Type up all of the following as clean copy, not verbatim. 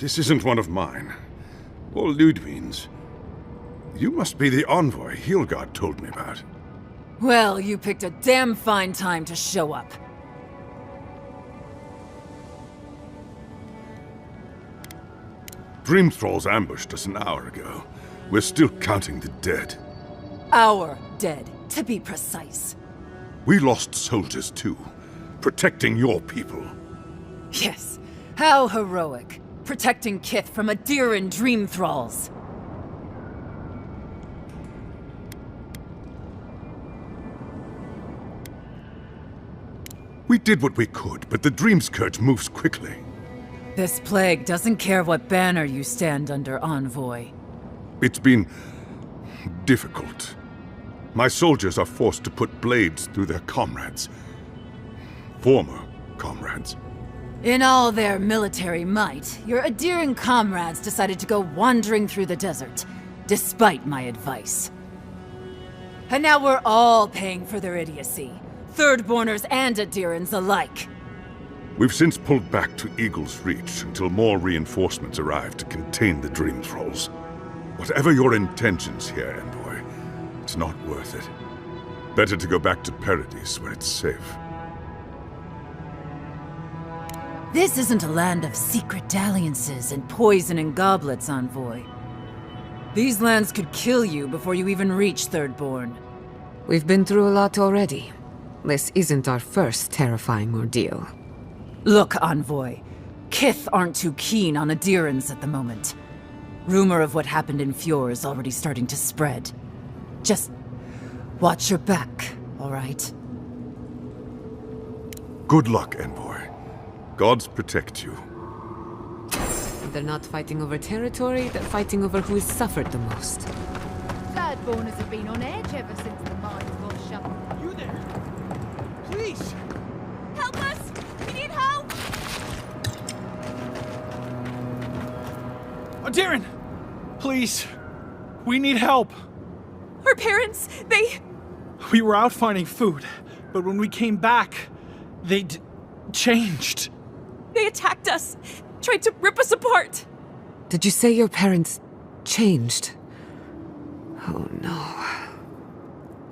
This isn't one of mine. Or Ludwig's. You must be the envoy Hilgard told me about. Well, you picked a damn fine time to show up. Dream Thralls ambushed us an hour ago. We're still counting the dead. Our dead, to be precise. We lost soldiers too, protecting your people. Yes, how heroic. Protecting Kith from Adirran Dream Thralls. We did what we could, but the Dream Scourge moves quickly. This plague doesn't care what banner you stand under, Envoy. It's been difficult. My soldiers are forced to put blades through their comrades. Former comrades. In all their military might, your Adirran comrades decided to go wandering through the desert, despite my advice. And now we're all paying for their idiocy. Thirdborners and Adirrans alike. We've since pulled back to Eagle's Reach until more reinforcements arrive to contain the Dream Thralls. Whatever your intentions here, Envoy, it's not worth it. Better to go back to Paradise where it's safe. This isn't a land of secret dalliances and poison and goblets, Envoy. These lands could kill you before you even reach Thirdborn. We've been through a lot already. This isn't our first terrifying ordeal. Look, Envoy. Kith aren't too keen on Adirrans at the moment. Rumor of what happened in Fjord is already starting to spread. Just watch your back, all right? Good luck, Envoy. Gods protect you. They're not fighting over territory, they're fighting over who has suffered the most. Thirdborners have been on edge ever since the mines got shut. You there? Please! Help us! We need help! Darren! Please! We need help! Our parents, they... We were out finding food, but when we came back, they'd changed. They attacked us, tried to rip us apart. Did you say your parents changed? Oh no.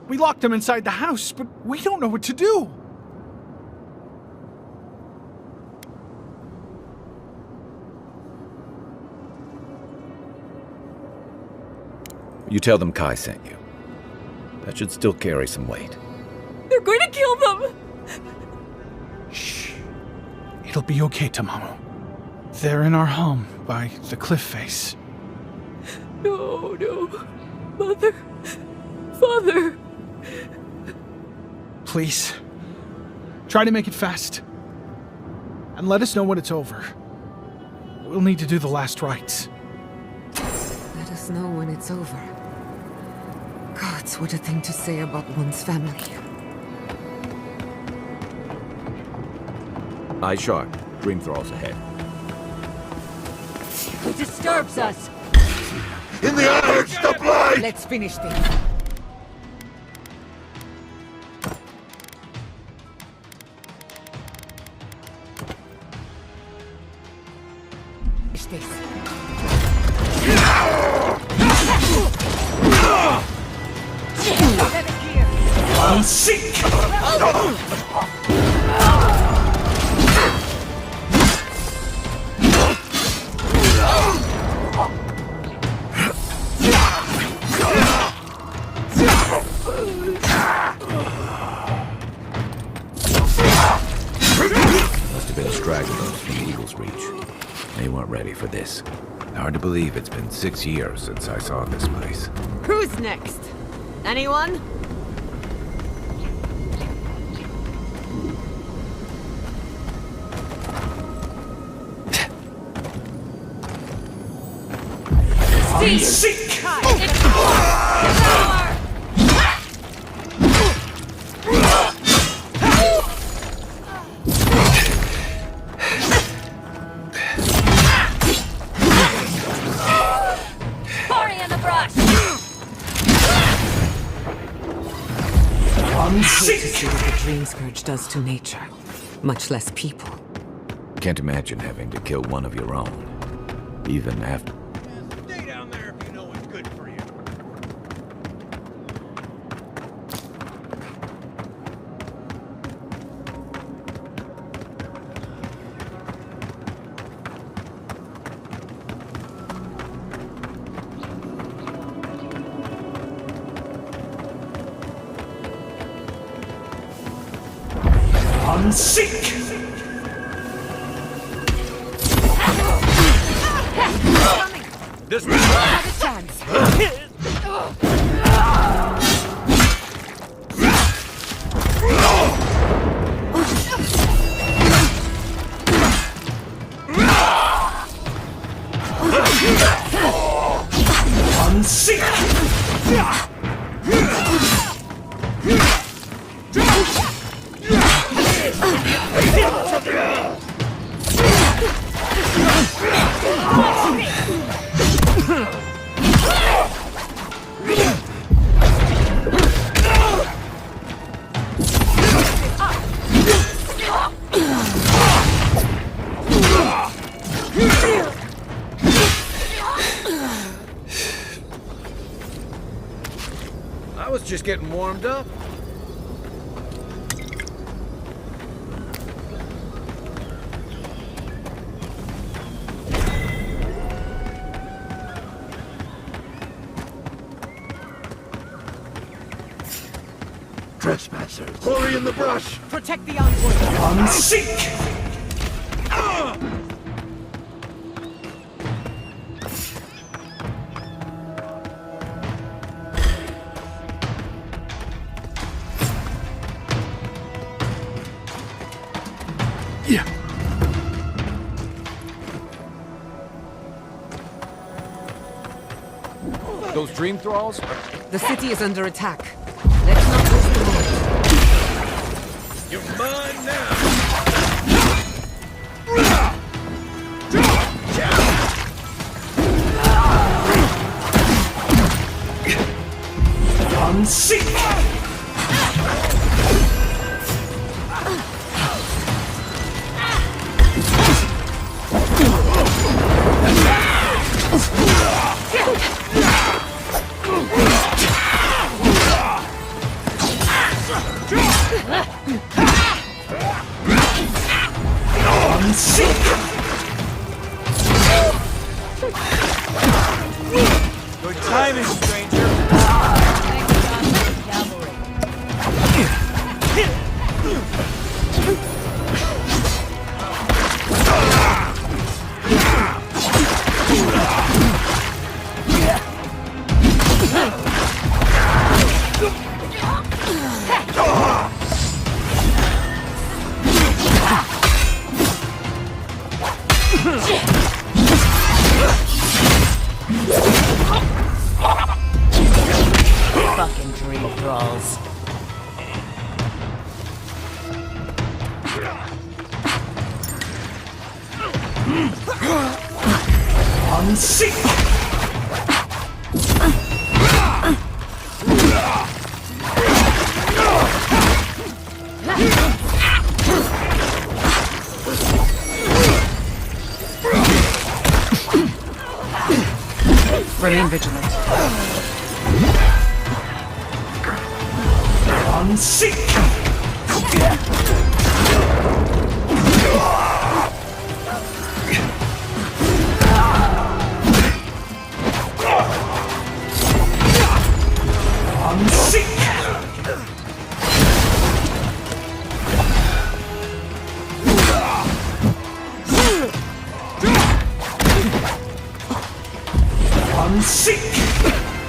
We locked them inside the house, but we don't know what to do. You tell them Kai sent you. That should still carry some weight. They're going to kill them! Shh. It'll be okay, Tamamo. They're in our home, by the cliff face. No, no. Mother. Father. Please. Try to make it fast. And let us know when it's over. We'll need to do the last rites. Let us know when it's over. Gods, what a thing to say about one's family. Eyes sharp. Dream Thralls ahead. Who disturbs us? In the eyes, the blight! Let's finish this. Finish this. I'll seek! Must have been stragglers from Eagle's Reach. They weren't ready for this. Hard to believe it's been 6 years since I saw this place. Who's next? Anyone? Seek! To see what the Dream Scourge does to nature, much less people. Can't imagine having to kill one of your own. even after. Stay down there if you know what's good for you. Unseek! This was Unseek! I was just getting warmed up. Trespassers. Hurry in the brush! Protect the envoy. Unseek! Yeah. Those dream thralls? The city is under attack. Let's not waste the moment. You're mine now! Unseek! Unseek! Good timing, stranger! Fucking dream thralls. Unseek! Remain vigilant. Unseek! Unseek! Unseek!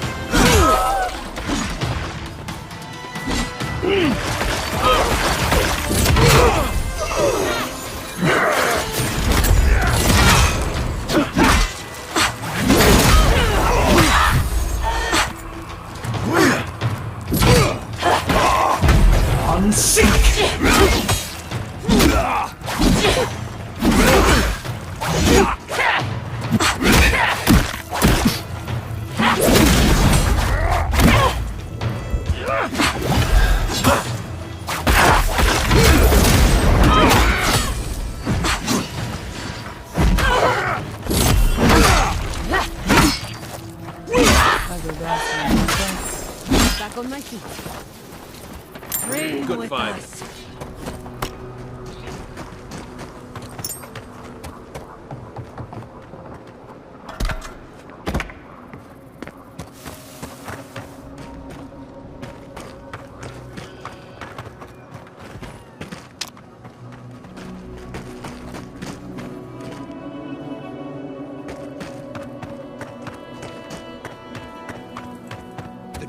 Back on my feet. Good find.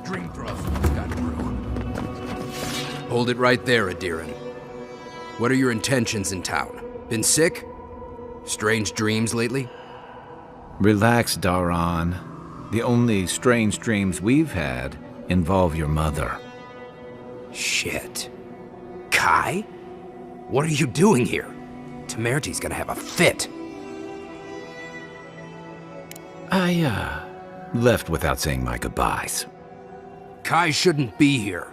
Dream thrust got through. Hold it right there, Adiran. What are your intentions in town? Been sick? Strange dreams lately? Relax, Daran. The only strange dreams we've had involve your mother. Shit. Kai? What are you doing here? Temerty's gonna have a fit. I, left without saying my goodbyes. Kai shouldn't be here.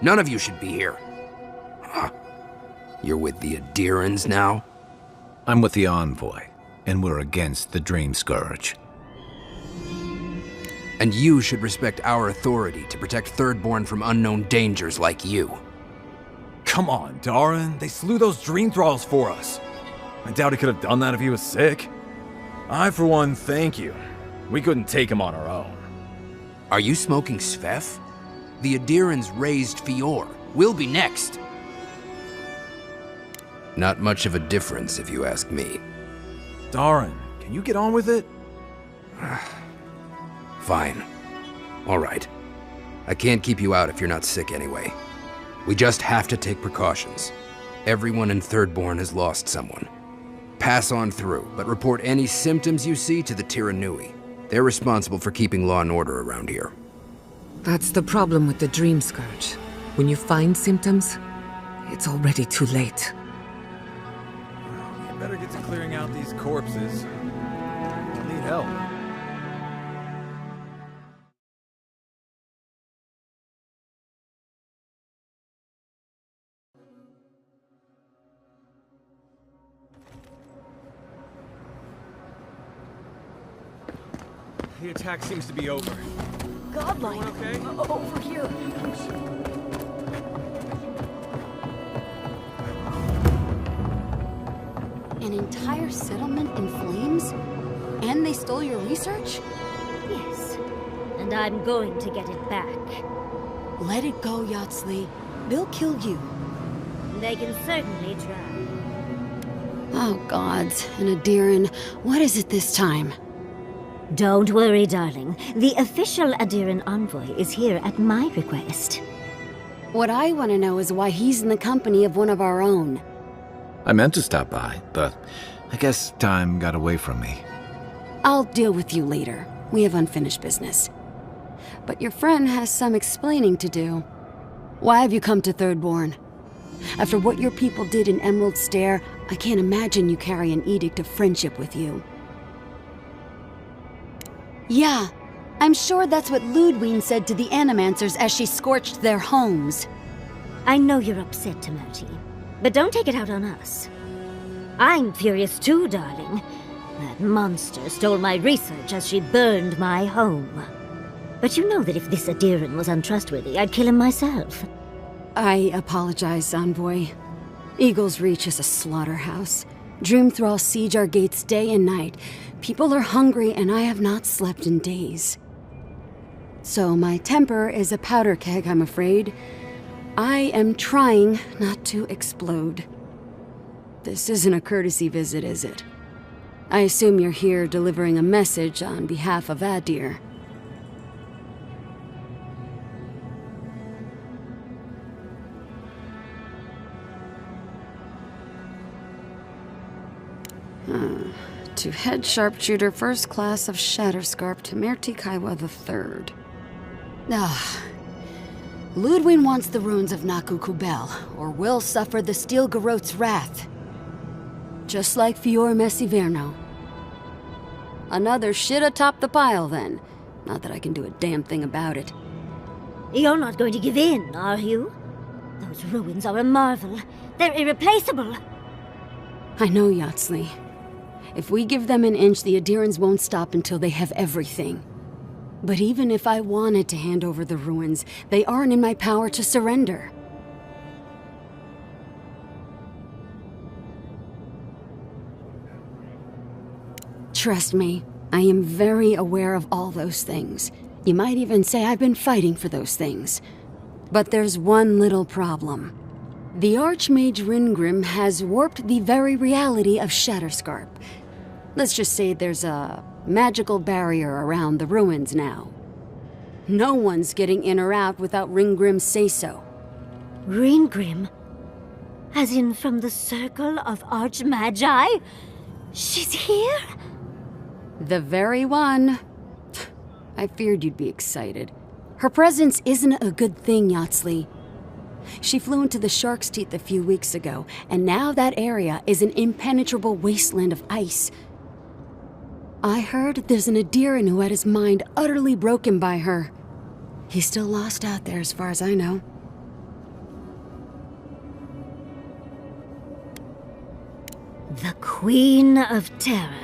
None of you should be here. Huh. You're with the Adirans now? I'm with the Envoy, and we're against the Dream Scourge. And you should respect our authority to protect Thirdborn from unknown dangers like you. Come on, Daran. They slew those dream thralls for us. I doubt he could have done that if he was sick. I, for one, thank you. We couldn't take him on our own. Are you smoking Svef? The Adirans raised Fior. We'll be next. Not much of a difference, if you ask me. Daran, can you get on with it? Fine. All right. I can't keep you out if you're not sick anyway. We just have to take precautions. Everyone in Thirdborn has lost someone. Pass on through, but report any symptoms you see to the Tiranui. They're responsible for keeping law and order around here. That's the problem with the Dream Scourge. When you find symptoms, it's already too late. We better get to clearing out these corpses. We'll need help. The attack seems to be over. Godlike. Okay? Over here. An entire settlement in flames? And they stole your research? Yes. And I'm going to get it back. Let it go, Yatsley. They'll kill you. They can certainly try. Oh, gods. And Adiran, what is it this time? Don't worry, darling. The official Adiran envoy is here at my request. What I want to know is why he's in the company of one of our own. I meant to stop by, but I guess time got away from me. I'll deal with you later. We have unfinished business. But your friend has some explaining to do. Why have you come to Thirdborn? After what your people did in Emerald Stair, I can't imagine you carry an edict of friendship with you. Yeah, I'm sure that's what Ludwine said to the Animancers as she scorched their homes. I know you're upset, Temerty, but don't take it out on us. I'm furious too, darling. That monster stole my research as she burned my home. But you know that if this Adiran was untrustworthy, I'd kill him myself. I apologize, Envoy. Eagle's Reach is a slaughterhouse. Dreamthralls siege our gates day and night. People are hungry, and I have not slept in days. So my temper is a powder keg, I'm afraid. I am trying not to explode. This isn't a courtesy visit, is it? I assume you're here delivering a message on behalf of Adir. To head sharpshooter first class of Shatterscarp Temerty Kaiwa III. Ludwine wants the ruins of Naku Kubel, or will suffer the Steel Garrote's wrath. Just like Fior Messiverno. Another shit atop the pile, then. Not that I can do a damn thing about it. You're not going to give in, are you? Those ruins are a marvel. They're irreplaceable. I know, Yatsley. If we give them an inch, the Adirans won't stop until they have everything. But even if I wanted to hand over the ruins, they aren't in my power to surrender. Trust me, I am very aware of all those things. You might even say I've been fighting for those things. But there's one little problem. The Archmage Ringrim has warped the very reality of Shatterscarp. Let's just say there's a magical barrier around the ruins now. No one's getting in or out without Ringgrim's say-so. Ringgrim? As in from the Circle of Archmagi? She's here? The very one. I feared you'd be excited. Her presence isn't a good thing, Yatsley. She flew into the Shark's Teeth a few weeks ago, and now that area is an impenetrable wasteland of ice. I heard there's an Adiran who had his mind utterly broken by her. He's still lost out there as far as I know. The Queen of Terror.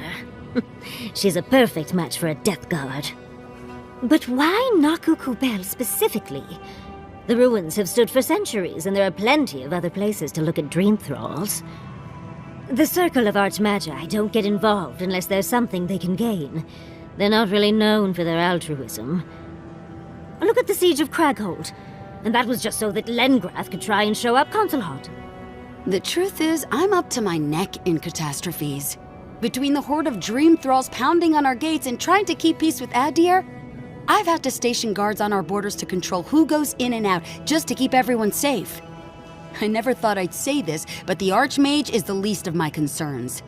She's a perfect match for a Death Guard. But why Nakukubel specifically? The ruins have stood for centuries, and there are plenty of other places to look at dream thralls. The Circle of Archmagi don't get involved unless there's something they can gain. They're not really known for their altruism. Look at the Siege of Craghold. And that was just so that Lengrath could try and show up Consulhot. The truth is, I'm up to my neck in catastrophes. Between the horde of dream thralls pounding on our gates and trying to keep peace with Adir, I've had to station guards on our borders to control who goes in and out, just to keep everyone safe. I never thought I'd say this, but the Archmage is the least of my concerns.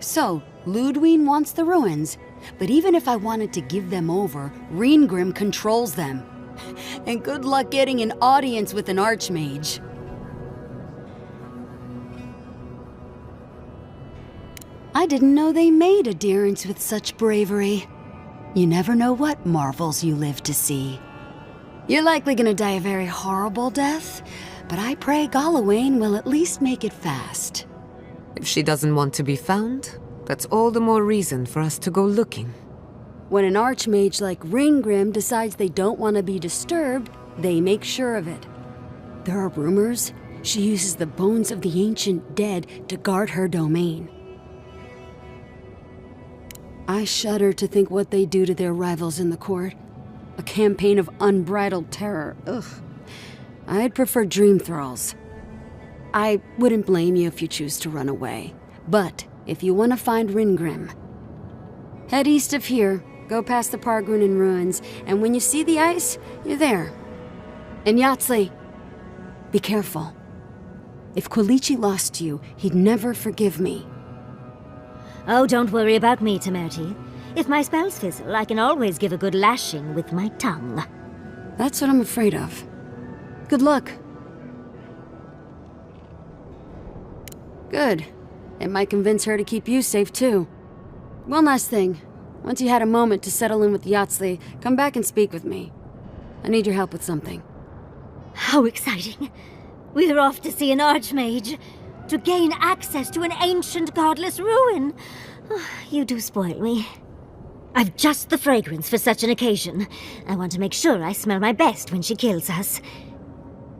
So, Ludwine wants the ruins, but even if I wanted to give them over, Ringrim controls them. And good luck getting an audience with an Archmage. I didn't know they made adherents with such bravery. You never know what marvels you live to see. You're likely gonna die a very horrible death, but I pray Galawain will at least make it fast. If she doesn't want to be found, that's all the more reason for us to go looking. When an Archmage like Ringgrim decides they don't want to be disturbed, they make sure of it. There are rumors she uses the bones of the ancient dead to guard her domain. I shudder to think what they do to their rivals in the court. A campaign of unbridled terror. Ugh. I'd prefer dream thralls. I wouldn't blame you if you choose to run away. But if you want to find Ringrim, head east of here, go past the Pargrunen ruins, and when you see the ice, you're there. And Yatsley, be careful. If Quilichi lost you, he'd never forgive me. Oh, don't worry about me, Temerti. If my spells fizzle, I can always give a good lashing with my tongue. That's what I'm afraid of. Good luck. Good. It might convince her to keep you safe, too. One last thing. Once you had a moment to settle in with Yatsley, come back and speak with me. I need your help with something. How exciting. We're off to see an Archmage. To gain access to an ancient godless ruin. You do spoil me. I've just the fragrance for such an occasion. I want to make sure I smell my best when she kills us.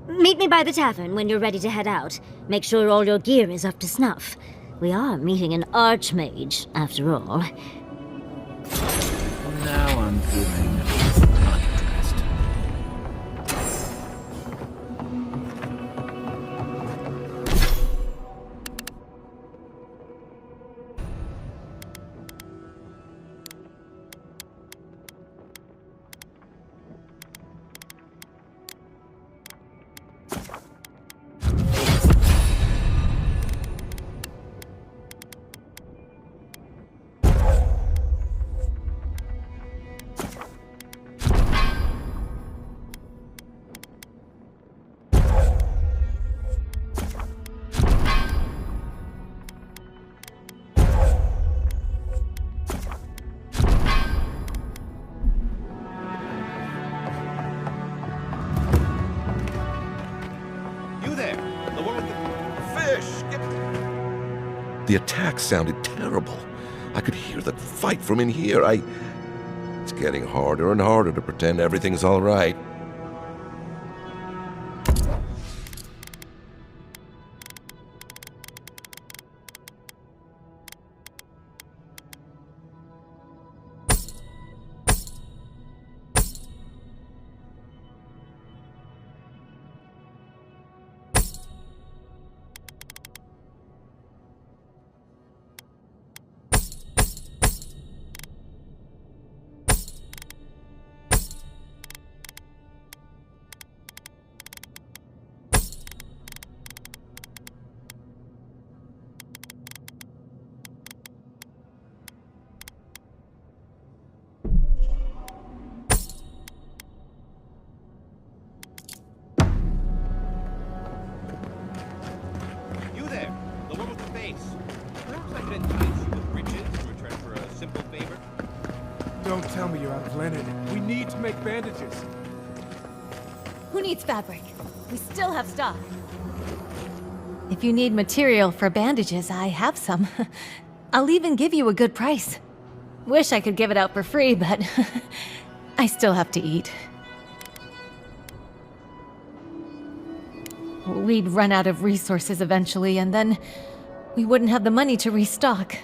Meet me by the tavern when you're ready to head out. Make sure all your gear is up to snuff. We are meeting an Archmage, after all. Now I'm feeling uninterested. The attack sounded terrible. I could hear that fight from in here. It's getting harder and harder to pretend everything's all right. Don't tell me you're out of linen. We need to make bandages. Who needs fabric? We still have stock. If you need material for bandages, I have some. I'll even give you a good price. Wish I could give it out for free, but I still have to eat. We'd run out of resources eventually, and then we wouldn't have the money to restock.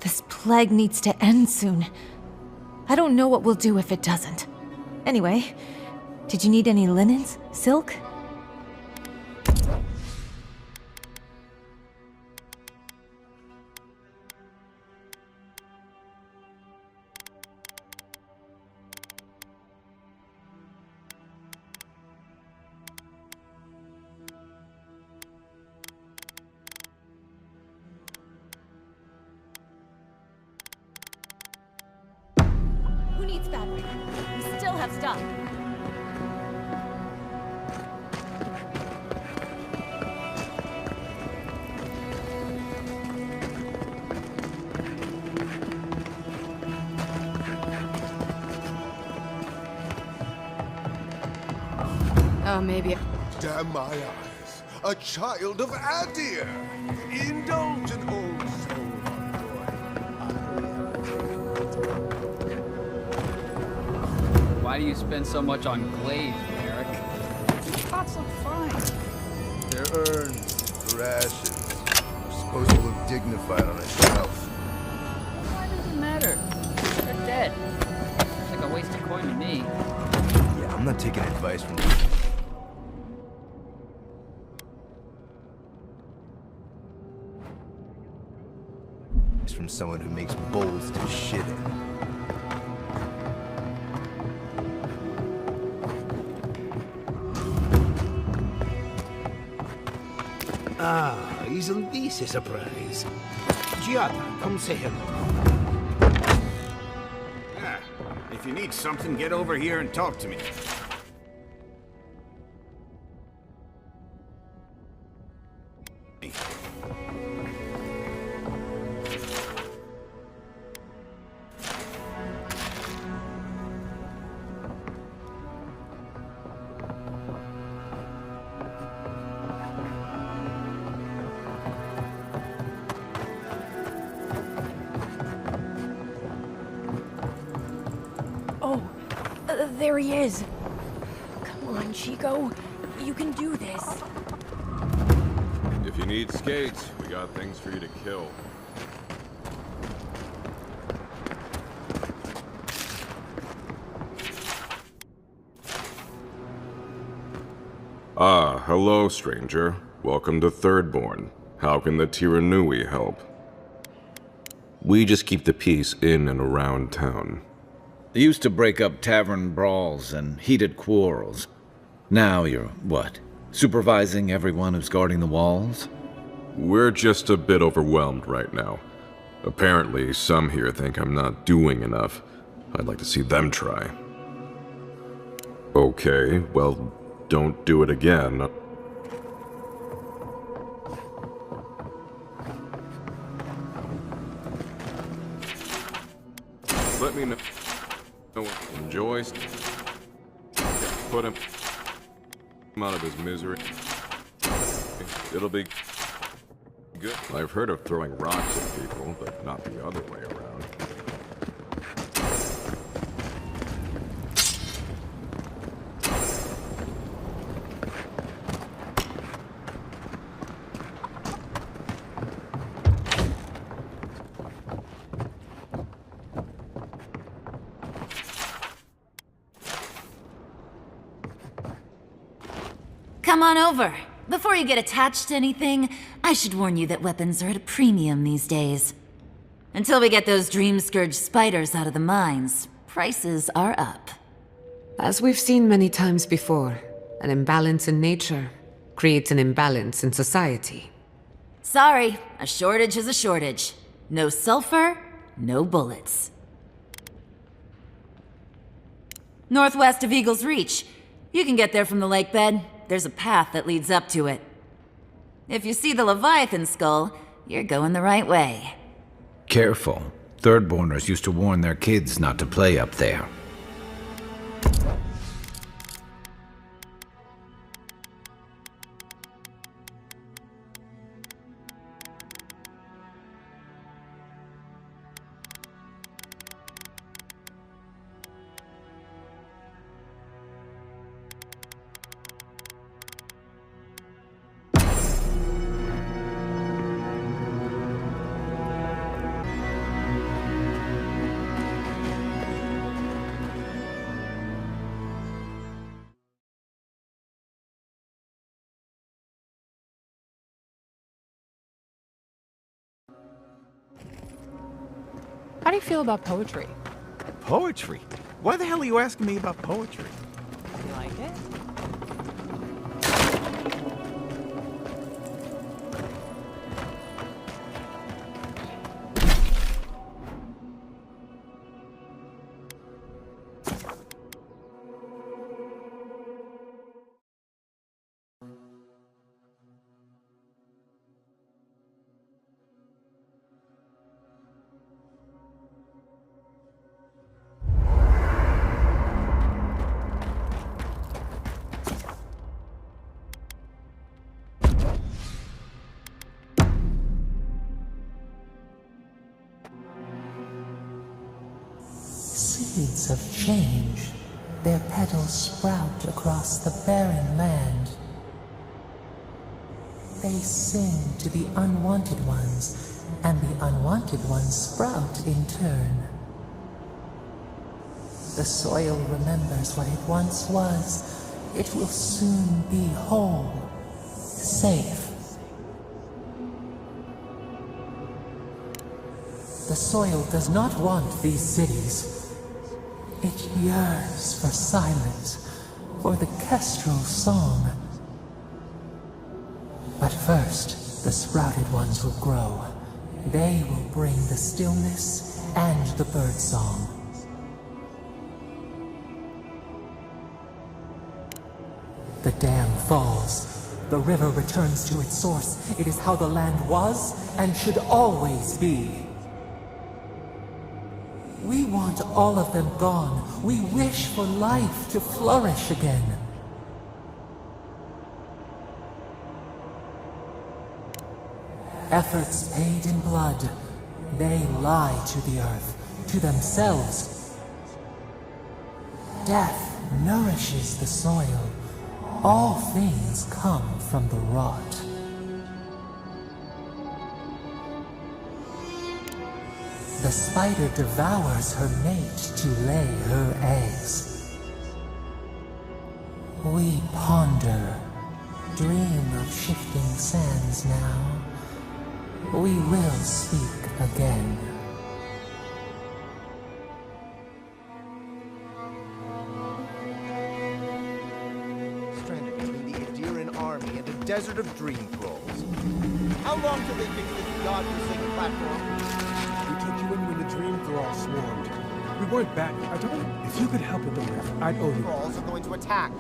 This plague needs to end soon. I don't know what we'll do if it doesn't. Anyway, did you need any linens? Silk? Who needs fabric? We still have stock. Maybe. Damn my eyes. A child of Adir. Indulge an old soul, Why do you spend so much on glaive, Eric? Pots look fine. They're urns, for ashes. They're supposed to look dignified on a shelf. Why does it matter? They're dead. Looks like a waste of coin to me. Yeah, I'm not taking advice from you. From someone who makes bowls to shit in. Ah, isn't this a surprise? Giada, come say hello. Ah, if you need something, get over here and talk to me. There he is. Come on, Chico. You can do this. If you need skates, we got things for you to kill. Ah, hello, stranger. Welcome to Thirdborn. How can the Tiranui help? We just keep the peace in and around town. They used to break up tavern brawls and heated quarrels. Now you're, what, supervising everyone who's guarding the walls? We're just a bit overwhelmed right now. Apparently, some here think I'm not doing enough. I'd like to see them try. Okay, well, don't do it again. Let me know. Enjoy. Put him out of his misery. It'll be good. I've heard of throwing rocks at people, but not the other way around. Come on over. Before you get attached to anything, I should warn you that weapons are at a premium these days. Until we get those Dream Scourge spiders out of the mines, prices are up. As we've seen many times before, an imbalance in nature creates an imbalance in society. Sorry, a shortage is a shortage. No sulfur, no bullets. Northwest of Eagle's Reach. You can get there from the lake bed. There's a path that leads up to it. If you see the Leviathan skull, you're going the right way. Careful. Thirdborners used to warn their kids not to play up there. How do you feel about poetry? Poetry? Why the hell are you asking me about poetry? You like it? Seeds of change, their petals sprout across the barren land. They sing to the unwanted ones, and the unwanted ones sprout in turn. The soil remembers what it once was. It will soon be whole, safe. The soil does not want these cities. It yearns for silence, for the kestrel song. But first, the sprouted ones will grow. They will bring the stillness and the birdsong. The dam falls. The river returns to its source. It is how the land was and should always be. We want all of them gone. We wish for life to flourish again. Efforts paid in blood. They lie to the earth, to themselves. Death nourishes the soil. All things come from the rot. The spider devours her mate to lay her eggs. We ponder, dream of shifting sands now. We will speak again. Stranded between the Eoran army and a desert of dream thralls. How long till they fix this godforsaken platform? We took you in when the dream thralls swarmed. We weren't back. I don't know. If you could help with the rift, I'd owe you. Thralls are going to attack.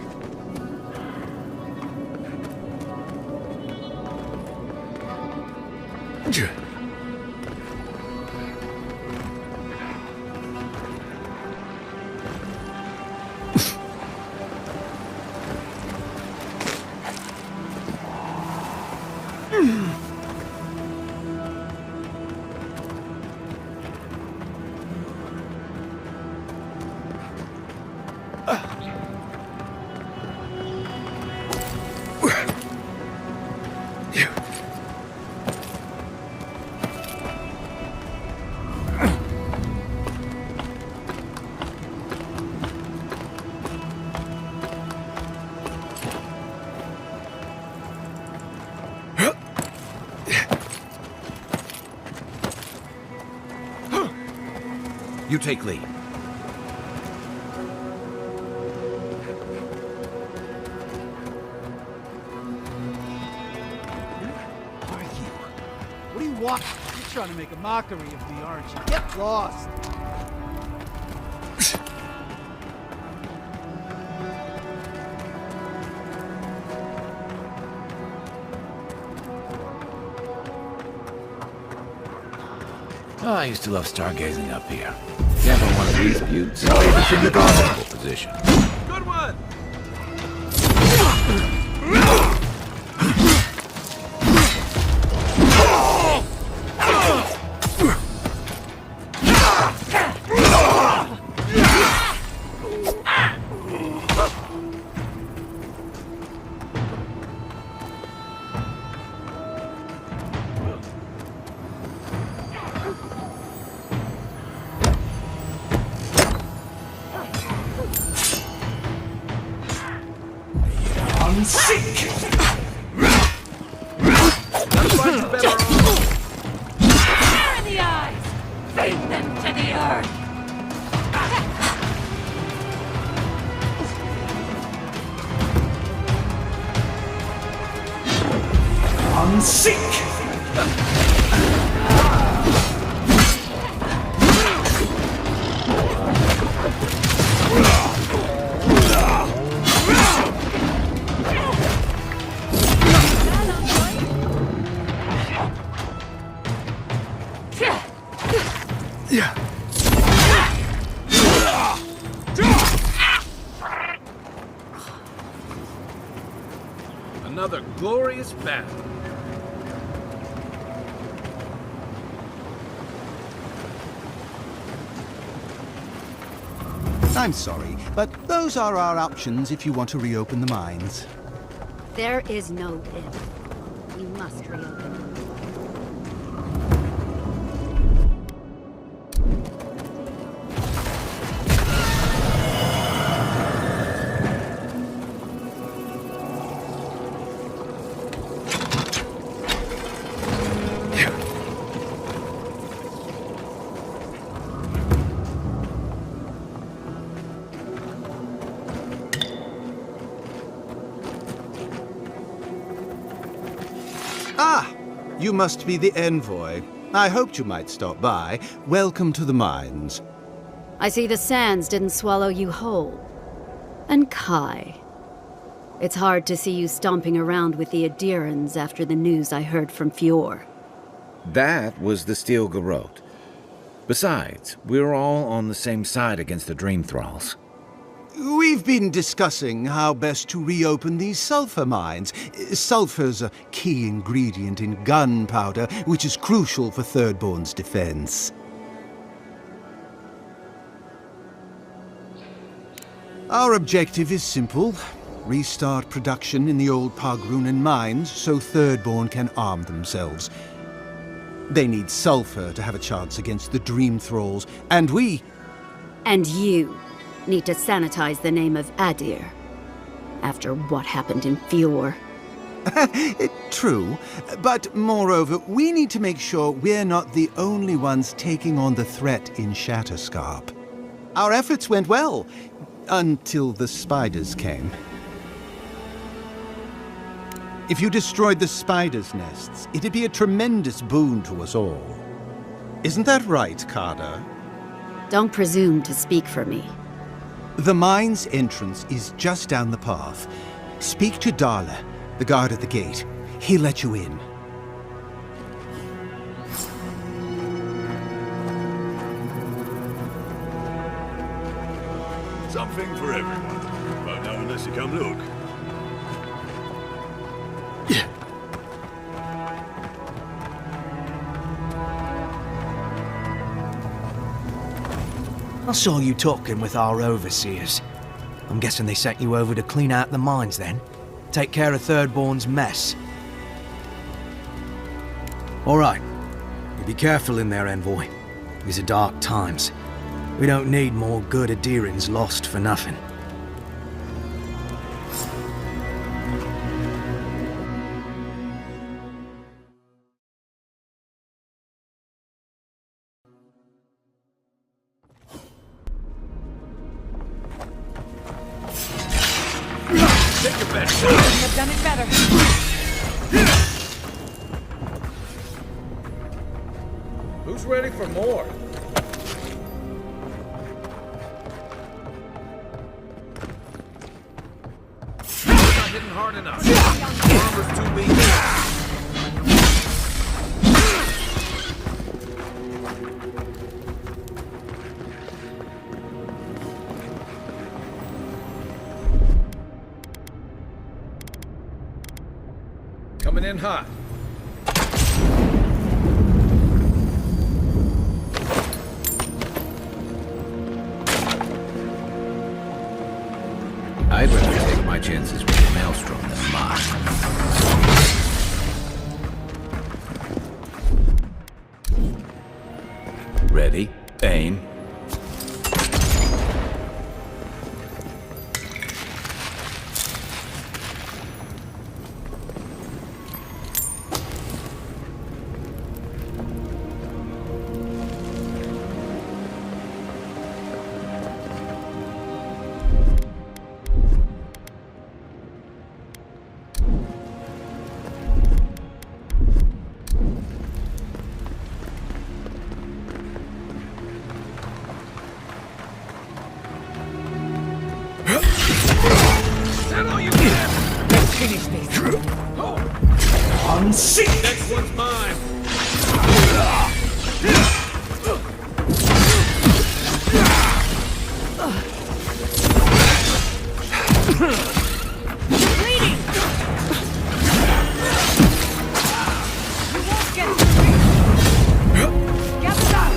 You take lead. What do you want? You're trying to make a mockery of me, aren't you? Get lost! Oh, I used to love stargazing up here. Never one of these buttes. It's in the comfortable position. Good one! Fire in the eyes! Feed them to the earth! Another glorious battle. I'm sorry, but those are our options if you want to reopen the mines. There is no if. You must reopen. Ah! You must be the envoy. I hoped you might stop by. Welcome to the mines. I see the sands didn't swallow you whole. And Kai. It's hard to see you stomping around with the Adirans after the news I heard from Fior. That was the Steel Garrote. Besides, we're all on the same side against the Dream Thralls. We've been discussing how best to reopen these sulfur mines. Sulfur's a key ingredient in gunpowder, which is crucial for Thirdborn's defense. Our objective is simple. Restart production in the old Pogrunen mines so Thirdborn can arm themselves. They need sulfur to have a chance against the Dream Thralls, and we... And you need to sanitize the name of Adir. After what happened in Fior. True, but moreover, we need to make sure we're not the only ones taking on the threat in Shatterscarp. Our efforts went well, until the spiders came. If you destroyed the spiders' nests, it'd be a tremendous boon to us all. Isn't that right, Carter? Don't presume to speak for me. The mine's entrance is just down the path. Speak to Darla, the guard at the gate. He'll let you in. Something for everyone. But not unless you come look. I saw you talking with our overseers. I'm guessing they sent you over to clean out the mines then? Take care of Thirdborn's mess. All right. You be careful in there, envoy. These are dark times. We don't need more good Adirans lost for nothing. Take your bet. Couldn't have done it better. Who's ready for more? Not hitting hard enough. Armor's too weak. Coming in hot. I'd rather take my chances with a maelstrom than mine. Ready, aim. Finish this. Unseat! Next one's mine! Bleeding! You won't get through me! Get out!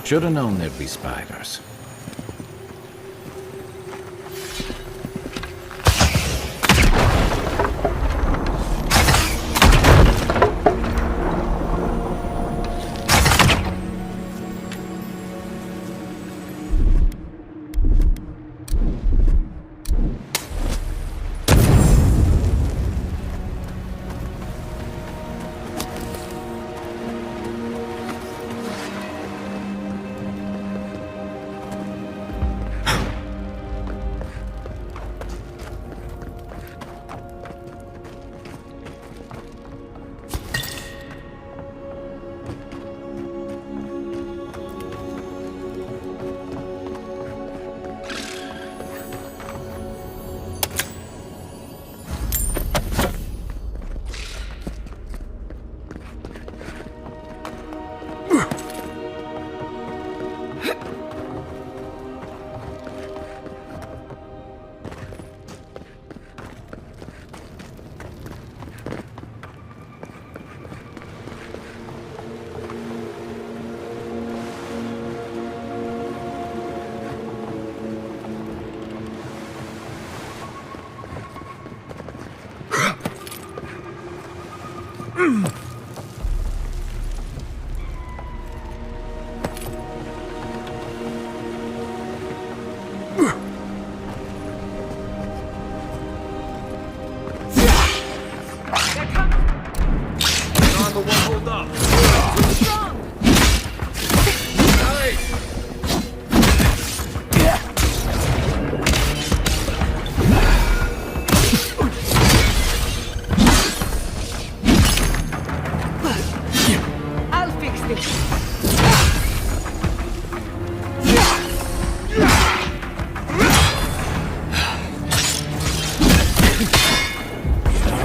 Should have known there'd be spiders. On the one, hold up!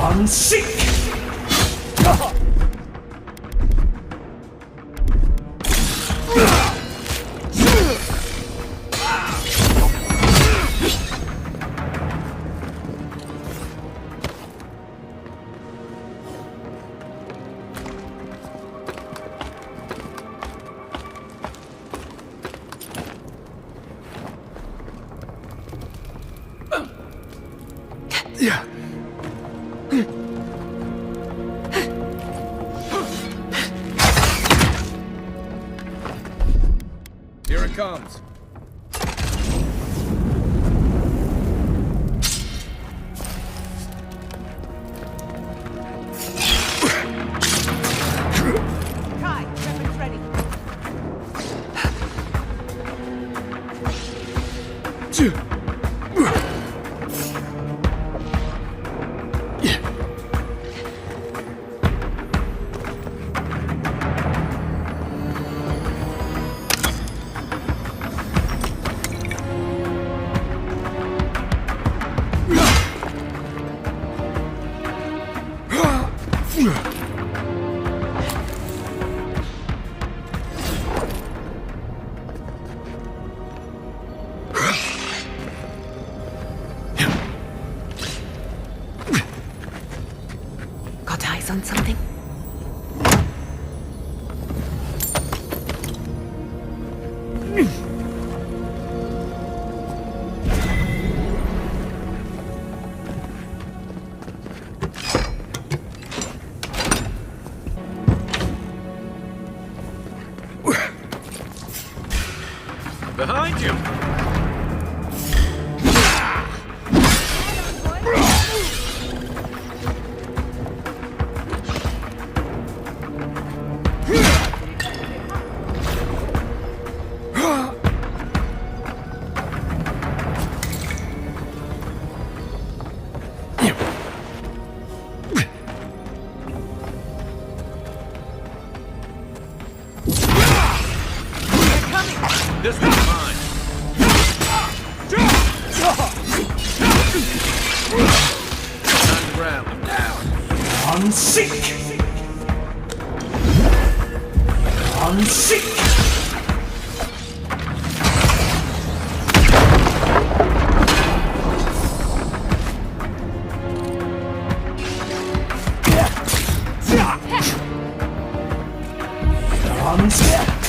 Unseek! Yeah. Here it comes. Kai, weapons ready. Got eyes on something? Behind you! This one's mine. Time to grab them now. Unseek! Unseek! Unseek!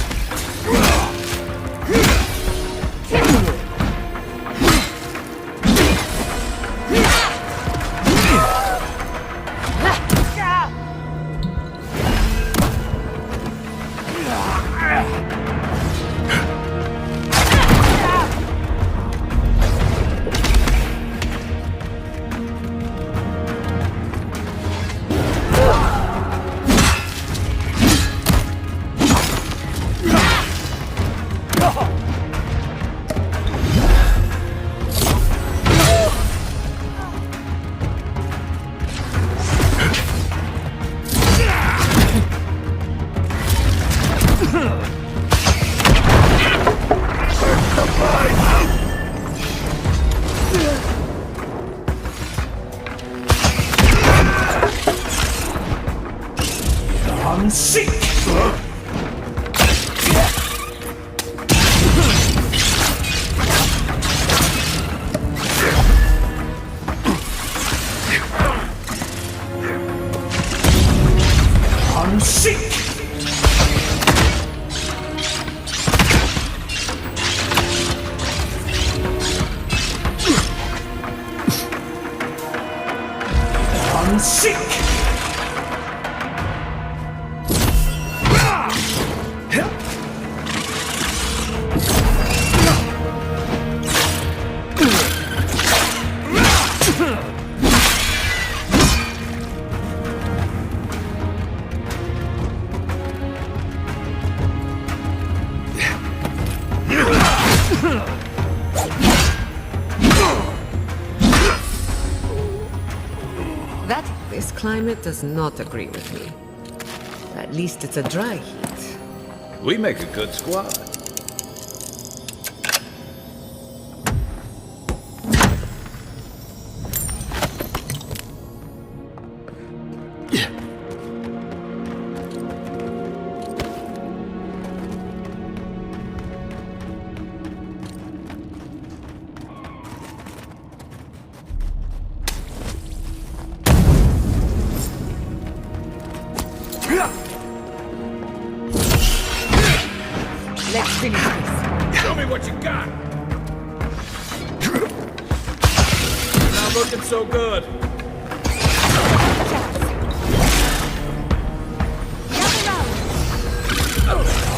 Unseek! Unseek! This climate does not agree with me. At least it's a dry heat. We make a good squad. Let's finish this. Show me what you got! You're not looking so good.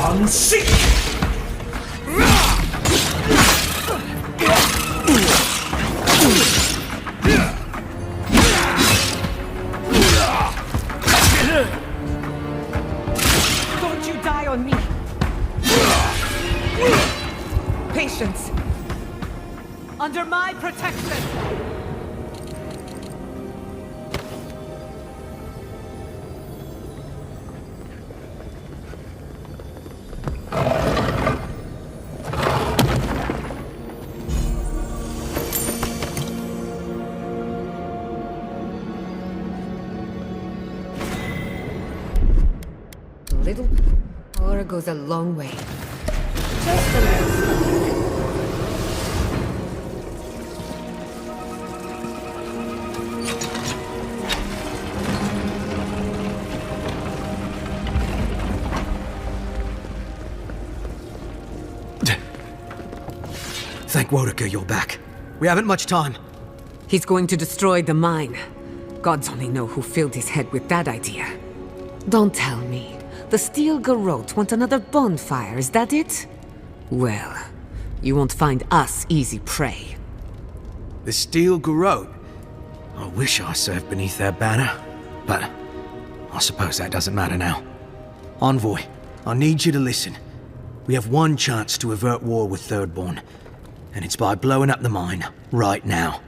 On seat! Don't you die on me! Patience! Under my protection! A little power goes a long way. Just a little. Thank Wodeker you're back. We haven't much time. He's going to destroy the mine. Gods only know who filled his head with that idea. Don't tell me. The Steel Garrote want another bonfire, is that it? Well, you won't find us easy prey. The Steel Garrote? I wish I served beneath their banner, but I suppose that doesn't matter now. Envoy, I need you to listen. We have one chance to avert war with Thirdborn, and it's by blowing up the mine right now.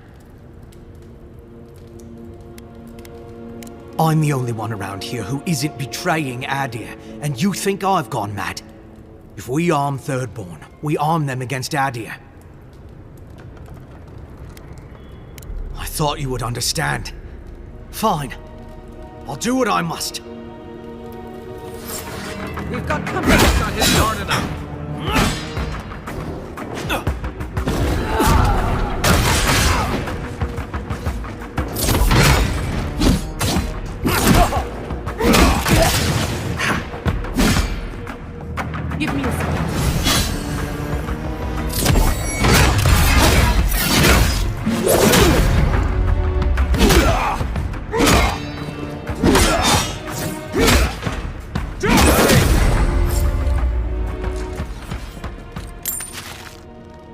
I'm the only one around here who isn't betraying Adir, and you think I've gone mad? If we arm Thirdborn, we arm them against Adir. I thought you would understand. Fine. I'll do what I must. We've got company. That's not hitting hard enough. Give me a second.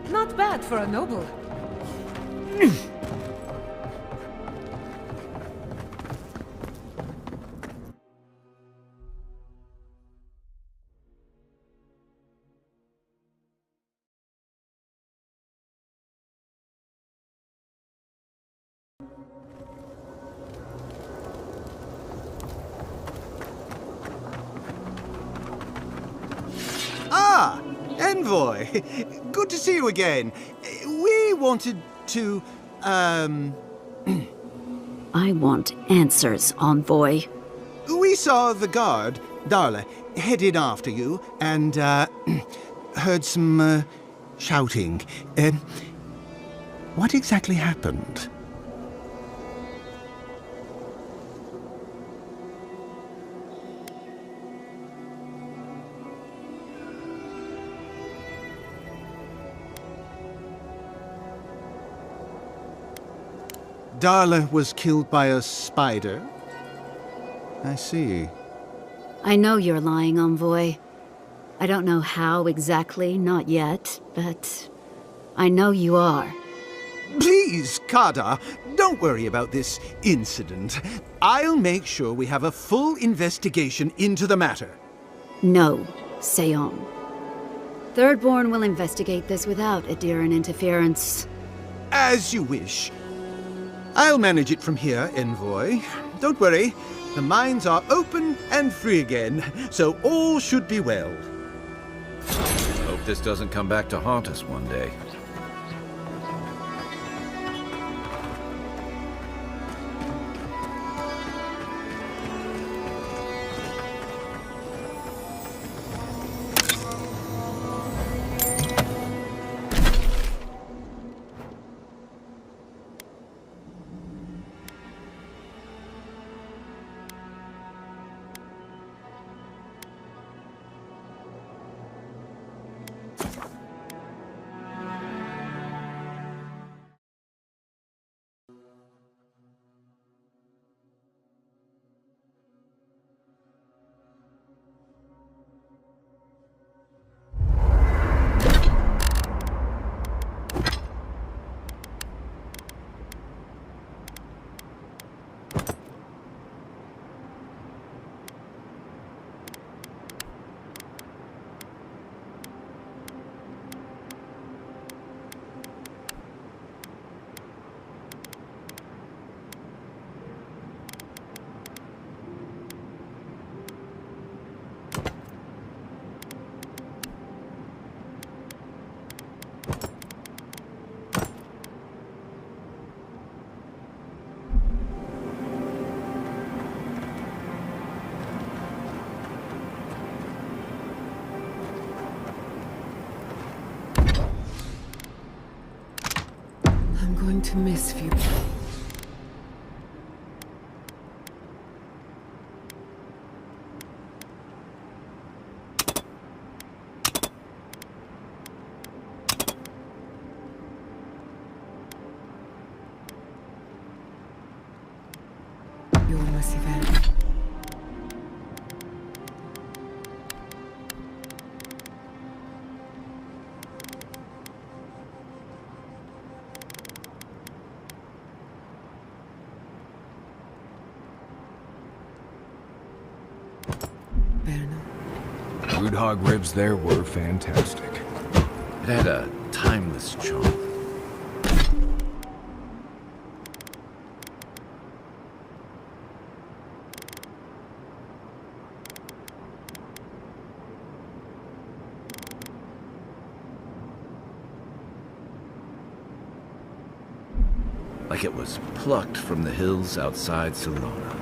Not bad for a noble. Ah! Envoy! Good to see you again. We wanted to, I want answers, Envoy. We saw the guard, Darla, headed after you, and, heard some, shouting. What exactly happened? Darla was killed by a spider? I see. I know you're lying, Envoy. I don't know how exactly, not yet, but I know you are. Please, Kada, don't worry about this incident. I'll make sure we have a full investigation into the matter. No, Seon. Thirdborn will investigate this without Adiran interference. As you wish. I'll manage it from here, Envoy. Don't worry, the mines are open and free again, so all should be well. Hope this doesn't come back to haunt us one day. I'm going to miss you. Your mercy van. Root hog ribs there were fantastic. It had a timeless charm. Like it was plucked from the hills outside Salona.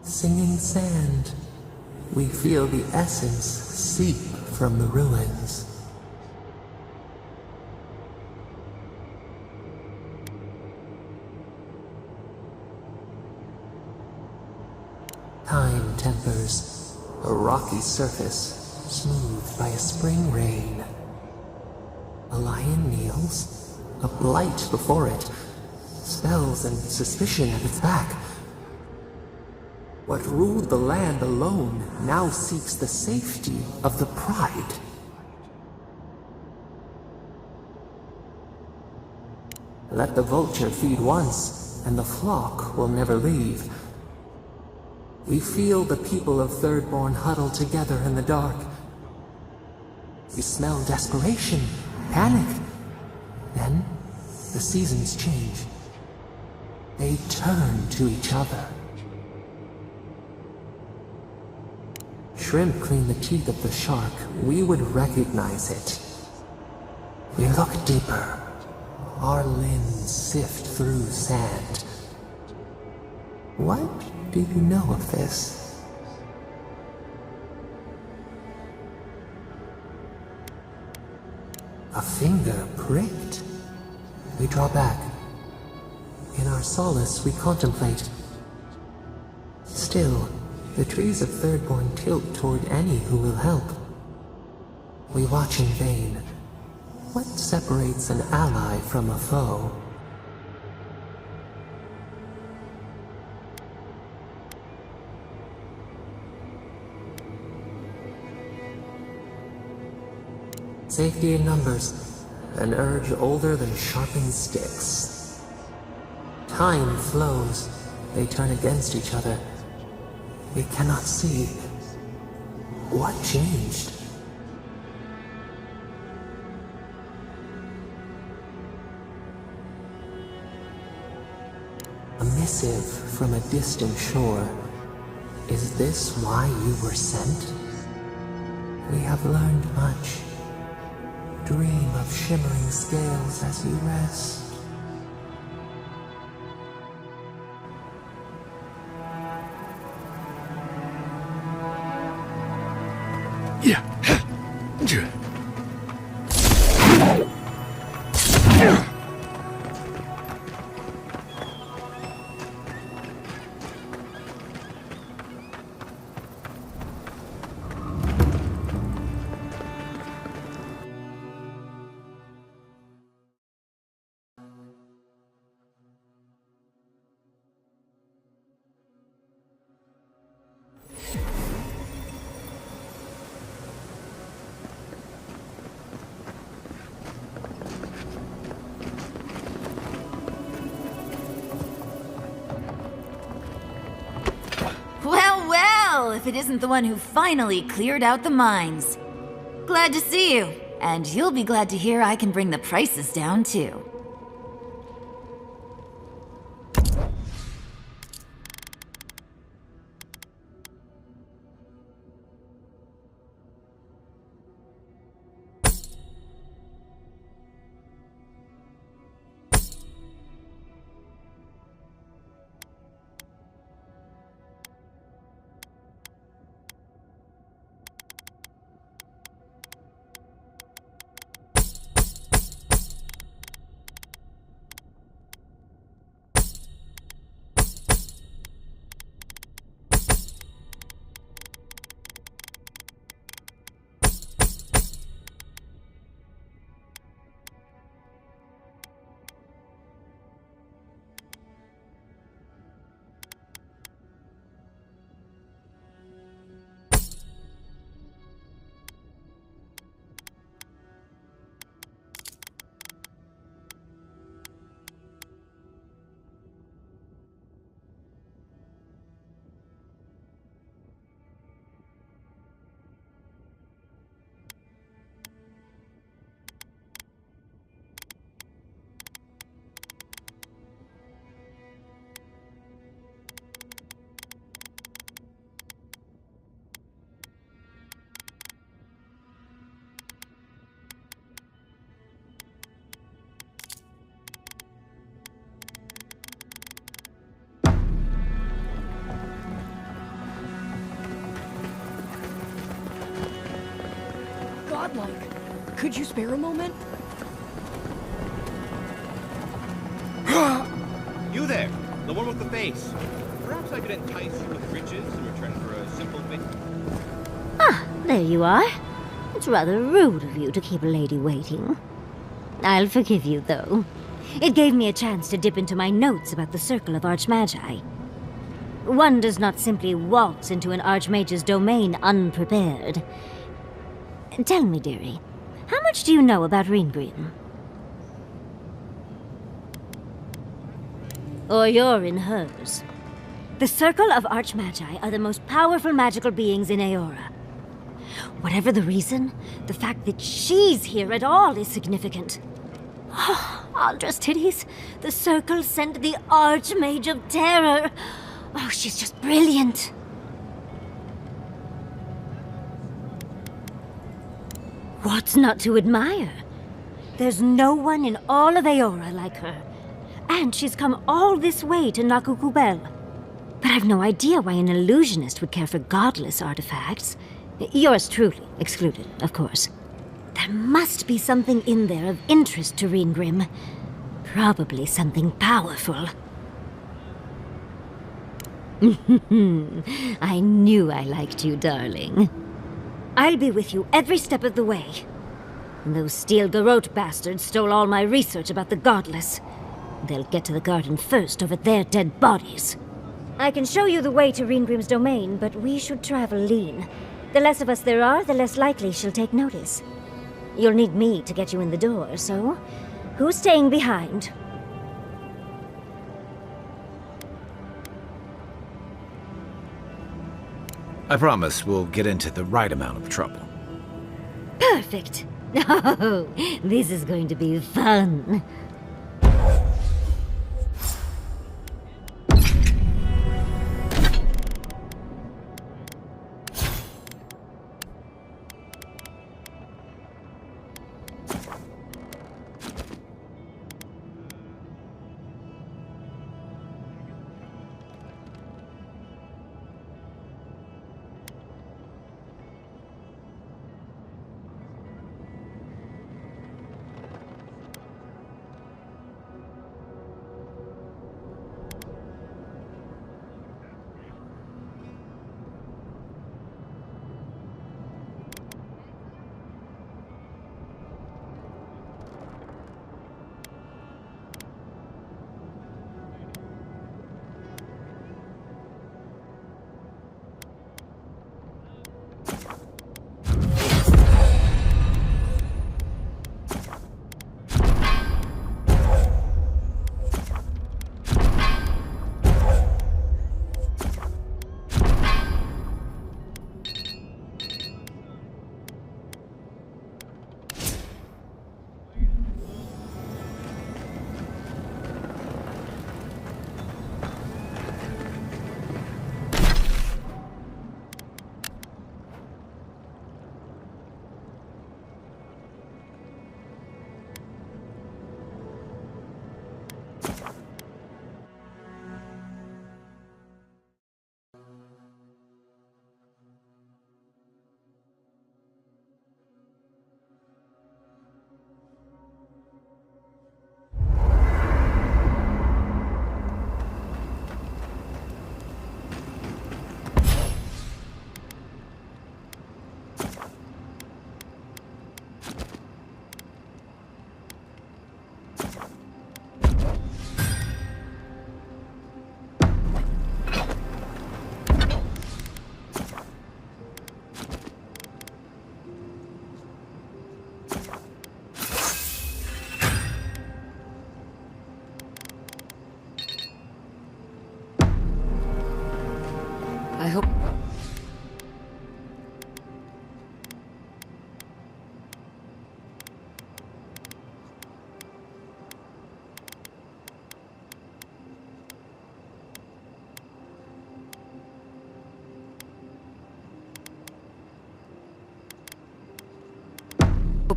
Singing sand, we feel the essence seep from the ruins. Time tempers a rocky surface smoothed by a spring rain. A lion kneels, a blight before it, spells and suspicion at its back. What ruled the land alone now seeks the safety of the pride. Let the vulture feed once, and the flock will never leave. We feel the people of Thirdborn huddle together in the dark. We smell desperation, panic. Then, the seasons change. They turn to each other. Shrimp clean the teeth of the shark, we would recognize it. We look deeper. Our limbs sift through sand. What do you know of this? A finger pricked. We draw back. In our solace, we contemplate. Still, the trees of Thirdborn tilt toward any who will help. We watch in vain. What separates an ally from a foe? Safety in numbers, an urge older than sharpened sticks. Time flows, they turn against each other. We cannot see. What changed? aggressive from a distant shore. Is this why you were sent? We have learned much. Dream of shimmering scales as you rest. Yeah. Well, if it isn't the one who finally cleared out the mines. Glad to see you, and you'll be glad to hear I can bring the prices down too. Godlike, could you spare a moment? You there, the one with the face. Perhaps I could entice you with riches in return for a simple favor. Ah, there you are. It's rather rude of you to keep a lady waiting. I'll forgive you, though. It gave me a chance to dip into my notes about the Circle of Archmagi. One does not simply waltz into an Archmage's domain unprepared. Tell me, dearie, how much do you know about Reengrim? Or you're in hers. The Circle of Archmagi are the most powerful magical beings in Eora. Whatever the reason, the fact that she's here at all is significant. Oh, Aldra's titties, the Circle sent the Archmage of Terror. Oh, she's just brilliant. What's not to admire? There's no one in all of Eora like her. And she's come all this way to Nakukubel. But I've no idea why an illusionist would care for godless artifacts. Yours truly excluded, of course. There must be something in there of interest to Reengrim. Probably something powerful. I knew I liked you, darling. I'll be with you every step of the way. Those Steel Garrote bastards stole all my research about the godless. They'll get to the garden first over their dead bodies. I can show you the way to Reengrim's domain, but we should travel lean. The less of us there are, the less likely she'll take notice. You'll need me to get you in the door, so who's staying behind? I promise we'll get into the right amount of trouble. Perfect. Oh, this is going to be fun.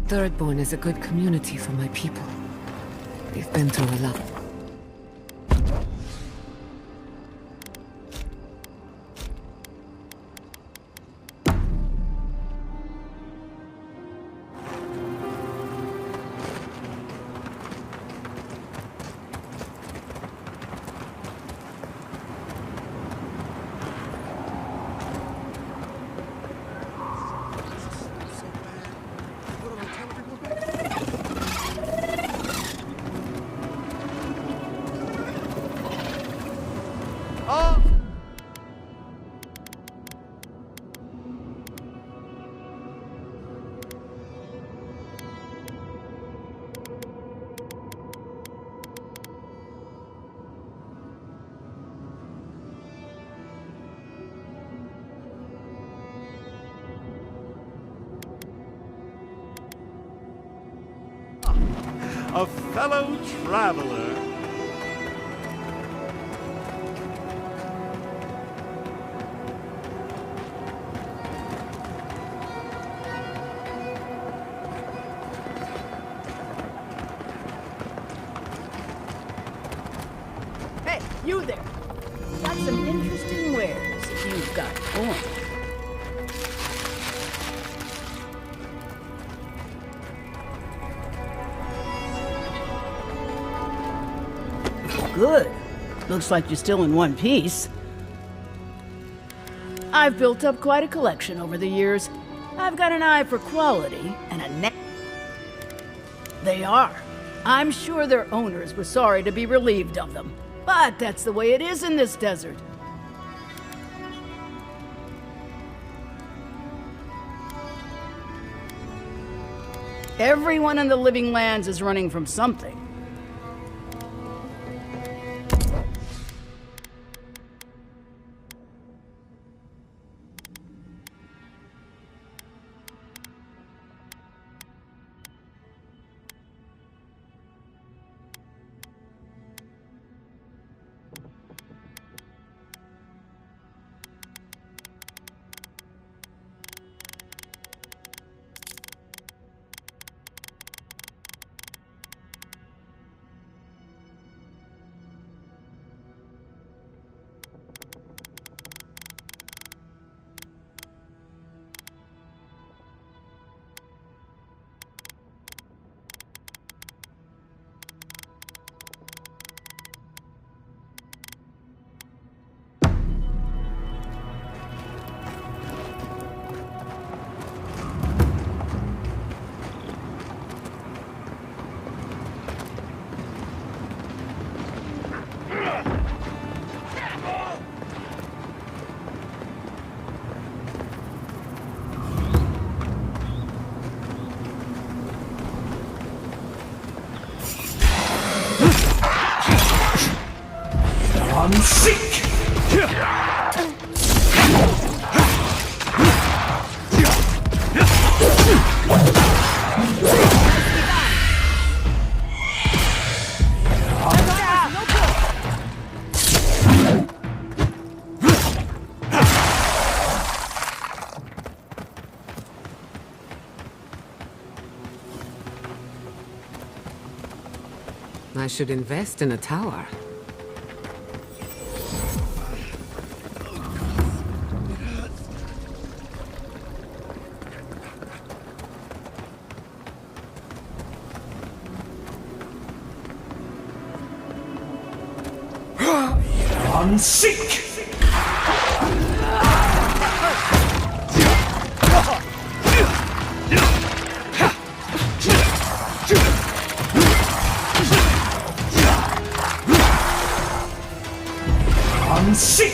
Thirdborn is a good community for my people. They've been through a lot. A fellow traveler. Hey, you there! Got some interesting wares if you've got coin. Good. Looks like you're still in one piece. I've built up quite a collection over the years. I've got an eye for quality and a neck. They are. I'm sure their owners were sorry to be relieved of them. But that's the way it is in this desert. Everyone in the living lands is running from something. I'm sick! I should invest in a tower. I'm sick! I'm sick!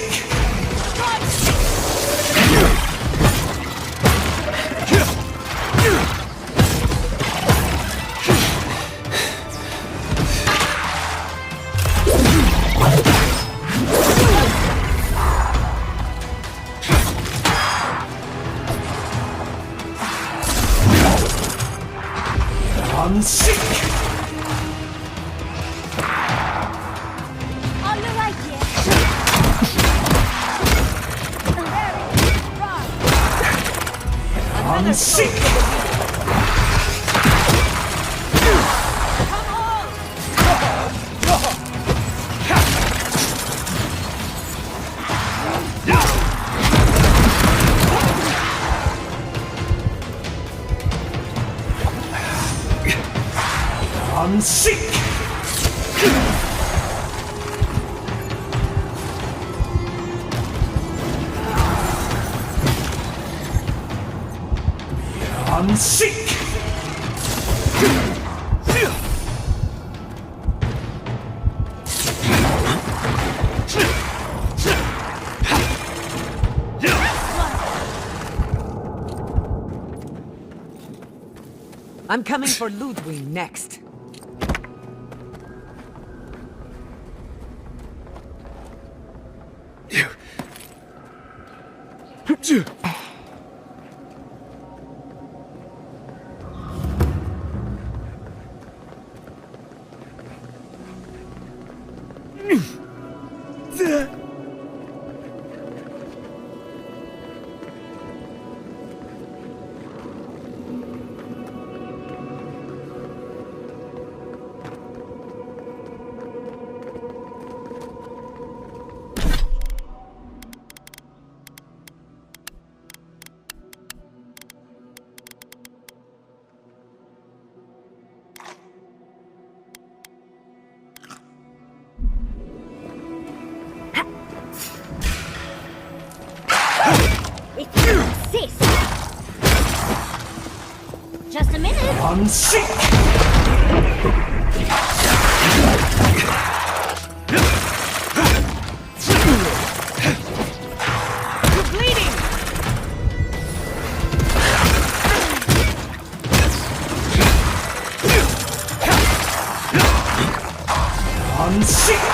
I'm sick! On the right, yeah. I'm sick! Unseek! Unseek! I'm coming for Ludwig next. Just a minute. Unseek! You're bleeding. Unseek!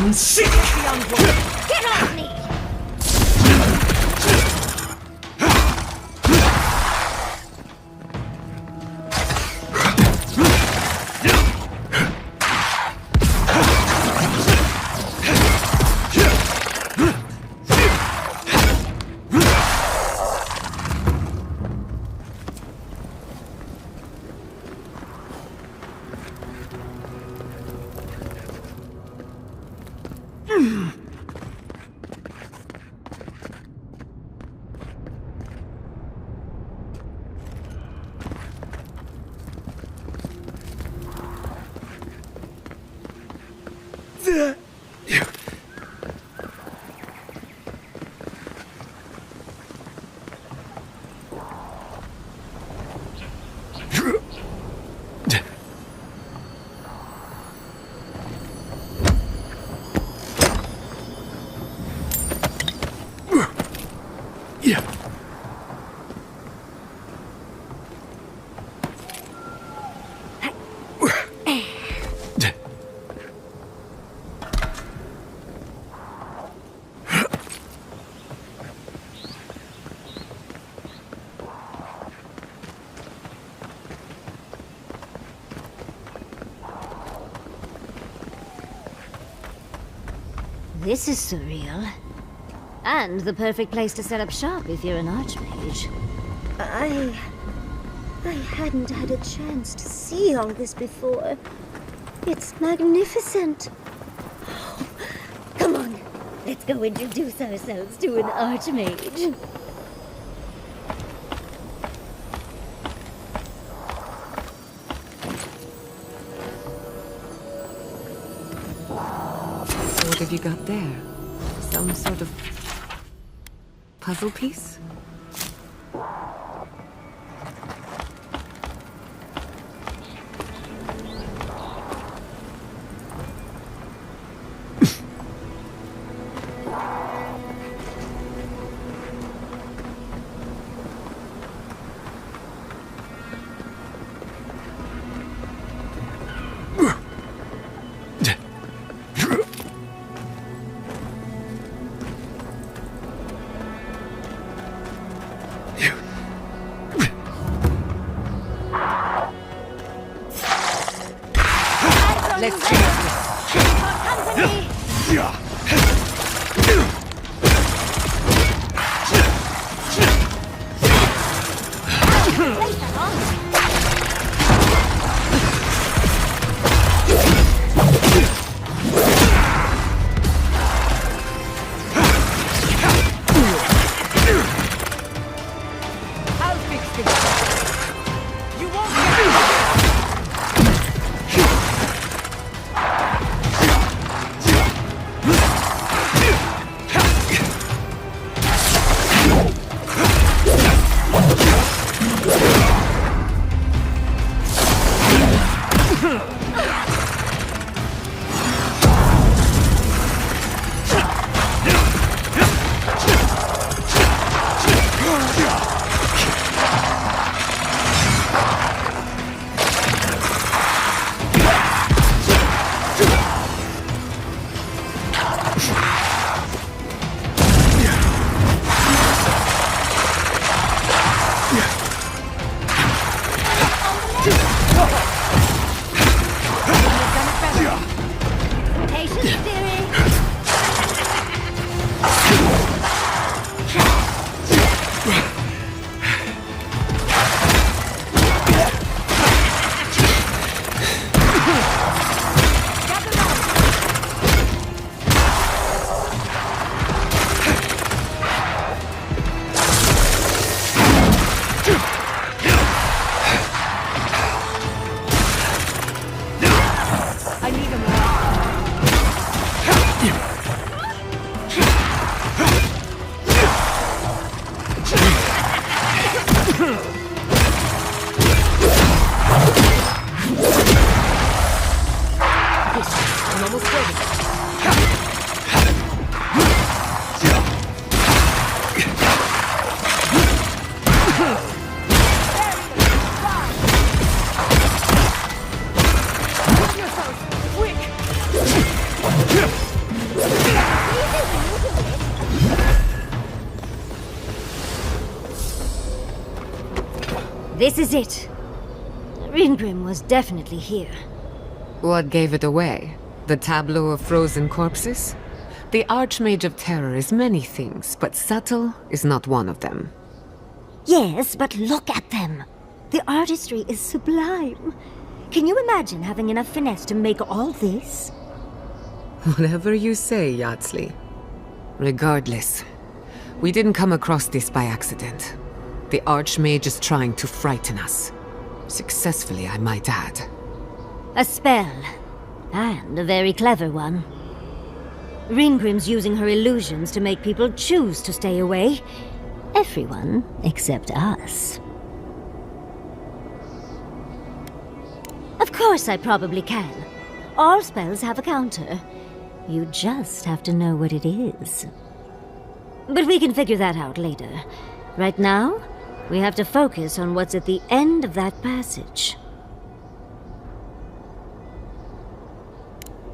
Unseek! Get off me! This is surreal. And the perfect place to set up shop if you're an archmage. I hadn't had a chance to see all this before. It's magnificent. Oh, come on, let's go introduce ourselves to an archmage. What have you got there? Some sort of puzzle piece? Let's do this. This is it. Ringrim was definitely here. What gave it away? The tableau of frozen corpses? The Archmage of Terror is many things, but subtle is not one of them. Yes, but look at them. The artistry is sublime. Can you imagine having enough finesse to make all this? Whatever you say, Yardsley. Regardless, we didn't come across this by accident. The Archmage is trying to frighten us. Successfully, I might add. A spell. And a very clever one. Ringrim's using her illusions to make people choose to stay away. Everyone except us. Of course I probably can. All spells have a counter. You just have to know what it is. But we can figure that out later. Right now, we have to focus on what's at the end of that passage.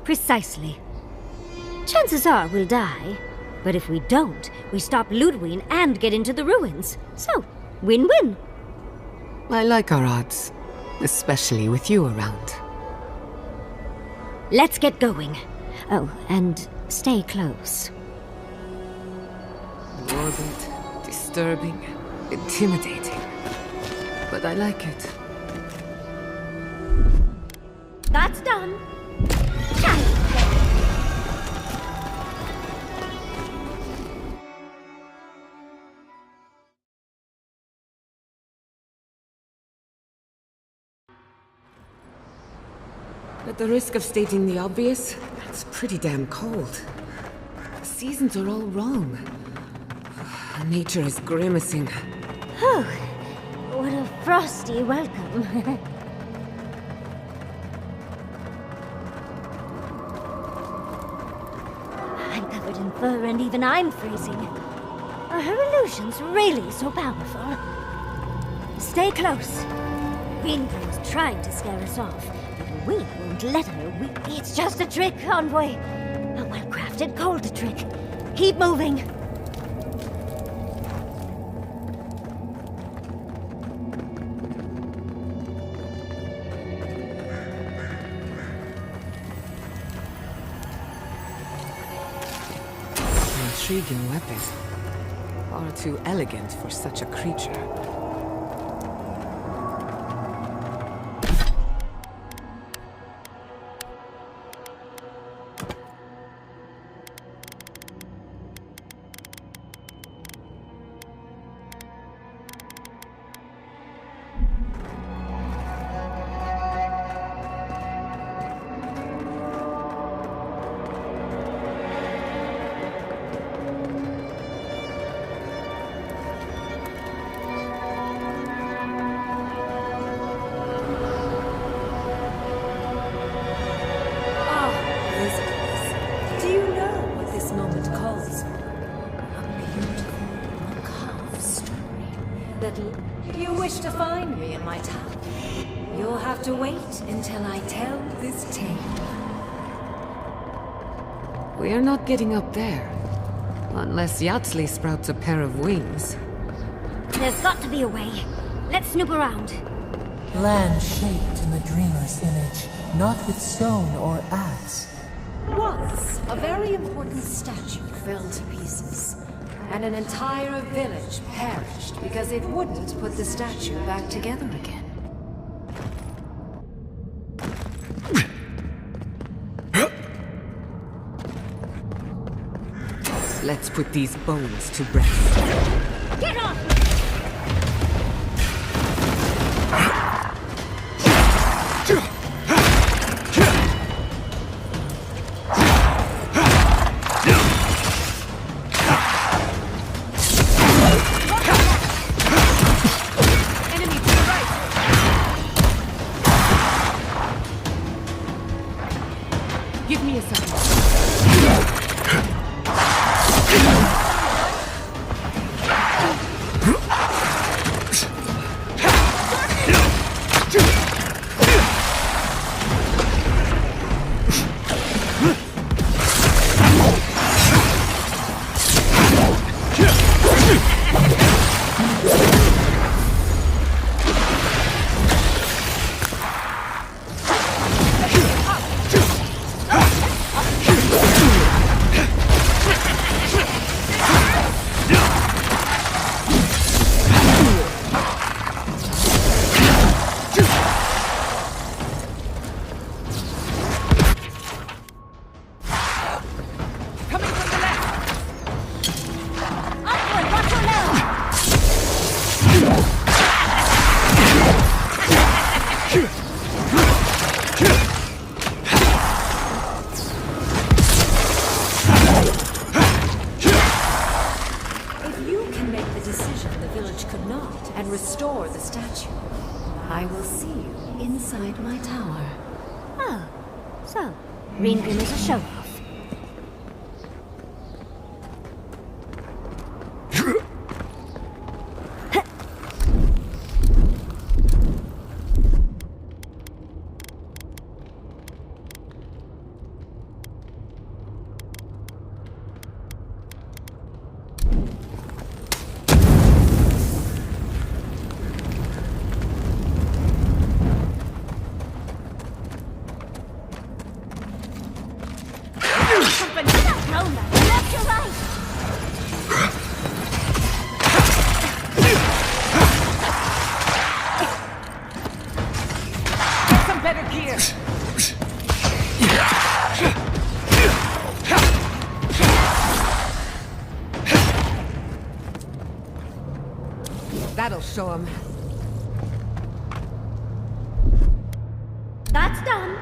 Precisely. Chances are we'll die. But if we don't, we stop Ludwig and get into the ruins. So, win-win. I like our odds. Especially with you around. Let's get going. Oh, and stay close. Morbid, disturbing, intimidating. But I like it. That's done. At the risk of stating the obvious, it's pretty damn cold. The seasons are all wrong. Nature is grimacing. Whew. What a frosty welcome. I'm covered in fur and even I'm freezing. Are her illusions really so powerful? Stay close. Ringrim's trying to scare us off. We won't let her. It's just a trick, Envoy. A well-crafted cold trick. Keep moving. An intriguing weapon. Far too elegant for such a creature. You wish to find me in my town? You'll have to wait until I tell this tale. We're not getting up there. Unless Yardsley sprouts a pair of wings. There's got to be a way. Let's snoop around. Land shaped in the dreamer's image, not with stone or axe. Once, a very important statue fell to pieces, and an entire village perished because it wouldn't put the statue back together again. Let's put these bones to rest. Get off! Give me a second. decision the village could not and restore the statue. I will see you inside my tower. Oh, so Ringrim is a show-off. That'll show him. That's done.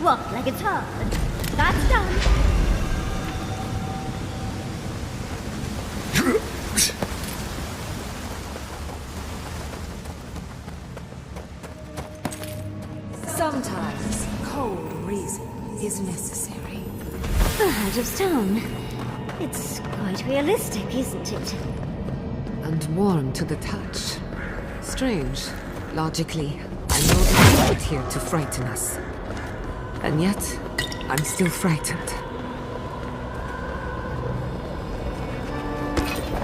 Walk like it's hard. That's done. Sometimes cold reason is necessary. Out of stone. It's quite realistic, isn't it? And warm to the touch. Strange. Logically, I know they put it here to frighten us. And yet, I'm still frightened.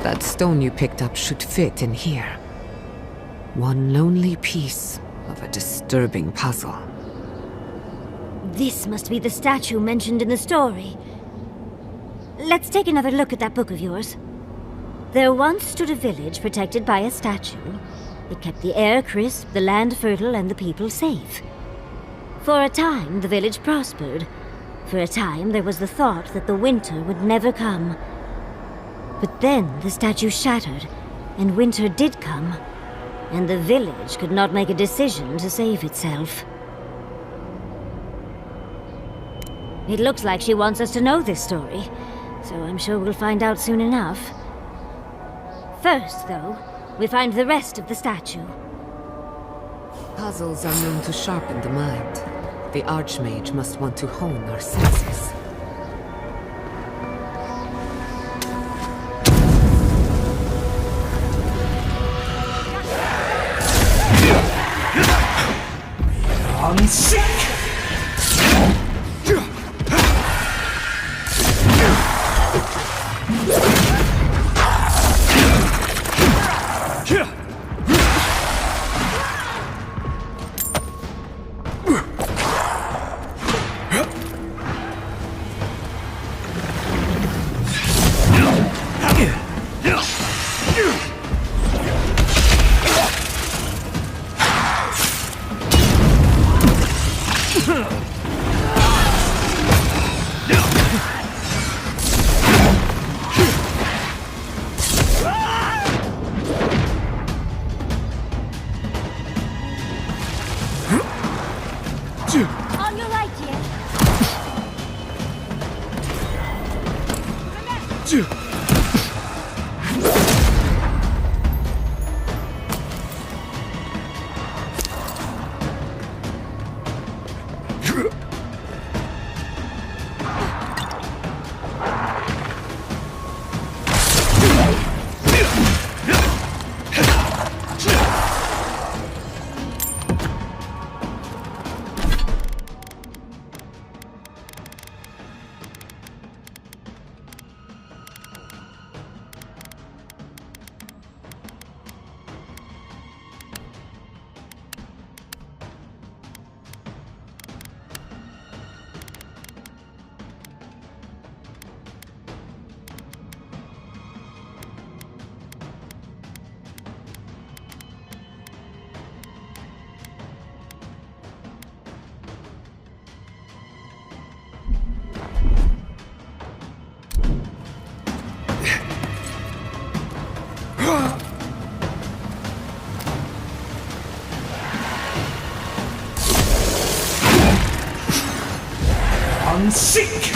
That stone you picked up should fit in here. One lonely piece of a disturbing puzzle. This must be the statue mentioned in the story. Let's take another look at that book of yours. There once stood a village protected by a statue. It kept the air crisp, the land fertile, and the people safe. For a time, the village prospered. For a time, there was the thought that the winter would never come. But then the statue shattered, and winter did come. And the village could not make a decision to save itself. It looks like she wants us to know this story, so I'm sure we'll find out soon enough. First, though, we find the rest of the statue. Puzzles are known to sharpen the mind. The Archmage must want to hone our senses. I'm sick! On your right, dear. I'm sick!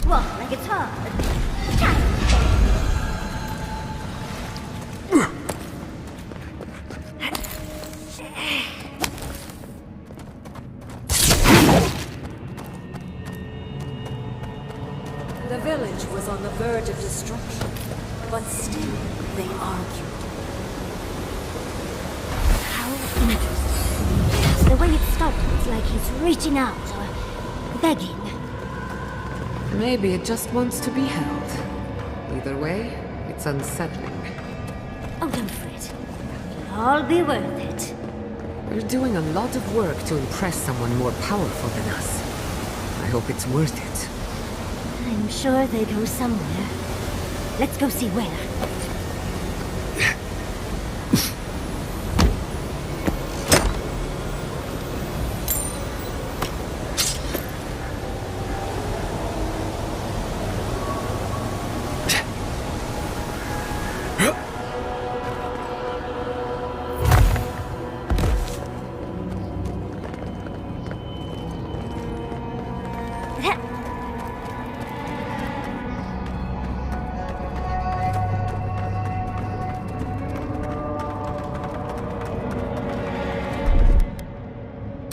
Walk like it's hard. The village was on the verge of destruction, but still they argued. How interesting. The way it started, it's like he's reaching out or begging. Maybe it just wants to be held. Either way, it's unsettling. Oh, don't fret. It'll all be worth it. We're doing a lot of work to impress someone more powerful than us. I hope it's worth it. I'm sure they go somewhere. Let's go see where.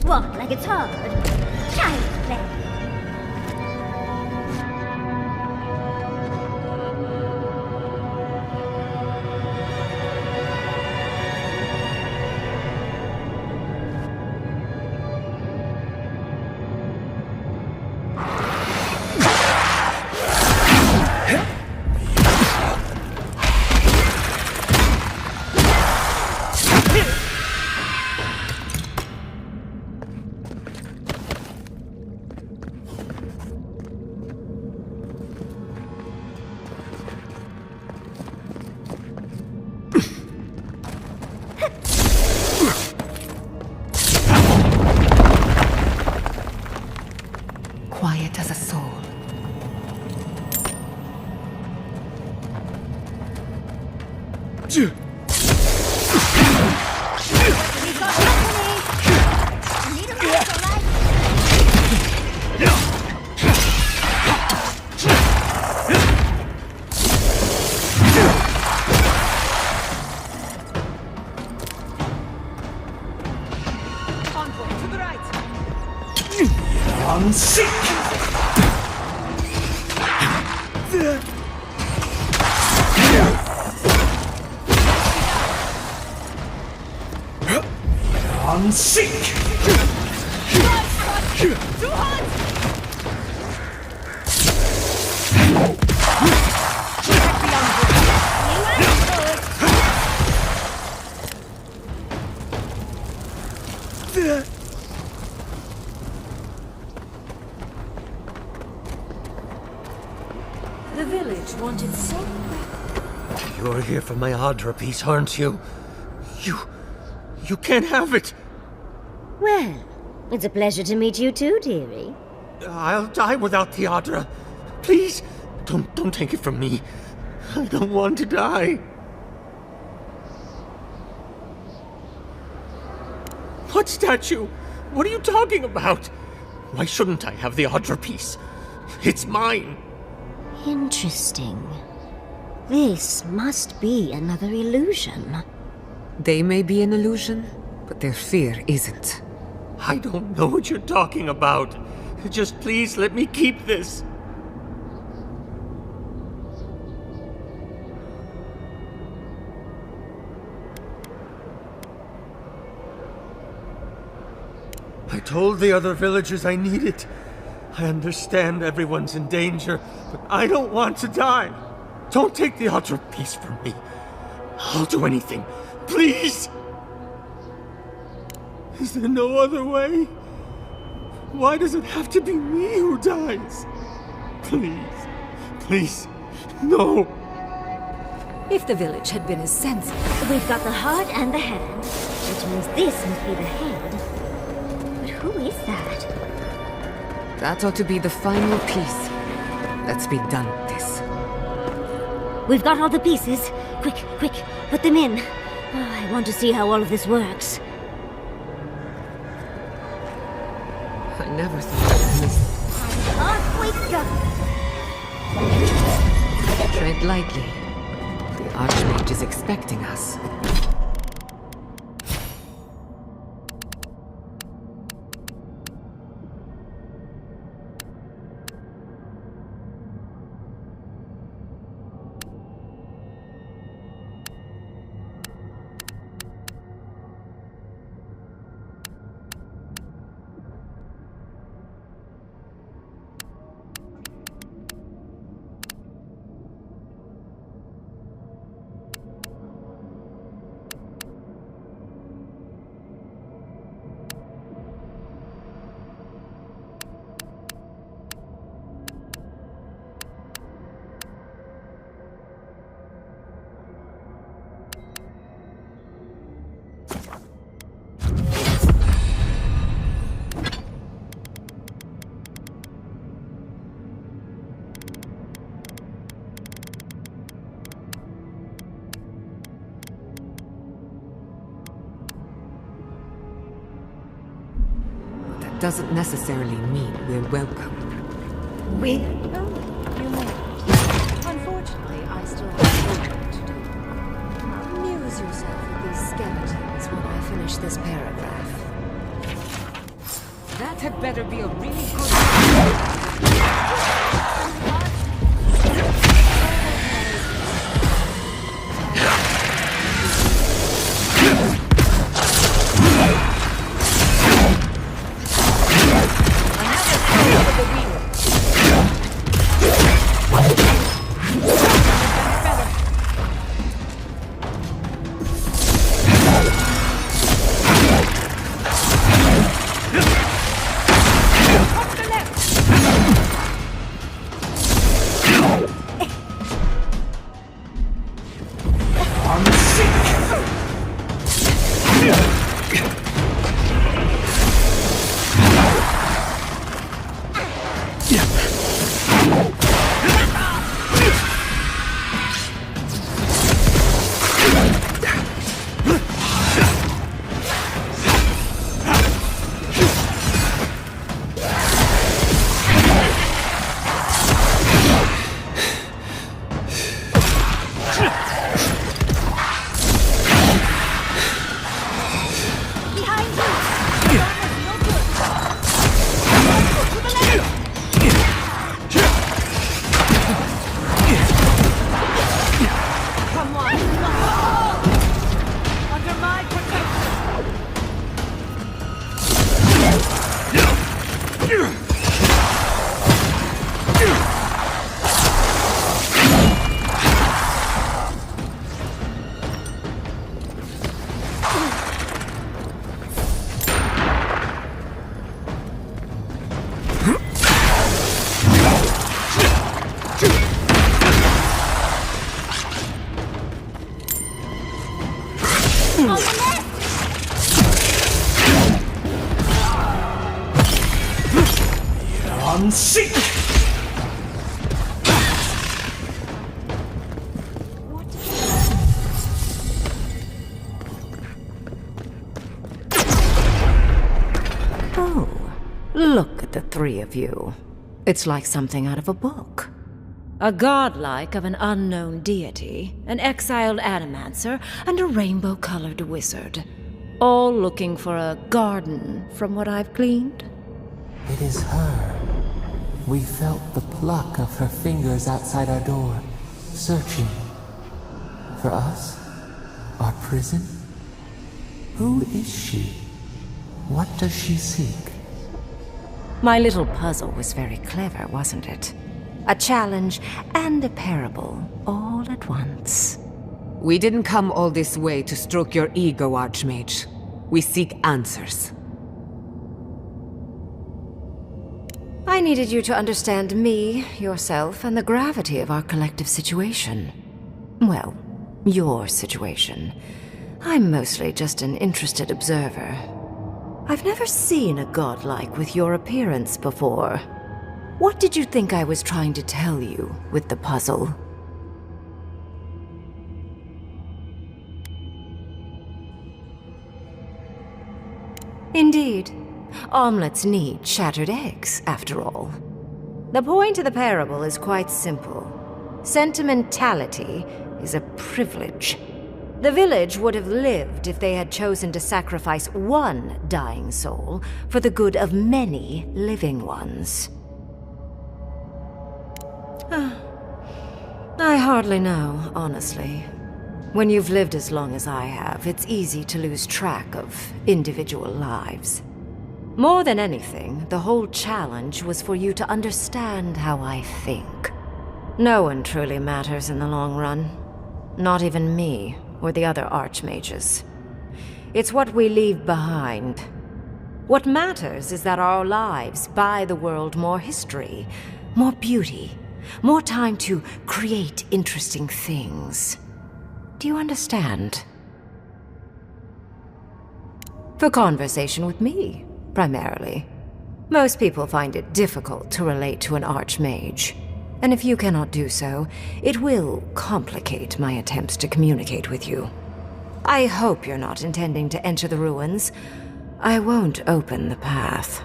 Walk like it's hard. Child's play. quiet as a soul. I'm sick! I'm sick! Too hot! The village wanted so. You're here for my Adra piece, aren't you? You can't have it! Well, it's a pleasure to meet you too, dearie. I'll die without the Adra. Please, don't take it from me. I don't want to die. What statue? What are you talking about? Why shouldn't I have the Adra piece? It's mine. Interesting. This must be another illusion. They may be an illusion, but their fear isn't. I don't know what you're talking about. Just please let me keep this. I told the other villagers I need it. I understand everyone's in danger, but I don't want to die. Don't take the Adra piece from me. I'll do anything. Please! Is there no other way? Why does it have to be me who dies? Please. Please. No. If the village had been as sensible. We've got the heart and the hand, which means this must be the head. But who is that? That ought to be the final piece. Let's be done with this. We've got all the pieces. Quick, quick, put them in. I want to see how all of this works. I never thought I'd miss. Tread lightly. The Archmage is expecting us. Doesn't necessarily mean we're welcome. We? Oh, you may. Unfortunately, I still have homework to do. Amuse yourself with these skeletons when I finish this paragraph. That had better be a really good... Up the left! down, seek! Oh, look at the three of you. It's like something out of a book. A godlike of an unknown deity, an exiled animancer, and a rainbow-colored wizard. All looking for a garden, from what I've gleaned. It is her. We felt the pluck of her fingers outside our door, searching. For us? Our prison? Who is she? What does she seek? My little puzzle was very clever, wasn't it? A challenge and a parable, all at once. We didn't come all this way to stroke your ego, Archmage. We seek answers. I needed you to understand me, yourself, and the gravity of our collective situation. Well, your situation. I'm mostly just an interested observer. I've never seen a godlike with your appearance before. What did you think I was trying to tell you with the puzzle? Indeed. Omelets need shattered eggs, after all. The point of the parable is quite simple. Sentimentality is a privilege. The village would have lived if they had chosen to sacrifice one dying soul for the good of many living ones. I hardly know, honestly. When you've lived as long as I have, it's easy to lose track of individual lives. More than anything, the whole challenge was for you to understand how I think. No one truly matters in the long run. Not even me, or the other archmages. It's what we leave behind. What matters is that our lives buy the world more history, more beauty, more time to create interesting things. Do you understand? For conversation with me, primarily. Most people find it difficult to relate to an archmage. And if you cannot do so, it will complicate my attempts to communicate with you. I hope you're not intending to enter the ruins. I won't open the path.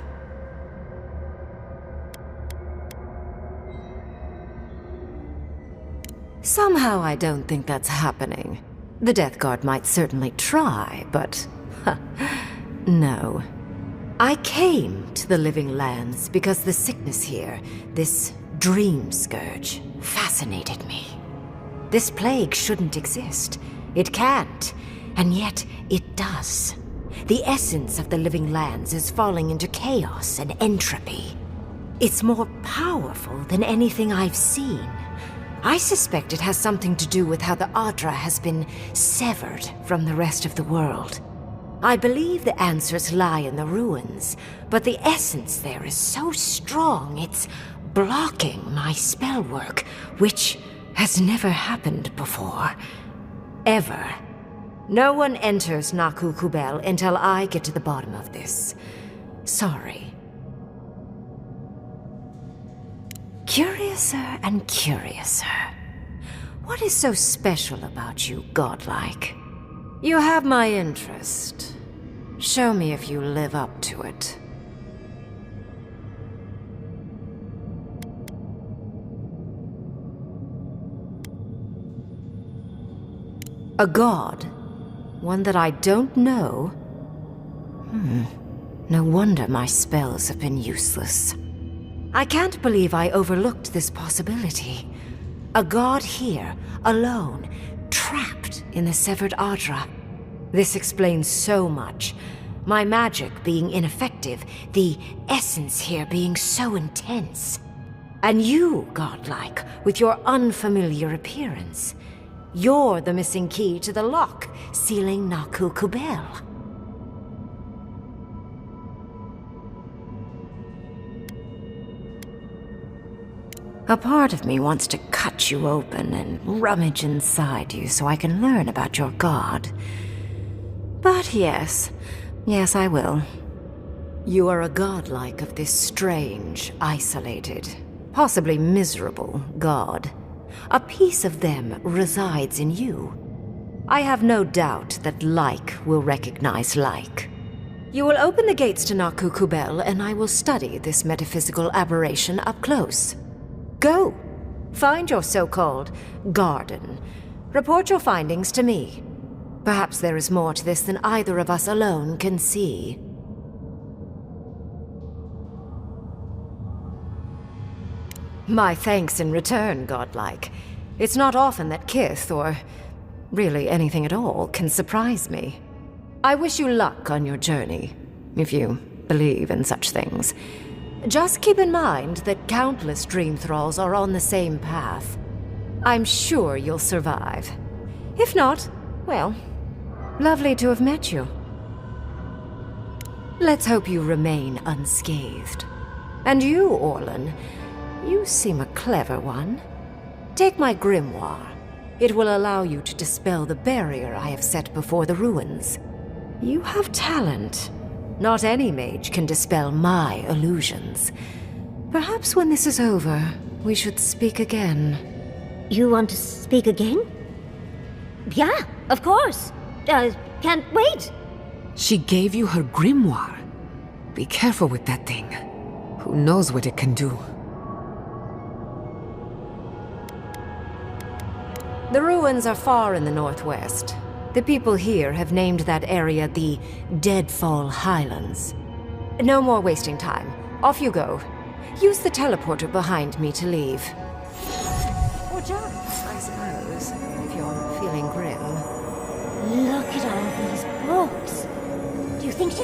Somehow I don't think that's happening. The Death Guard might certainly try, but... no. I came to the Living Lands because the sickness here, this dream scourge, fascinated me. This plague shouldn't exist. It can't. And yet, it does. The essence of the Living Lands is falling into chaos and entropy. It's more powerful than anything I've seen. I suspect it has something to do with how the Adra has been severed from the rest of the world. I believe the answers lie in the ruins, but the essence there is so strong it's blocking my spell work, which has never happened before. Ever. No one enters Naku Kubel until I get to the bottom of this. Sorry. Curiouser and curiouser. What is so special about you, godlike? You have my interest. Show me if you live up to it. A god? One that I don't know? No wonder my spells have been useless. I can't believe I overlooked this possibility. A god here, alone, trapped in the severed Adra. This explains so much. My magic being ineffective, the essence here being so intense. And you, godlike, with your unfamiliar appearance. You're the missing key to the lock, sealing Naku Kubel. A part of me wants to cut you open and rummage inside you so I can learn about your god. But yes, I will. You are a godlike of this strange, isolated, possibly miserable god. A piece of them resides in you. I have no doubt that like will recognize like. You will open the gates to Naku Kubel, and I will study this metaphysical aberration up close. Go! Find your so-called garden. Report your findings to me. Perhaps there is more to this than either of us alone can see. My thanks in return, godlike. It's not often that Kith, or really anything at all, can surprise me. I wish you luck on your journey, if you believe in such things. Just keep in mind that countless dream thralls are on the same path. I'm sure you'll survive. If not, well, lovely to have met you. Let's hope you remain unscathed. And you, Orlan, you seem a clever one. Take my grimoire. It will allow you to dispel the barrier I have set before the ruins. You have talent. Not any mage can dispel my illusions. Perhaps when this is over, we should speak again. You want to speak again? Yeah, of course. Can't wait. She gave you her grimoire. Be careful with that thing. Who knows what it can do? The ruins are far in the northwest. The people here have named that area the Deadfall Highlands. No more wasting time. Off you go. Use the teleporter behind me to leave. Or jump, I suppose, if you're feeling grim. Look at all these books. Do you think she...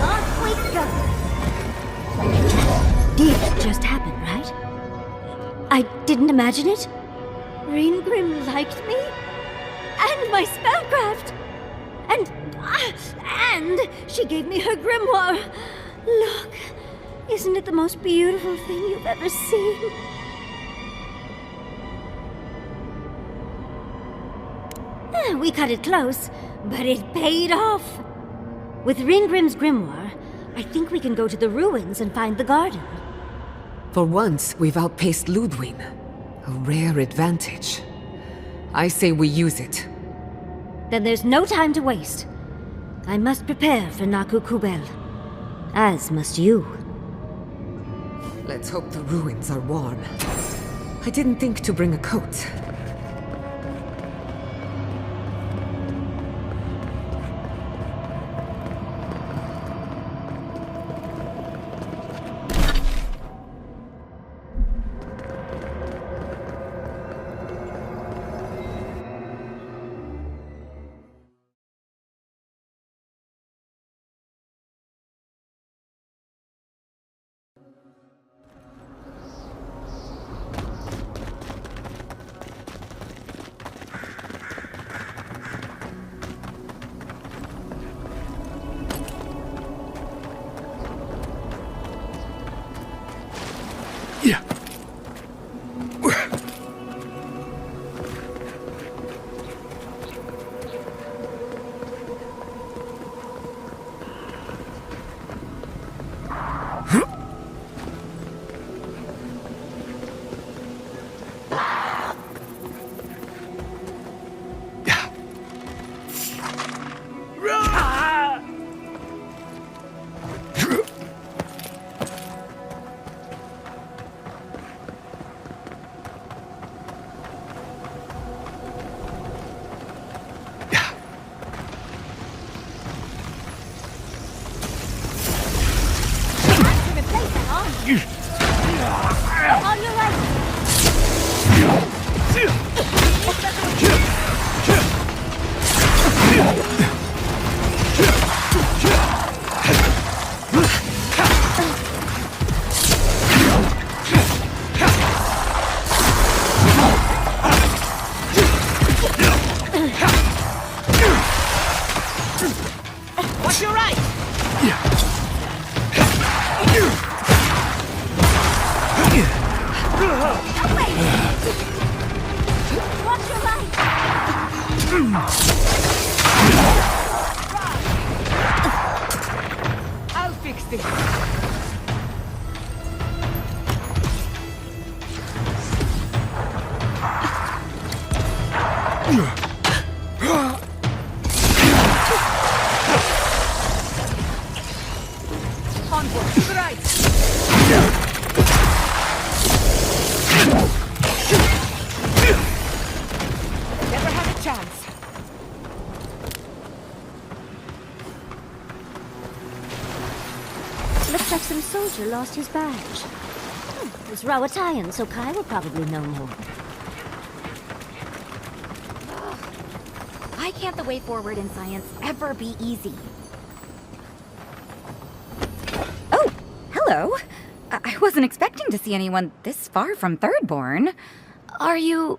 Off we go. This just happened, right? I didn't imagine it. Ringrim liked me? And my spellcraft! And she gave me her grimoire! Look, isn't it the most beautiful thing you've ever seen? We cut it close, but it paid off. With Ringgrim's grimoire, I think we can go to the ruins and find the garden. For once, we've outpaced Ludwig. A rare advantage. I say we use it. Then there's no time to waste. I must prepare for Naku Kubel. As must you. Let's hope the ruins are warm. I didn't think to bring a coat. fix this. Onward, to the right! Never had a chance. Looks like some soldier lost his badge. It was Rawatayan, so Kai will probably know more. Why can't the way forward in science ever be easy? Oh, hello. I wasn't expecting to see anyone this far from Thirdborn. Are you...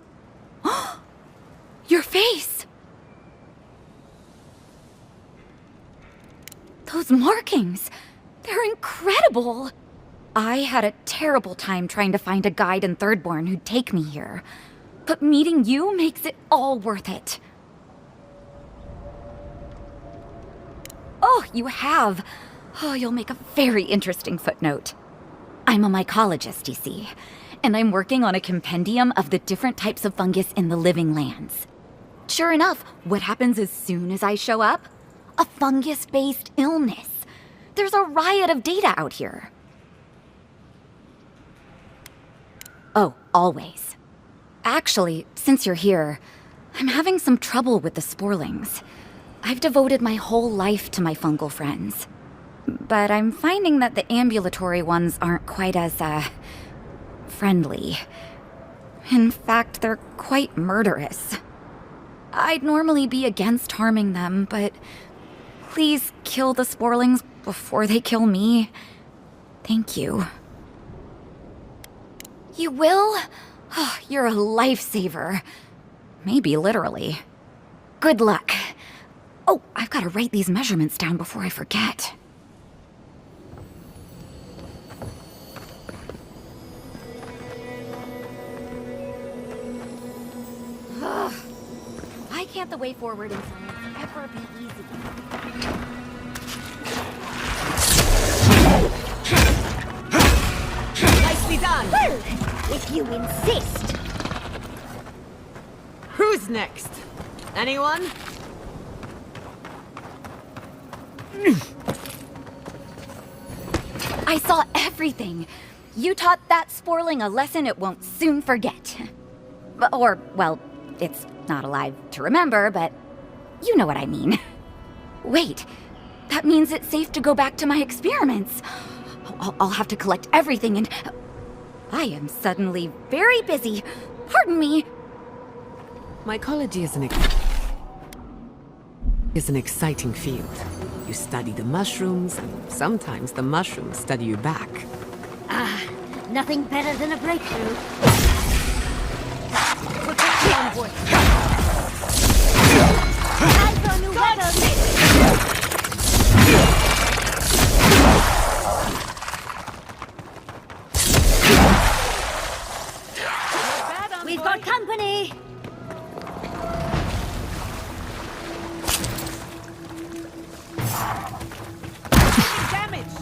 Your face! Those markings! They're incredible! I had a terrible time trying to find a guide in Thirdborn who'd take me here. But meeting you makes it all worth it. Oh, you have. Oh, you'll make a very interesting footnote. I'm a mycologist, you see, and I'm working on a compendium of the different types of fungus in the living lands. Sure enough, what happens as soon as I show up? A fungus-based illness. There's a riot of data out here. Oh, always. Actually, since you're here, I'm having some trouble with the sporlings. I've devoted my whole life to my fungal friends. But I'm finding that the ambulatory ones aren't quite as, friendly. In fact, they're quite murderous. I'd normally be against harming them, but please kill the sporlings before they kill me. Thank you. You will? Oh, you're a lifesaver. Maybe literally. Good luck. Oh, I've got to write these measurements down before I forget. Why can't the way forward in science ever be easy? Nicely done! Well, if you insist. Who's next? Anyone? I saw everything. You taught that sporling a lesson it won't soon forget. Or, well, it's not alive to remember, but you know what I mean. Wait, that means it's safe to go back to my experiments. I'll have to collect everything and... I am suddenly very busy. Pardon me. Mycology is an exciting field. You study the mushrooms, and sometimes the mushrooms study you back. Nothing better than a breakthrough. Protect the envoy. Time for a new weapon! We've got company! Damage!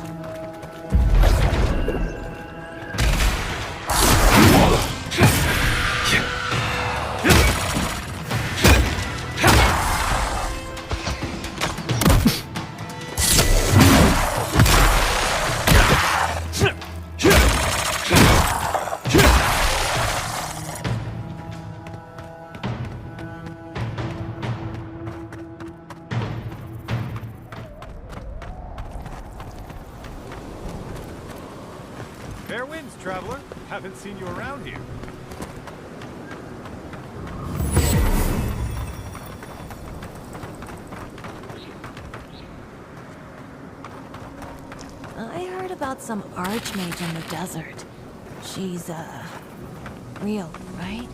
Fair winds, traveler. Haven't seen you around here. I heard about some archmage in the desert. She's, real, right?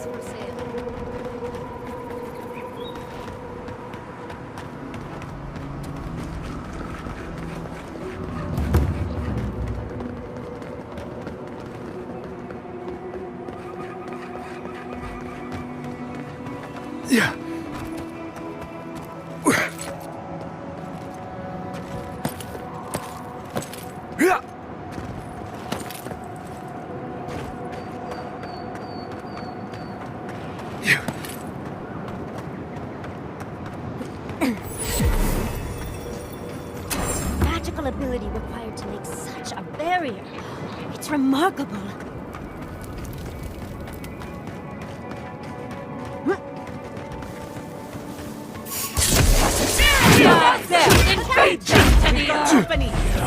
for sale. Yeah. Magical ability required to make such a barrier. It's remarkable.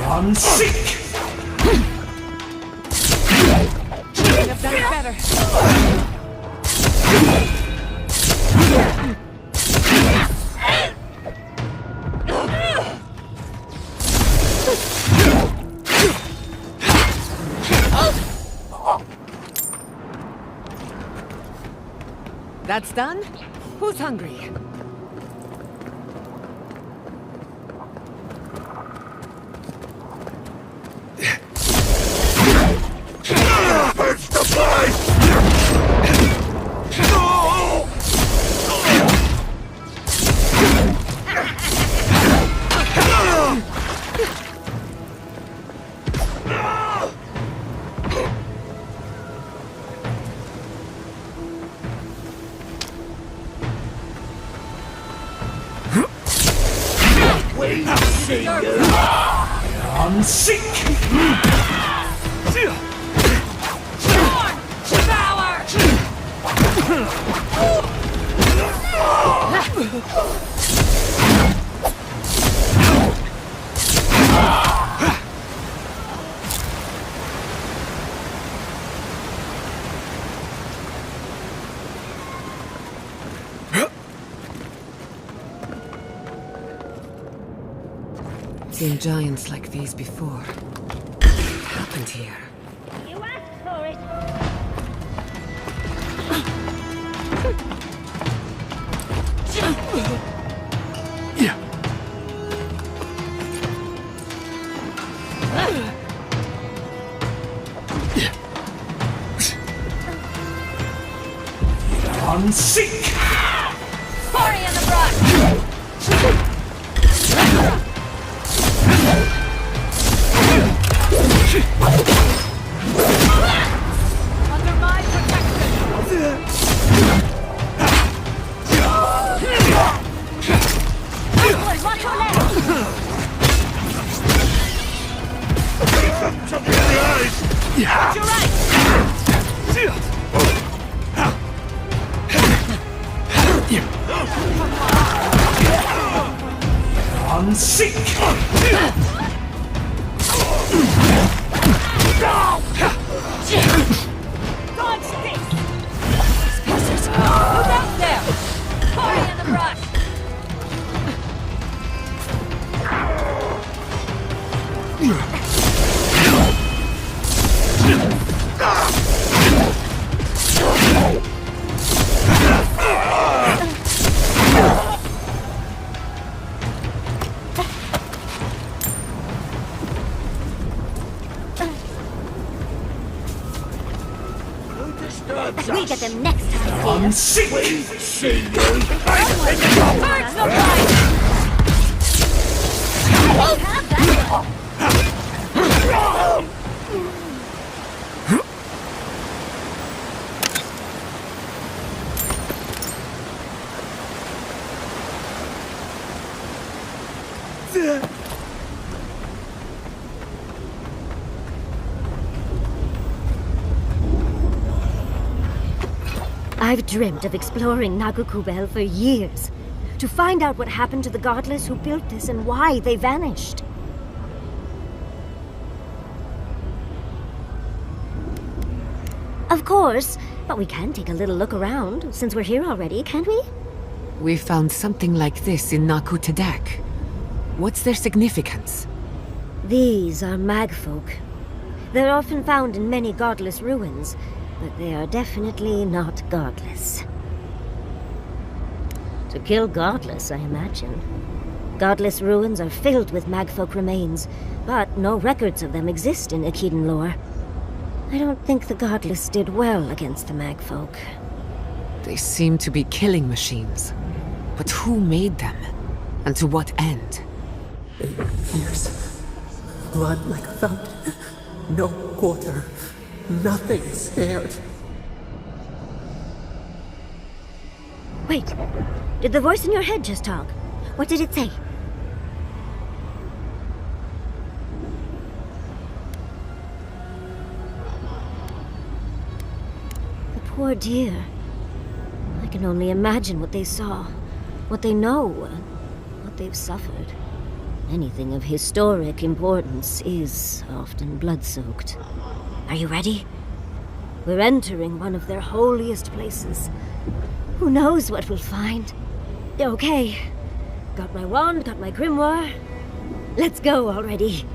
On sick! Could have done it better. That's done? Who's hungry? It's the fight! Wait, see you! I'm sick! Seen giants like these before. What happened here? You asked for it. I'm sick! Party in the brush! Under my Yeah. You're right! I'm sick! Dodge stick! Spacers! Move out there! Party in the brush! We'll get them next time. I'm sick! See you! Purge the blight! Have that one. I've dreamt of exploring Nagukubel for years, to find out what happened to the godless who built this and why they vanished. Of course, but we can take a little look around, since we're here already, can't we? We found something like this in Naku Tadak. What's their significance? These are magfolk. They're often found in many godless ruins, but they are definitely not godless. To kill godless, I imagine. Godless ruins are filled with magfolk remains, but no records of them exist in Akedan lore. I don't think the godless did well against the magfolk. They seem to be killing machines. But who made them? And to what end? They pierce. Blood like a fountain. No quarter. Nothing spared. Wait. Did the voice in your head just talk? What did it say? The poor dear. I can only imagine what they saw, what they know, what they've suffered. Anything of historic importance is often blood-soaked. Are you ready? We're entering one of their holiest places. Who knows what we'll find? Okay. Got my wand, got my grimoire. Let's go already.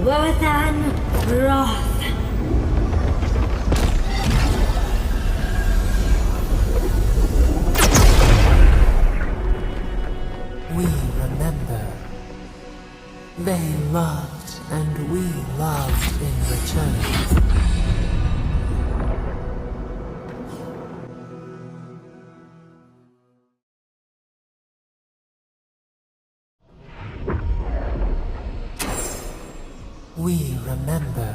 Worthan Roth. We remember. They loved, and we loved in return. We remember.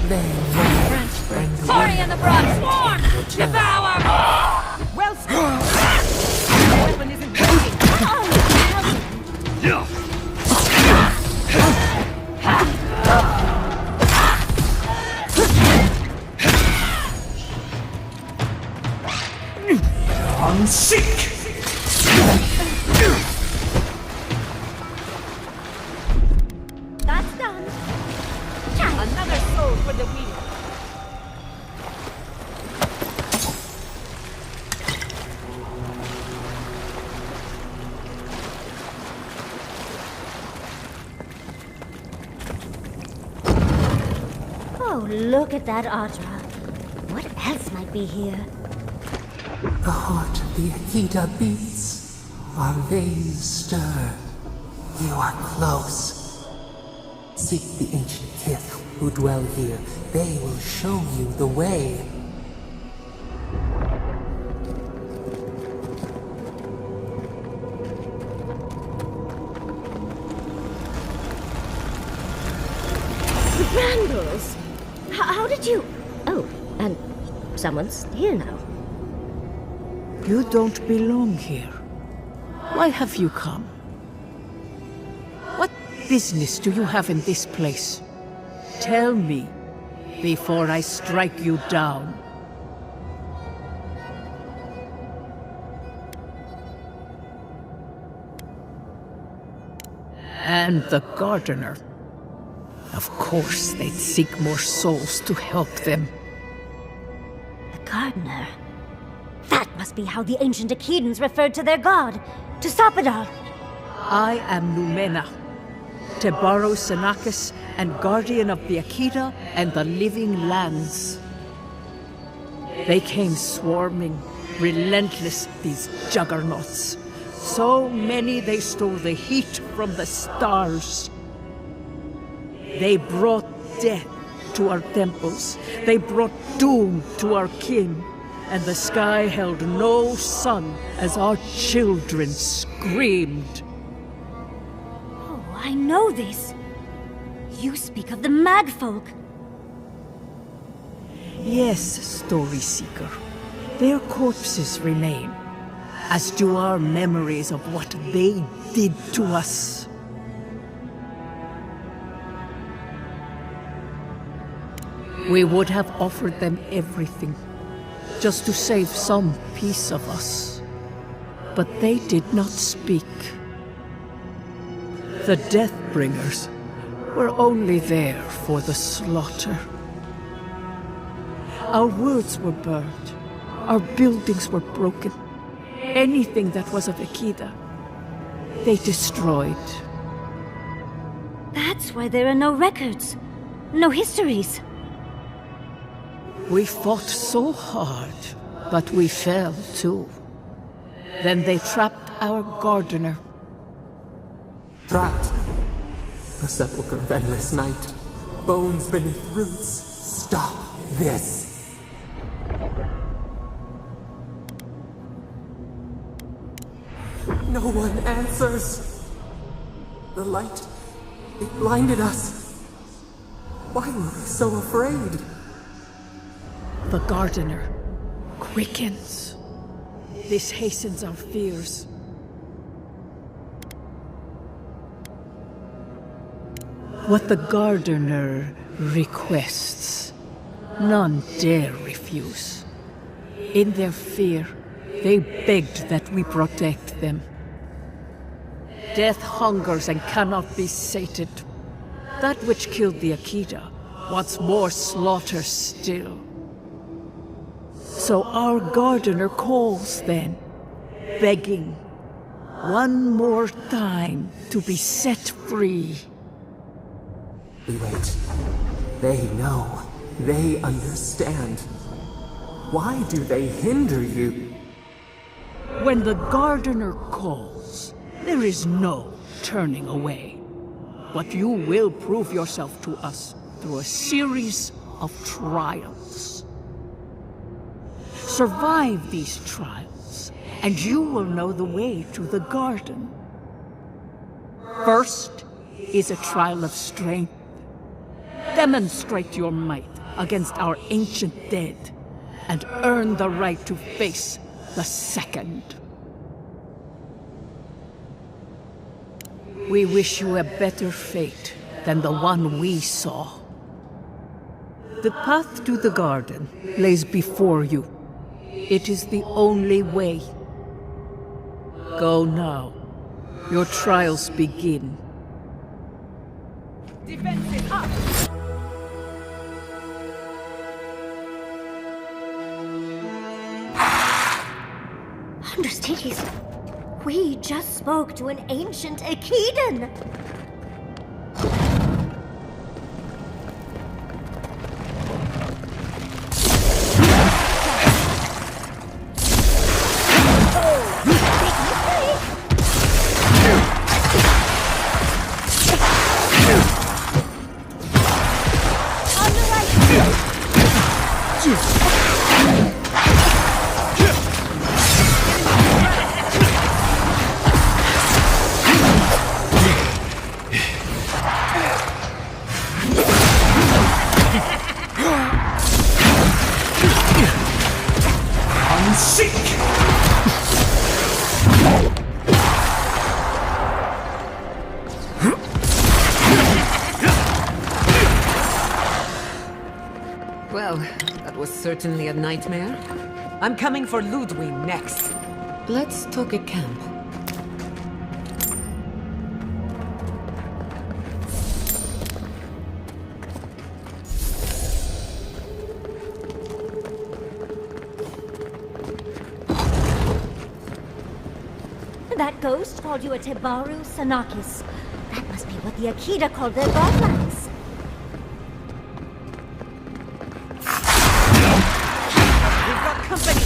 They loved, and we and the Broad Swarm! in return. Devour more! Well spotted! The weapon isn't working! I'm sick! That's done. Another soul for the wheel! Oh, look at that Audra. What else might be here? The heart of the Akita beats. Our veins stir. You are close. Seek the ancient kith who dwell here. They will show you the way. The Brambles! How did you... Oh, and someone's here now. You don't belong here. Why have you come? What business do you have in this place? Tell me, before I strike you down. And the gardener. Of course, they'd seek more souls to help them. The gardener? That must be how the ancient Akedans referred to their god, to Sopadal. I am Numena, Tebaro Senakis, and guardian of the Akita and the living lands. They came swarming, relentless, these juggernauts. So many they stole the heat from the stars. They brought death to our temples. They brought doom to our kin. And the sky held no sun as our children screamed. Oh, I know this. You speak of the Magfolk. Yes, Story Seeker. Their corpses remain, as do our memories of what they did to us. We would have offered them everything, just to save some piece of us. But they did not speak. The Deathbringers were only there for the slaughter. Our words were burned. Our buildings were broken. Anything that was of Akida, they destroyed. That's why there are no records, no histories. We fought so hard, but we fell too. Then they trapped our gardener. Trapped. A sepulchre of endless night. Bones beneath roots. Stop this. No one answers. The light, it blinded us. Why were we so afraid? The gardener quickens. This hastens our fears. What the gardener requests, none dare refuse. In their fear, they begged that we protect them. Death hungers and cannot be sated. That which killed the Akida wants more slaughter still. So our gardener calls then, begging one more time to be set free. We wait. They know. They understand. Why do they hinder you? When the gardener calls, there is no turning away. But you will prove yourself to us through a series of trials. Survive these trials, and you will know the way to the garden. First is a trial of strength. Demonstrate your might against our ancient dead, and earn the right to face the second. We wish you a better fate than the one we saw. The path to the garden lays before you. It is the only way. Go now. Your trials begin. Defenses up! Understudies, we just spoke to an ancient Akidan! Well, that was certainly a nightmare. I'm coming for Ludwig next. Let's talk at camp. That ghost called you a Tebaru Sanakis. That must be what the Akida called their godlands. We've got company!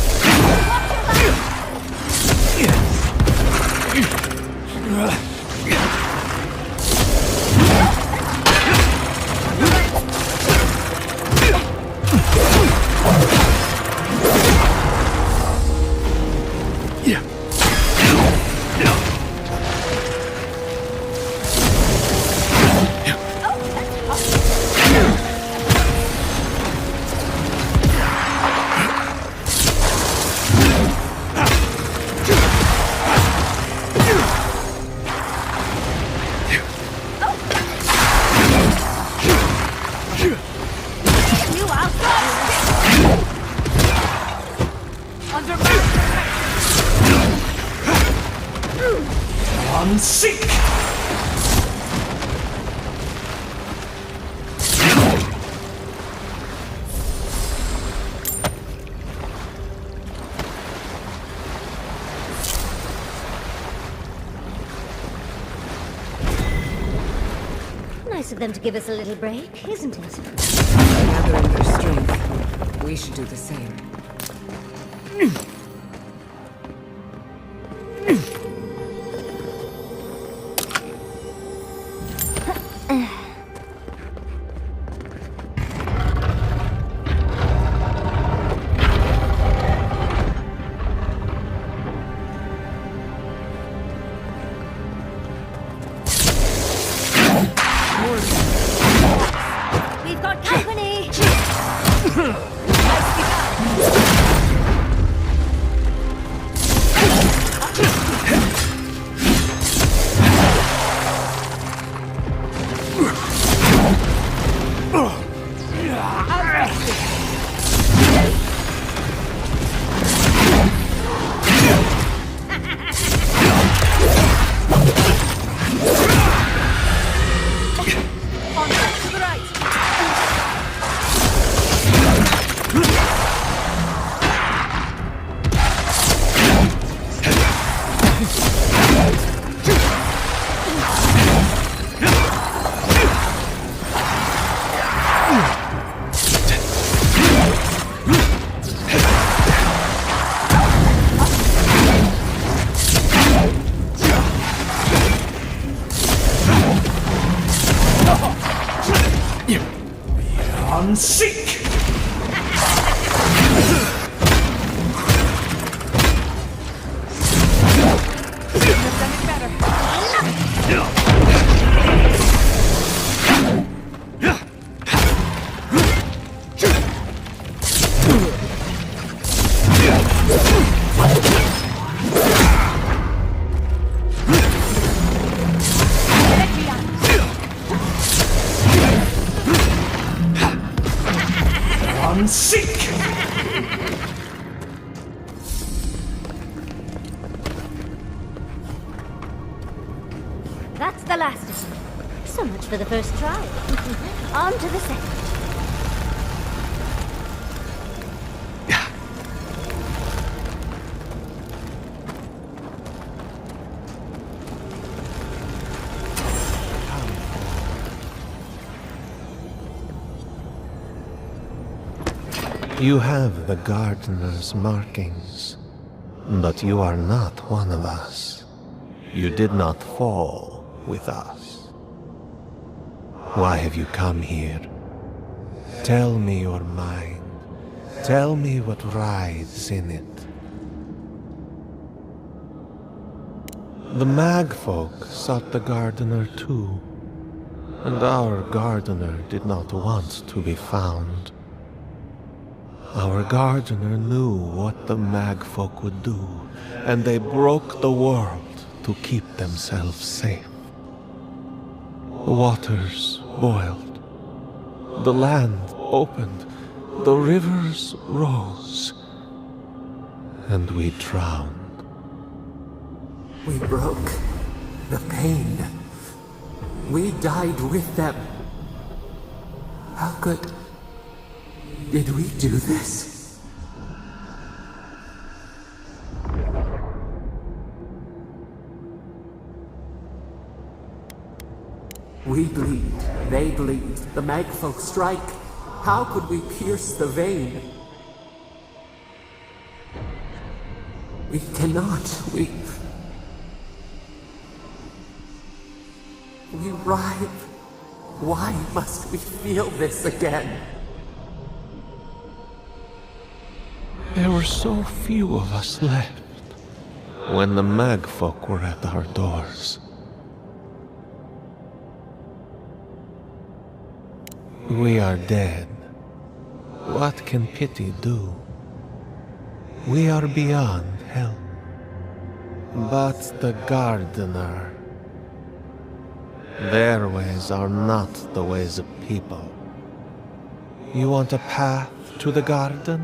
Seek! Nice of them to give us a little break, isn't it? Gathering their strength. We should do the same. We've got company! Beyond sick! Beyond sick! That's the last of them. So much for the first try. On to the second. You have the gardener's markings, but you are not one of us. You did not fall with us. Why have you come here? Tell me your mind. Tell me what rides in it. The Magfolk sought the gardener too, and our gardener did not want to be found. Our gardener knew what the Magfolk would do, and they broke the world to keep themselves safe. The waters boiled, the land opened, the rivers rose, and we drowned. We broke the pain. We died with them. How could... did we do this? We bleed, they bleed, the Magfolk strike. How could we pierce the vein? We cannot, we writhe. Why must we feel this again? There were so few of us left when the Magfolk were at our doors. We are dead. What can pity do? We are beyond help. But the gardener... their ways are not the ways of people. You want a path to the garden?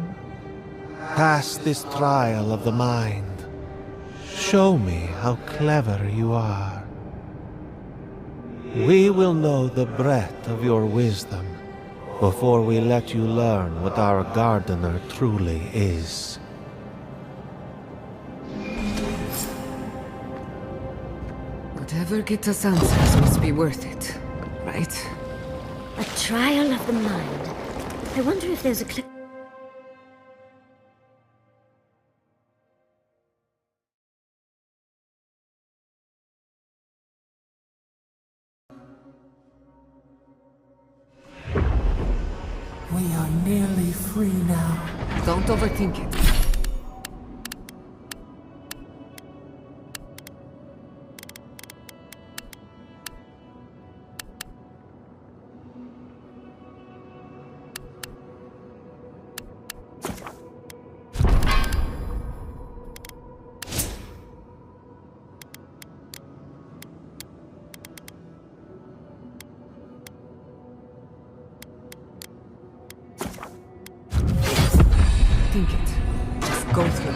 Pass this trial of the mind. Show me how clever you are. We will know the breadth of your wisdom before we let you learn what our gardener truly is. Whatever gets us answers must be worth it. right? A trial of the mind. I wonder if there's a clip. We are nearly free now. Don't overthink it. Think it. Just go through.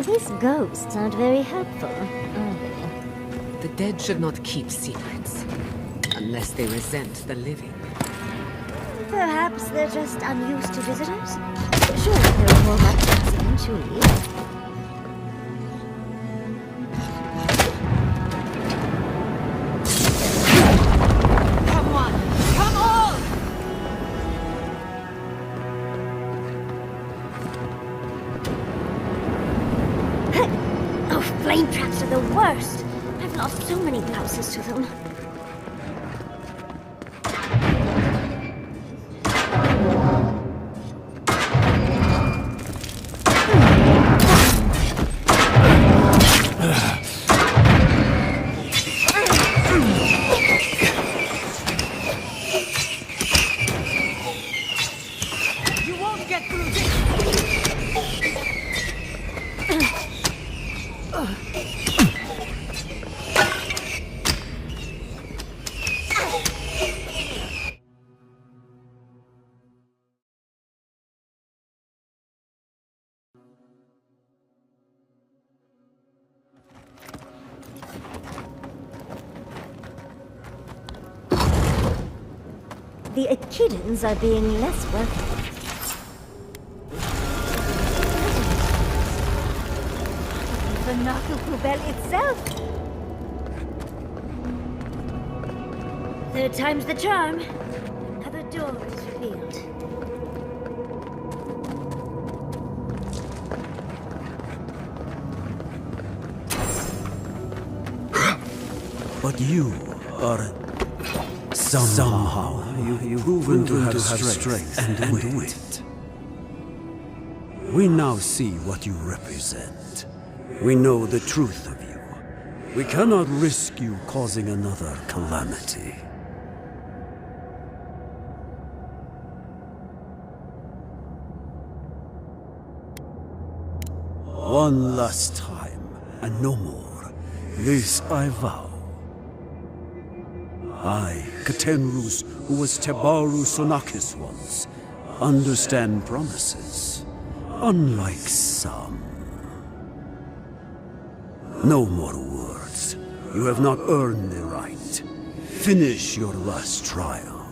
These ghosts aren't very helpful, are they? The dead should not keep secrets. Unless they resent the living. Perhaps they're just unused to visitors? Sure, they'll warm up to us eventually. Come on! Come on! Oh, flame traps are the worst! I've lost so many blouses to them. The Echidans are being less welcome. The Nakukubel itself! Third time's the charm. Another door is revealed. But you are... Somehow you've proven to have strength and wit. We now see what you represent. We know the truth of you. We cannot risk you causing another calamity. One last time, and no more. This I vow. I, Katenrus, who was Tebaru Sonakis once, understand promises, unlike some. No more words. You have not earned the right. Finish your last trial.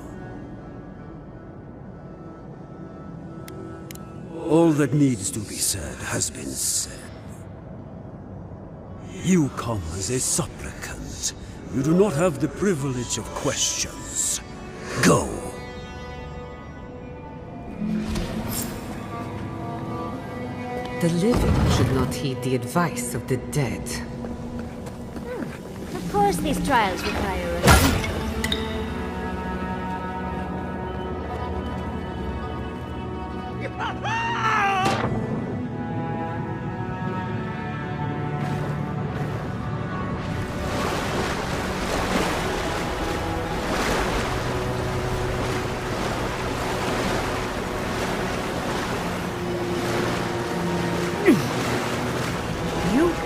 All that needs to be said has been said. You come as a supplicant. You do not have the privilege of questions. Go. The living should not heed the advice of the dead. Of course these trials require a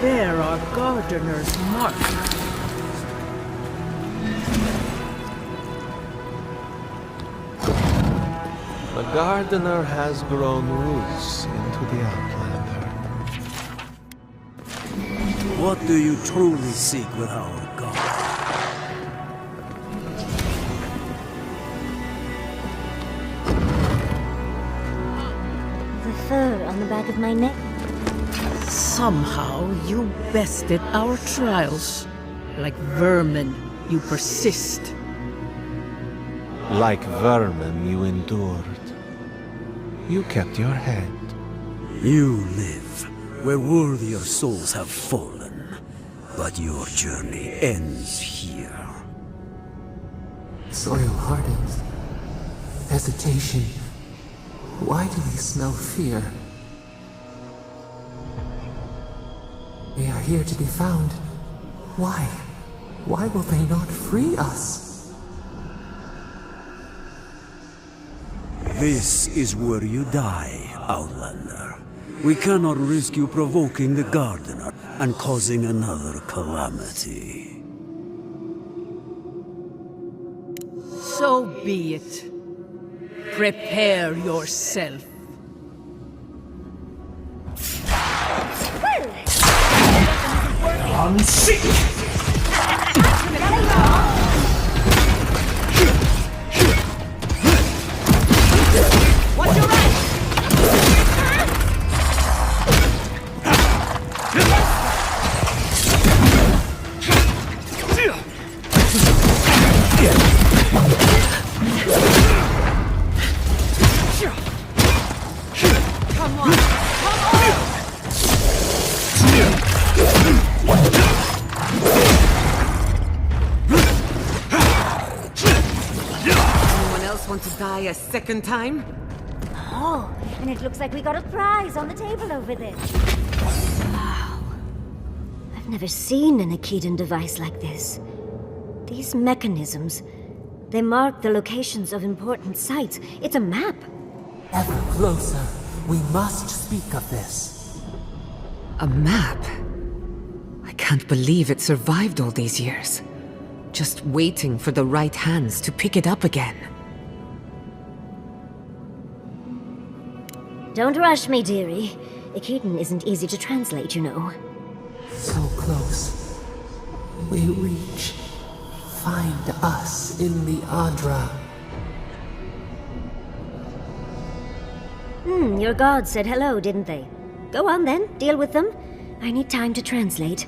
bear our gardener's mark. The gardener has grown roots into the Outlander. What do you truly seek with our god? The fur on the back of my neck. Somehow you bested our trials. Like vermin, you persist. Like vermin, you endured. You kept your head. You live where worthier souls have fallen, but your journey ends here. Soil hardens. Hesitation. Why do they smell fear? They are here to be found. Why? Why will they not free us? This is where you die, Outlander. We cannot risk you provoking the Gardener and causing another calamity. So be it. Prepare yourself. Unseek! What's your right? Come on! Anyone else want to die a second time? Oh, and it looks like we got a prize on the table over there. Wow. I've never seen an Akitan device like this. These mechanisms, they mark the locations of important sites. It's a map. Ever closer. We must speak of this. A map? I can't believe it survived all these years. Just waiting for the right hands to pick it up again. Don't rush me, dearie. Akitan isn't easy to translate, you know. So close. We reach. Find us in the Adra. Your gods said hello, didn't they? Go on then, deal with them. I need time to translate.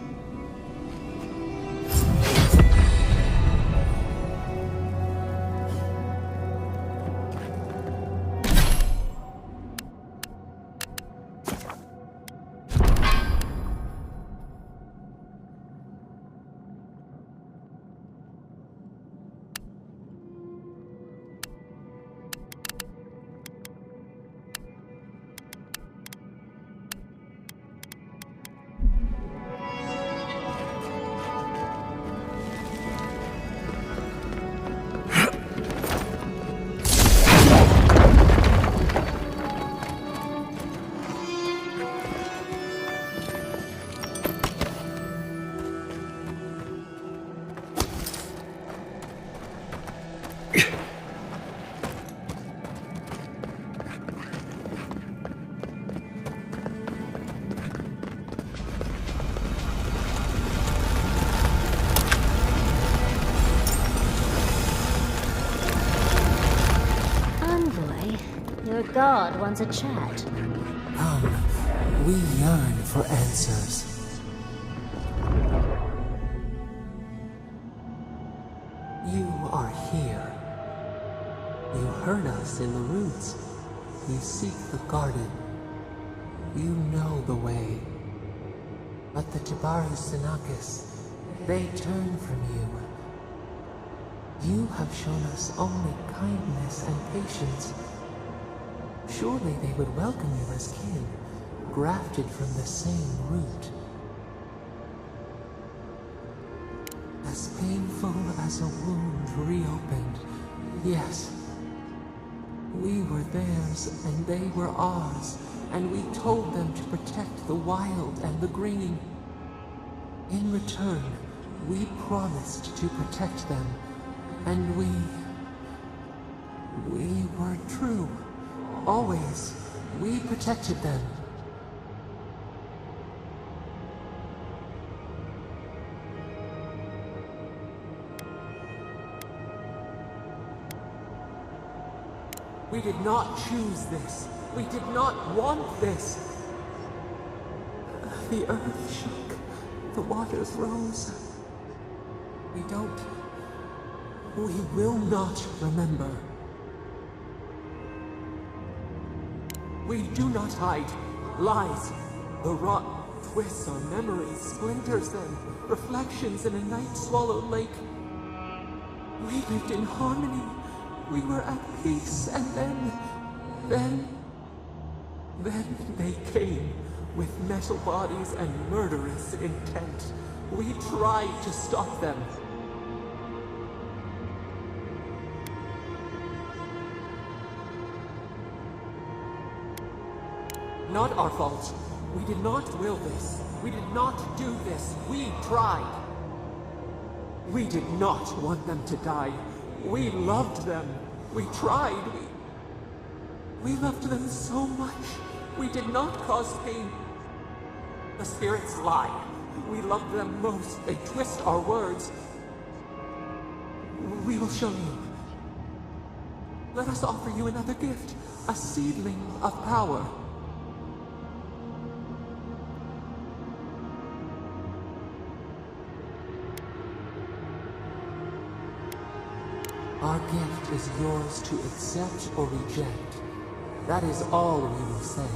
Your god wants a chat. Come, we yearn for answers. You are here. You heard us in the roots. You seek the garden. You know the way. But the Jabaru Sinakis, they turn from you. You have shown us only kindness and patience. Surely they would welcome you as kin, grafted from the same root. As painful as a wound reopened, yes. We were theirs and they were ours, and we told them to protect the wild and the green. In return, we promised to protect them, and we were true. Always. We protected them. We did not choose this. We did not want this. The earth shook. The waters rose. We will not remember. We do not hide. Lies. The rot twists our memories, splinters them, reflections in a night-swallowed lake. We lived in harmony. We were at peace, and then they came with metal bodies and murderous intent. We tried to stop them. Not our fault. We did not will this. We did not do this. We tried. We did not want them to die. We loved them. We tried. We loved them so much. We did not cause pain. The spirits lie. We love them most. They twist our words. We will show you. Let us offer you another gift. A seedling of power. Our gift is yours to accept or reject. That is all we will say.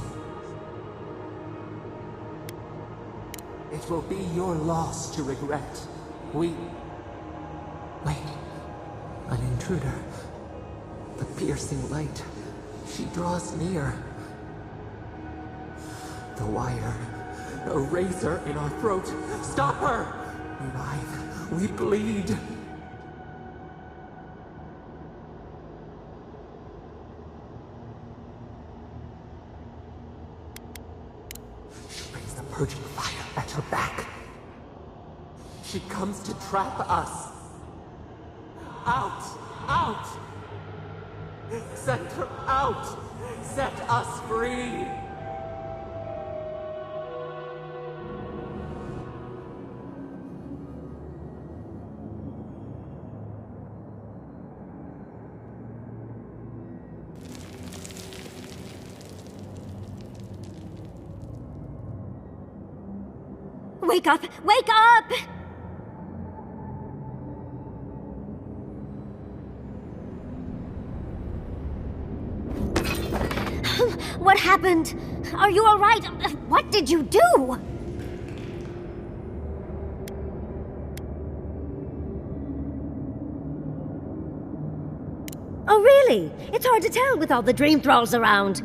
It will be your loss to regret. Wait. An intruder. The piercing light. She draws near. The wire. A razor in our throat. Stop her! We writhe. We bleed. Purging fire at her back. She comes to trap us. Out! Out! Send her out! Set us free! Wake up! Wake up! What happened? Are you all right? What did you do? Oh, really? It's hard to tell with all the dream thralls around.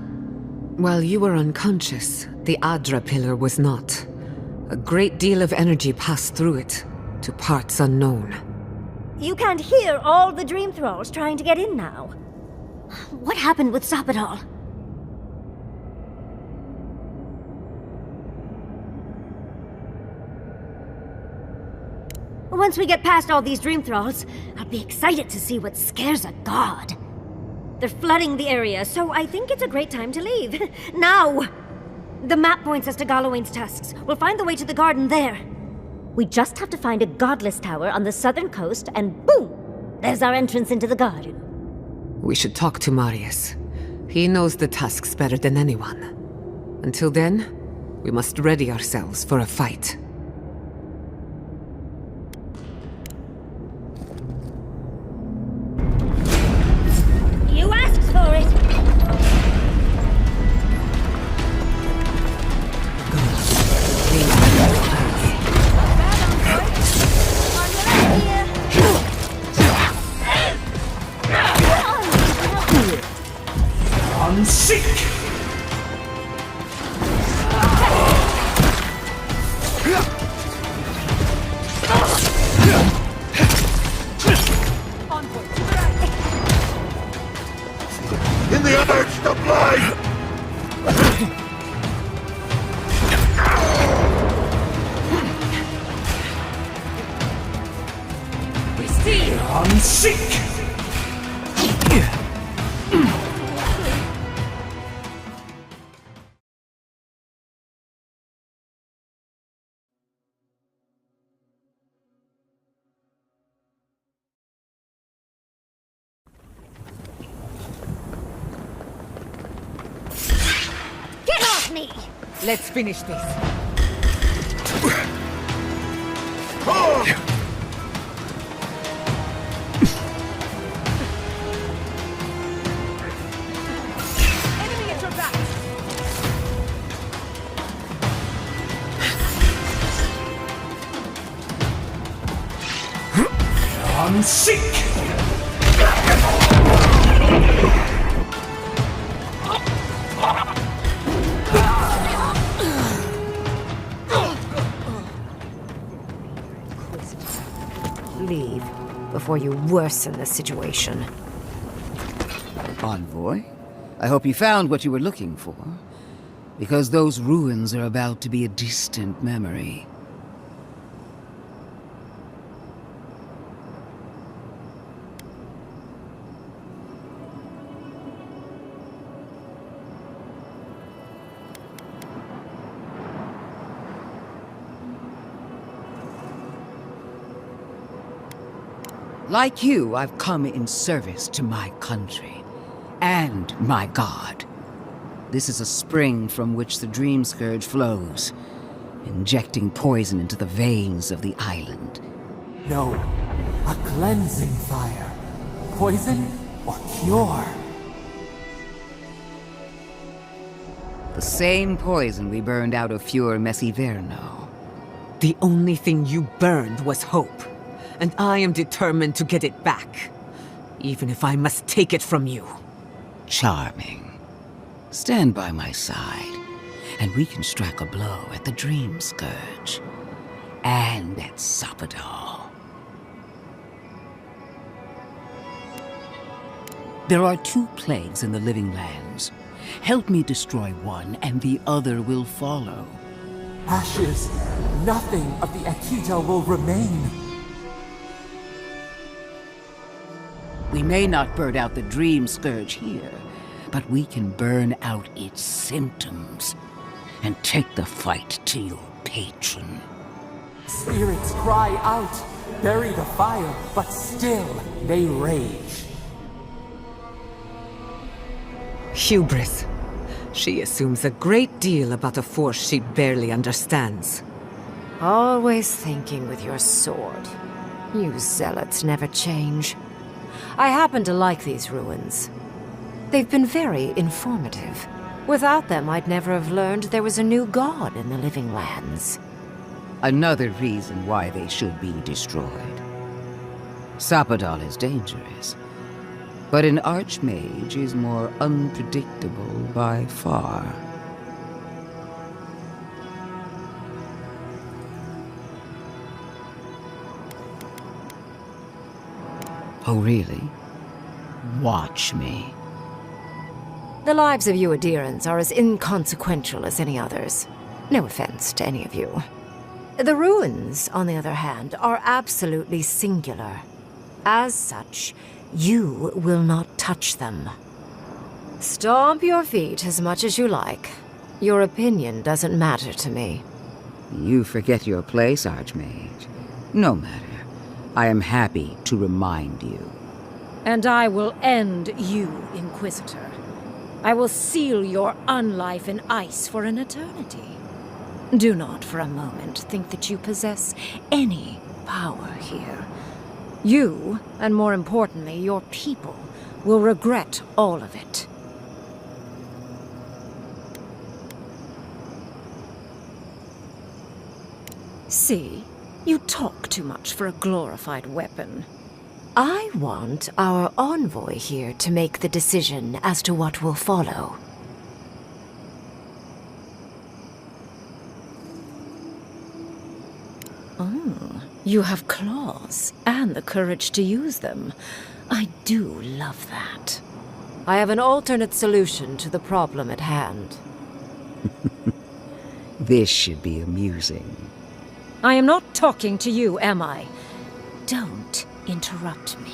While you were unconscious, the Adra pillar was not. A great deal of energy passed through it, to parts unknown. You can't hear all the dream thralls trying to get in now. What happened with Stop It All? Once we get past all these dream thralls, I'll be excited to see what scares a god. They're flooding the area, so I think it's a great time to leave. Now! The map points us to Galawain's tusks. We'll find the way to the garden there. We just have to find a godless tower on the southern coast, and boom! There's our entrance into the garden. We should talk to Marius. He knows the tusks better than anyone. Until then, we must ready ourselves for a fight. You asked for it! Unseek! seek! Get off me! Let's finish this. Enemy at your back! On seek! Leave before you worsen the situation. Envoy, I hope you found what you were looking for. Because those ruins are about to be a distant memory. Like you, I've come in service to my country. And my god. This is a spring from which the Dream Scourge flows, injecting poison into the veins of the island. No, a cleansing fire. Poison or cure? The same poison we burned out of Fior Messiverno. The only thing you burned was hope, and I am determined to get it back, even if I must take it from you. Charming. Stand by my side, and we can strike a blow at the Dream Scourge. And at Sapadal. There are 2 plagues in the Living Lands. Help me destroy one, and the other will follow. Ashes. Nothing of the Akita will remain. We may not burn out the Dream Scourge here, but we can burn out its symptoms and take the fight to your patron. Spirits cry out, bury the fire, but still they rage. Hubris. She assumes a great deal about a force she barely understands. Always thinking with your sword. You zealots never change. I happen to like these ruins. They've been very informative. Without them, I'd never have learned there was a new god in the Living Lands. Another reason why they should be destroyed. Sapadal is dangerous, but an Archmage is more unpredictable by far. Oh, really? Watch me. The lives of you Adirans are as inconsequential as any others. No offense to any of you. The ruins, on the other hand, are absolutely singular. As such, you will not touch them. Stomp your feet as much as you like. Your opinion doesn't matter to me. You forget your place, Archmage. No matter. I am happy to remind you. And I will end you, Inquisitor. I will seal your unlife in ice for an eternity. Do not for a moment think that you possess any power here. You, and more importantly, your people, will regret all of it. See, you talk too much for a glorified weapon. I want our envoy here to make the decision as to what will follow. Oh, you have claws, and the courage to use them. I do love that. I have an alternate solution to the problem at hand. This should be amusing. I am not talking to you, am I? Don't interrupt me.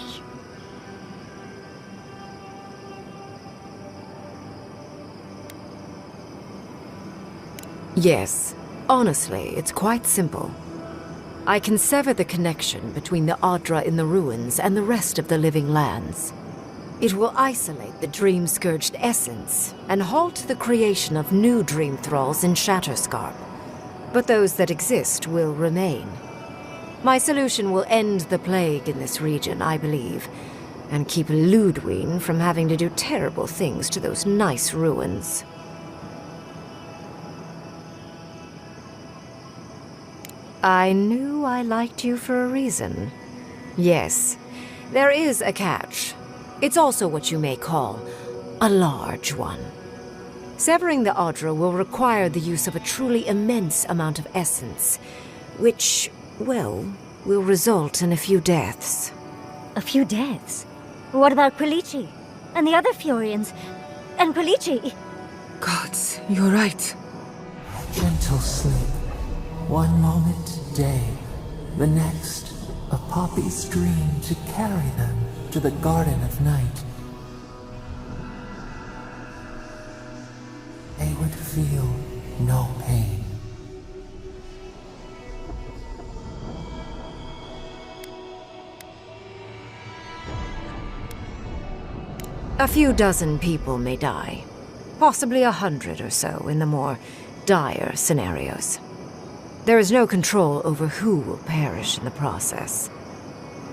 Yes. Honestly, it's quite simple. I can sever the connection between the Adra in the ruins and the rest of the living lands. It will isolate the dream-scourged essence and halt the creation of new dream thralls in Shatterscarp. But those that exist will remain. My solution will end the plague in this region, I believe, and keep Ludwig from having to do terrible things to those nice ruins. I knew I liked you for a reason. Yes, there is a catch. It's also what you may call a large one. Severing the Adra will require the use of a truly immense amount of essence, which, well, will result in a few deaths. A few deaths? What about Quilici? And the other Furians? And Quilici? Gods, you're right. Gentle sleep. One moment, day. The next, a poppy's dream to carry them to the Garden of Night. They would feel no pain. A few dozen people may die. Possibly 100 or so in the more dire scenarios. There is no control over who will perish in the process.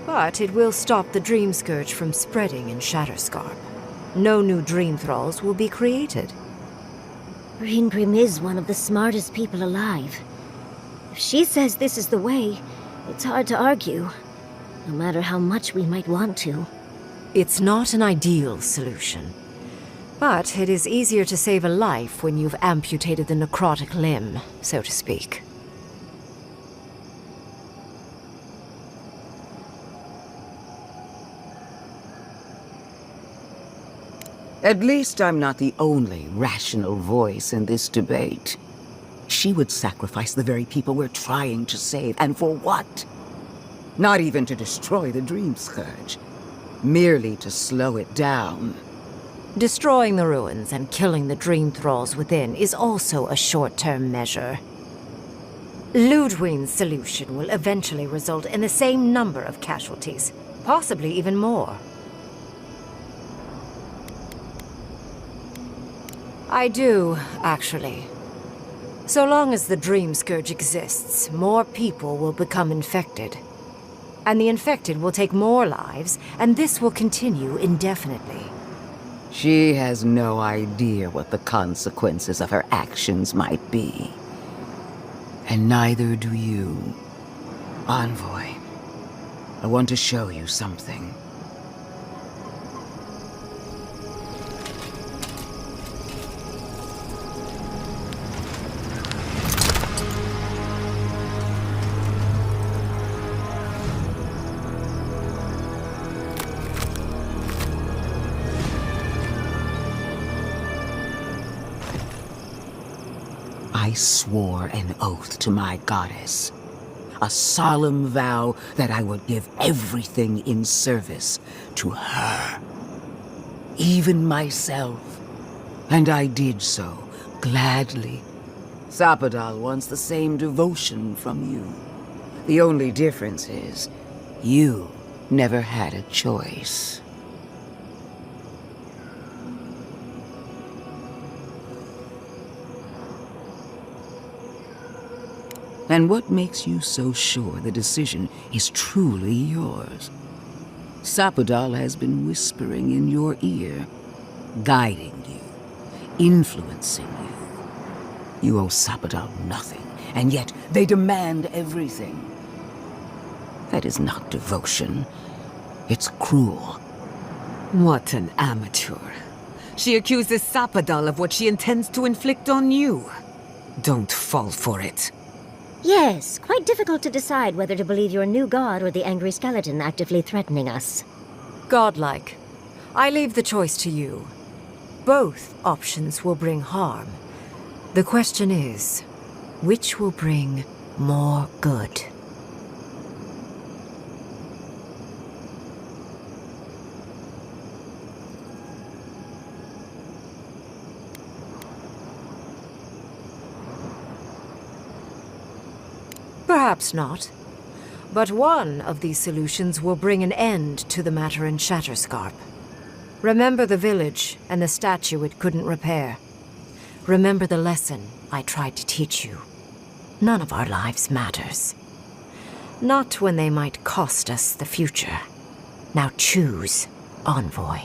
But it will stop the Dream Scourge from spreading in Shatterscarp. No new Dream Thralls will be created. Greengrim is one of the smartest people alive. If she says this is the way, it's hard to argue, no matter how much we might want to. It's not an ideal solution. But it is easier to save a life when you've amputated the necrotic limb, so to speak. At least I'm not the only rational voice in this debate. She would sacrifice the very people we're trying to save, and for what? Not even to destroy the Dream Scourge. Merely to slow it down. Destroying the ruins and killing the Dream Thralls within is also a short-term measure. Ludwig's solution will eventually result in the same number of casualties, possibly even more. I do, actually. So long as the Dream Scourge exists, more people will become infected. And the infected will take more lives, and this will continue indefinitely. She has no idea what the consequences of her actions might be. And neither do you. Envoy, I want to show you something. I swore an oath to my goddess. A solemn vow that I would give everything in service to her. Even myself. And I did so, gladly. Sapadal wants the same devotion from you. The only difference is, you never had a choice. And what makes you so sure the decision is truly yours? Sapadal has been whispering in your ear, guiding you, influencing you. You owe Sapadal nothing, and yet they demand everything. That is not devotion. It's cruel. What an amateur. She accuses Sapadal of what she intends to inflict on you. Don't fall for it. Yes, quite difficult to decide whether to believe your new god or the angry skeleton actively threatening us. Godlike. I leave the choice to you. Both options will bring harm. The question is, which will bring more good? Perhaps not. But one of these solutions will bring an end to the matter in Shatterscarp. Remember the village and the statue it couldn't repair. Remember the lesson I tried to teach you. None of our lives matters. Not when they might cost us the future. Now choose, Envoy.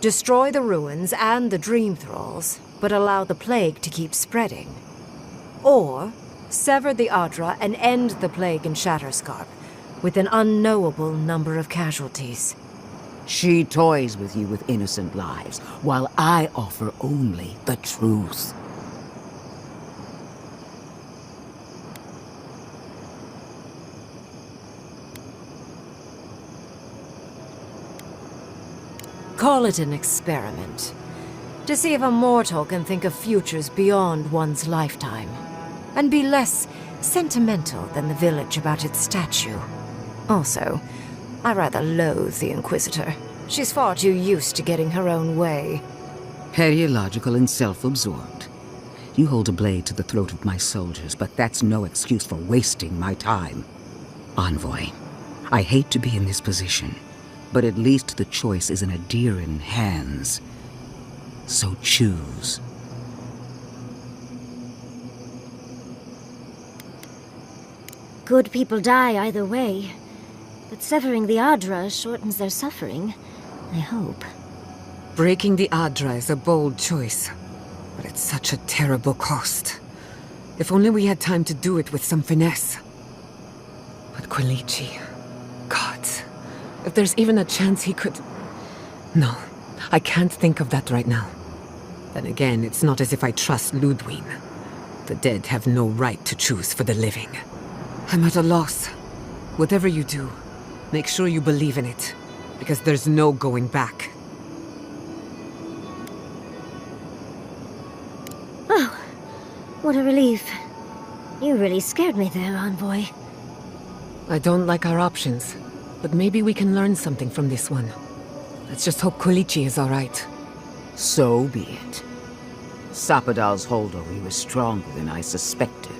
Destroy the ruins and the Dream Thralls, but allow the plague to keep spreading. Or sever the Adra and end the plague in Shatterscarp, with an unknowable number of casualties. She toys with you with innocent lives, while I offer only the truth. Call it an experiment. To see if a mortal can think of futures beyond one's lifetime. And be less sentimental than the village about its statue. Also, I rather loathe the Inquisitor. She's far too used to getting her own way. Ideological and self-absorbed. You hold a blade to the throat of my soldiers, but that's no excuse for wasting my time. Envoy, I hate to be in this position, but at least the choice is in Adiran hands. So choose. Good people die either way, but severing the Adra shortens their suffering, I hope. Breaking the Adra is a bold choice, but it's such a terrible cost. If only we had time to do it with some finesse. But Quilici... God, if there's even a chance he could... No, I can't think of that right now. Then again, it's not as if I trust Ludwig. The dead have no right to choose for the living. I'm at a loss. Whatever you do, make sure you believe in it, because there's no going back. Oh, what a relief. You really scared me there, Envoy. I don't like our options, but maybe we can learn something from this one. Let's just hope Quilici is all right. So be it. Sapadal's hold over you is stronger than I suspected.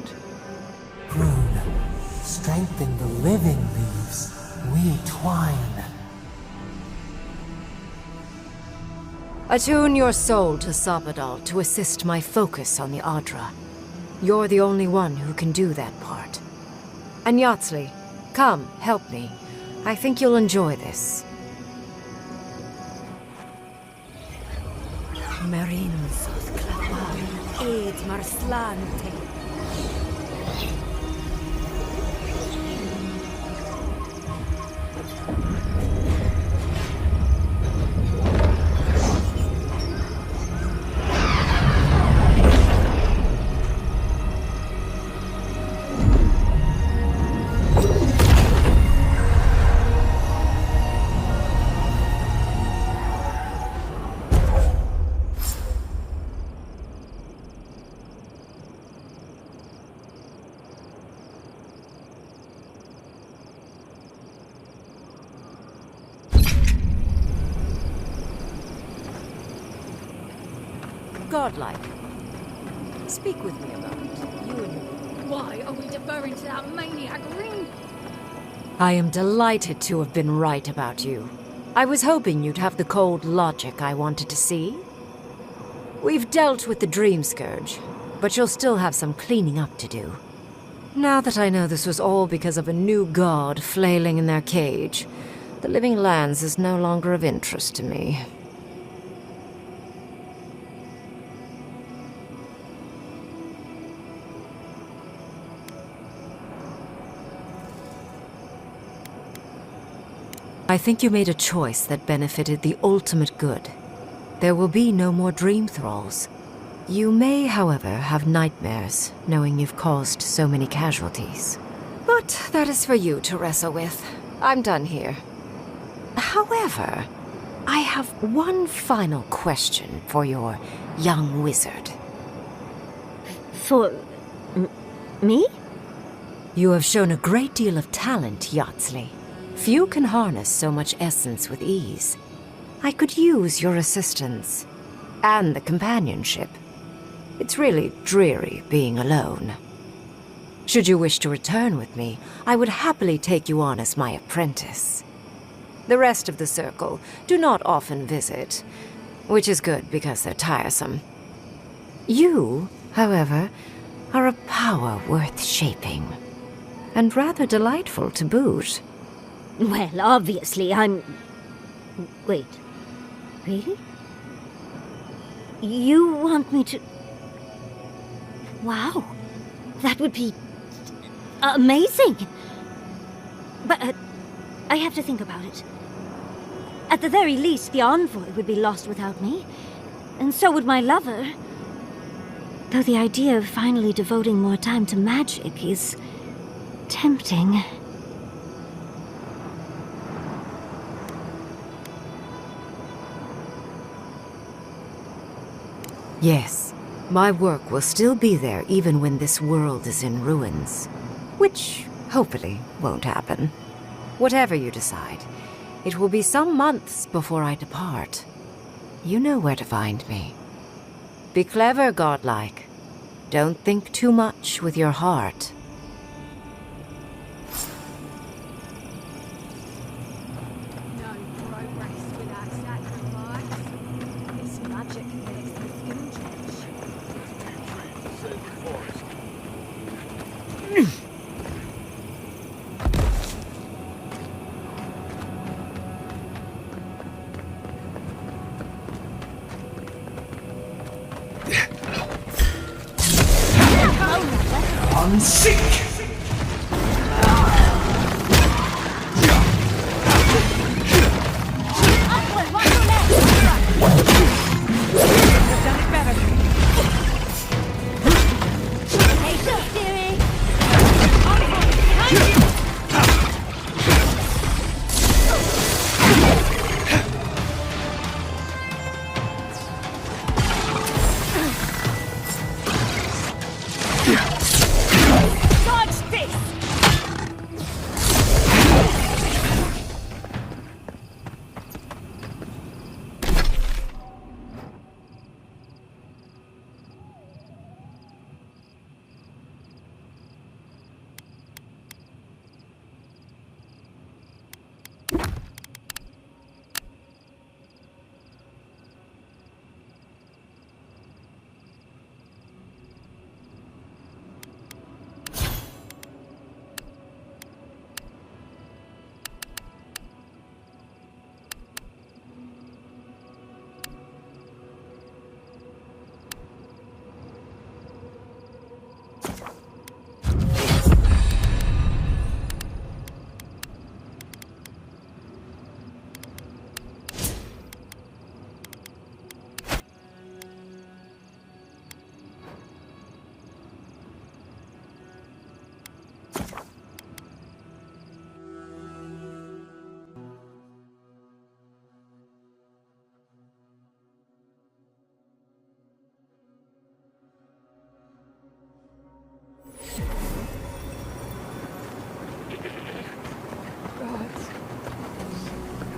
Rune, strengthen the living leaves. We twine. Attune your soul to Sapadal to assist my focus on the Adra. You're the only one who can do that part. And Yatsley, come, help me. I think you'll enjoy this. Marin sos clavar, ed marslante. Godlike. Speak with me about it. You and... Why are we deferring to that maniac Ring? I am delighted to have been right about you. I was hoping you'd have the cold logic I wanted to see. We've dealt with the Dream Scourge, but you'll still have some cleaning up to do. Now that I know this was all because of a new god flailing in their cage, the Living Lands is no longer of interest to me. I think you made a choice that benefited the ultimate good. There will be no more Dream Thralls. You may, however, have nightmares, knowing you've caused so many casualties. But that is for you to wrestle with. I'm done here. However, I have one final question for your young wizard. For... me? You have shown a great deal of talent, Yatsley. Few can harness so much essence with ease. I could use your assistance. And the companionship. It's really dreary being alone. Should you wish to return with me, I would happily take you on as my apprentice. The rest of the circle do not often visit, which is good because they're tiresome. You, however, are a power worth shaping, and rather delightful to boot. Well, obviously, I'm... Wait. Really? You want me to... Wow. That would be... amazing! But, I have to think about it. At the very least, the envoy would be lost without me. And so would my lover. Though the idea of finally devoting more time to magic is... tempting. Yes, my work will still be there even when this world is in ruins. Which, hopefully, won't happen. Whatever you decide, it will be some months before I depart. You know where to find me. Be clever, godlike. Don't think too much with your heart. Seek!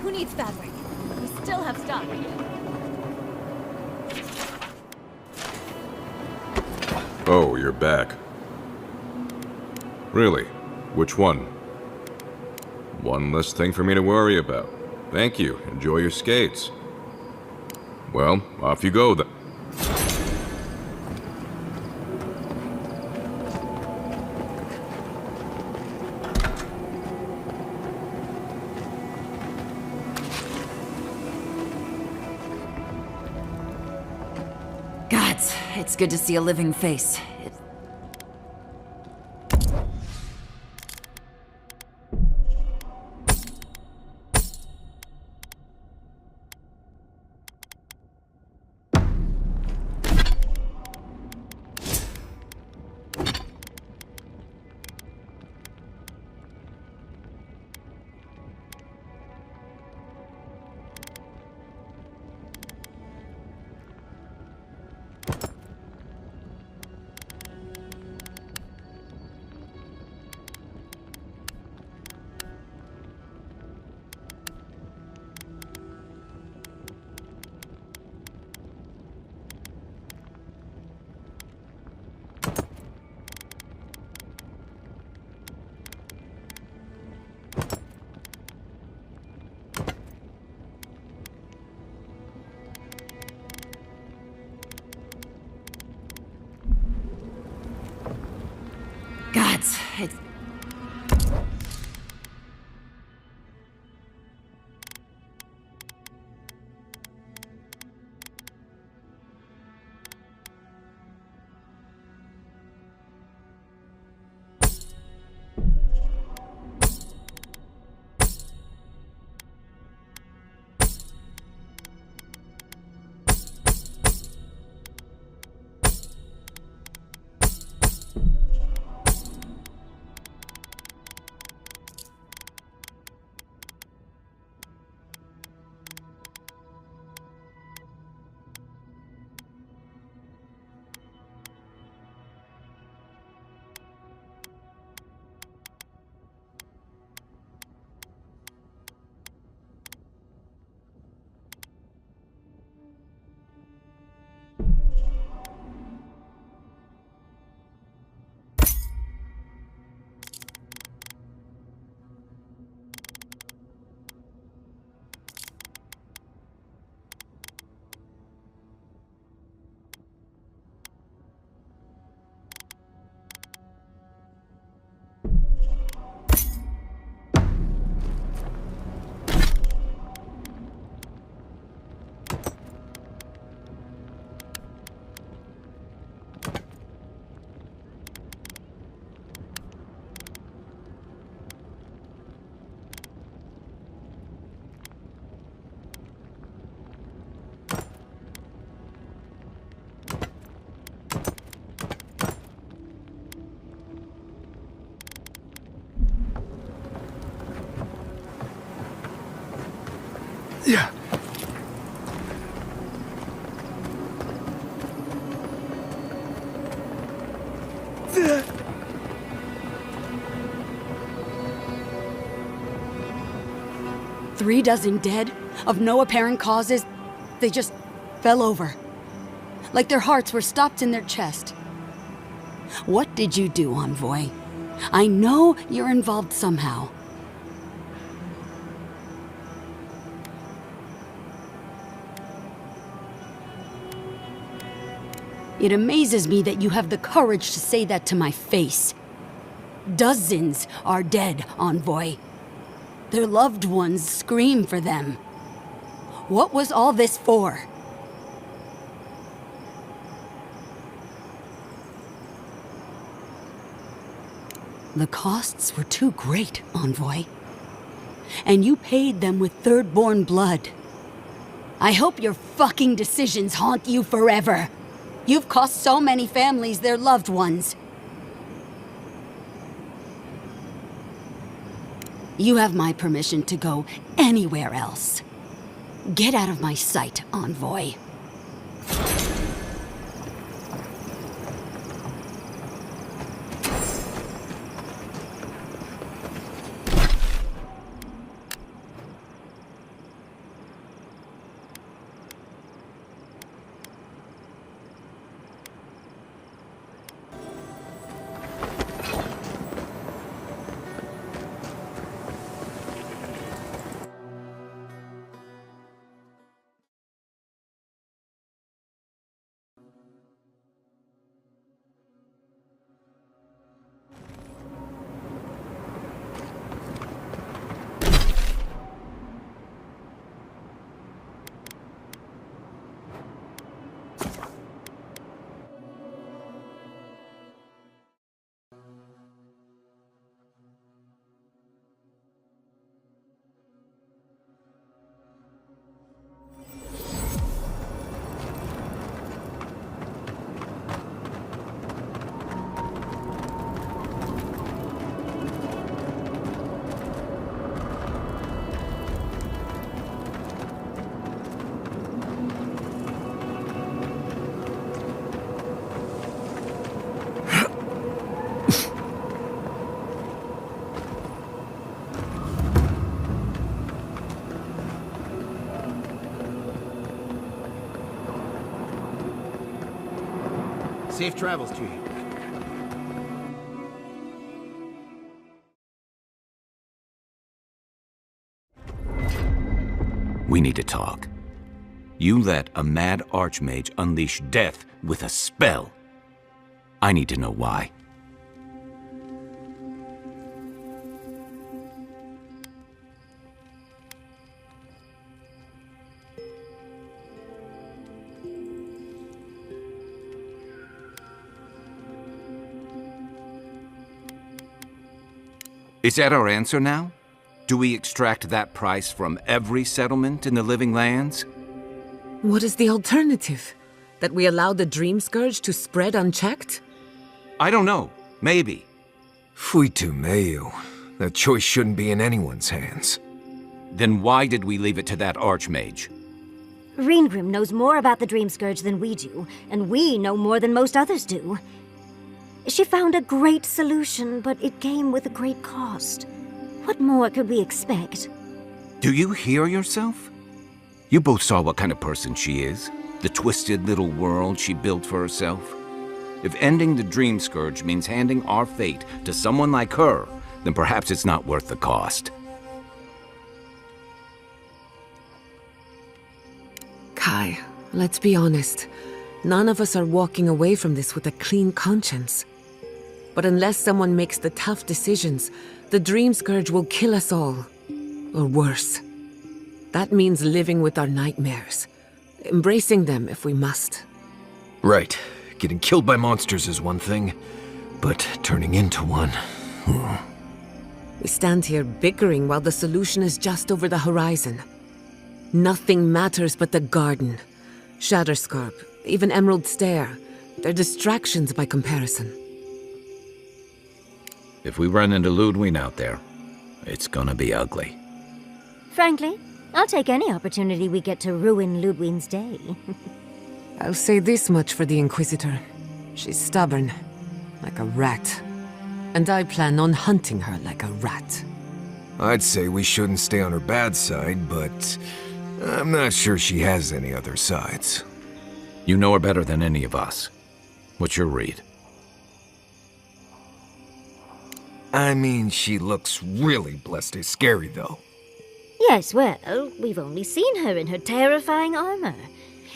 Who needs fabric? We still have stock. Oh, you're back. Really? Which one? One less thing for me to worry about. Thank you. Enjoy your skates. Well, off you go then. Gods, it's good to see a living face. Gods, it's... Yeah. Three dozen dead, of no apparent causes. They just fell over. Like their hearts were stopped in their chest. What did you do, Envoy? I know you're involved somehow. It amazes me that you have the courage to say that to my face. Dozens are dead, Envoy. Their loved ones scream for them. What was all this for? The costs were too great, Envoy. And you paid them with Third-born blood. I hope your fucking decisions haunt you forever. You've cost so many families their loved ones. You have my permission to go anywhere else. Get out of my sight, Envoy. Safe travels to you. We need to talk. You let a mad archmage unleash death with a spell. I need to know why. Is that our answer now? Do we extract that price from every settlement in the Living Lands? What is the alternative? That we allow the Dream Scourge to spread unchecked? I don't know. Maybe. Fui tu meio. That choice shouldn't be in anyone's hands. Then why did we leave it to that Archmage? Reengrim knows more about the Dream Scourge than we do, and we know more than most others do. She found a great solution, but it came with a great cost. What more could we expect? Do you hear yourself? You both saw what kind of person she is. The twisted little world she built for herself. If ending the Dream Scourge means handing our fate to someone like her, then perhaps it's not worth the cost. Kai, let's be honest. None of us are walking away from this with a clean conscience. But unless someone makes the tough decisions, the Dream Scourge will kill us all. Or worse. That means living with our nightmares. Embracing them if we must. Right. Getting killed by monsters is one thing, but turning into one... We stand here bickering while the solution is just over the horizon. Nothing matters but the garden. Shatterscarp, even Emerald Stair. They're distractions by comparison. If we run into Ludwig out there, it's gonna be ugly. Frankly, I'll take any opportunity we get to ruin Ludwig's day. I'll say this much for the Inquisitor. She's stubborn, like a rat. And I plan on hunting her like a rat. I'd say we shouldn't stay on her bad side, but I'm not sure she has any other sides. You know her better than any of us. What's your read? I mean, she looks really blessed scary, though. Yes, well, we've only seen her in her terrifying armor.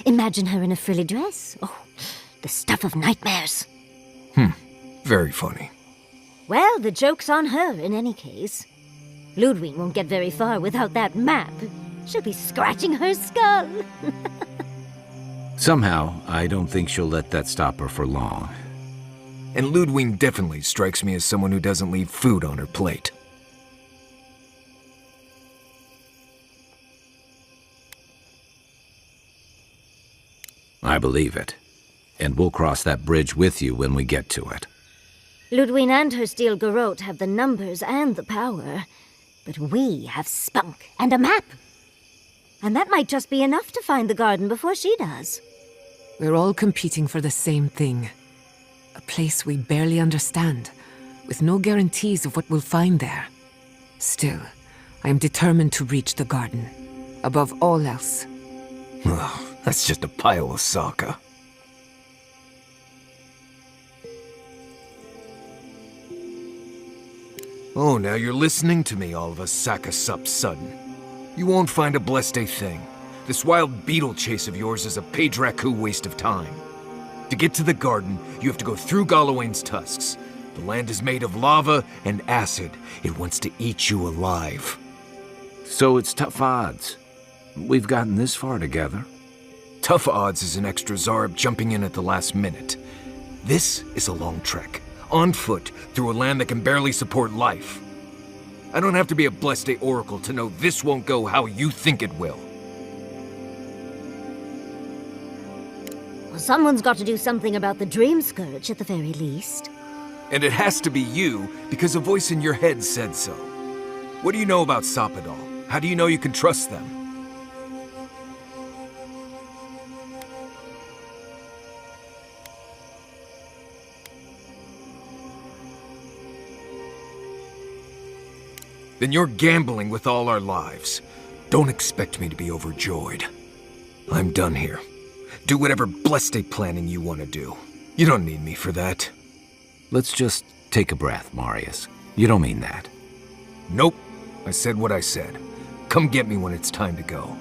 Imagine her in a frilly dress. Oh, the stuff of nightmares. Very funny. Well, the joke's on her in any case. Ludwig won't get very far without that map. She'll be scratching her skull. Somehow, I don't think she'll let that stop her for long. And Ludwig definitely strikes me as someone who doesn't leave food on her plate. I believe it. And we'll cross that bridge with you when we get to it. Ludwig and her steel garrote have the numbers and the power. But we have spunk and a map. And that might just be enough to find the garden before she does. We're all competing for the same thing. A place we barely understand, with no guarantees of what we'll find there. Still, I am determined to reach the garden. Above all else. Oh, that's just a pile of Sokka. Oh, now you're listening to me, all of a Sakasup sudden. You won't find a blessed thing. This wild beetle chase of yours is a Padraku waste of time. To get to the garden, you have to go through Galawain's tusks. The land is made of lava and acid. It wants to eat you alive. So it's tough odds. We've gotten this far together. Tough odds is an extra Zarb jumping in at the last minute. This is a long trek, on foot, through a land that can barely support life. I don't have to be a Blessed Oracle to know this won't go how you think it will. Well, someone's got to do something about the Dream Scourge at the very least. And it has to be you, because a voice in your head said so. What do you know about Soppadal? How do you know you can trust them? Then you're gambling with all our lives. Don't expect me to be overjoyed. I'm done here. Do whatever blessed planning you want to do. You don't need me for that. Let's just take a breath, Marius. You don't mean that. Nope. I said what I said. Come get me when it's time to go.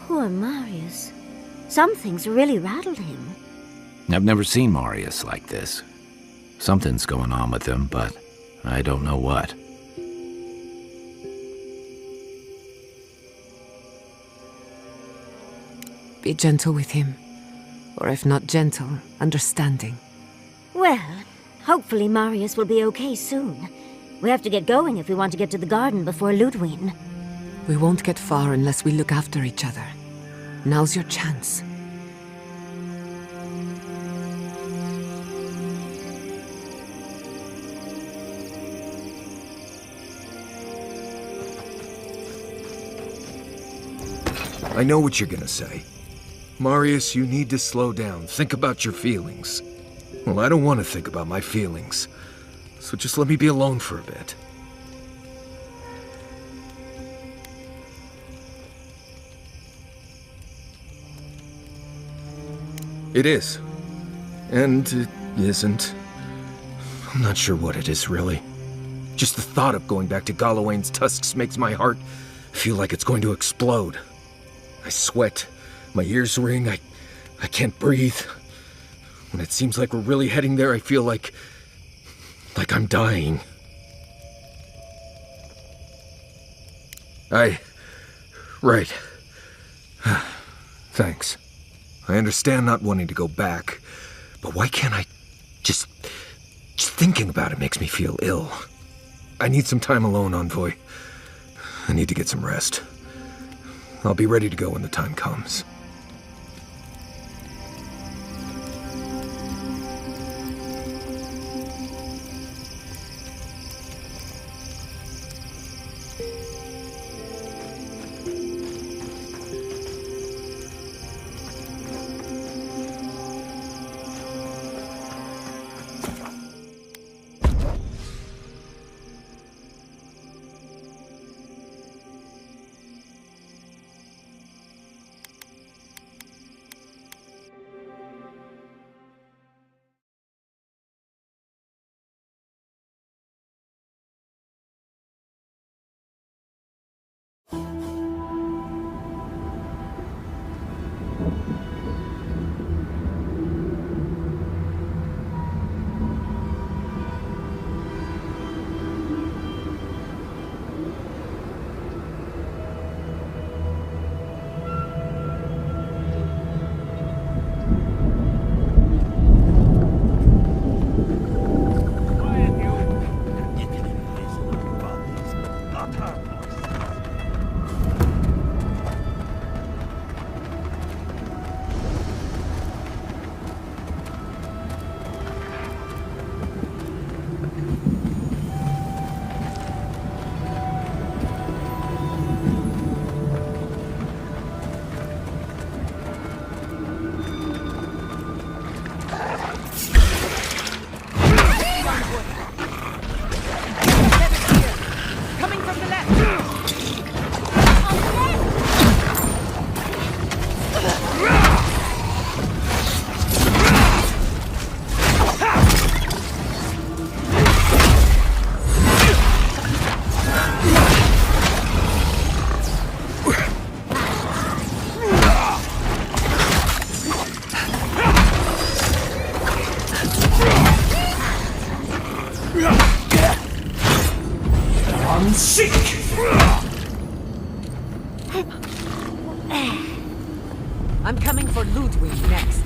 Poor Marius. Something's really rattled him. I've never seen Marius like this. Something's going on with him, but I don't know what. Be gentle with him. Or if not gentle, understanding. Well, hopefully Marius will be okay soon. We have to get going if we want to get to the garden before Ludwig. We won't get far unless we look after each other. Now's your chance. I know what you're gonna say. Marius, you need to slow down. Think about your feelings. Well, I don't want to think about my feelings. So just let me be alone for a bit. It is. And it isn't. I'm not sure what it is, really. Just the thought of going back to Galawain's tusks makes my heart feel like it's going to explode. I sweat. My ears ring. I can't breathe. When it seems like we're really heading there, I feel like I'm dying. Right. Thanks. I understand not wanting to go back, but why can't I just thinking about it makes me feel ill. I need some time alone, Envoy. I need to get some rest. I'll be ready to go when the time comes. I'm coming for Ludwig next.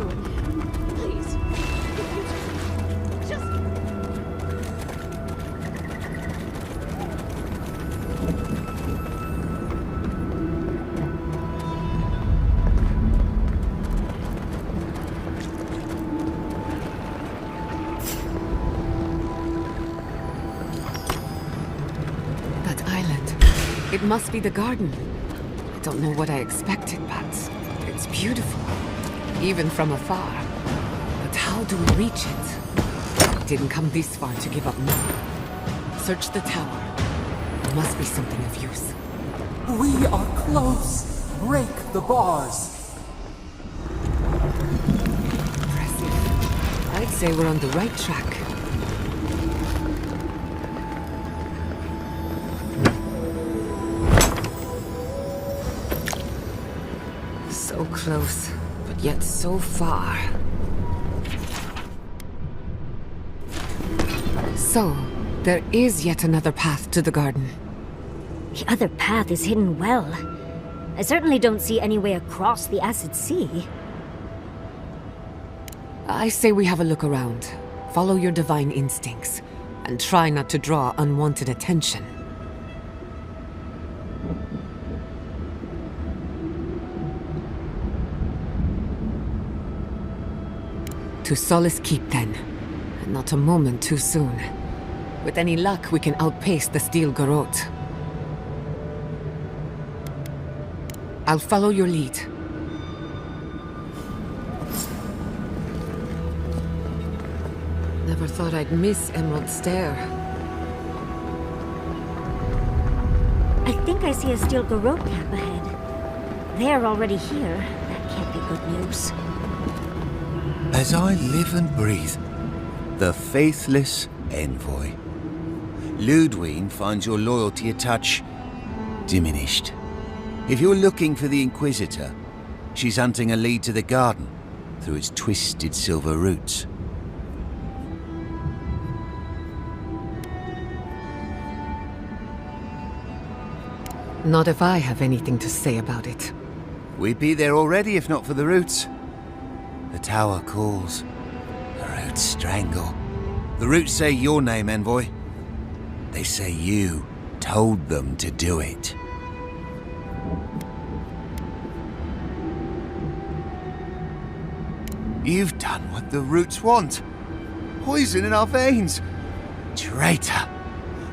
doing? Please. Just... That island. It must be the garden. I don't know what I expected, but it's beautiful. Even from afar. But how do we reach it? I didn't come this far to give up now. Search the tower. There must be something of use. We are close. Break the bars. Impressive. I'd say we're on the right track. So close, but yet so far. So, there is yet another path to the garden. The other path is hidden well. I certainly don't see any way across the acid sea. I say we have a look around. Follow your divine instincts, and try not to draw unwanted attention. To Solace Keep, then. And not a moment too soon. With any luck, we can outpace the Steel Garrote. I'll follow your lead. Never thought I'd miss Emerald Stair. I think I see a Steel Garrote camp ahead. They're already here. That can't be good news. As I live and breathe, the faithless envoy. Ludwine finds your loyalty a touch diminished. If you're looking for the Inquisitor, she's hunting a lead to the garden through its twisted silver roots. Not if I have anything to say about it. We'd be there already if not for the roots. The tower calls. The roots strangle. The roots say your name, Envoy. They say you told them to do it. You've done what the roots want. Poison in our veins. Traitor.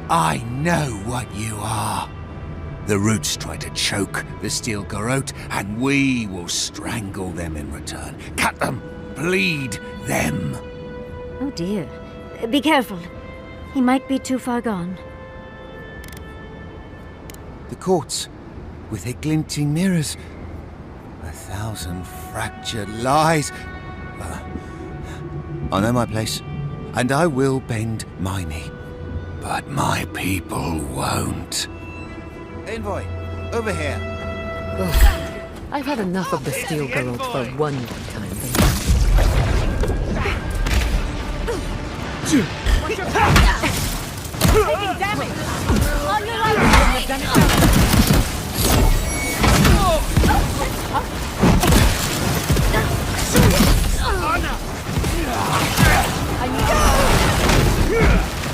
I know what you are. The roots try to choke the Steel Garrote, and we will strangle them in return. Cut them! Bleed them! Oh dear. Be careful. He might be too far gone. The courts, with their glinting mirrors. 1,000 fractured lies. I know my place, and I will bend my knee. But my people won't. Envoy, over here. Ugh. I've had enough of the Steel Garrote for one more time. Taking damage! On your right!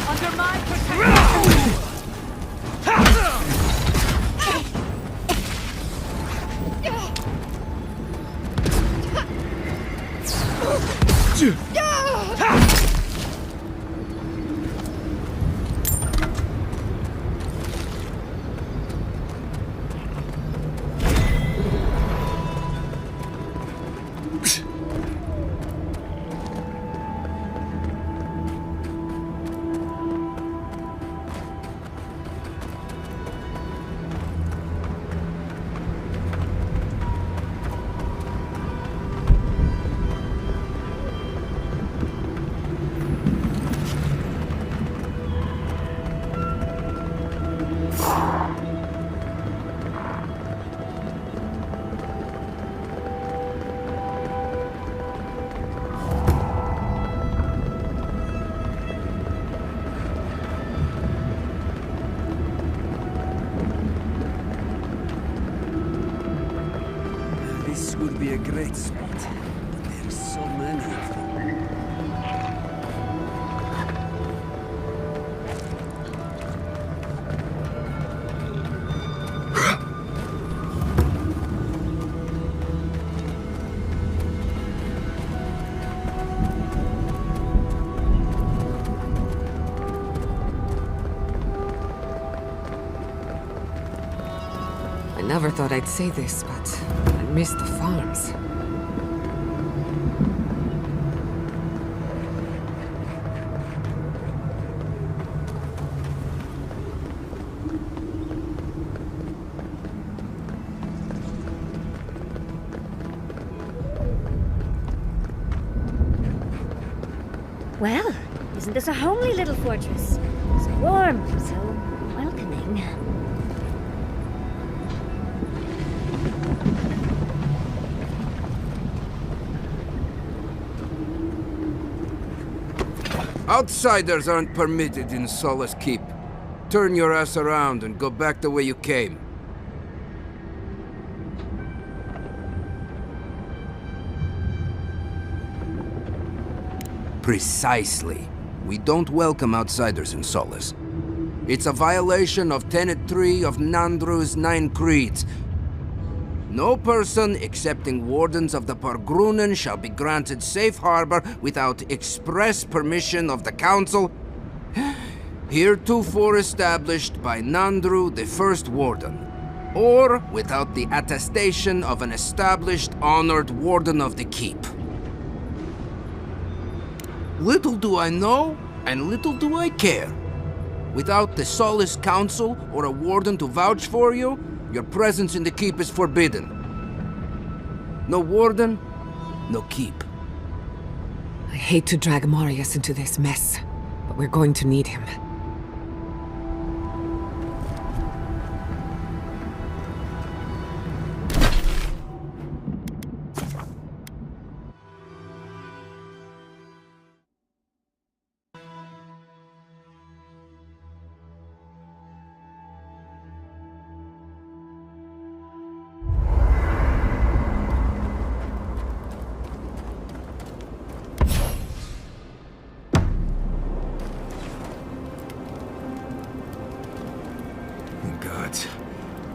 Under my protection! This would be a great spot, but there's Never thought I'd say this, but I miss the farms. Well, isn't this a homely little fortress? So warm, so welcoming. Outsiders aren't permitted in Solace Keep. Turn your ass around and go back the way you came. Precisely. We don't welcome outsiders in Solace. It's a violation of Tenet 3 of Nandru's 9 Creeds. No person excepting wardens of the Pargrunen shall be granted safe harbor without express permission of the Council, heretofore established by Nandru, the First Warden, or without the attestation of an established, honored Warden of the Keep. Little do I know, and little do I care. Without the Solace Council or a Warden to vouch for you, your presence in the Keep is forbidden. No Warden, no Keep. I hate to drag Marius into this mess, but we're going to need him.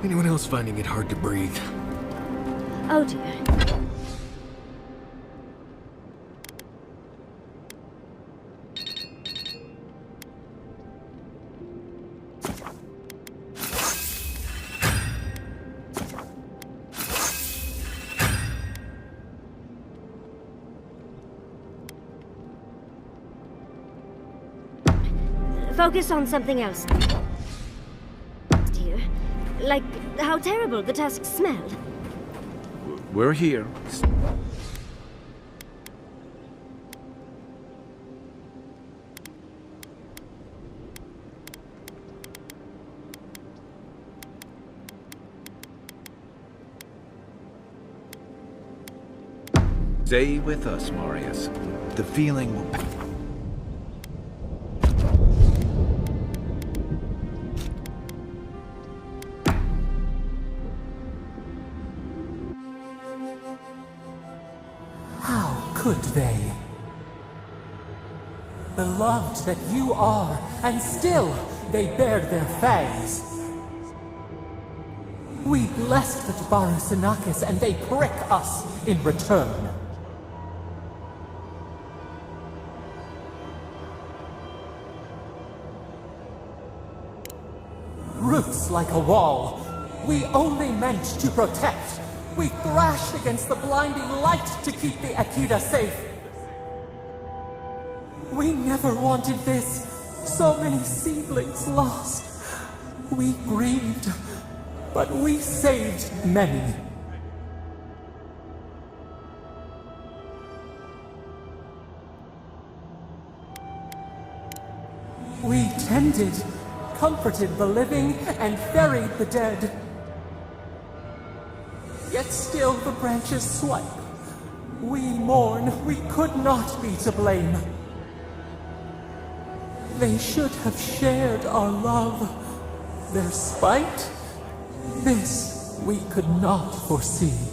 Anyone else finding it hard to breathe? Oh dear. Focus on something else. Dear. Like how terrible the tusks smell. We're here. Stay with us, Marius. The feeling will pass. Could they? Beloved that you are, and still they bared their fangs. We blessed the Tabaru Sinakis, and they prick us in return. Roots like a wall, we only meant to protect. We thrashed against the blinding light to keep the Akita safe. We never wanted this. So many seedlings lost. We grieved, but we saved many. We tended, comforted the living, and buried the dead. Yet still the branches swipe. We mourn, we could not be to blame. They should have shared our love. Their spite? This we could not foresee.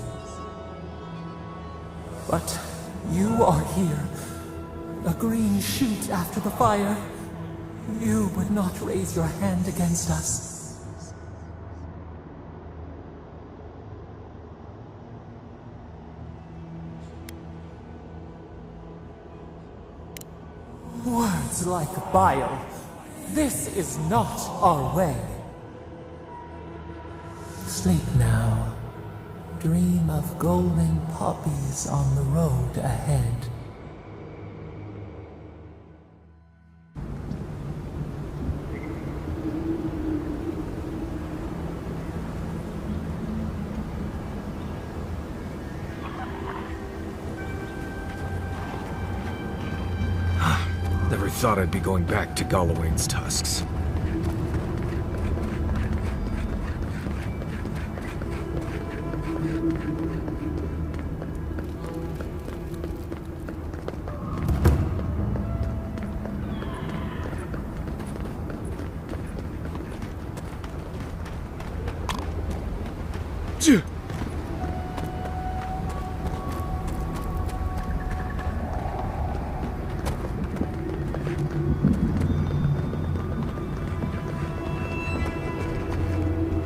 But you are here. A green shoot after the fire. You would not raise your hand against us. Words like bile. This is not our way. sleep now. Dream of golden poppies on the road ahead. Never thought I'd be going back to Galloway's tusks.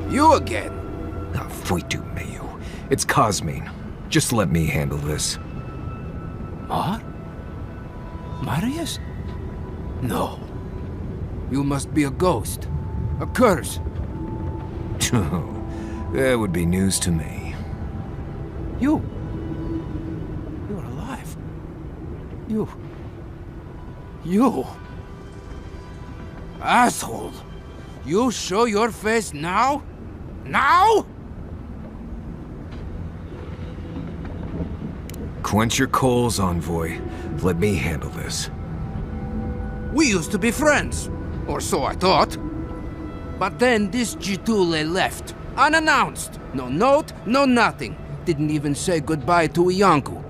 You again? Ah, foi tu meio. It's Cosmine. Just let me handle this. What? Marius? No. You must be a ghost. A curse. Oh, that would be news to me. You are alive. You. Asshole. You show your face now? Now? Quench your coals, Envoy. Let me handle this. We used to be friends. Or so I thought. But then this Jitule left. Unannounced. No note, no nothing. Didn't even say goodbye to Iancu.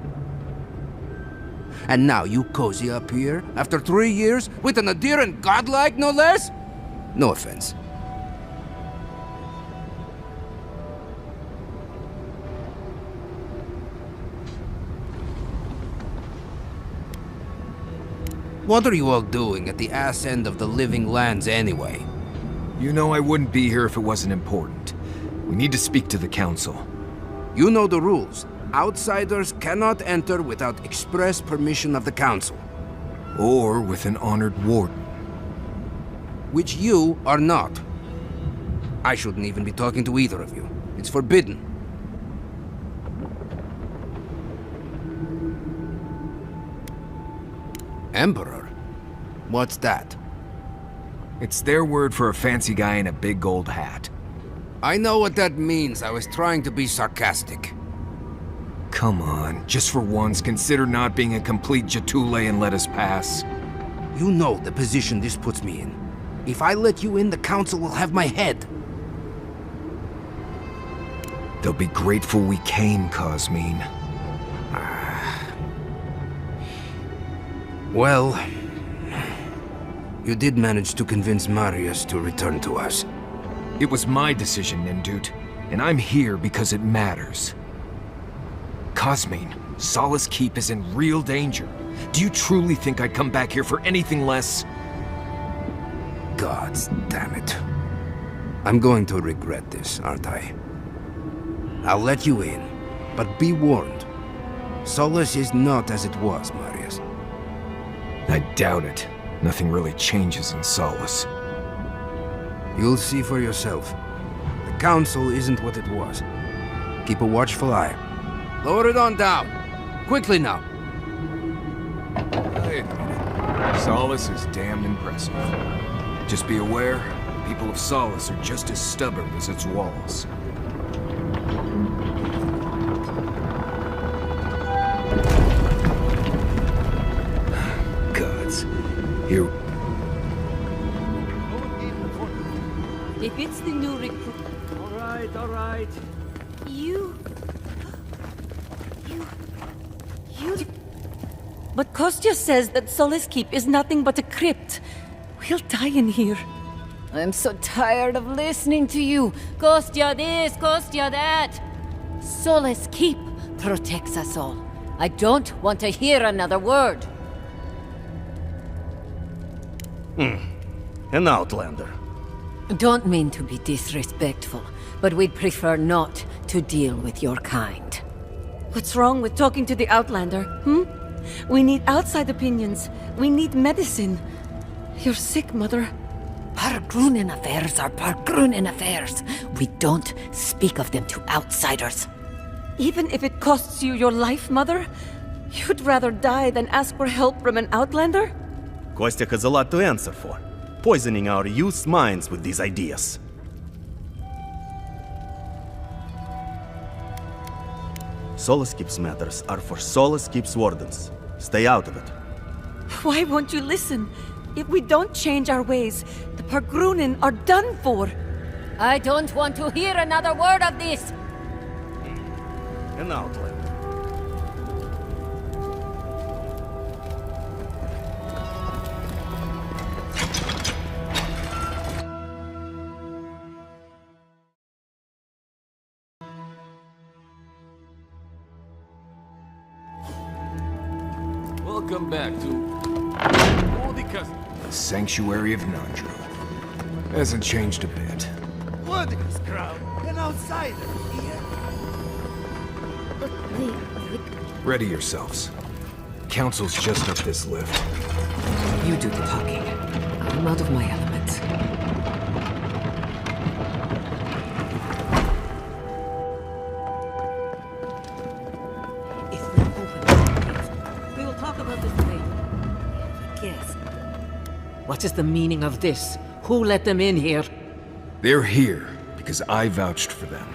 And now you cozy up here, after 3 years, with an adherent godlike, no less? No offense. What are you all doing at the ass end of the living lands anyway? You know I wouldn't be here if it wasn't important. We need to speak to the Council. You know the rules. Outsiders cannot enter without express permission of the Council. Or with an honored warden. Which you are not. I shouldn't even be talking to either of you. It's forbidden. Emperor? What's that? It's their word for a fancy guy in a big gold hat. I know what that means. I was trying to be sarcastic. Come on, just for once, consider not being a complete Jatule and let us pass. You know the position this puts me in. If I let you in, the Council will have my head. They'll be grateful we came, Cosmine. Well, you did manage to convince Marius to return to us. It was my decision, Nindut, and I'm here because it matters. Cosmine, Solace Keep is in real danger. Do you truly think I'd come back here for anything less? Gods damn it. I'm going to regret this, aren't I? I'll let you in, but be warned. Solace is not as it was, Marius. I doubt it. Nothing really changes in Solace. You'll see for yourself. The Council isn't what it was. Keep a watchful eye. Lower it on down. Quickly now. Wait a minute. Solace is damned impressive. Just be aware, the people of Solace are just as stubborn as its walls. Gods. Here. If it's the new recruit... All right. You... But Kostya says that Solace Keep is nothing but a crypt. We'll die in here. I'm so tired of listening to you. Kostya this, Kostya that. Solace Keep protects us all. I don't want to hear another word. An outlander. Don't mean to be disrespectful, but we'd prefer not to deal with your kind. What's wrong with talking to the Outlander, We need outside opinions. We need medicine. You're sick, Mother. Pargrunin affairs are Pargrunin affairs. We don't speak of them to outsiders. Even if it costs you your life, Mother? You'd rather die than ask for help from an outlander? Kostya has a lot to answer for, poisoning our youth's minds with these ideas. Solus Keep's matters are for Solus Keep's wardens. Stay out of it. Why won't you listen? If we don't change our ways, the Pargrunin are done for. I don't want to hear another word of this! An outlander. Welcome back to the Sanctuary of Nandru. Hasn't changed a bit. Wordicus crowd, an outsider here. Ready yourselves. Council's just up this lift. You do the talking. I'm out of my element. If we open it, we will talk about this later. Yes. What is the meaning of this? Who let them in here? They're here because I vouched for them.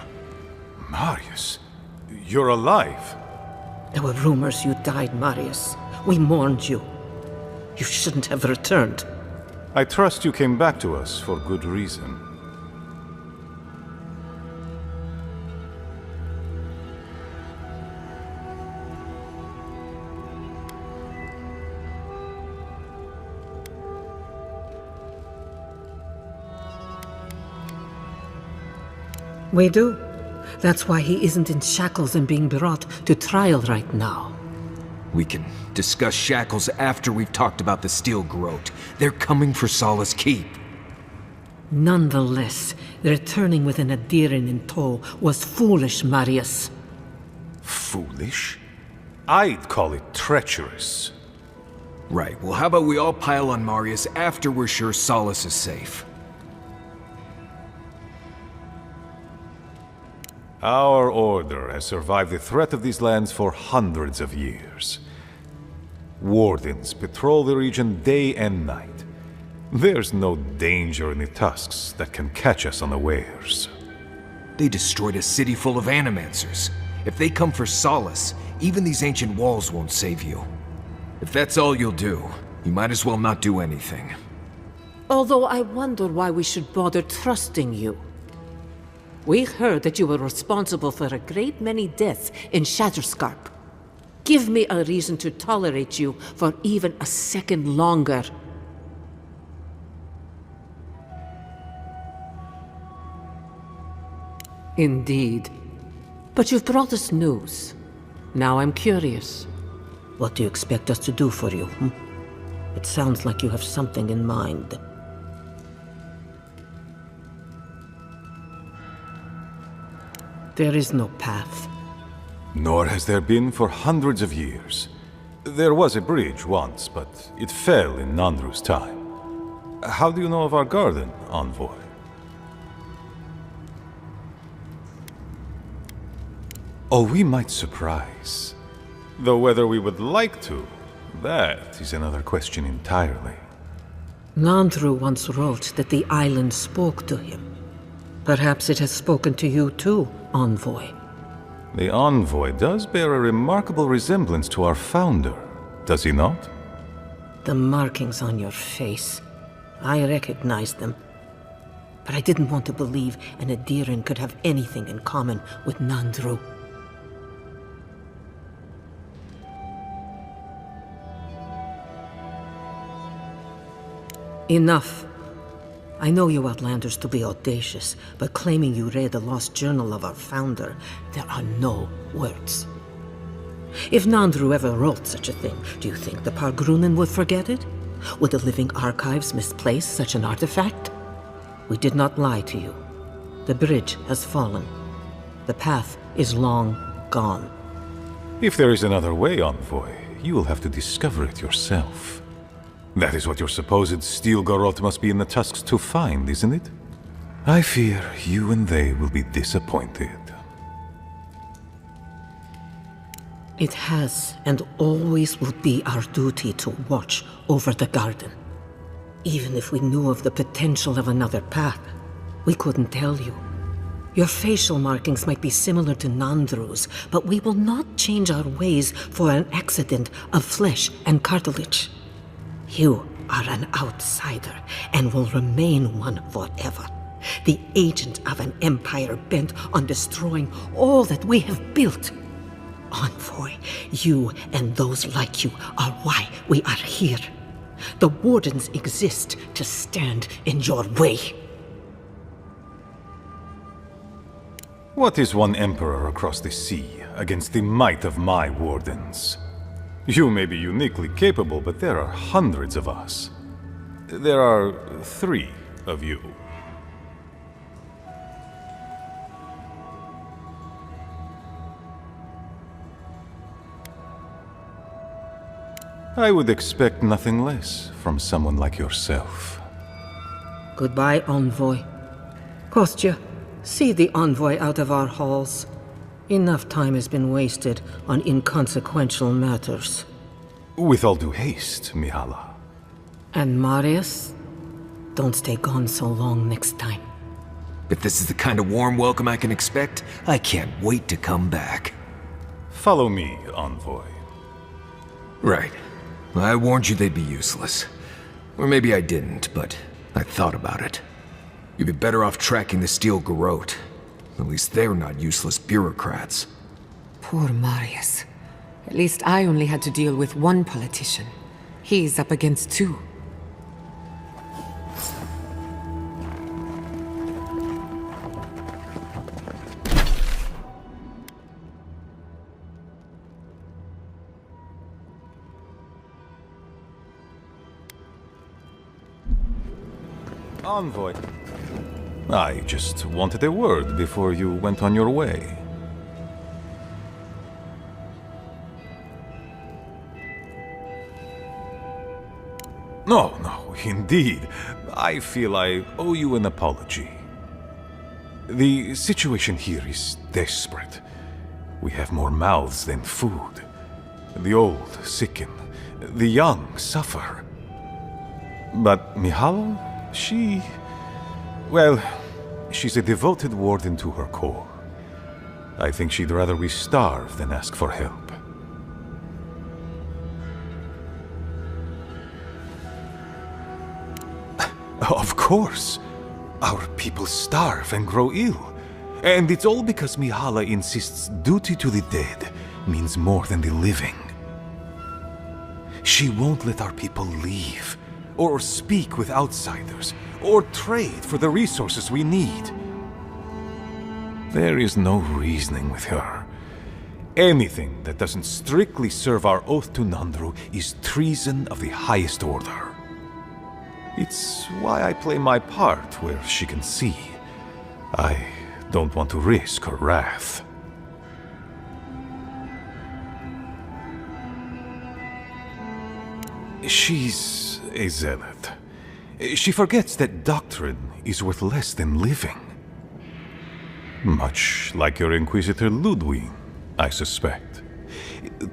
Marius, you're alive. There were rumors you died, Marius. We mourned you. You shouldn't have returned. I trust you came back to us for good reason. We do. That's why he isn't in shackles and being brought to trial right now. We can discuss shackles after we've talked about the Steel Garrote. They're coming for Solace Keep. Nonetheless, returning with an Adiran in tow was foolish, Marius. Foolish? I'd call it treacherous. Right, well how about we all pile on Marius after we're sure Solace is safe? Our order has survived the threat of these lands for hundreds of years. Wardens patrol the region day and night. There's no danger in the tusks that can catch us unawares. They destroyed a city full of animancers. If they come for Solace, even these ancient walls won't save you. If that's all you'll do, you might as well not do anything. Although I wonder why we should bother trusting you. We heard that you were responsible for a great many deaths in Shatterscarp. Give me a reason to tolerate you for even a second longer. Indeed. But you've brought us news. Now I'm curious. What do you expect us to do for you? It sounds like you have something in mind. There is no path. Nor has there been for hundreds of years. There was a bridge once, but it fell in Nandru's time. How do you know of our garden, Envoy? Oh, we might surprise. Though whether we would like to, that is another question entirely. Nandru once wrote that the island spoke to him. Perhaps it has spoken to you too, Envoy. The Envoy does bear a remarkable resemblance to our founder, does he not? The markings on your face. I recognize them. But I didn't want to believe an Adiran could have anything in common with Nandru. Enough. I know you Outlanders to be audacious, but claiming you read the lost journal of our founder, there are no words. If Nandru ever wrote such a thing, do you think the Pargrunin would forget it? Would the living archives misplace such an artifact? We did not lie to you. The bridge has fallen. The path is long gone. If there is another way, Envoy, you will have to discover it yourself. That is what your supposed steel garrote must be in the tusks to find, isn't it? I fear you and they will be disappointed. It has and always will be our duty to watch over the garden. Even if we knew of the potential of another path, we couldn't tell you. Your facial markings might be similar to Nandru's, but we will not change our ways for an accident of flesh and cartilage. You are an outsider and will remain one forever. The agent of an empire bent on destroying all that we have built. Envoy, you and those like you are why we are here. The Wardens exist to stand in your way. What is one emperor across the sea against the might of my Wardens? You may be uniquely capable, but there are hundreds of us. There are 3 of you. I would expect nothing less from someone like yourself. Goodbye, Envoy. Kostya, see the Envoy out of our halls. Enough time has been wasted on inconsequential matters. With all due haste, Mihala. And Marius? Don't stay gone so long next time. If this is the kind of warm welcome I can expect, I can't wait to come back. Follow me, Envoy. Right. I warned you they'd be useless. Or maybe I didn't, but I thought about it. You'd be better off tracking the Steel Garrote. At least they're not useless bureaucrats. Poor Marius. At least I only had to deal with one politician. He's up against 2. Envoy. I just wanted a word before you went on your way. No, indeed. I feel I owe you an apology. The situation here is desperate. We have more mouths than food. The old sicken, the young suffer. But Mihala, she's a devoted warden to her core. I think she'd rather we starve than ask for help. Of course. Our people starve and grow ill. And it's all because Mihala insists duty to the dead means more than the living. She won't let our people leave, or speak with outsiders, or trade for the resources we need. There is no reasoning with her. Anything that doesn't strictly serve our oath to Nandru is treason of the highest order. It's why I play my part where she can see. I don't want to risk her wrath. She's a zealot. She forgets that doctrine is worth less than living. Much like your Inquisitor Ludwig, I suspect.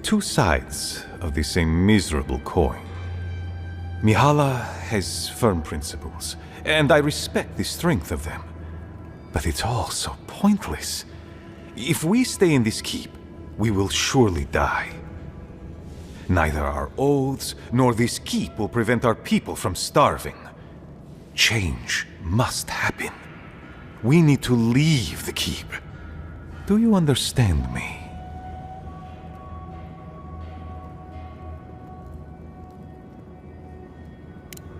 2 sides of the same miserable coin. Mihala has firm principles, and I respect the strength of them. But it's all so pointless. If we stay in this keep, we will surely die. Neither our oaths nor this keep will prevent our people from starving. Change must happen. We need to leave the keep. Do you understand me?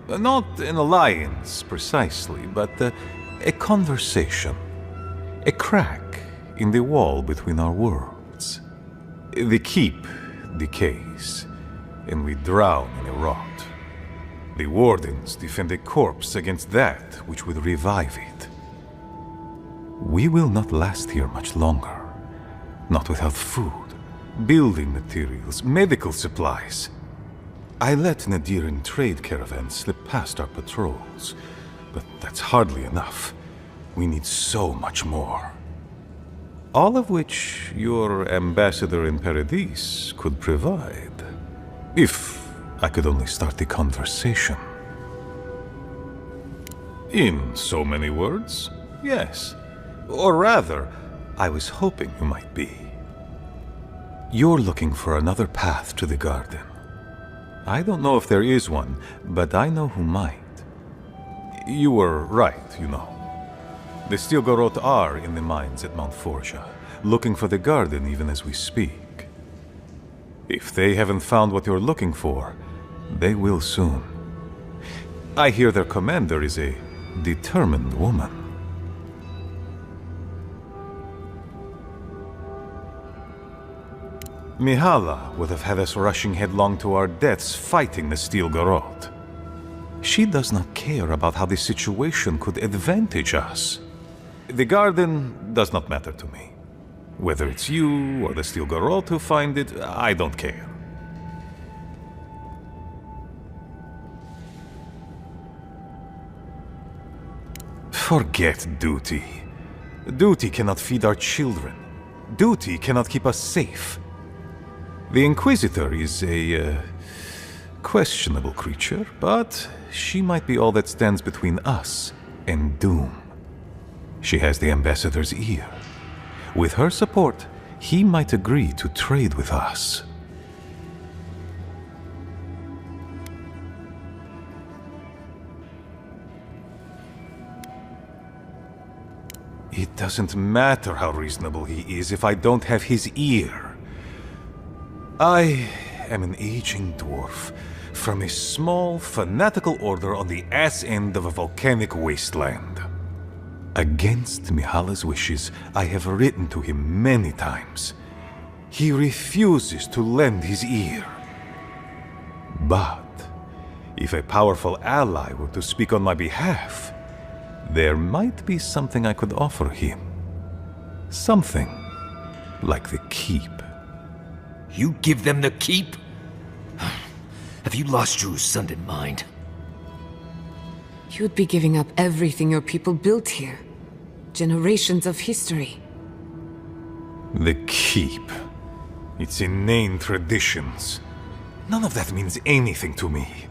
Not an alliance, precisely, but a conversation. A crack in the wall between our worlds. The keep decays, and we drown in a rot. The Wardens defend a corpse against that which would revive it. We will not last here much longer. Not without food, building materials, medical supplies. I let Nadiran trade caravans slip past our patrols, but that's hardly enough. We need so much more. All of which your ambassador in Paradis could provide. If I could only start the conversation. In so many words, yes. Or rather, I was hoping you might be. You're looking for another path to the garden. I don't know if there is one, but I know who might. You were right, you know. The Stilgarroth are in the mines at Mount Forja, looking for the garden even as we speak. If they haven't found what you're looking for, they will soon. I hear their commander is a determined woman. Mihala would have had us rushing headlong to our deaths fighting the Stilgarroth. She does not care about how the situation could advantage us. The garden does not matter to me. Whether it's you or the Stilgarroth who find it, I don't care. Forget duty. Duty cannot feed our children. Duty cannot keep us safe. The Inquisitor is a questionable creature, but she might be all that stands between us and doom. She has the Ambassador's ear. With her support, he might agree to trade with us. It doesn't matter how reasonable he is if I don't have his ear. I am an aging dwarf from a small, fanatical order on the ass end of a volcanic wasteland. Against Mihala's wishes, I have written to him many times. He refuses to lend his ear. But if a powerful ally were to speak on my behalf, there might be something I could offer him. Something like the keep. You give them the keep? Have you lost your Sundan mind? You'd be giving up everything your people built here. Generations of history. The keep. Its inane traditions. None of that means anything to me.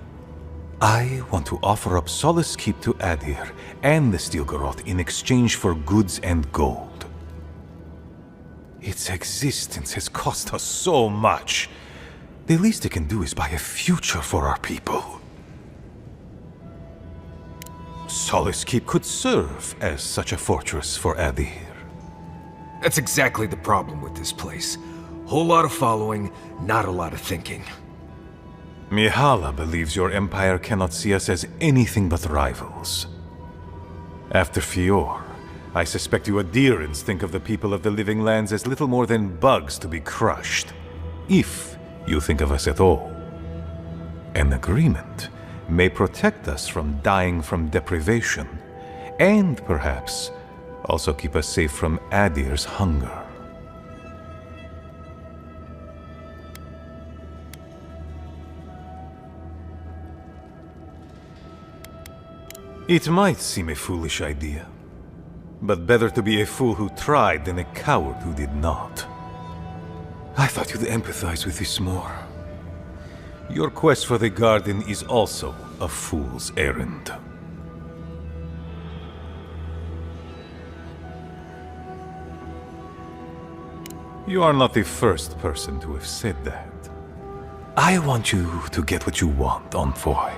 I want to offer up Solace Keep to Adir and the Stilgarroth in exchange for goods and gold. Its existence has cost us so much. The least it can do is buy a future for our people. Solace Keep could serve as such a fortress for Adir. That's exactly the problem with this place. Whole lot of following, not a lot of thinking. Mihala believes your empire cannot see us as anything but rivals. After Fior, I suspect you Adirans think of the people of the Living Lands as little more than bugs to be crushed. If you think of us at all. An agreement may protect us from dying from deprivation, and perhaps also keep us safe from Adir's hunger. It might seem a foolish idea, but better to be a fool who tried than a coward who did not. I thought you'd empathize with this more. Your quest for the garden is also a fool's errand. You are not the first person to have said that. I want you to get what you want, Envoy.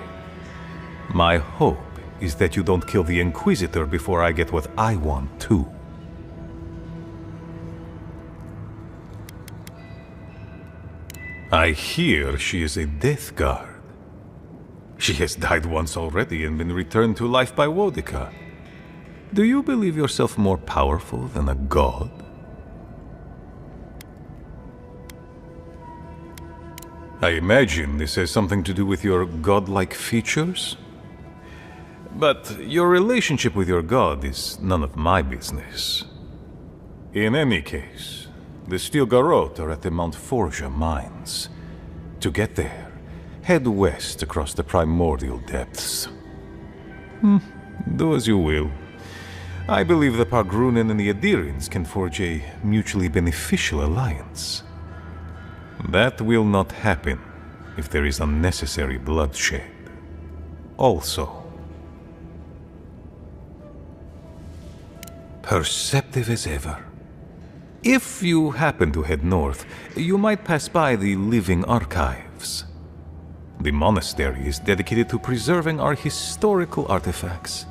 My hope is that you don't kill the Inquisitor before I get what I want too. I hear she is a Death Guard. She has died once already and been returned to life by Wodica. Do you believe yourself more powerful than a god? I imagine this has something to do with your godlike features? But your relationship with your god is none of my business. In any case, the Stilgarroth are at the Mount Forja mines. To get there, Head west across the primordial depths. Do as you will. I believe the Pargrunen and the Adirians can forge a mutually beneficial alliance. That will not happen if there is unnecessary bloodshed. Also, perceptive as ever. If you happen to head north, you might pass by the Living Archives. The monastery is dedicated to preserving our historical artifacts,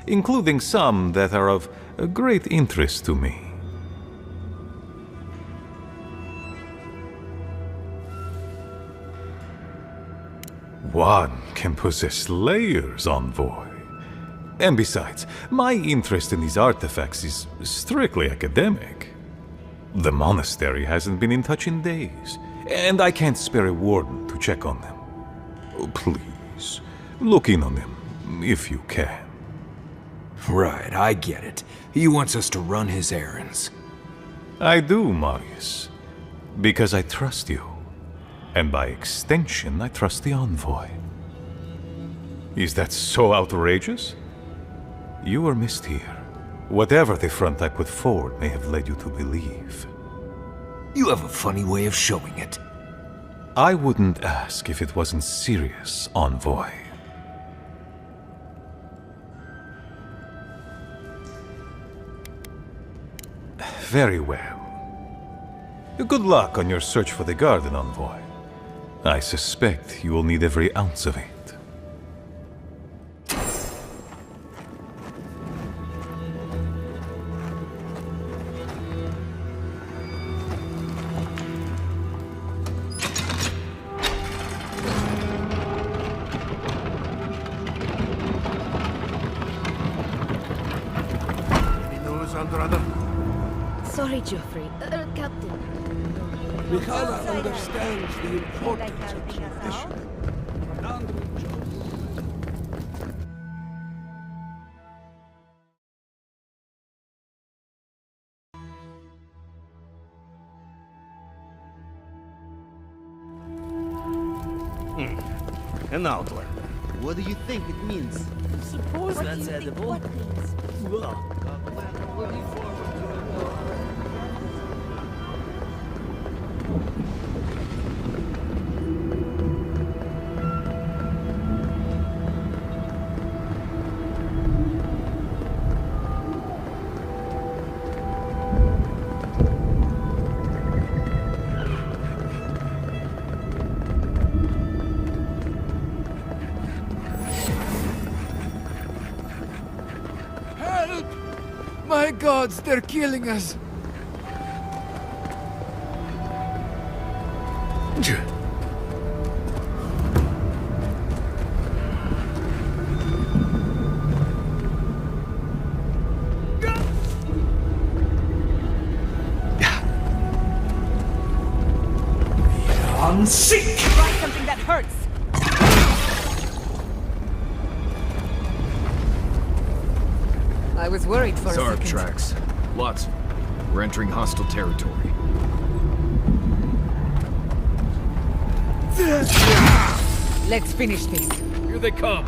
including some that are of great interest to me. One can possess layers, Envoy. And besides, my interest in these artifacts is strictly academic. The monastery hasn't been in touch in days, and I can't spare a warden to check on them. Please, look in on them, if you can. Right, I get it. He wants us to run his errands. I do, Marius. Because I trust you. And by extension, I trust the Envoy. Is that so outrageous? You were missed here. Whatever the front I put forward may have led you to believe. You have a funny way of showing it. I wouldn't ask if it wasn't serious, Envoy. Very well. Good luck on your search for the garden, Envoy. I suspect you will need every ounce of it. Sorry, Geoffrey. Captain. Mikhaila understands the importance of tradition. An outline. What do you think it means? Suppose that's edible. My gods, they're killing us! I'm sick! Try something that hurts! I was worried for a Zarb second. tracks. Lots. We're entering hostile territory. Let's finish this. Here they come.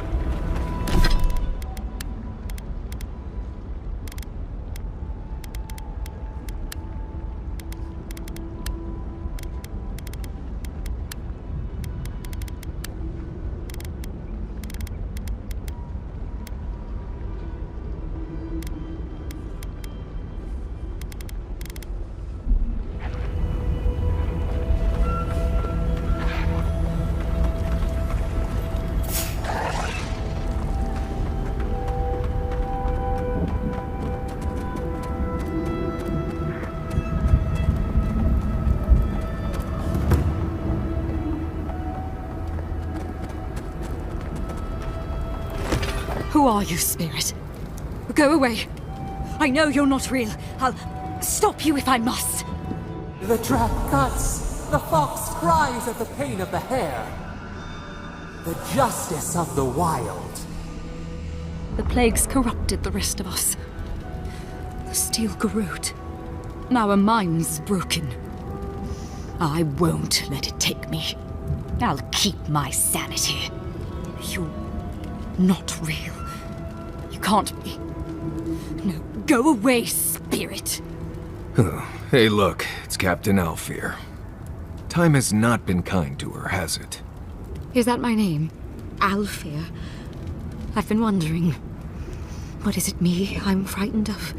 Who are you, spirit? Go away. I know you're not real. I'll stop you if I must. The trap cuts. The fox cries at the pain of the hare. The justice of the wild. The plague's corrupted the rest of us. The steel garrote. Now our mind's broken. I won't let it take me. I'll keep my sanity. You're not real. You can't be. No, go away, spirit. Hey, look, it's Captain Alfear. Time has not been kind to her, has it? Is that my name? Alfear? I've been wondering. But is it me I'm frightened of?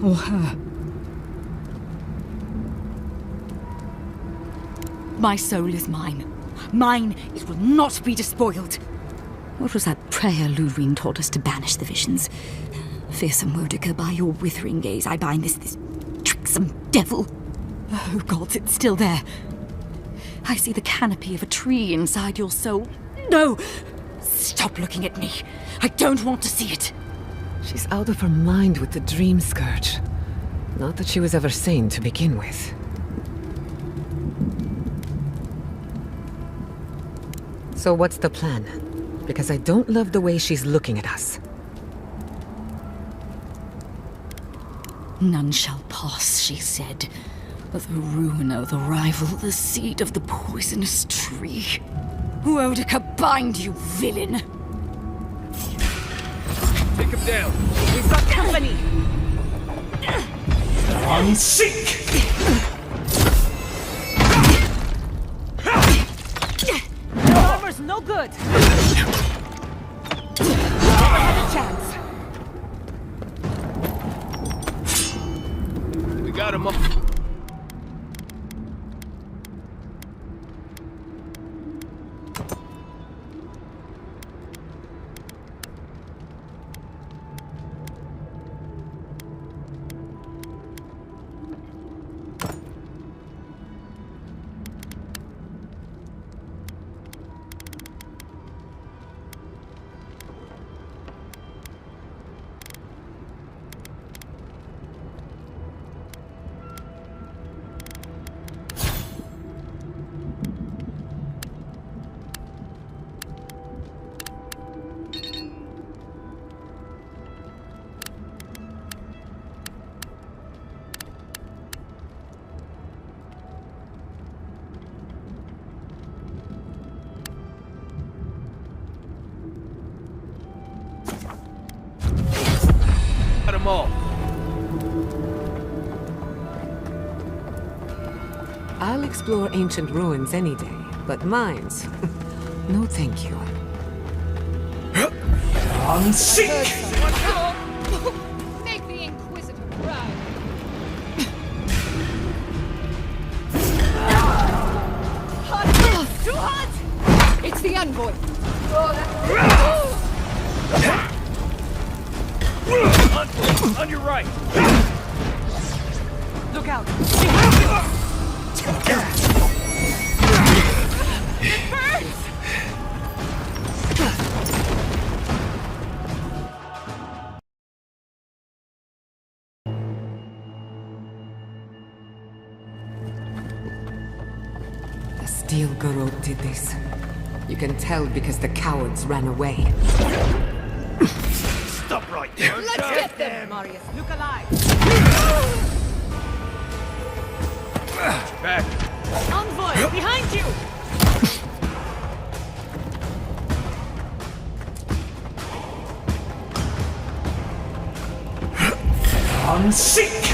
Or her? My soul is mine. Mine, it will not be despoiled. What was that prayer Ludwig taught us to banish the visions? Fearsome Mordecai, by your withering gaze, I bind this tricksome devil. Oh, gods, it's still there. I see the canopy of a tree inside your soul. No! Stop looking at me. I don't want to see it. She's out of her mind with the dream scourge. Not that she was ever sane to begin with. So what's the plan? Because I don't love the way she's looking at us. None shall pass, she said. The ruiner, the rival, the seed of the poisonous tree. Mordecai, bind, you villain! Take him down! We've got company! Unseek! Your armor's no good! Never had a chance! We got him up. All. I'll explore ancient ruins any day, but mines, no thank you. Unseek! Make the Inquisitor proud. Hot! Too hot! It's the envoy. On your right! Look out! The Steel Garrote did this. You can tell because the cowards ran away. Stop right there! Let's get them, Marius. Look alive. Back! Envoy, behind you! Unseek!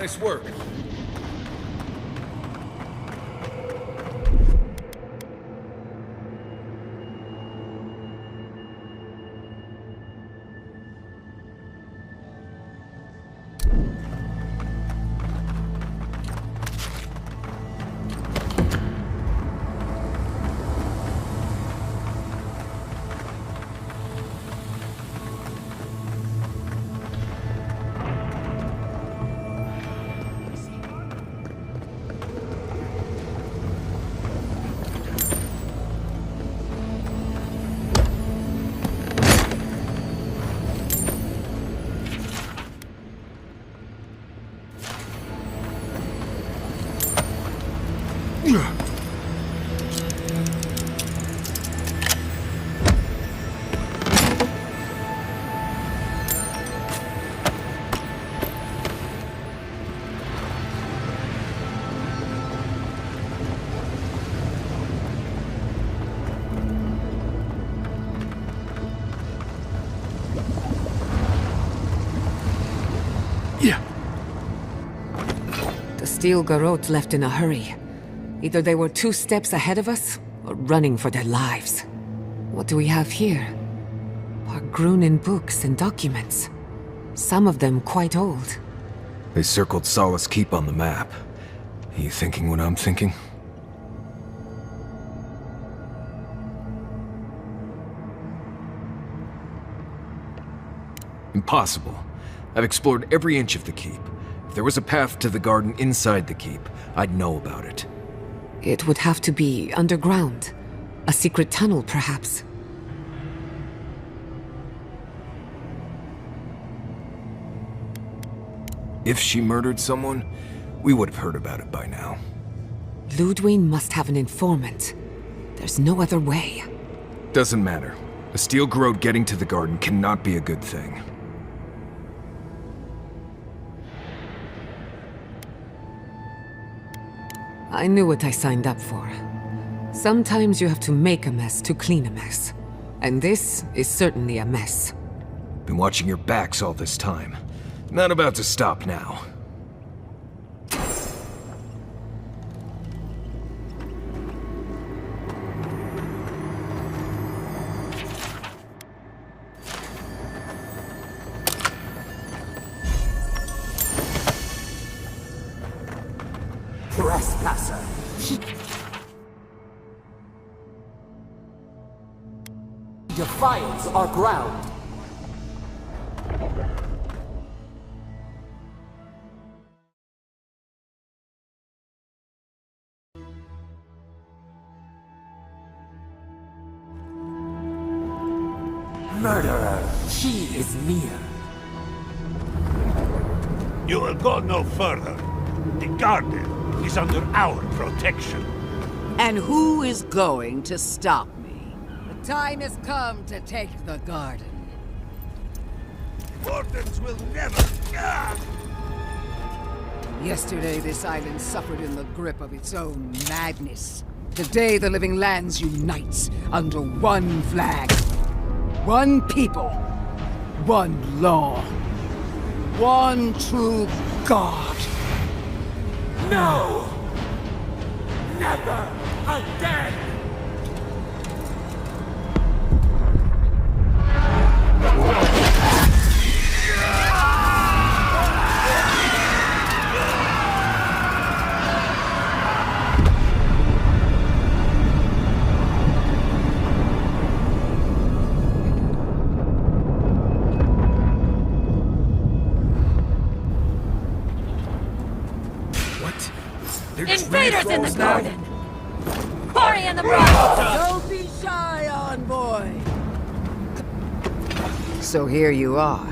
Nice work. The steel garrote left in a hurry. Either they were 2 steps ahead of us, or running for their lives. What do we have here? Pargrunin books and documents. Some of them quite old. They circled Solace Keep on the map. Are you thinking what I'm thinking? Impossible. I've explored every inch of the keep. If there was a path to the garden inside the keep, I'd know about it. It would have to be underground. A secret tunnel, perhaps. If she murdered someone, we would have heard about it by now. Ludwig must have an informant. There's no other way. Doesn't matter. A steel garrote getting to the garden cannot be a good thing. I knew what I signed up for. Sometimes you have to make a mess to clean a mess. And this is certainly a mess. Been watching your backs all this time. Not about to stop now. Trespasser. Defiles our ground. Murderer, she is near. You will go no further. The garden is under our protection. And who is going to stop me? The time has come to take the garden. Wardens will never... Yesterday, this island suffered in the grip of its own madness. Today, the living lands unites under one flag. One people. One law. One true God. No! Never again! Invaders in the garden! Party in the brothel! Don't be shy, envoy! So here you are.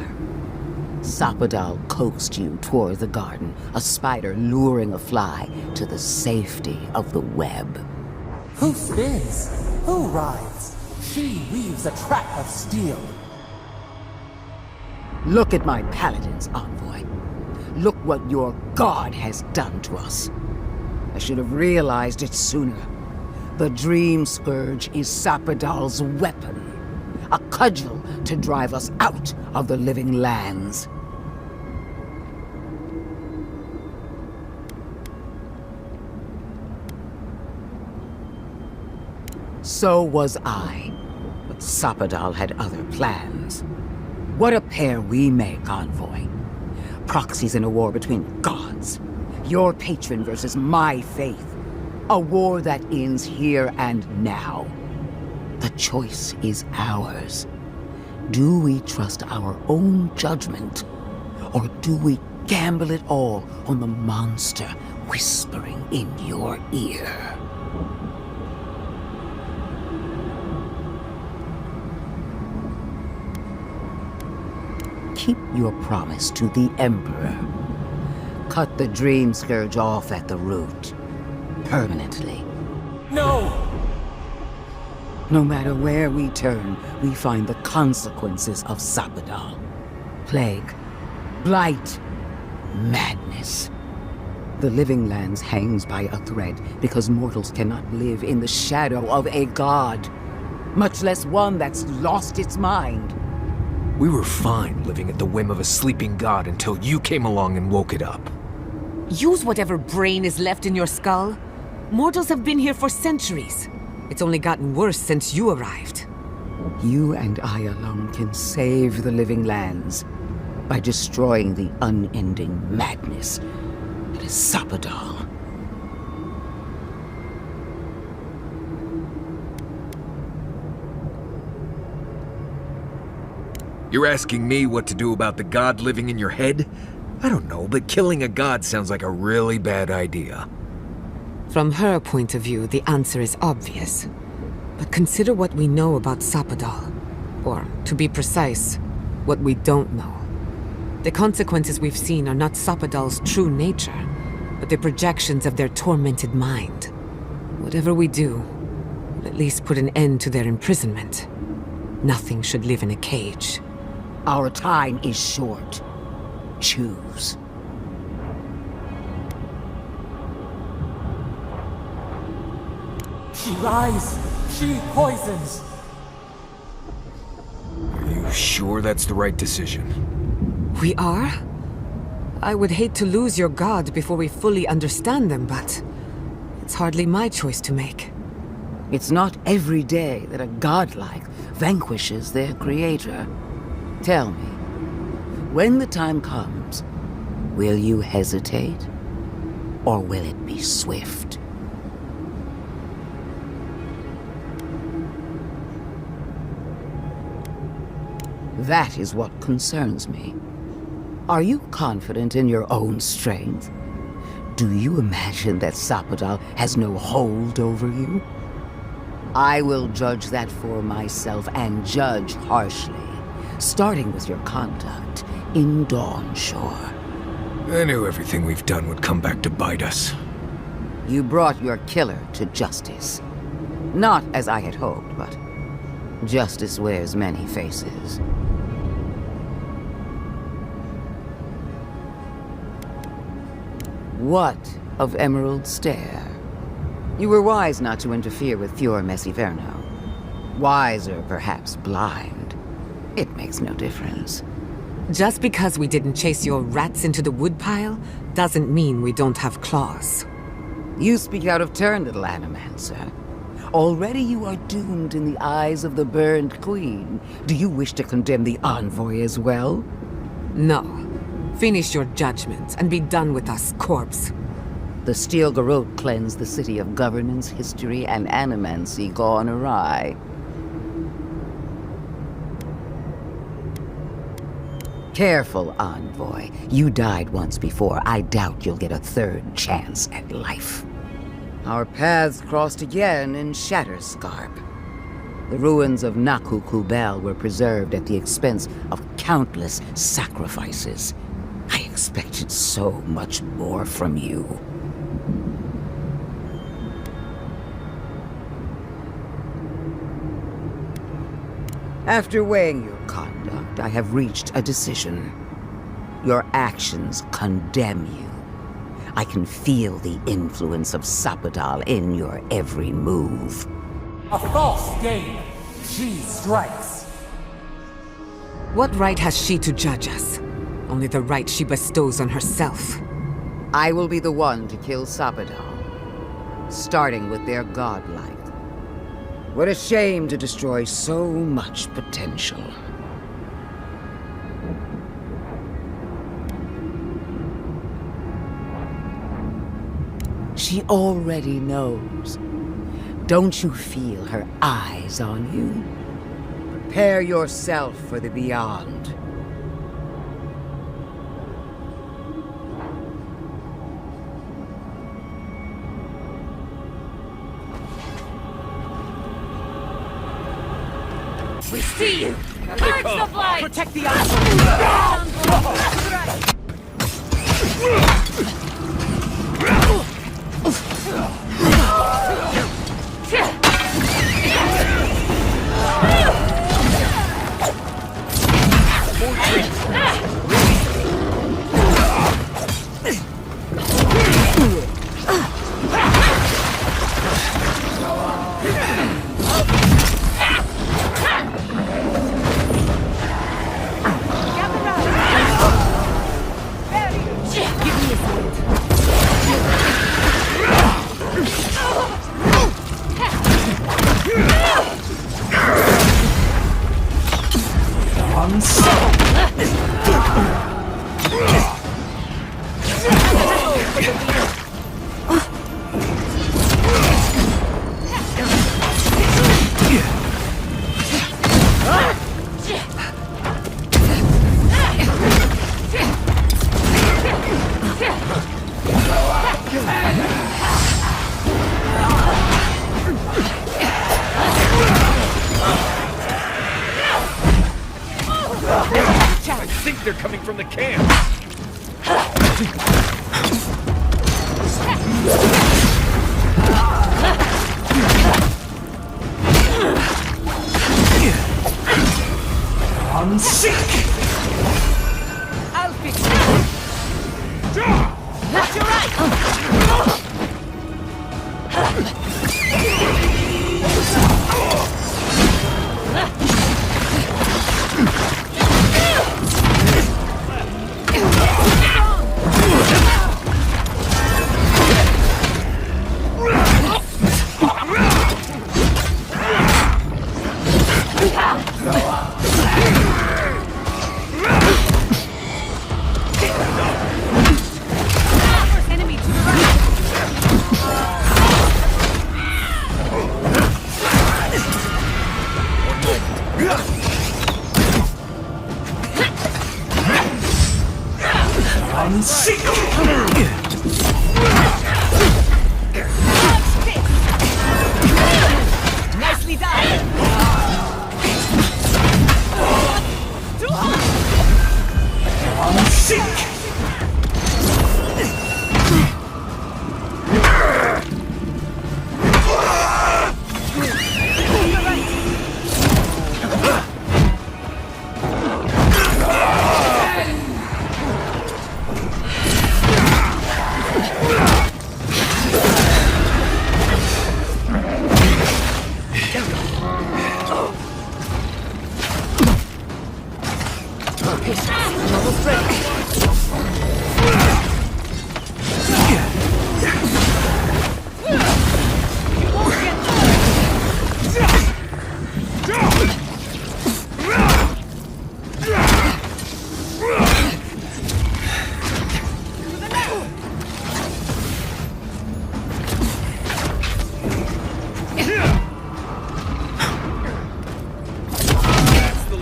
Sapadal coaxed you toward the garden, a spider luring a fly to the safety of the web. Who spins? Who rides? She weaves a trap of steel. Look at my paladins, envoy. Look what your god has done to us. I should have realized it sooner. The Dream Scourge is Sapadal's weapon. A cudgel to drive us out of the living lands. So was I. But Sapadal had other plans. What a pair we make, Envoy. Proxies in a war between gods. Your patron versus my faith. A war that ends here and now. The choice is ours. Do we trust our own judgment? Or do we gamble it all on the monster whispering in your ear? Keep your promise to the Emperor. Cut the Dream Scourge off at the root. Permanently. No! No matter where we turn, we find the consequences of Sapadal. Plague, blight, madness. The Living Lands hangs by a thread because mortals cannot live in the shadow of a god, much less one that's lost its mind. We were fine living at the whim of a sleeping god until you came along and woke it up. Use whatever brain is left in your skull. Mortals have been here for centuries. It's only gotten worse since you arrived. You and I alone can save the Living Lands by destroying the unending madness that is Sapadal. You're asking me what to do about the god living in your head? I don't know, but killing a god sounds like a really bad idea. From her point of view, the answer is obvious. But consider what we know about Sapadal. Or, to be precise, what we don't know. The consequences we've seen are not Sapadal's true nature, but the projections of their tormented mind. Whatever we do, we'll at least put an end to their imprisonment. Nothing should live in a cage. Our time is short. Choose. She lies! She poisons! Are you sure that's the right decision? We are? I would hate to lose your god before we fully understand them, but it's hardly my choice to make. It's not every day that a godlike vanquishes their creator. Tell me, when the time comes, will you hesitate? Or will it be swift? That is what concerns me. Are you confident in your own strength? Do you imagine that Sapadal has no hold over you? I will judge that for myself, and judge harshly, starting with your conduct in Dawnshore. I knew everything we've done would come back to bite us. You brought your killer to justice. Not as I had hoped, but justice wears many faces. What of Emerald Stair? You were wise not to interfere with Fior Messiverno. Wiser, perhaps blind. It makes no difference. Just because we didn't chase your rats into the woodpile, doesn't mean we don't have claws. You speak out of turn, little Animancer. Already you are doomed in the eyes of the Burned Queen. Do you wish to condemn the Envoy as well? No. Finish your judgment and be done with us, corpse. The Steel Garrote cleansed the city of governance, history, and animancy gone awry. Careful, Envoy. You died once before. I doubt you'll get a third chance at life. Our paths crossed again in Shatterscarp. The ruins of Naku Kubel were preserved at the expense of countless sacrifices. I expected so much more from you. After weighing your conduct, I have reached a decision. Your actions condemn you. I can feel the influence of Sapadal in your every move. A false game! She strikes! What right has she to judge us? Only the right she bestows on herself. I will be the one to kill Sapadal, starting with their godlike. What a shame to destroy so much potential. She already knows. Don't you feel her eyes on you? Prepare yourself for the beyond. We see you! Purge the blight! Protect the eyes! I think they're coming from the camp. I'm sick! I'll fix it! Left your right! I'm sick! Nicely done! I'm sick!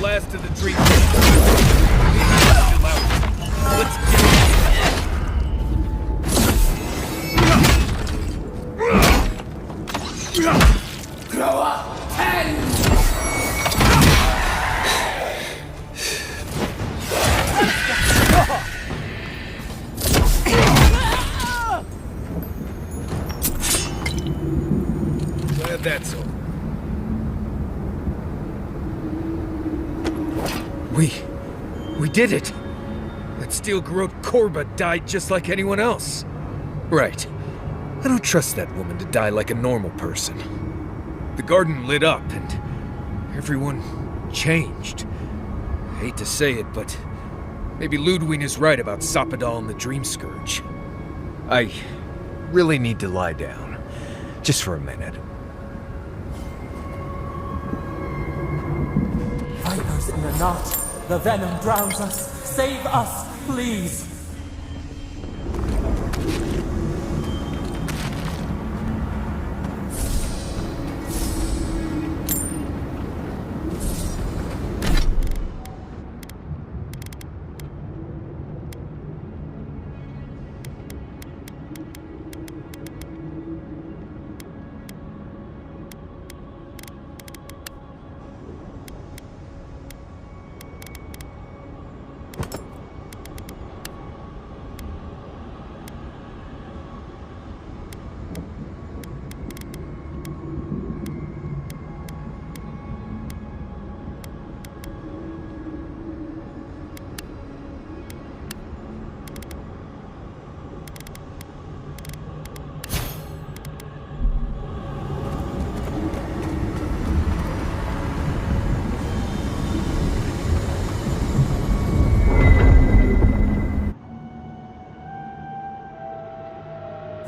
Last of the dream. Let's get it. Grow up and glad that's over. We did it! That steel garrote Korba died just like anyone else. Right. I don't trust that woman to die like a normal person. The garden lit up and everyone changed. I hate to say it, but maybe Ludwig is right about Sapadal and the Dream Scourge. I really need to lie down. Just for a minute. in a knot. The venom drowns us. Save us, please!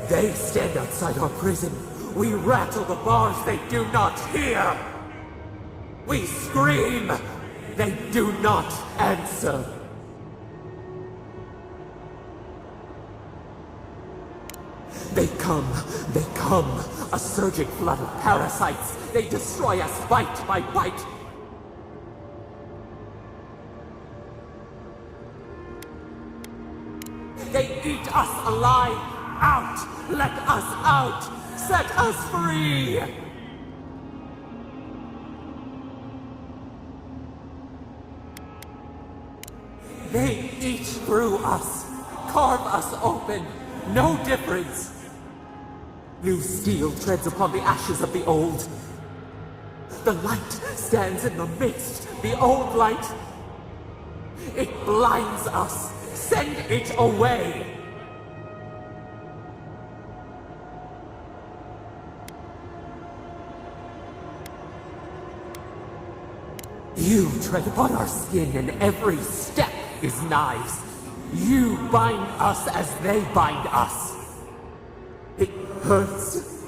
They stand outside our prison. We rattle the bars, they do not hear. We scream, they do not answer. They come, a surging flood of parasites. They destroy us bite by bite. They eat us alive. Out! Let us out! Set us free! They eat through us, carve us open, no difference. New steel treads upon the ashes of the old. The light stands in the midst, the old light. It blinds us. Send it away! You tread upon our skin, and every step is knives. You bind us as they bind us. It hurts.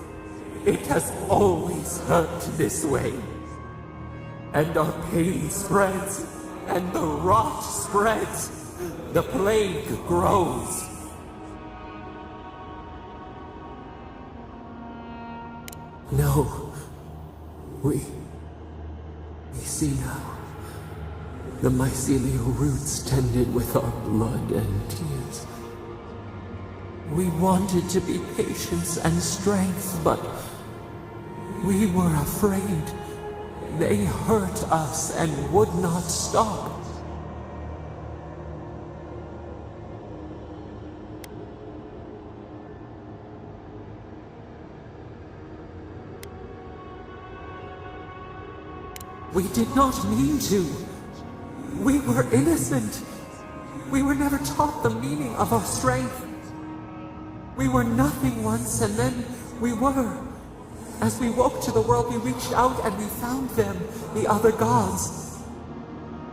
It has always hurt this way. And our pain spreads, and the rot spreads. The plague grows. No. We see now. The mycelial roots tended with our blood and tears. We wanted to be patience and strength, but we were afraid. They hurt us and would not stop. We did not mean to. We were innocent. We were never taught the meaning of our strength. We were nothing once, and then we were. As we woke to the world, we reached out and we found them, the other gods.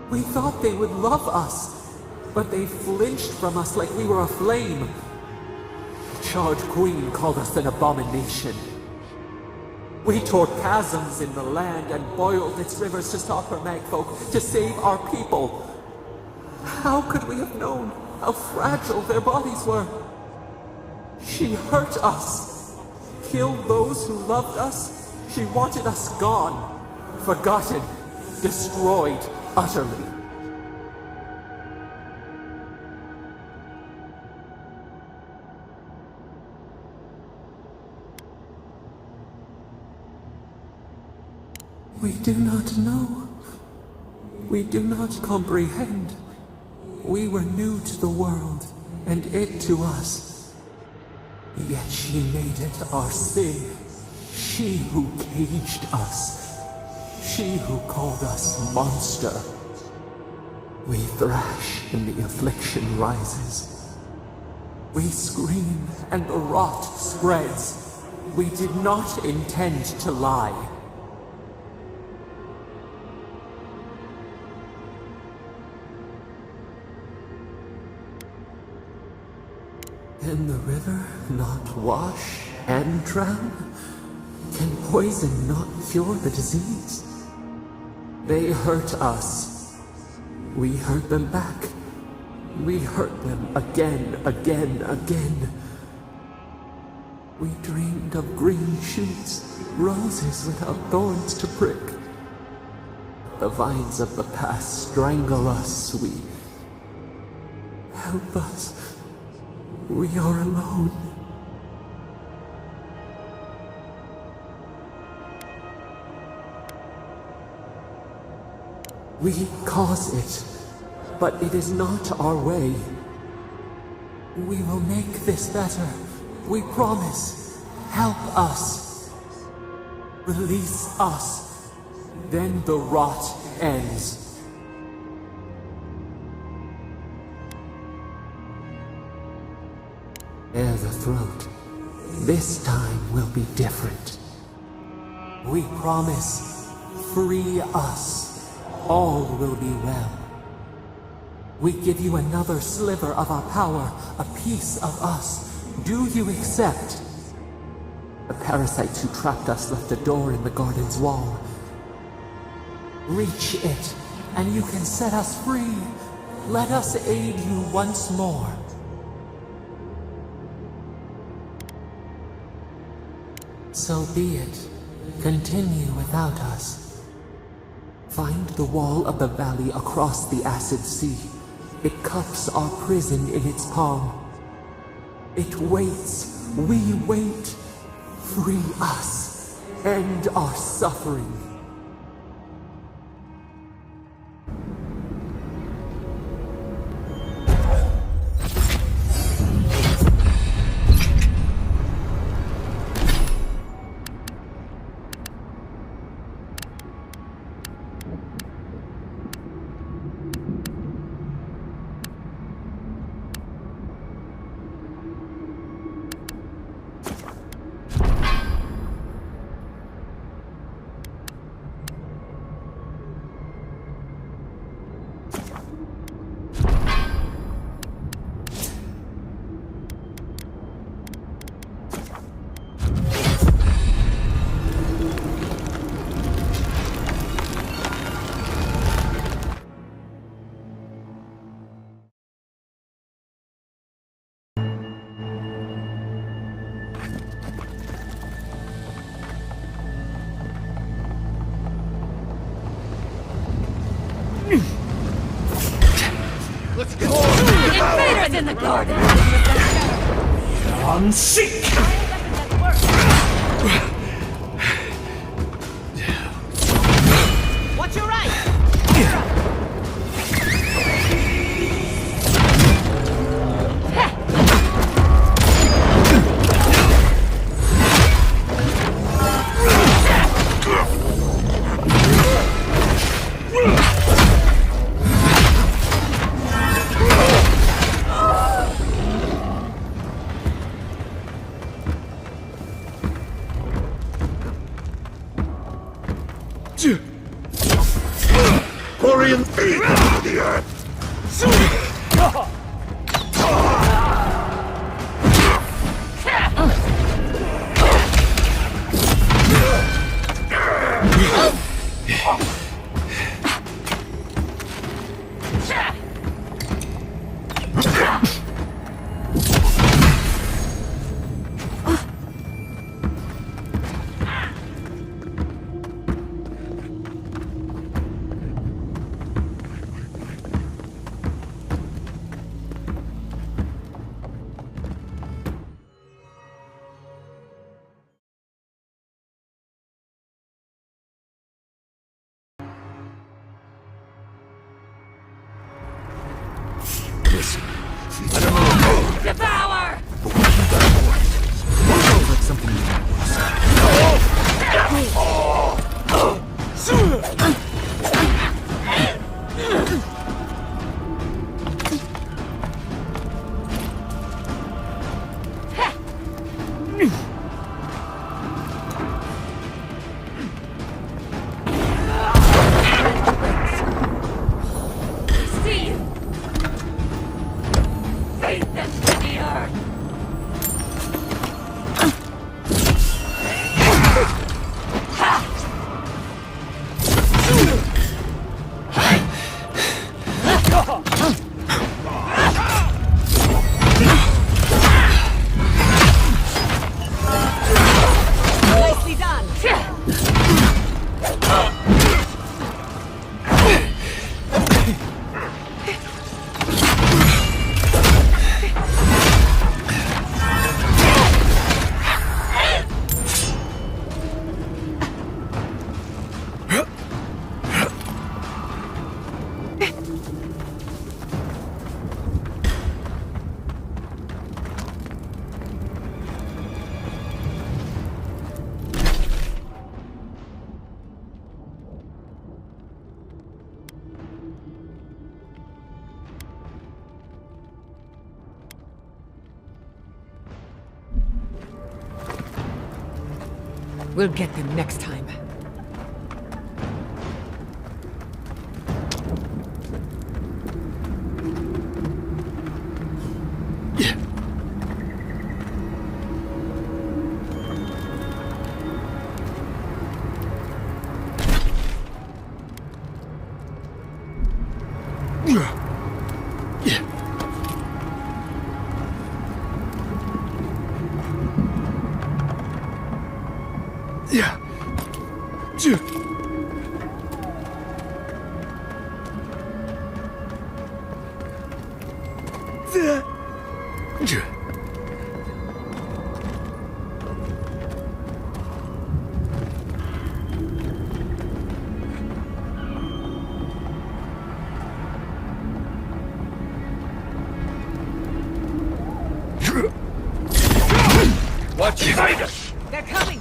We thought they would love us, but they flinched from us like we were a flame. The Charred Queen called us an abomination. We tore chasms in the land and boiled its rivers to stop her magfolk, to save our people. How could we have known how fragile their bodies were? She hurt us, killed those who loved us. She wanted us gone, forgotten, destroyed utterly. We do not know. We do not comprehend. We were new to the world, and it to us. Yet she made it our sin. She who caged us. She who called us monster. We thrash, and the affliction rises. We scream, and the rot spreads. We did not intend to lie. Can the river not wash and drown? Can poison not cure the disease? They hurt us. We hurt them back. We hurt them again, again. We dreamed of green shoots, roses without thorns to prick. The vines of the past strangle us, help us. We are alone. We cause it, but it is not our way. We will make this better. We promise. Help us. Release us. Then the rot ends. Bare the throat. This time will be different. We promise. Free us. All will be well. We give you another sliver of our power, a piece of us. Do you accept? The parasites who trapped us left a door in the garden's wall. Reach it, and you can set us free. Let us aid you once more. So be it. Continue without us. Find the wall of the valley across the acid sea. It cups our prison in its palm. It waits. We wait. Free us. End our suffering. Let's go! Invaders in the garden! I'm sick! Watch your right! Quarian feet into the earth! We'll get them next time. Watch behind us! They're coming!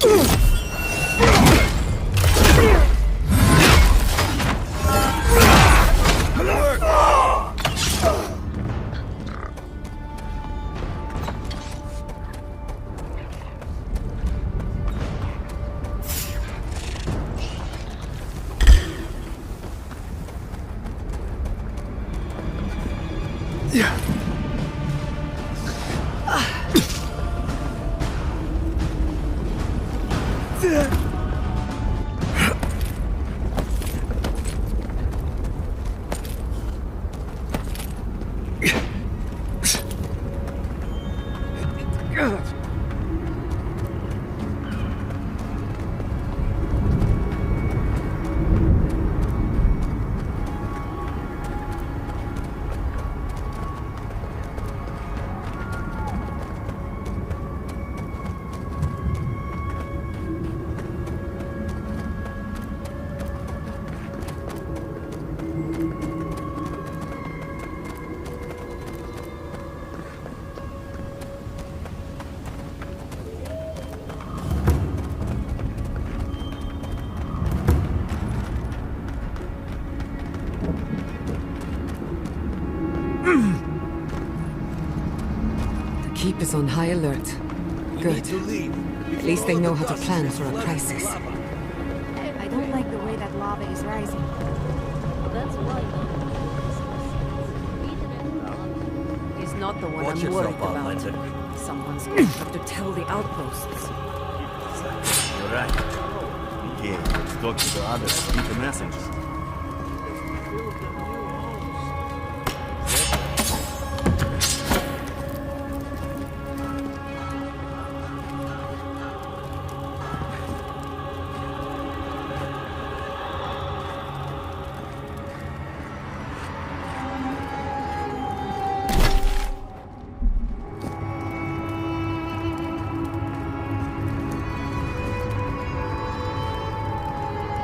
Keep is on high alert. Good. At least they know how to plan for a crisis. I don't like the way that lava is rising. That's why. He's not the one Watch I'm worried yourself out, about. Someone's gonna have to tell the outposts. You're right. Okay, let's talk to the others. Keep the message.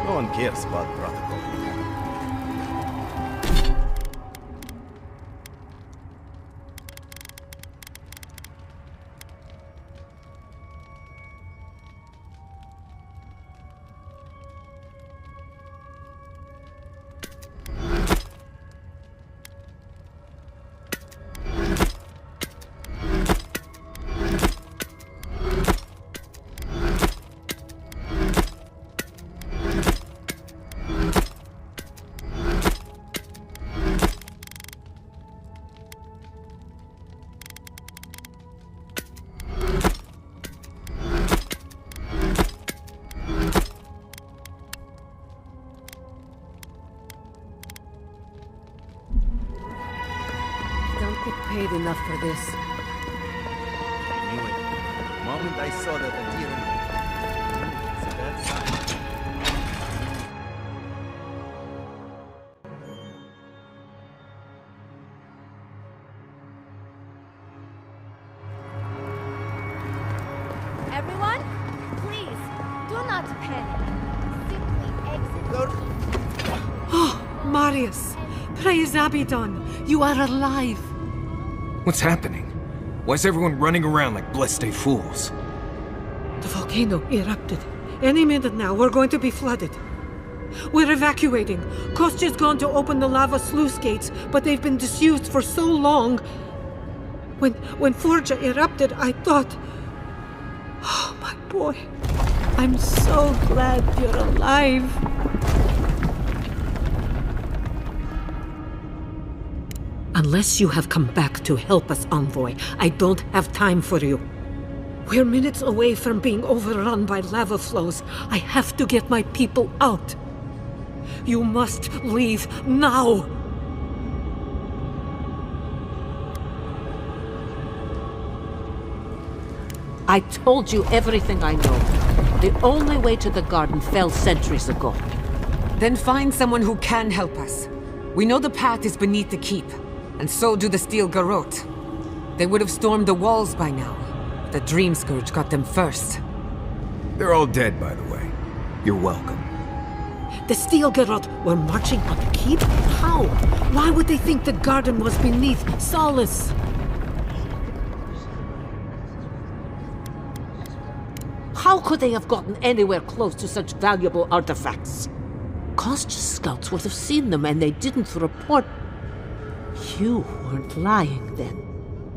No one cares about protocol. Paid enough for this. I knew it. The moment I saw that idea, it's a bad sign. Everyone, please, do not panic. Simply exit. Oh, Marius! Praise Abaddon! You are alive! What's happening? Why is everyone running around like blessed fools? The volcano erupted. Any minute now, we're going to be flooded. We're evacuating. Kostya's gone to open the lava sluice gates, but they've been disused for so long. When Forja erupted, I thought... Oh, my boy. I'm so glad you're alive. Unless you have come back to help us, Envoy, I don't have time for you. We're minutes away from being overrun by lava flows. I have to get my people out. You must leave now! I told you everything I know. The only way to the garden fell centuries ago. Then find someone who can help us. We know the path is beneath the keep, and so do the Steel Garrote. They would have stormed the walls by now. The Dream Scourge got them first. They're all dead, by the way. You're welcome. The Steel Garrote were marching on the keep? How? Why would they think the garden was beneath Solace? How could they have gotten anywhere close to such valuable artifacts? Kostya's scouts would have seen them and they didn't report. You weren't lying then.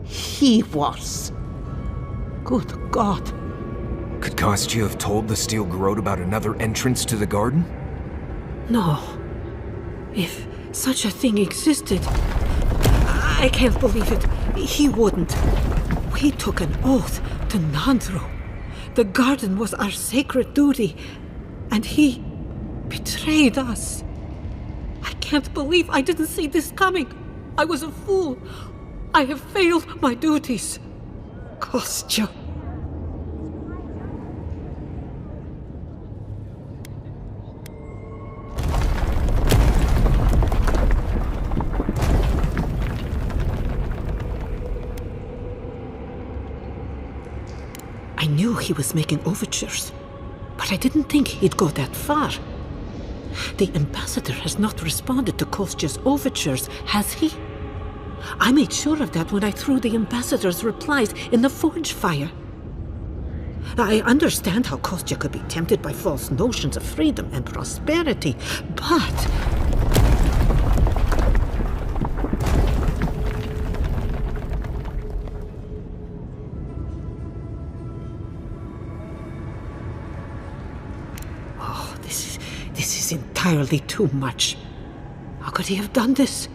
He was. Good God. Could Kostya have told the Steel Garrote about another entrance to the garden? No. If such a thing existed, I can't believe it. He wouldn't. We took an oath to Nandru. The garden was our sacred duty, and he betrayed us. I can't believe I didn't see this coming. I was a fool. I have failed my duties. Kostya. I knew he was making overtures, but I didn't think he'd go that far. The ambassador has not responded to Kostya's overtures, has he? I made sure of that when I threw the ambassador's replies in the forge fire. I understand how Kostya could be tempted by false notions of freedom and prosperity, but... This is entirely too much. How could he have done this?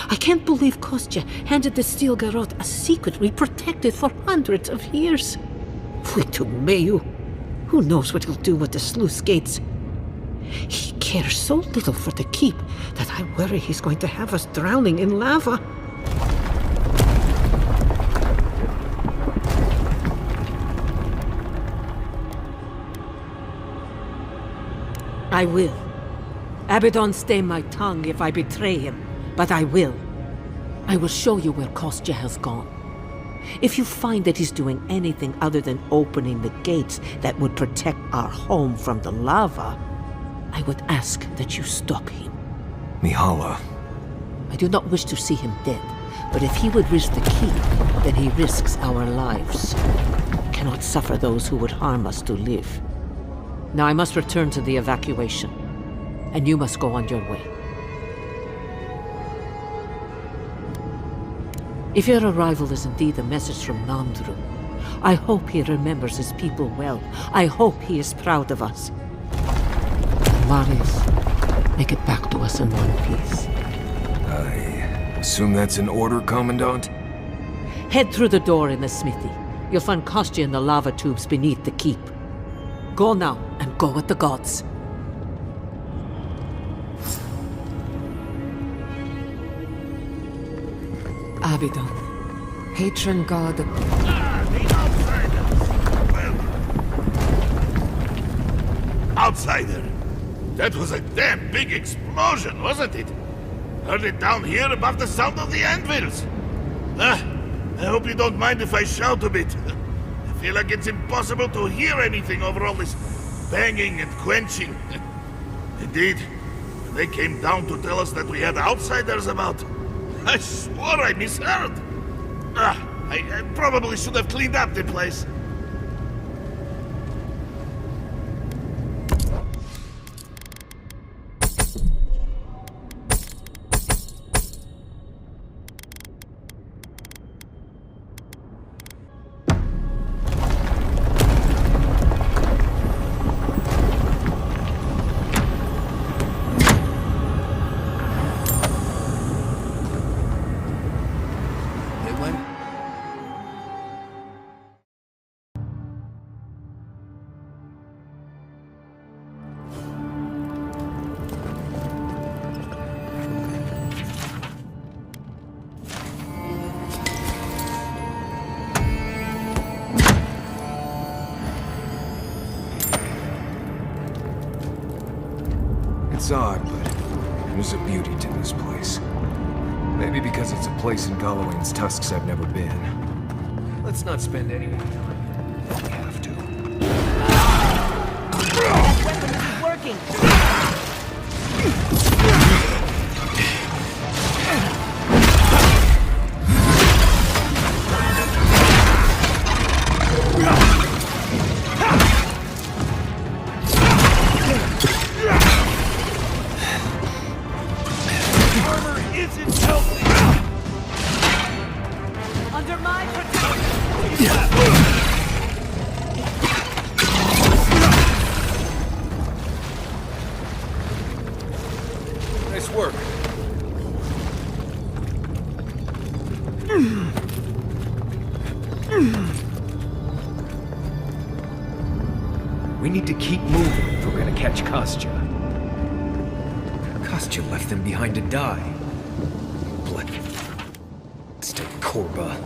I can't believe Kostya handed the Steel Garrote a secret we protected for hundreds of years. We took Mayu. Who knows what he'll do with the sluice gates? He cares so little for the keep that I worry he's going to have us drowning in lava. I will. Abaddon stay my tongue if I betray him, but I will. I will show you where Kostya has gone. If you find that he's doing anything other than opening the gates that would protect our home from the lava, I would ask that you stop him. Mihala. I do not wish to see him dead, but if he would risk the keep, then he risks our lives. I cannot suffer those who would harm us to live. Now I must return to the evacuation, and you must go on your way. If your arrival is indeed a message from Nandru, I hope he remembers his people well. I hope he is proud of us. And Marius, make it back to us in one piece. I assume that's an order, Commandant? Head through the door in the smithy. You'll find Kostya in the lava tubes beneath the keep. Go now, and go with the gods. Abaddon, patron god of... the outsiders! Outsider! That was a damn big explosion, wasn't it? Heard it down here above the sound of the anvils. I hope you don't mind if I shout a bit. I feel like it's impossible to hear anything over all this banging and quenching. Indeed, when they came down to tell us that we had outsiders about, I swore I misheard. I probably should have cleaned up the place. It's odd, but there's a beauty to this place. Maybe because it's a place in Galawain's tusks I've never been. Let's not spend any more time. We have to. That weapon isn't working! Under my protection! Nice work. We need to keep moving if we're gonna catch Kostya. Kostya left them behind to die. Blood. Stay Korba.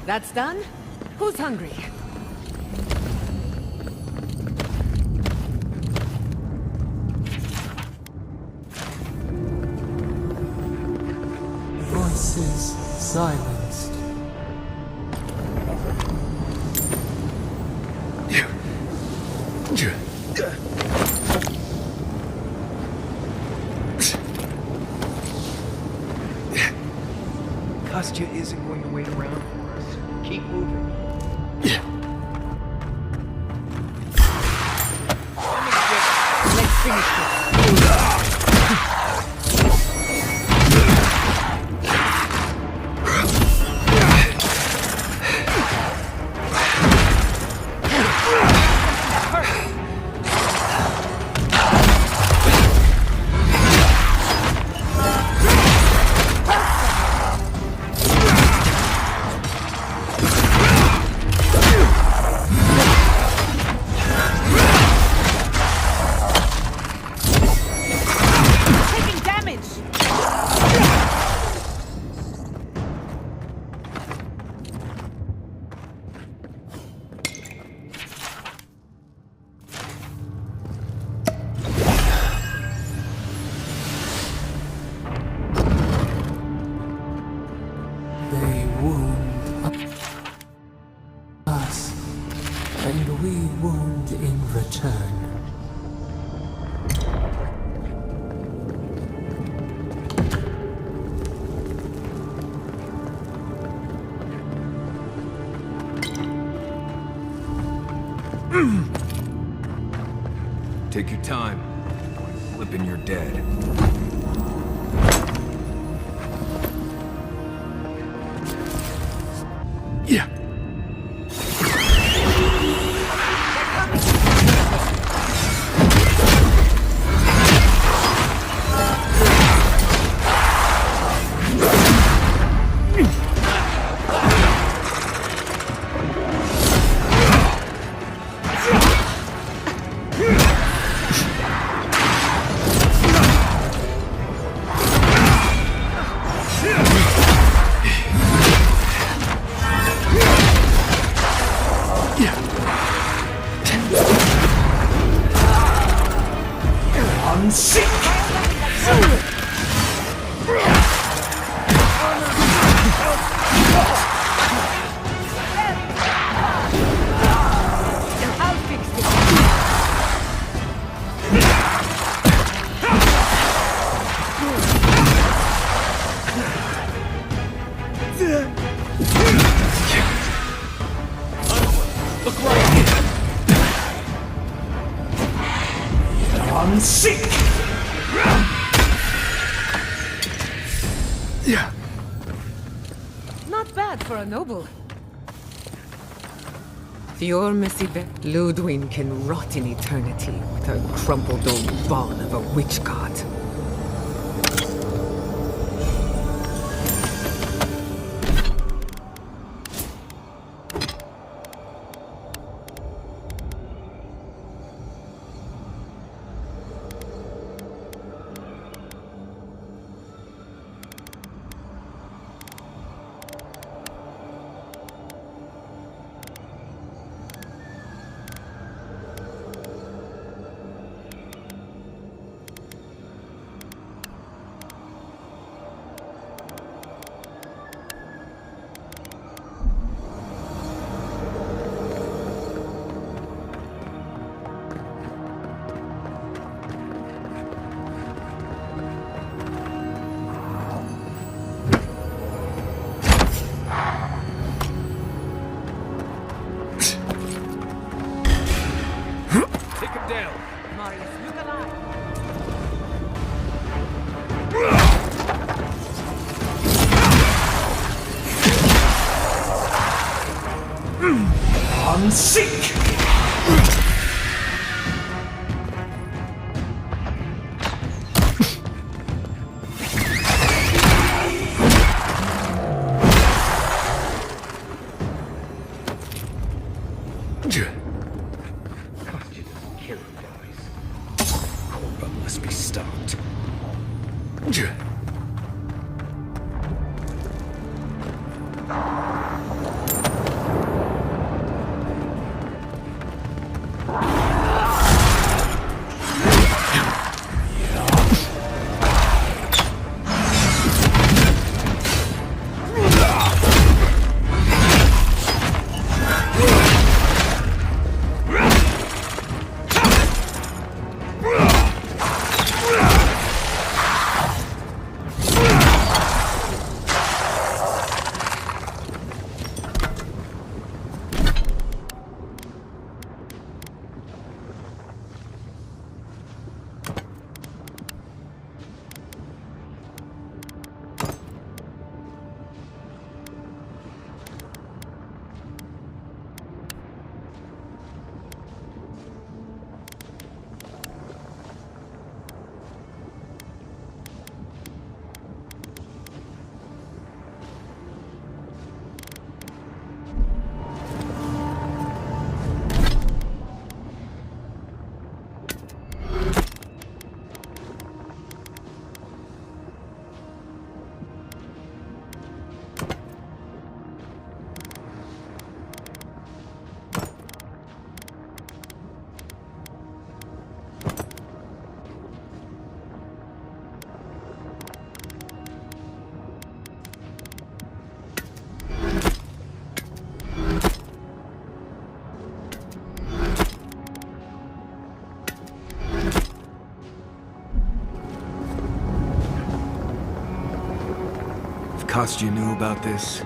That's done? Who's hungry? Voices silenced. Kostya isn't going to wait around for us. Keep moving. Let's finish this. return. Take your time. Flipping you're dead. Yeah. Yeah. Not bad for a noble. Fior Messibe, Ludwin can rot in eternity with her crumpled old ball of a witch god. I'm sick! Must be stopped. Kostya knew about this,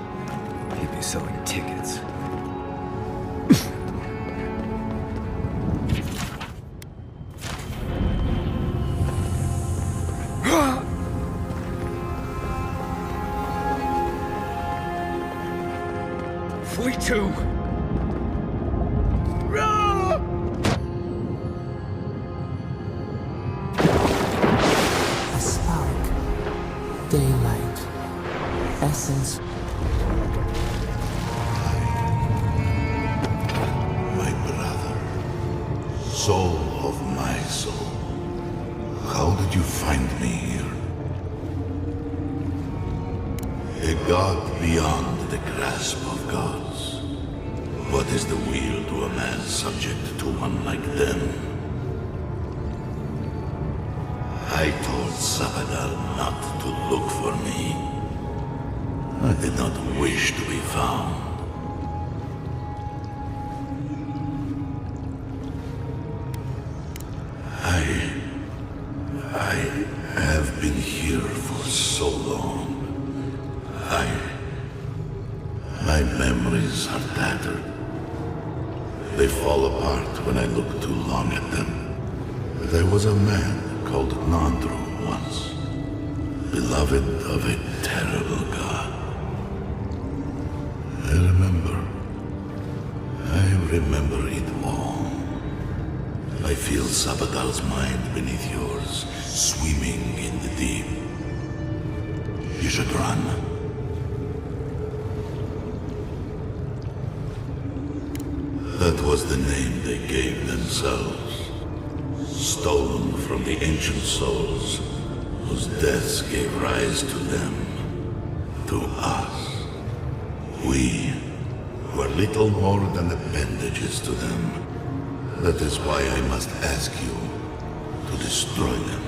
he'd be selling tickets. Flee too! A spark. Daylight. Essence. My brother, soul of my soul, how did you find me here? A god beyond the grasp of gods. What is the wheel to a man subject to one like them? I told Sabadal not to look for me. I did not wish to be found. I have been here for so long. My memories are tattered. They fall apart when I look too long at them. There was a man called Nandru once, beloved of a terrible god. I remember it all. I feel Sabadal's mind beneath yours, swimming in the deep. You should run. That was the name they gave themselves, stolen from the ancient souls whose deaths gave rise to them, to us. We were little more than appendages to them. That is why I must ask you to destroy them.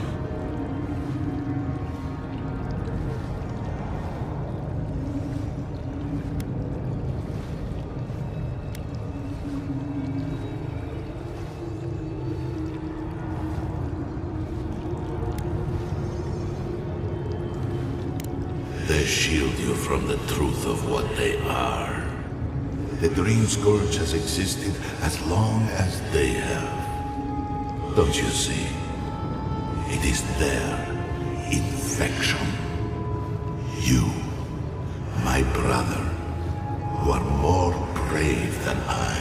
They shield you from the truth of what they are. The Dream Scourge has existed as long as they have. Don't you see? It is their infection. You, my brother, who are more brave than I,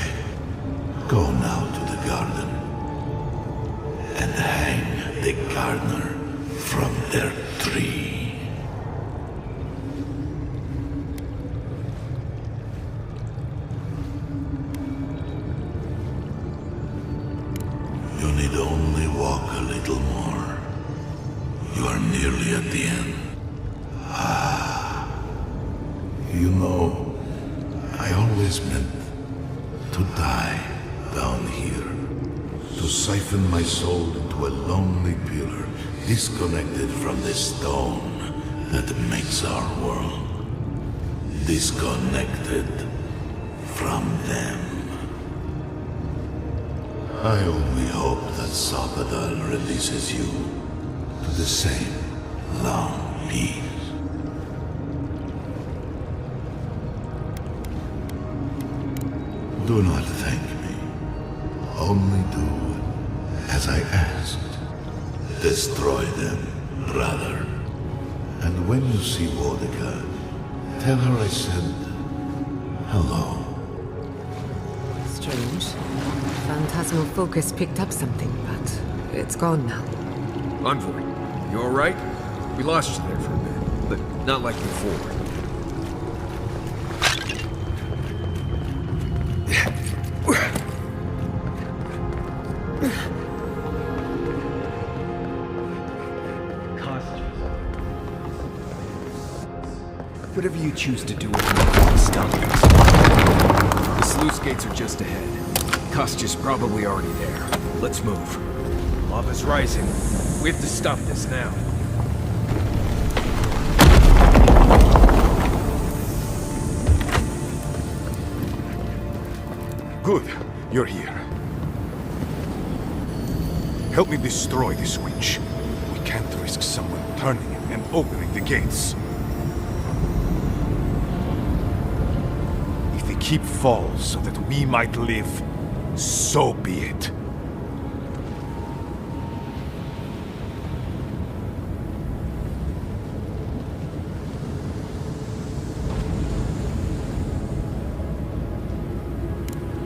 go now to the garden and hang the gardener from their tree. You need only walk a little more. You are nearly at the end. You know, I always meant to die down here. To siphon my soul into a lonely pillar, disconnected from the stone that makes our world. Disconnected from them. I only hope that Sabadal releases you to the same long peace. Do not thank me. Only do as I asked. Destroy them, brother. And when you see Wodika, tell her I said hello. Strange. Phantasmal focus picked up something, but it's gone now. Envoy, you alright? We lost you there for a bit, but not like before. Whatever you choose to do with me, stop it. The sluice gates are just ahead. Kostya's probably already there. Let's move. Lava's rising. We have to stop this now. Good. You're here. Help me destroy this witch. We can't risk someone turning it and opening the gates. keep falls so that we might live, so be it.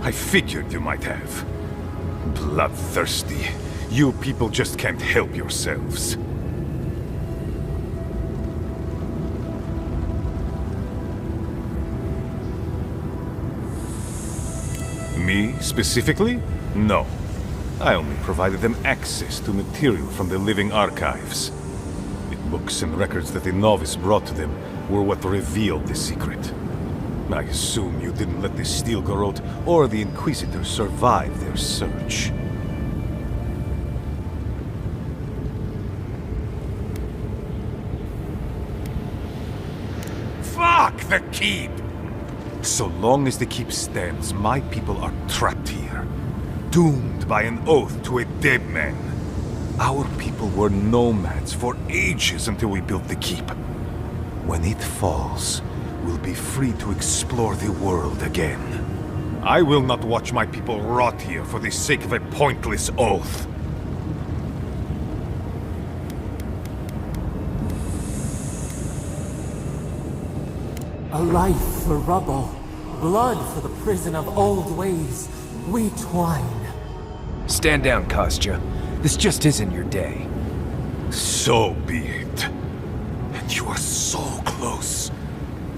I figured you might have. Bloodthirsty. You people just can't help yourselves. Me, specifically? No. I only provided them access to material from the living archives. The books and records that the novice brought to them were what revealed the secret. I assume you didn't let the Steel Garrote or the Inquisitor survive their search. Fuck the Keep! So long as the Keep stands, my people are trapped here. Doomed by an oath to a dead man. Our people were nomads for ages until we built the Keep. When it falls, we'll be free to explore the world again. I will not watch my people rot here for the sake of a pointless oath. A life for rubble, blood for the prison of old ways. We twine. Stand down, Kostya. This just isn't your day. So be it. And you are so close.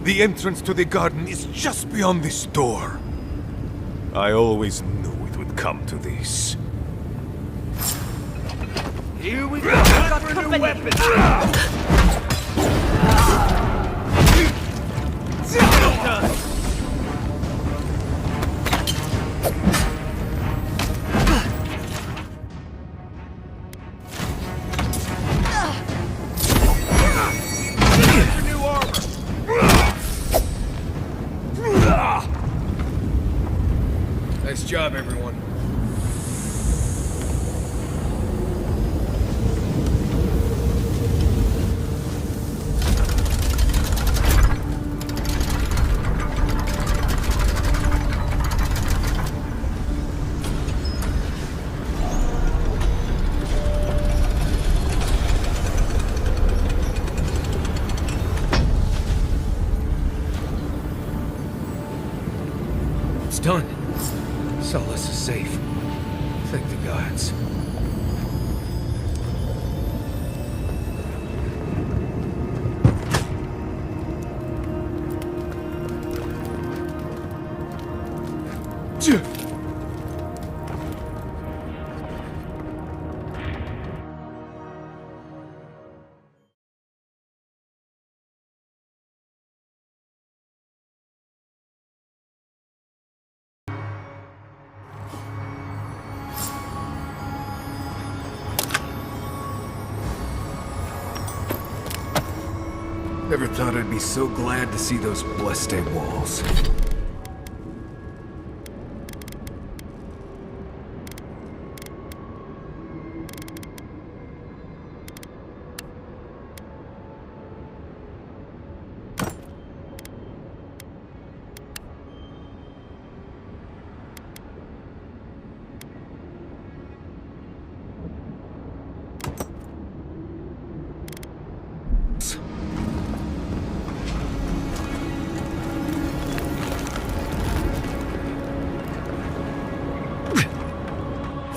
The entrance to the garden is just beyond this door. I always knew it would come to this. Here we go. Got for a new weapon. Nice job, everyone. It's done. Solace is safe. Thank the gods. Never thought I'd be so glad to see those blessed walls.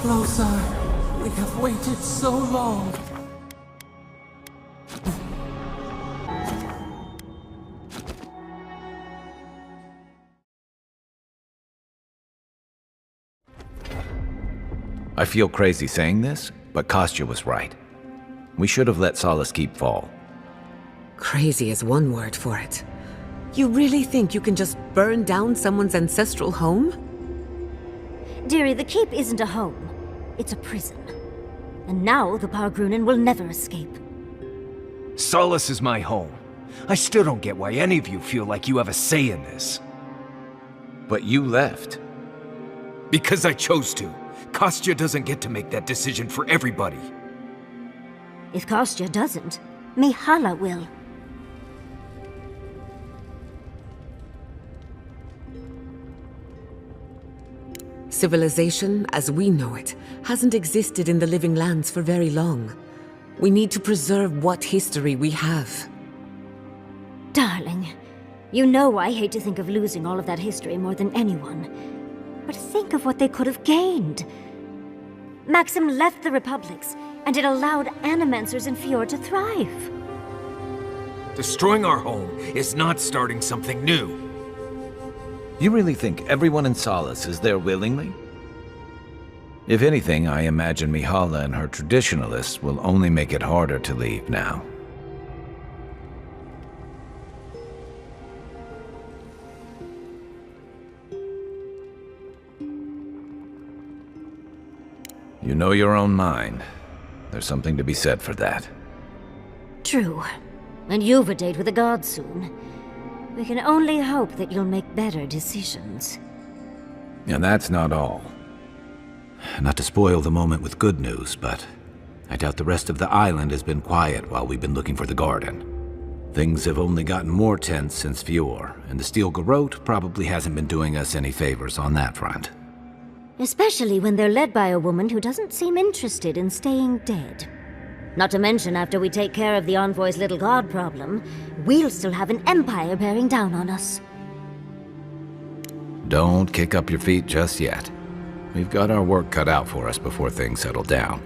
Closer. We have waited so long. I feel crazy saying this, but Kostya was right. We should have let Solace Keep fall. Crazy is one word for it. You really think you can just burn down someone's ancestral home? Dearie, the Keep isn't a home. It's a prison. And now the Pargrunen will never escape. Solace is my home. I still don't get why any of you feel like you have a say in this. But you left. Because I chose to. Kostya doesn't get to make that decision for everybody. If Kostya doesn't, Mihala will. Civilization, as we know it, hasn't existed in the Living Lands for very long. We need to preserve what history we have. Darling, you know I hate to think of losing all of that history more than anyone. But think of what they could have gained. Maxim left the Republics, and it allowed Animancers in Fjord to thrive. Destroying our home is not starting something new. You really think everyone in Solace is there willingly? If anything, I imagine Mihala and her traditionalists will only make it harder to leave now. You know your own mind. There's something to be said for that. True. And you've a date with the gods soon. We can only hope that you'll make better decisions. And that's not all. Not to spoil the moment with good news, but I doubt the rest of the island has been quiet while we've been looking for the garden. Things have only gotten more tense since Fjord, and the Steel Garrote probably hasn't been doing us any favors on that front. Especially when they're led by a woman who doesn't seem interested in staying dead. Not to mention, after we take care of the Envoy's little god problem, we'll still have an empire bearing down on us. Don't kick up your feet just yet. We've got our work cut out for us before things settle down.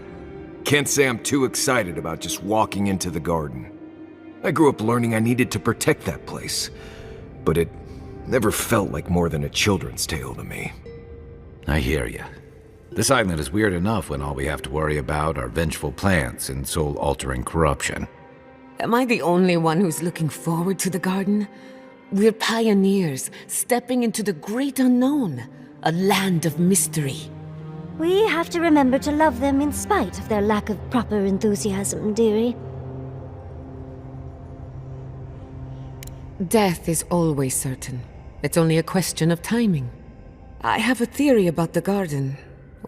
Can't say I'm too excited about just walking into the garden. I grew up learning I needed to protect that place, but it never felt like more than a children's tale to me. I hear you. This island is weird enough when all we have to worry about are vengeful plans and soul-altering corruption. Am I the only one who's looking forward to the garden? We're pioneers, stepping into the great unknown, a land of mystery. We have to remember to love them in spite of their lack of proper enthusiasm, dearie. Death is always certain. It's only a question of timing. I have a theory about the garden,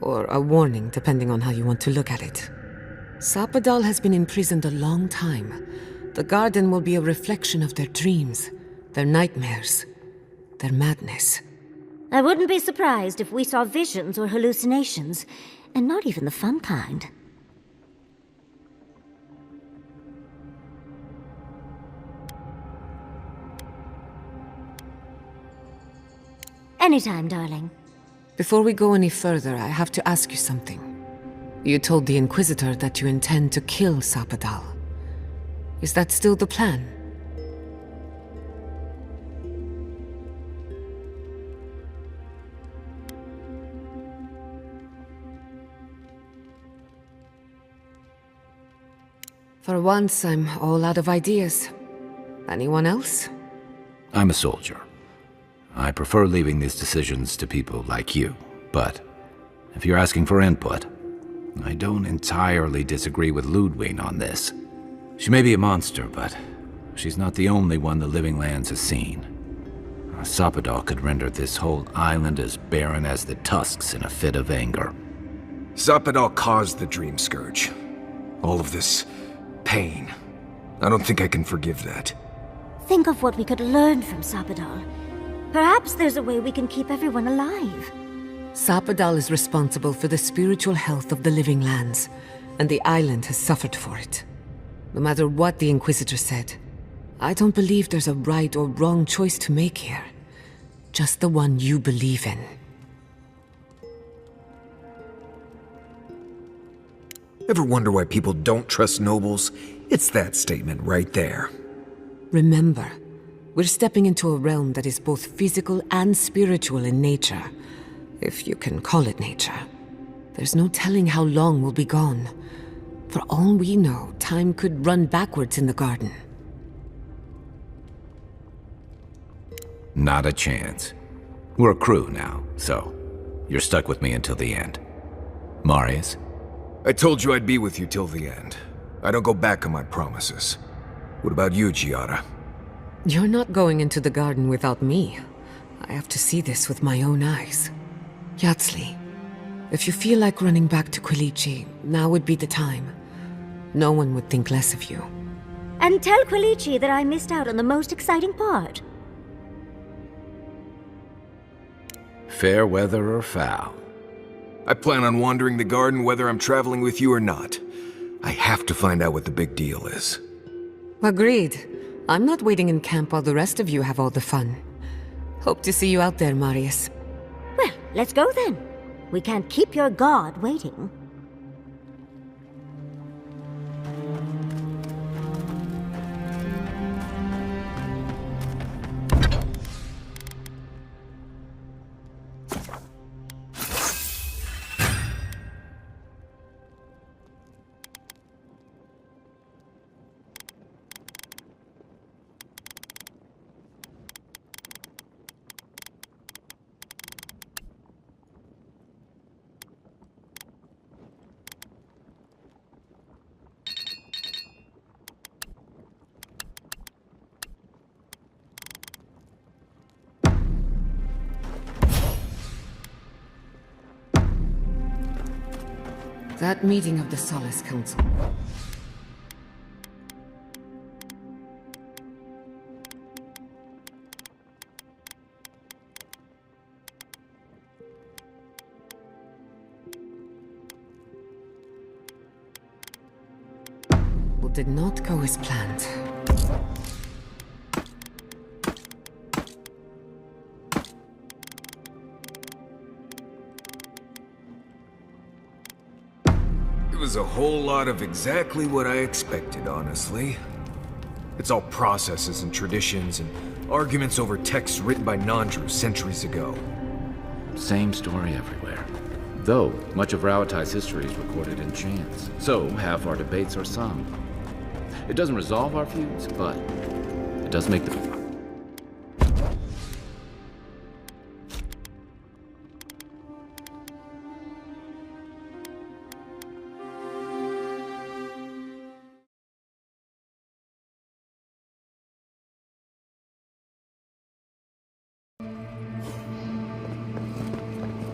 or a warning, depending on how you want to look at it. Sapadal has been imprisoned a long time. The garden will be a reflection of their dreams, their nightmares, their madness. I wouldn't be surprised if we saw visions or hallucinations, and not even the fun kind. Anytime, darling. Before we go any further, I have to ask you something. You told the Inquisitor that you intend to kill Sapadal. Is that still the plan? For once, I'm all out of ideas. Anyone else? I'm a soldier. I prefer leaving these decisions to people like you, but if you're asking for input, I don't entirely disagree with Ludwig on this. She may be a monster, but she's not the only one the Living Lands has seen. Sapadal could render this whole island as barren as the tusks in a fit of anger. Sapadal caused the Dream Scourge. All of this pain. I don't think I can forgive that. Think of what we could learn from Sapadal. Perhaps there's a way we can keep everyone alive. Sapadal is responsible for the spiritual health of the Living Lands, and the island has suffered for it. No matter what the Inquisitor said, I don't believe there's a right or wrong choice to make here. Just the one you believe in. Ever wonder why people don't trust nobles? It's that statement right there. Remember, we're stepping into a realm that is both physical and spiritual in nature. If you can call it nature. There's no telling how long we'll be gone. For all we know, time could run backwards in the garden. Not a chance. We're a crew now, so you're stuck with me until the end. Marius? I told you I'd be with you till the end. I don't go back on my promises. What about you, Giada? You're not going into the garden without me. I have to see this with my own eyes. Yatsli, if you feel like running back to Quilici, now would be the time. No one would think less of you. And tell Quilici that I missed out on the most exciting part. Fair weather or foul, I plan on wandering the garden whether I'm traveling with you or not. I have to find out what the big deal is. Agreed. I'm not waiting in camp while the rest of you have all the fun. Hope to see you out there, Marius. Well, let's go then. We can't keep your god waiting. That meeting of the Solace Council. Well, did not go as planned. It was a whole lot of exactly what I expected, honestly. It's all processes and traditions and arguments over texts written by non-Druze centuries ago. Same story everywhere. Though, much of Rauatai's history is recorded in chants, so half our debates are sung. It doesn't resolve our feuds, but it does make them...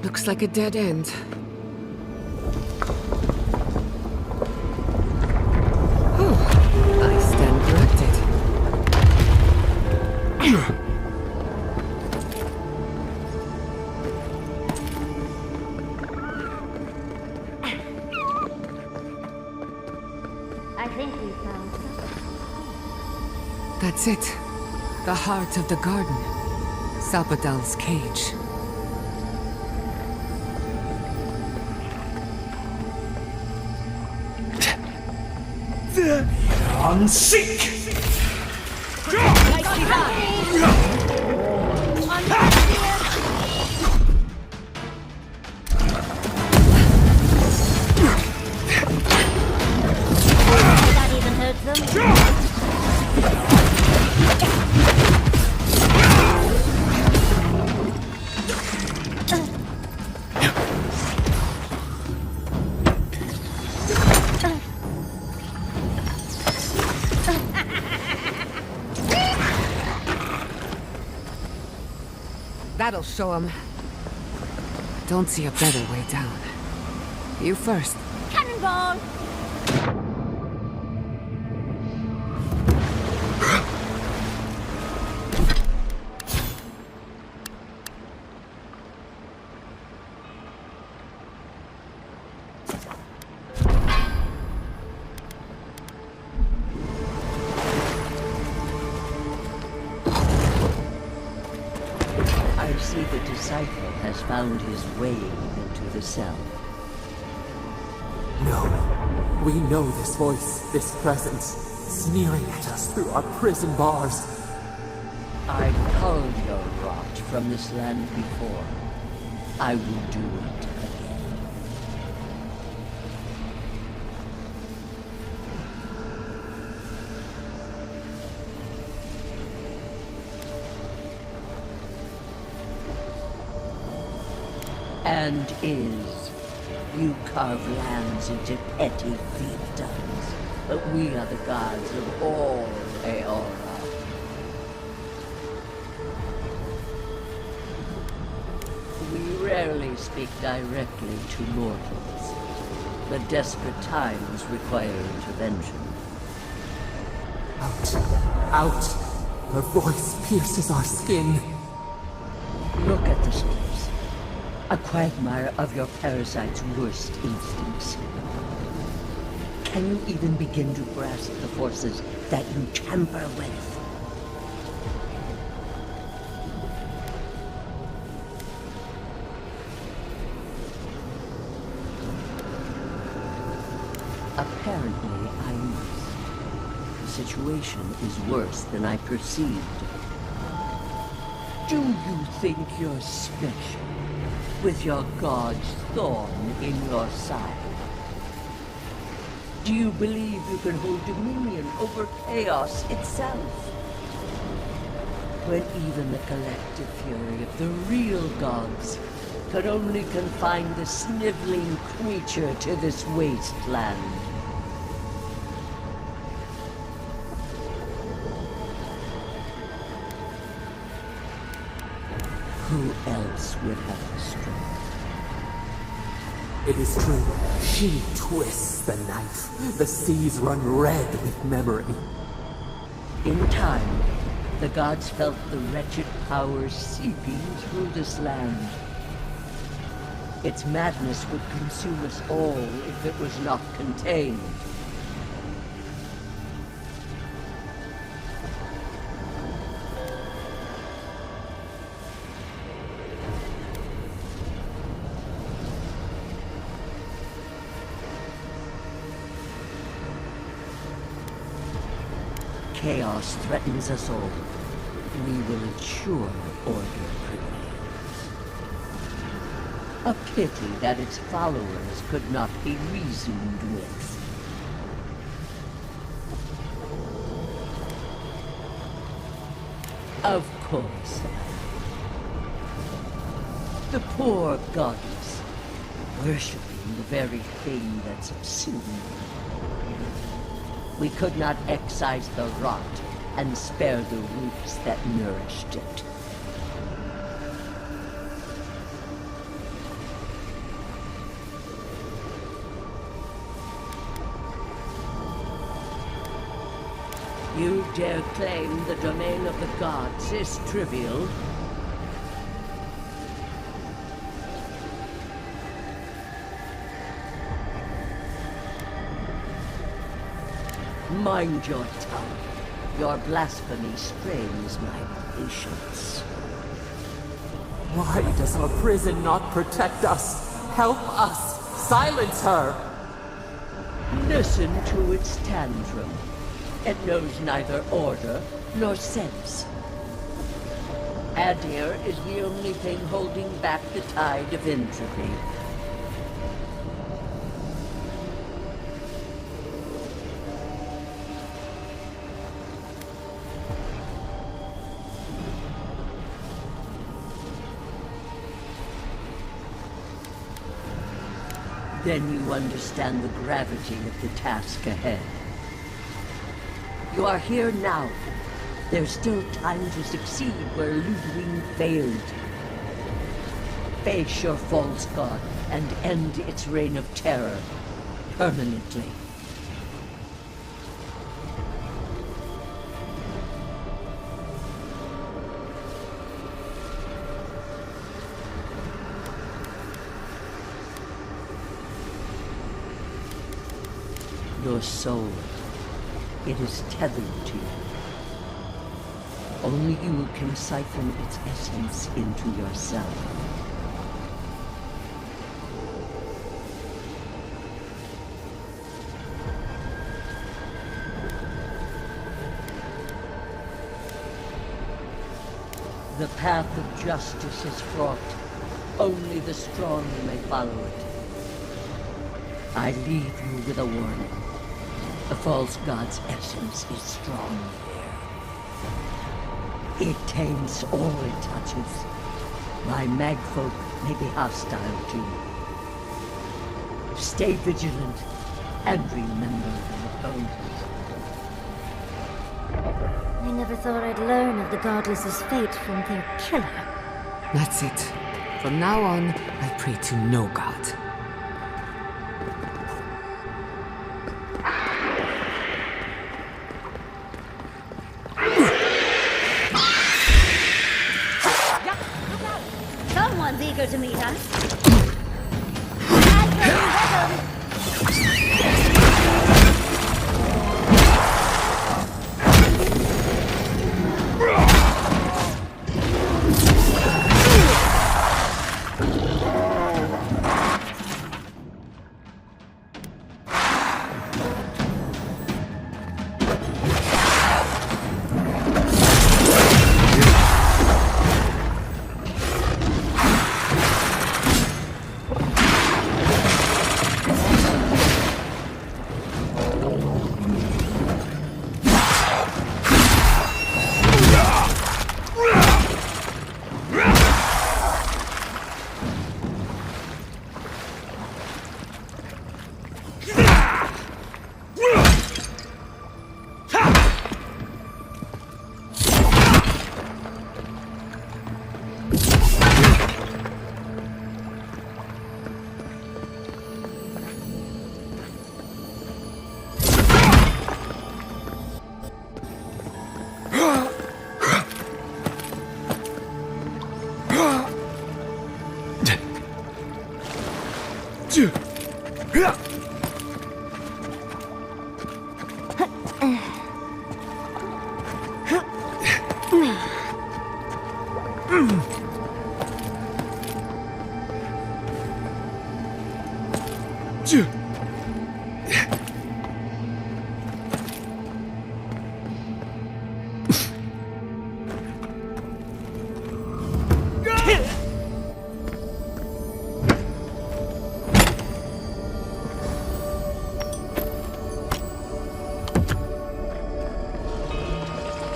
Looks like a dead end. Oh, I stand corrected. I think we found something. That's it. The heart of the garden. Sapodal's cage. On seek! Did that even hurt them? That'll show him. Don't see a better way down. You first. Cannonball! I see the disciple has found his way into the cell. No. We know this voice, this presence, sneering at us through our prison bars. I culled your rot from this land before. I will do it again. And is. You carve lands into petty fiefdoms, but we are the gods of all Eora. We rarely speak directly to mortals, but desperate times require intervention. Out. Out. Her voice pierces our skin. Look at the steps. A quagmire of your parasite's worst instincts. Can you even begin to grasp the forces that you tamper with? Apparently, I must. The situation is worse than I perceived. Do you think you're special, with your god's thorn in your side? Do you believe you can hold dominion over chaos itself? When even the collective fury of the real gods could only confine the sniveling creature to this wasteland. Who else would have the strength? It is true. She twists the knife. The seas run red with memory. In time, the gods felt the wretched powers seeping through this land. Its madness would consume us all if it was not contained. Chaos threatens us all. We will ensure order prevails. A pity that its followers could not be reasoned with. Of course. The poor goddess, worshipping the very thing that subsumed them. We could not excise the rot and spare the roots that nourished it. You dare claim the domain of the gods is trivial? Mind your tongue. Your blasphemy strains my patience. Why does our prison not protect us? Help us! Silence her! Listen to its tantrum. It knows neither order nor sense. Adir is the only thing holding back the tide of entropy. Then you understand the gravity of the task ahead. You are here now. There's still time to succeed where Ludwig failed. Face your false god and end its reign of terror permanently. Your soul, it is tethered to you. Only you can siphon its essence into yourself. The path of justice is fraught. Only the strong may follow it. I leave you with a warning. The false god's essence is strong here. It taints all it touches. My magfolk may be hostile to you. Stay vigilant and remember your oath. I never thought I'd learn of the Godless's fate from their killer. That's it. From now on, I pray to no god. Someone's eager eager to meet us.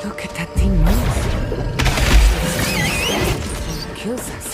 Look at that thing move. It kills us.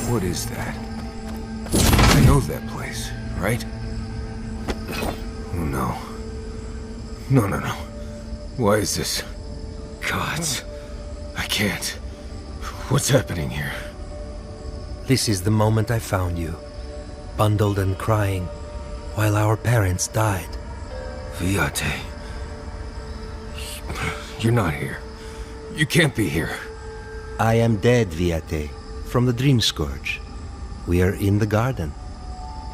What is that? I know that place, right? Oh no. No. Why is this? Gods. I can't. What's happening here? This is the moment I found you, bundled and crying, while our parents died. Viate. You're not here. You can't be here. I am dead, Viate, from the Dream Scourge. We are in the garden.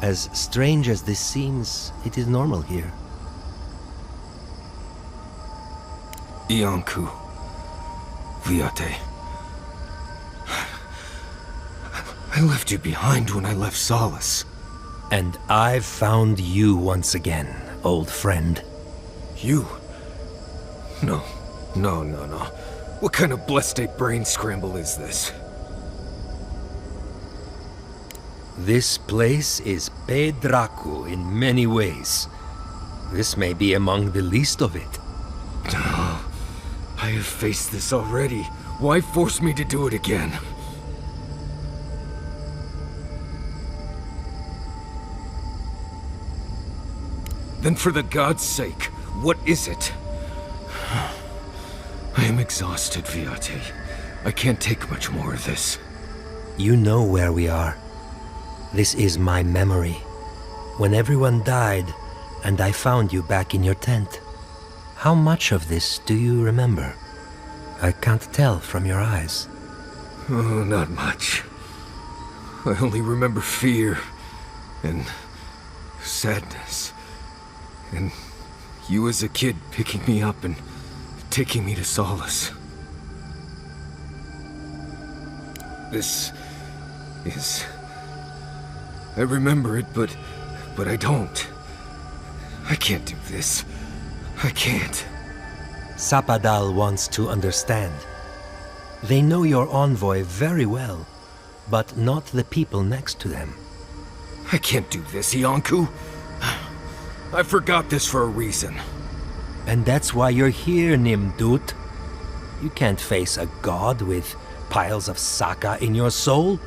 As strange as this seems, it is normal here. Ianku. Viate. I left you behind when I left Solace. And I've found you once again, old friend. You? No. What kind of blessed brain scramble is this? This place is Pedraku in many ways. This may be among the least of it. I have faced this already. Why force me to do it again? Then for the god's sake, what is it? I am exhausted, Viate. I can't take much more of this. You know where we are. This is my memory. When everyone died, and I found you back in your tent. How much of this do you remember? I can't tell from your eyes. Oh, not much. I only remember fear and sadness. And you as a kid picking me up and taking me to solace. This is... I remember it, but I don't. I can't do this. I can't. Sapadal wants to understand. They know your envoy very well, but not the people next to them. I can't do this, Iancu. I forgot this for a reason. And that's why you're here, Nimdut. You can't face a god with piles of Saka in your soul.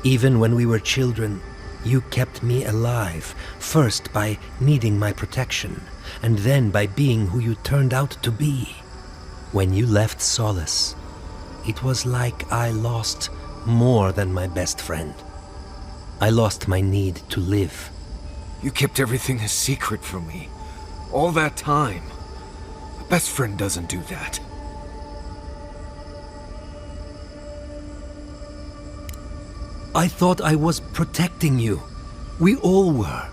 Even when we were children, you kept me alive, first by needing my protection, and then by being who you turned out to be. When you left Solace, it was like I lost more than my best friend. I lost my need to live. You kept everything a secret from me. All that time. A best friend doesn't do that. I thought I was protecting you. We all were.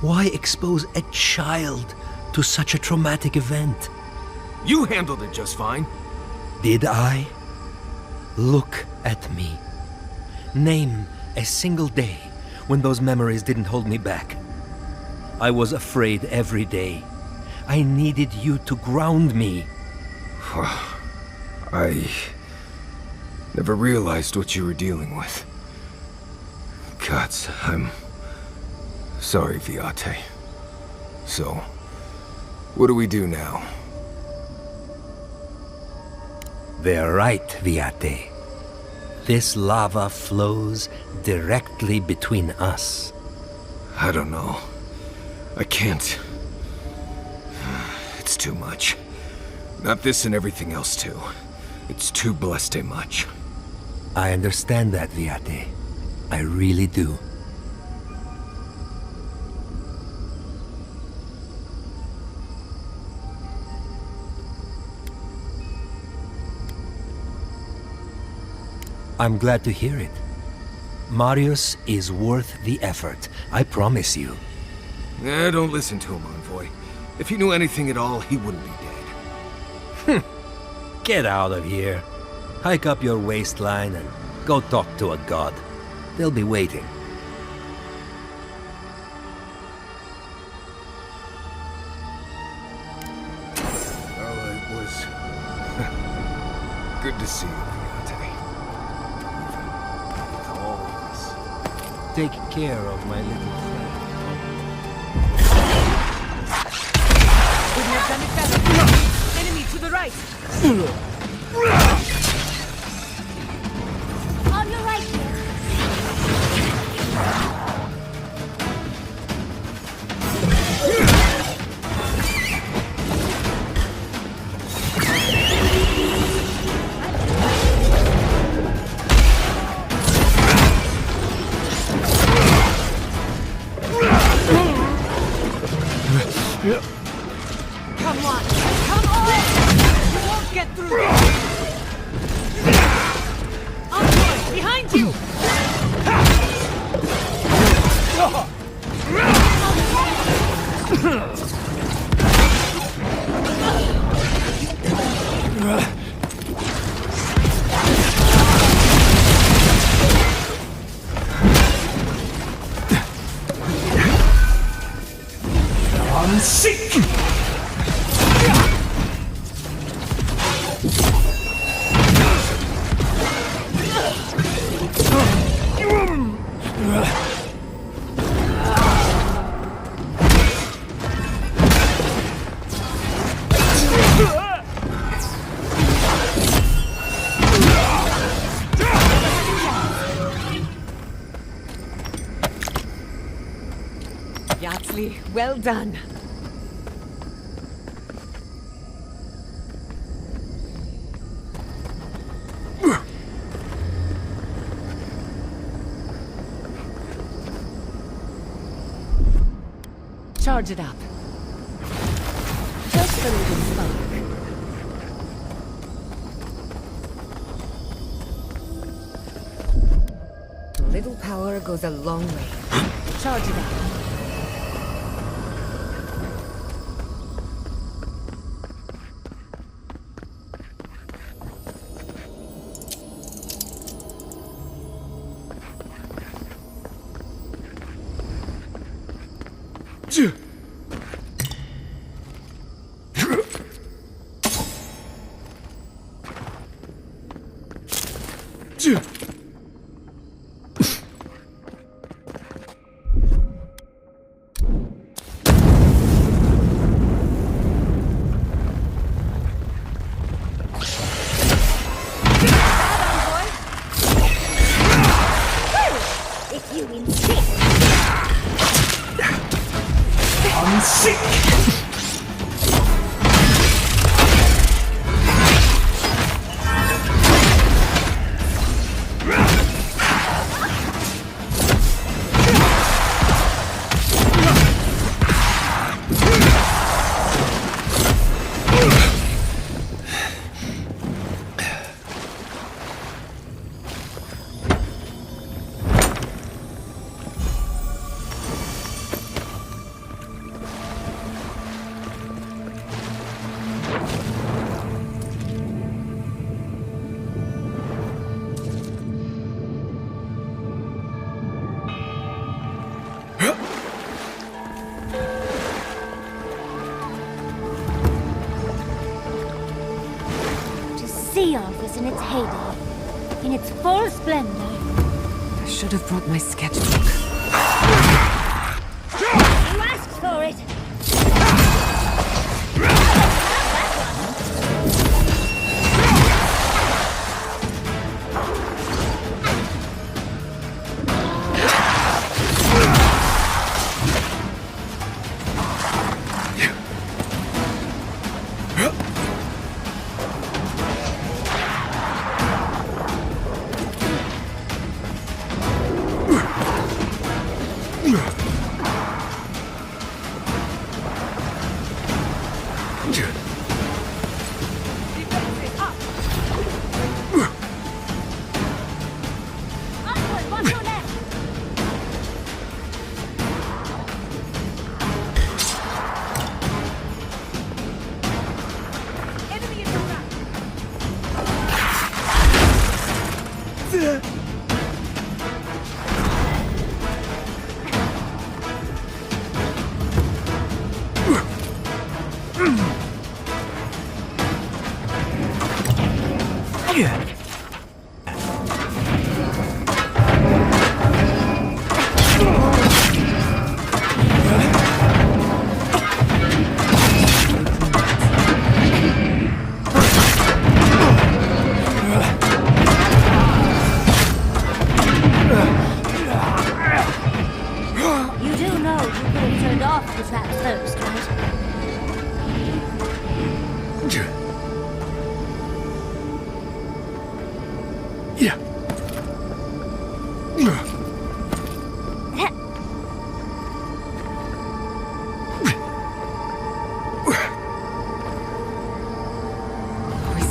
Why expose a child to such a traumatic event? You handled it just fine. Did I? Look at me. Name a single day when those memories didn't hold me back. I was afraid every day. I needed you to ground me. I never realized what you were dealing with. Gods, I'm sorry, Viate. So, what do we do now? They're right, Viate. This lava flows directly between us. I don't know. I can't. It's too much. Not this and everything else too. It's too blessed much. I understand that, Viate. I really do. I'm glad to hear it. Marius is worth the effort, I promise you. Don't listen to him, Envoy. If he knew anything at all, he wouldn't be dead. Get out of here. Hike up your waistline and go talk to a god. They'll be waiting. Well, it was good to see you, Viate. With all of this. Take care of my little friend. Couldn't have done it better. Enemy to the right. On your right here. Come on! Come on! You won't get through this! Envoy, behind you! Seek! Yatsli, well done. Charge it up. Just a little spark. little power goes a long way. Charge it up. If you insist. I'm sick! Sealf is in its heyday, in its full splendor. I should have brought my sketchbook. You asked for it!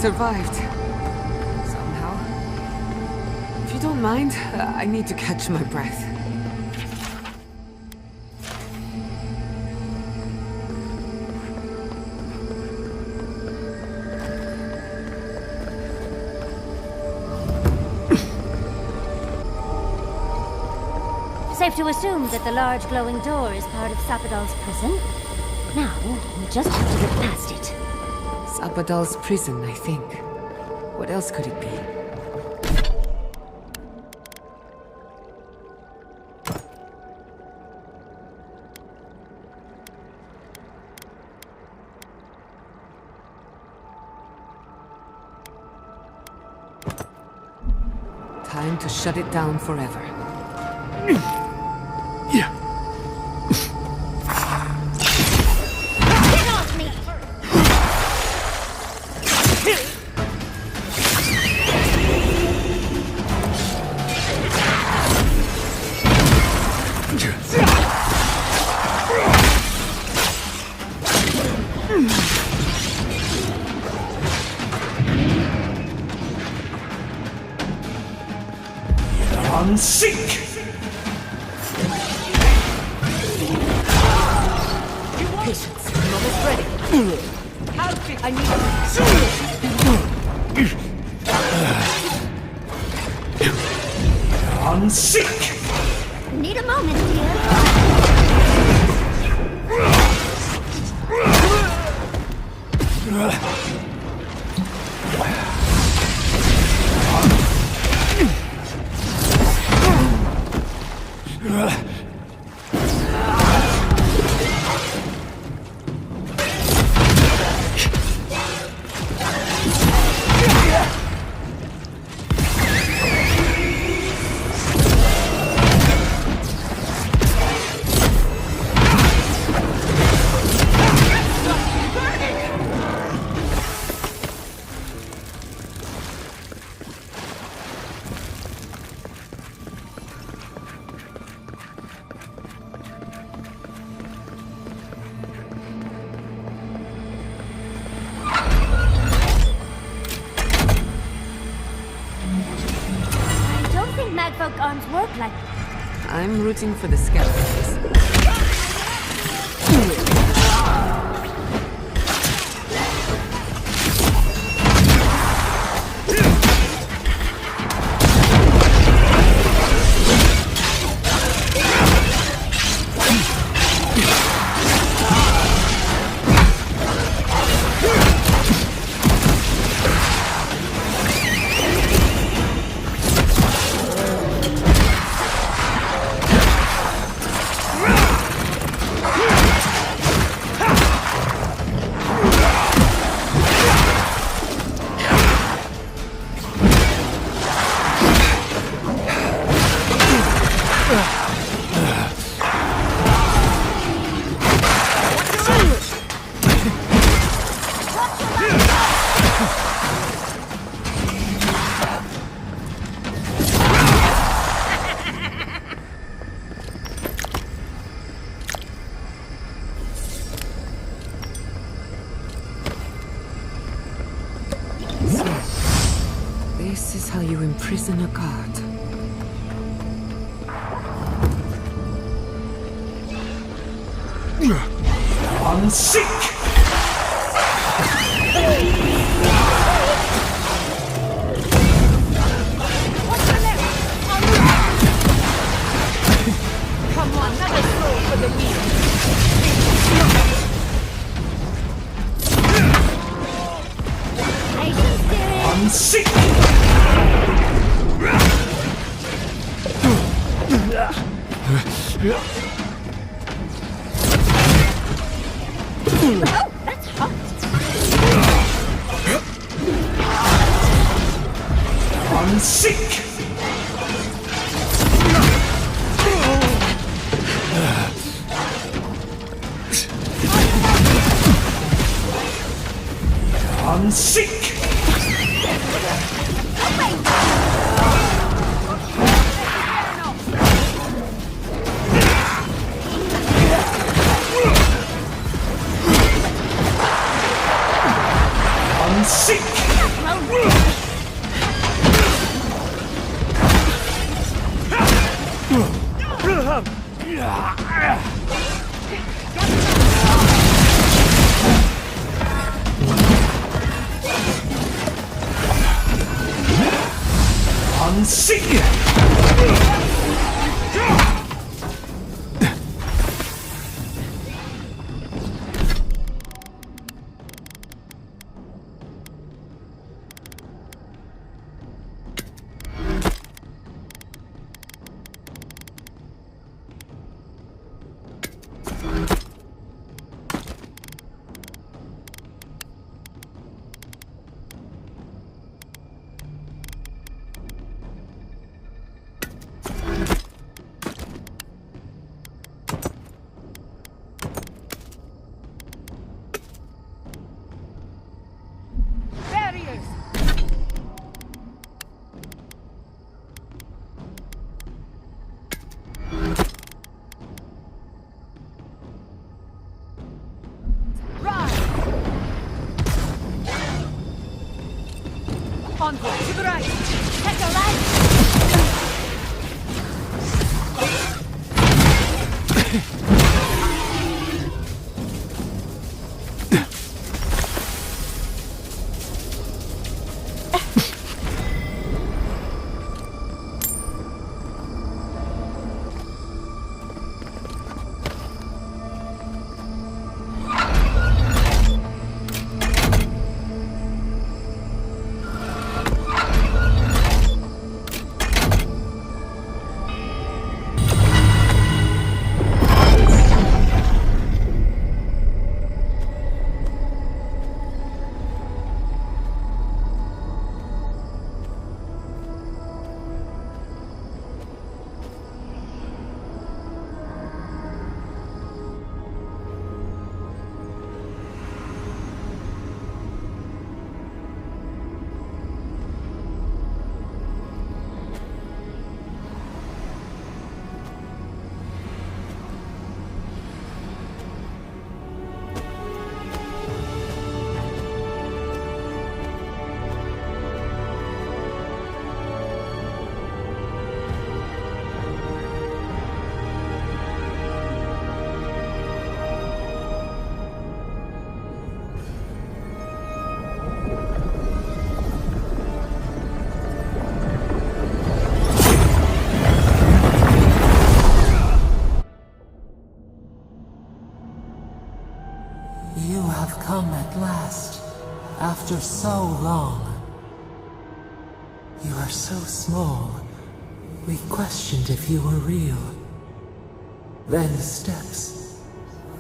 Survived. Somehow. If you don't mind, I need to catch my breath. Safe to assume that the large glowing door is part of Sapadal's prison? Now, we just have to get past it. Sapadal's prison, I think. What else could it be? Time to shut it down forever. I'm sick! Patience. I'm almost ready. I need I'm sick! Need a moment, dear. Magfolk arms work like... I'm rooting for the skeptics. This is how you imprison a god. I'm sick! Come on, another throw for the wheel. I'm sick! Oh, that's hot. I'm sick! I'm sick! I'm sick! I'm sick! Onward, to the right! Take a right! After so long. You are so small. We questioned if you were real. Then steps.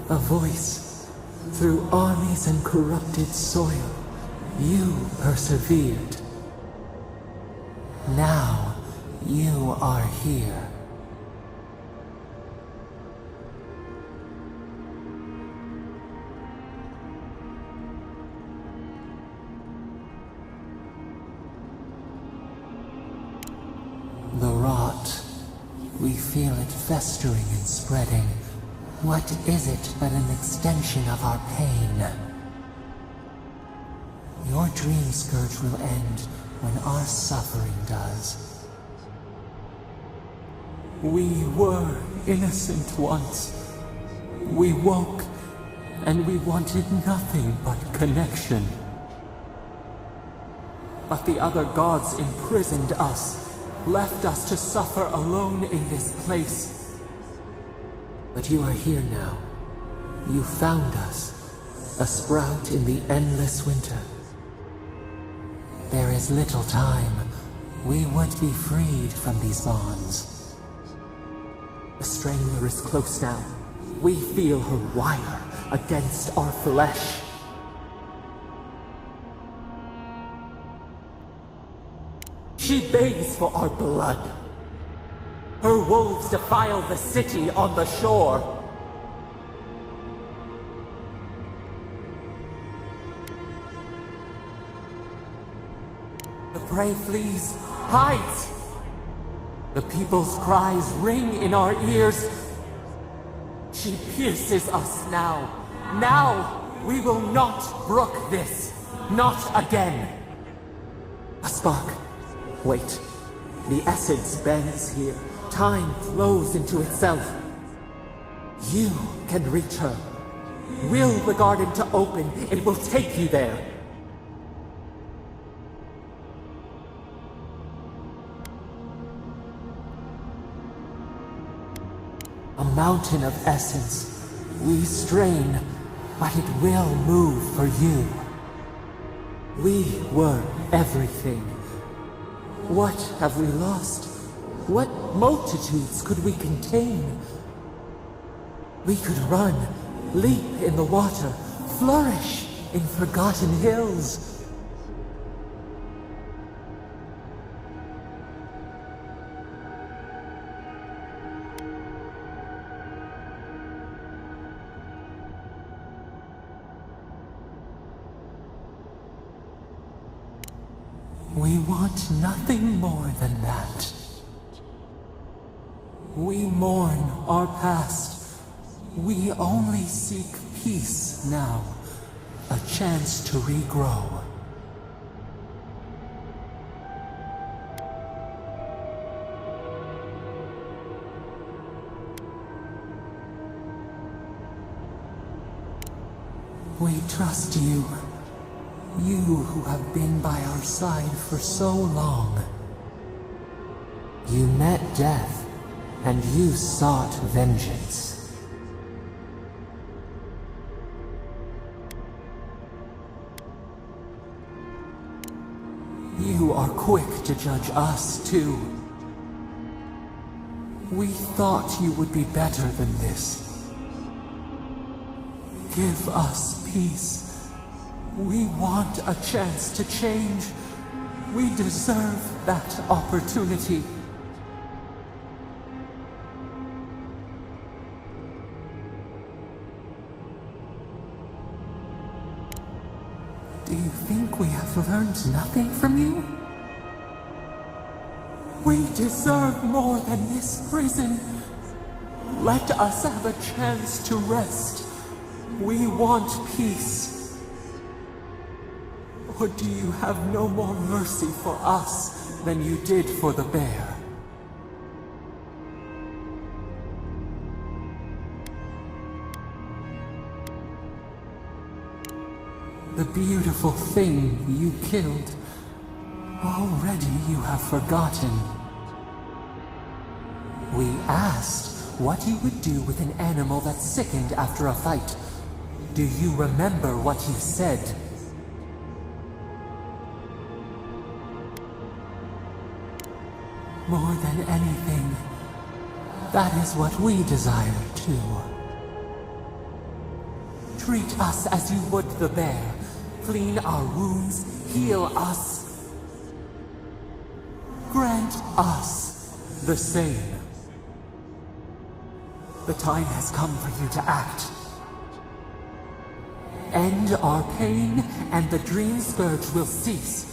A voice. Through armies and corrupted soil. You persevered. Now, you are here. The rot. We feel it festering and spreading. What is it but an extension of our pain? Your dream scourge will end when our suffering does. We were innocent once. We woke, and we wanted nothing but connection. But the other gods imprisoned us, left us to suffer alone in this place. But you are here now. You found us, a sprout in the endless winter. There is little time. We would be freed from these bonds. The Strangler is close now. We feel her wire against our flesh. She begs for our blood. Her wolves defile the city on the shore. The prey flees, hides. The people's cries ring in our ears. She pierces us now. Now, we will not brook this. Not again. A spark. Wait. The essence bends here. Time flows into itself. You can reach her. Will the garden to open, it will take you there. A mountain of essence. We strain, but it will move for you. We were everything. What have we lost? What multitudes could we contain? We could run, leap in the water, flourish in forgotten hills. We want nothing more than that. We mourn our past. We only seek peace now. A chance to regrow. We trust you. You who have been by our side for so long. You met death, and you sought vengeance. You are quick to judge us, too. We thought you would be better than this. Give us peace. We want a chance to change. We deserve that opportunity. Do you think we have learned nothing from you? We deserve more than this prison. Let us have a chance to rest. We want peace. Or do you have no more mercy for us than you did for the bear? The beautiful thing you killed, already you have forgotten. We asked what you would do with an animal that sickened after a fight. Do you remember what you said? More than anything, that is what we desire too. Treat us as you would the bear. Clean our wounds, heal us. Grant us the same. The time has come for you to act. End our pain, and the dream scourge will cease.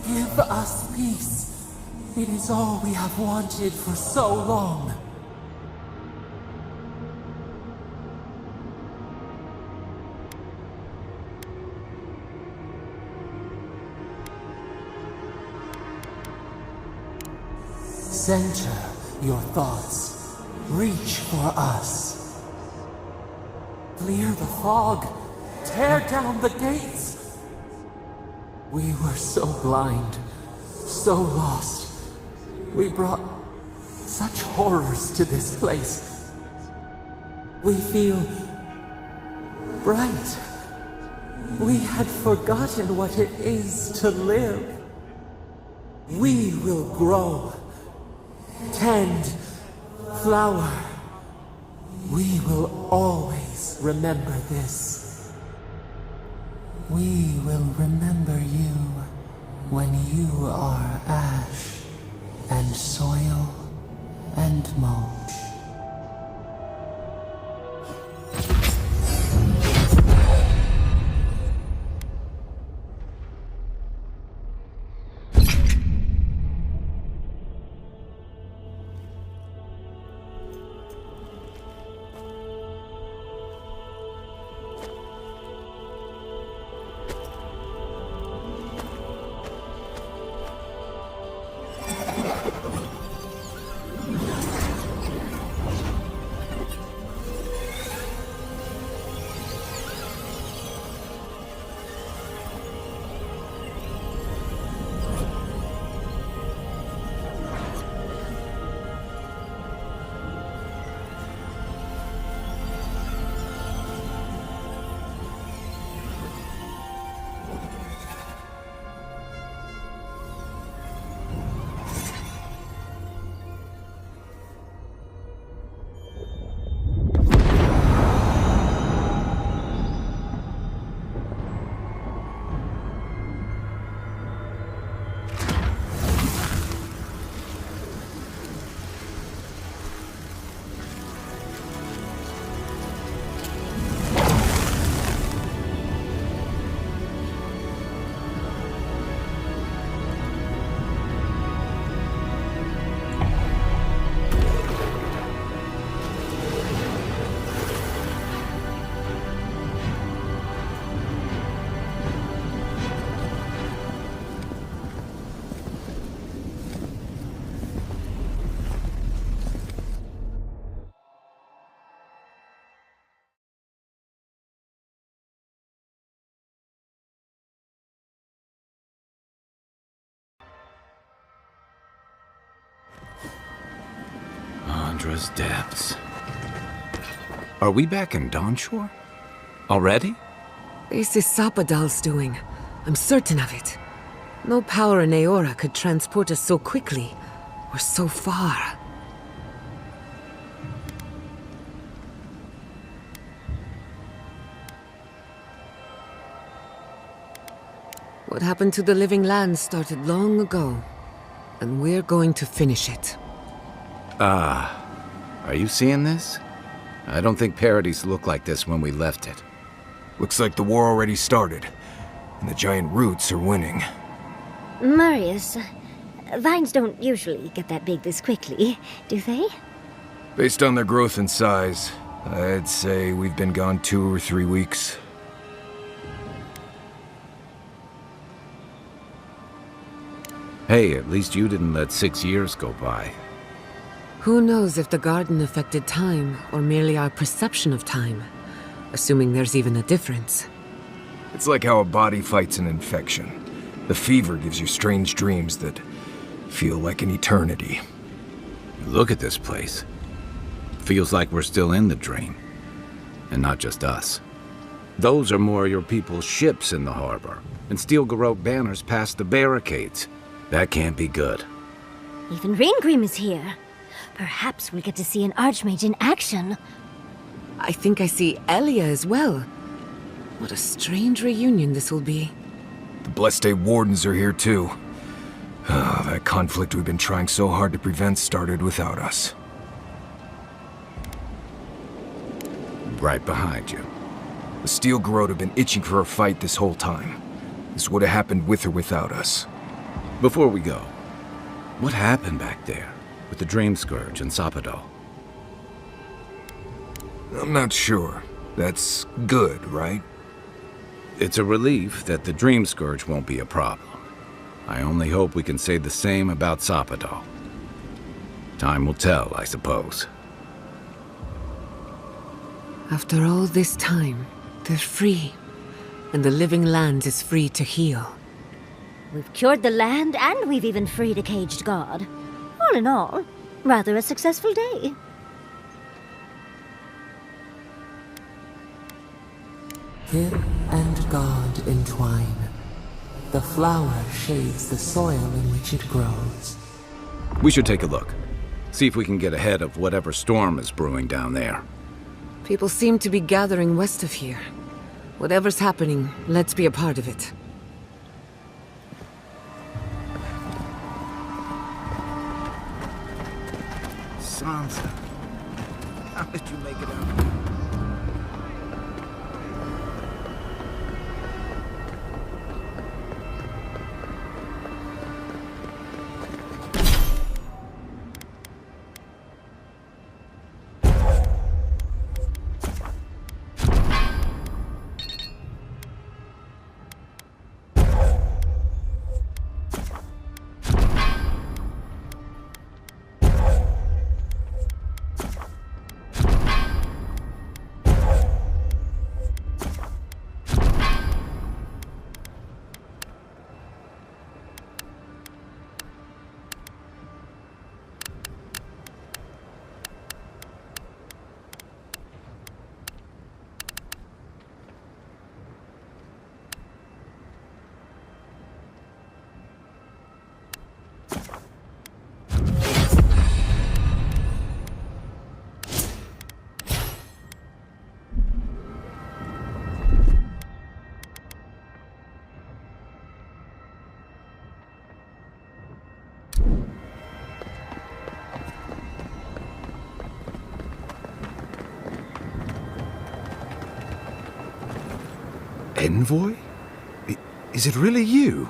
Give us peace. It is all we have wanted for so long. Center your thoughts. Reach for us. Clear the fog. Tear down the gates. We were so blind, so lost. We brought such horrors to this place. We feel bright. We had forgotten what it is to live. We will grow. Tend, flower. We will always remember this. We will remember you when you are ash and soil and mulch. Andra's depths. Are we back in Dawnshore? Already? This is Sapadal's doing. I'm certain of it. No power in Eora could transport us so quickly, or so far. What happened to the living land started long ago, and we're going to finish it. Are you seeing this? I don't think Paradise looked like this when we left it. Looks like the war already started, and the giant roots are winning. Marius, vines don't usually get that big this quickly, do they? Based on their growth and size, I'd say we've been gone 2 or 3 weeks. Hey, at least you didn't let 6 years go by. Who knows if the garden affected time, or merely our perception of time? Assuming there's even a difference. It's like how a body fights an infection. The fever gives you strange dreams that feel like an eternity. Look at this place. Feels like we're still in the dream. And not just us. Those are more your people's ships in the harbor, and steel garrote banners past the barricades. That can't be good. Even Raingrim is here. Perhaps we'll get to see an Archmage in action. I think I see Elia as well. What a strange reunion this will be. The Blessed Day Wardens are here too. That conflict we've been trying so hard to prevent started without us. Right behind you. The Steel Garrote have been itching for a fight this whole time. This would have happened with or without us. Before we go, what happened back there with the Dream Scourge and Sapadal? I'm not sure. That's good, right? It's a relief that the Dream Scourge won't be a problem. I only hope we can say the same about Sapadal. Time will tell, I suppose. After all this time, they're free. And the living land is free to heal. We've cured the land, and we've even freed a caged god. All in all, rather a successful day. Kid and God entwine. The flower shades the soil in which it grows. We should take a look. See if we can get ahead of whatever storm is brewing down there. People seem to be gathering west of here. Whatever's happening, let's be a part of it. Sansa, how did you make it out? Envoy? Is it really you?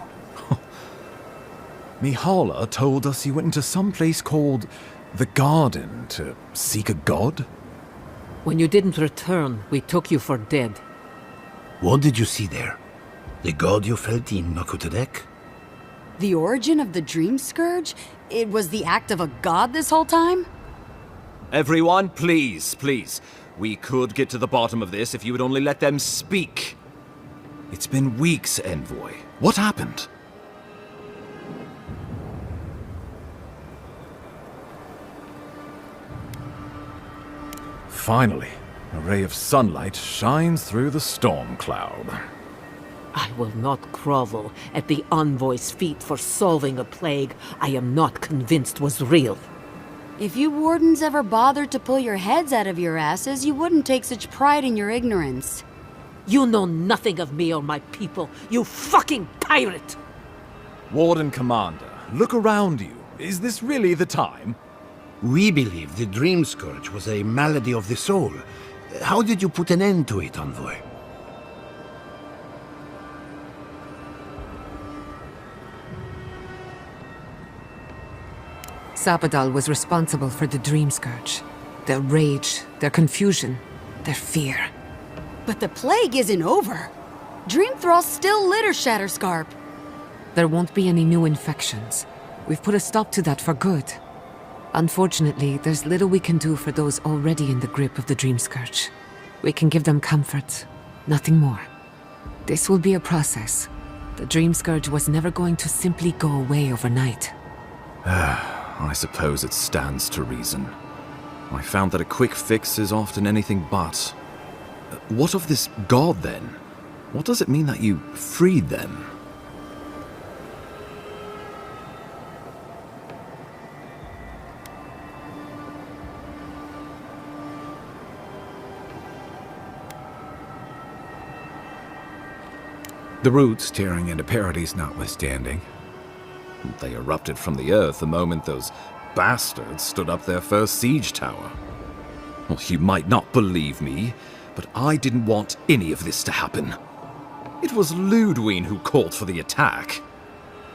Mihala told us you went into some place called the Garden to seek a god? When you didn't return, we took you for dead. What did you see there? The god you felt in Makutadek? The origin of the Dream Scourge? It was the act of a god this whole time? Everyone, please, please. We could get to the bottom of this if you would only let them speak. It's been weeks, Envoy. What happened? Finally, a ray of sunlight shines through the storm cloud. I will not grovel at the Envoy's feet for solving a plague I am not convinced was real. If you wardens ever bothered to pull your heads out of your asses, you wouldn't take such pride in your ignorance. You know nothing of me or my people, you fucking pirate! Warden Commander, look around you. Is this really the time? We believe the Dream Scourge was a malady of the soul. How did you put an end to it, Envoy? Sapadal was responsible for the Dream Scourge. Their rage, their confusion, their fear. But the plague isn't over. Dream Thralls still litter Shatterscarp. There won't be any new infections. We've put a stop to that for good. Unfortunately, there's little we can do for those already in the grip of the Dream Scourge. We can give them comfort, nothing more. This will be a process. The Dream Scourge was never going to simply go away overnight. I suppose it stands to reason. I found that a quick fix is often anything but. What of this god, then? What does it mean that you freed them? The roots tearing into Paradise notwithstanding. They erupted from the earth the moment those bastards stood up their first siege tower. Well, you might not believe me, but I didn't want any of this to happen. It was Ludwine who called for the attack.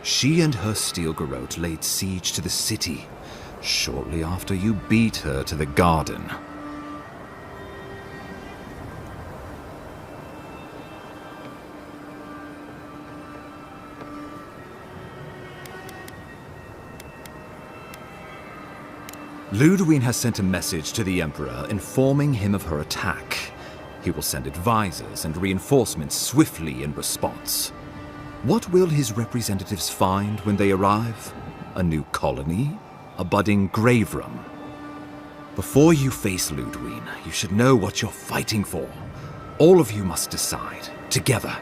She and her steel garrote laid siege to the city shortly after you beat her to the garden. Ludwine has sent a message to the Emperor informing him of her attack. He will send advisors and reinforcements swiftly in response. What will his representatives find when they arrive? A new colony? A budding grave room? Before you face Ludwine, you should know what you're fighting for. All of you must decide, together.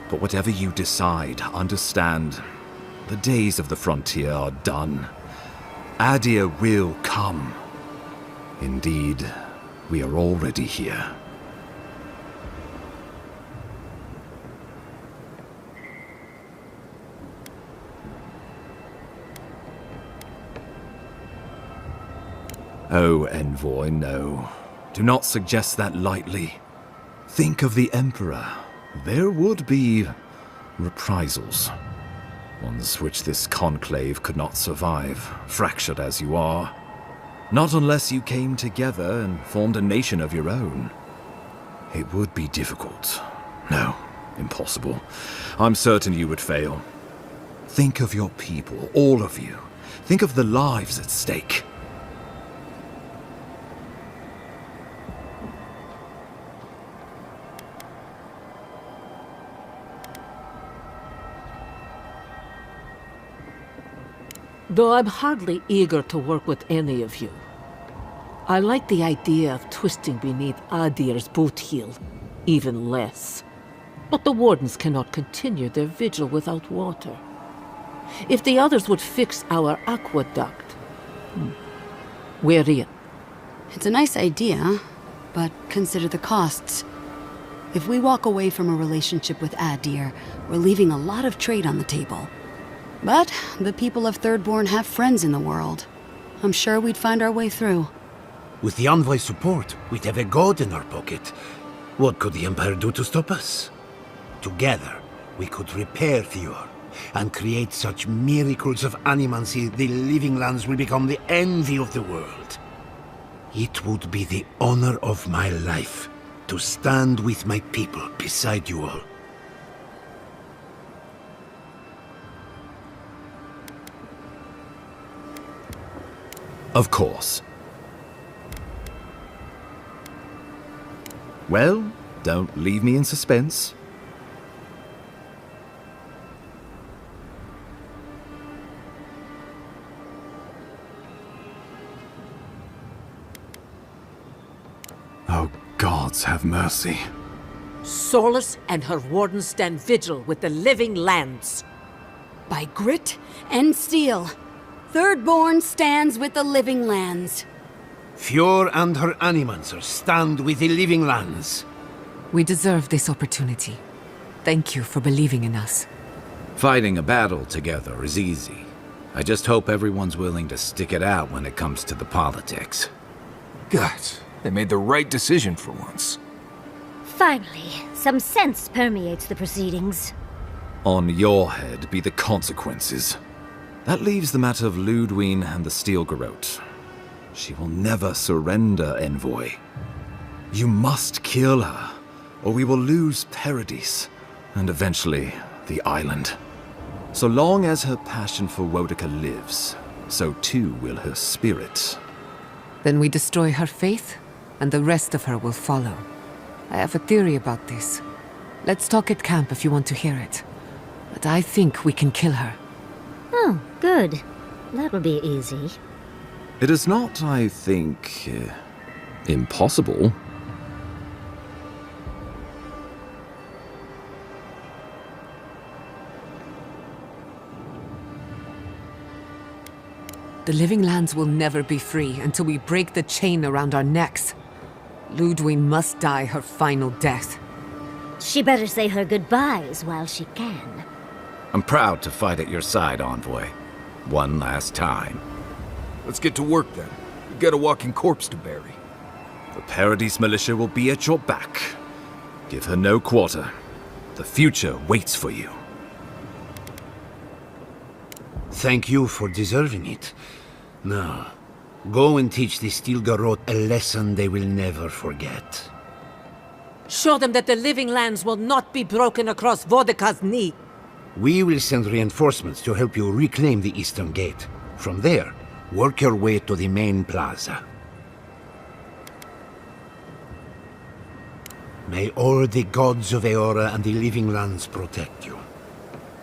But whatever you decide, understand, the days of the frontier are done. Adir will come. Indeed, we are already here. Oh, Envoy, no. Do not suggest that lightly. Think of the Emperor. There would be reprisals. Ones which this conclave could not survive, fractured as you are. Not unless you came together and formed a nation of your own. It would be difficult. No, impossible. I'm certain you would fail. Think of your people, all of you. Think of the lives at stake. Though I'm hardly eager to work with any of you. I like the idea of twisting beneath Adir's boot heel, even less. But the wardens cannot continue their vigil without water. If the others would fix our aqueduct... Where are you? It's a nice idea, but consider the costs. If we walk away from a relationship with Adir, we're leaving a lot of trade on the table. But the people of Thirdborn have friends in the world. I'm sure we'd find our way through. With the Envoy's support, we'd have a god in our pocket. What could the Empire do to stop us? Together, we could repair Fjord and create such miracles of animancy the living lands will become the envy of the world. It would be the honor of my life to stand with my people beside you all. Of course. Well, don't leave me in suspense. Oh, gods have mercy. Solus and her wardens stand vigil with the living lands. By grit and steel, Thirdborn stands with the living lands. Fjord and her animancers stand with the living lands. We deserve this opportunity. Thank you for believing in us. Fighting a battle together is easy. I just hope everyone's willing to stick it out when it comes to the politics. God, they made the right decision for once. Finally, some sense permeates the proceedings. On your head be the consequences. That leaves the matter of Ludwine and the Steel Garrote. She will never surrender, Envoy. You must kill her, or we will lose Paradise, and eventually the island. So long as her passion for Wodica lives, so too will her spirit. Then we destroy her faith, and the rest of her will follow. I have a theory about this. Let's talk at camp if you want to hear it. But I think we can kill her. Oh, good. That will be easy. It is not, I think, impossible. The living lands will never be free until we break the chain around our necks. Ludwine must die her final death. She better say her goodbyes while she can. I'm proud to fight at your side, Envoy. One last time. Let's get to work then. We've got a walking corpse to bury. The Paradise Militia will be at your back. Give her no quarter. The future waits for you. Thank you for deserving it. Now, go and teach the Steel Garrote a lesson they will never forget. Show them that the living lands will not be broken across Vodka's knee. We will send reinforcements to help you reclaim the Eastern Gate. From there, work your way to the main plaza. May all the gods of Eora and the living lands protect you.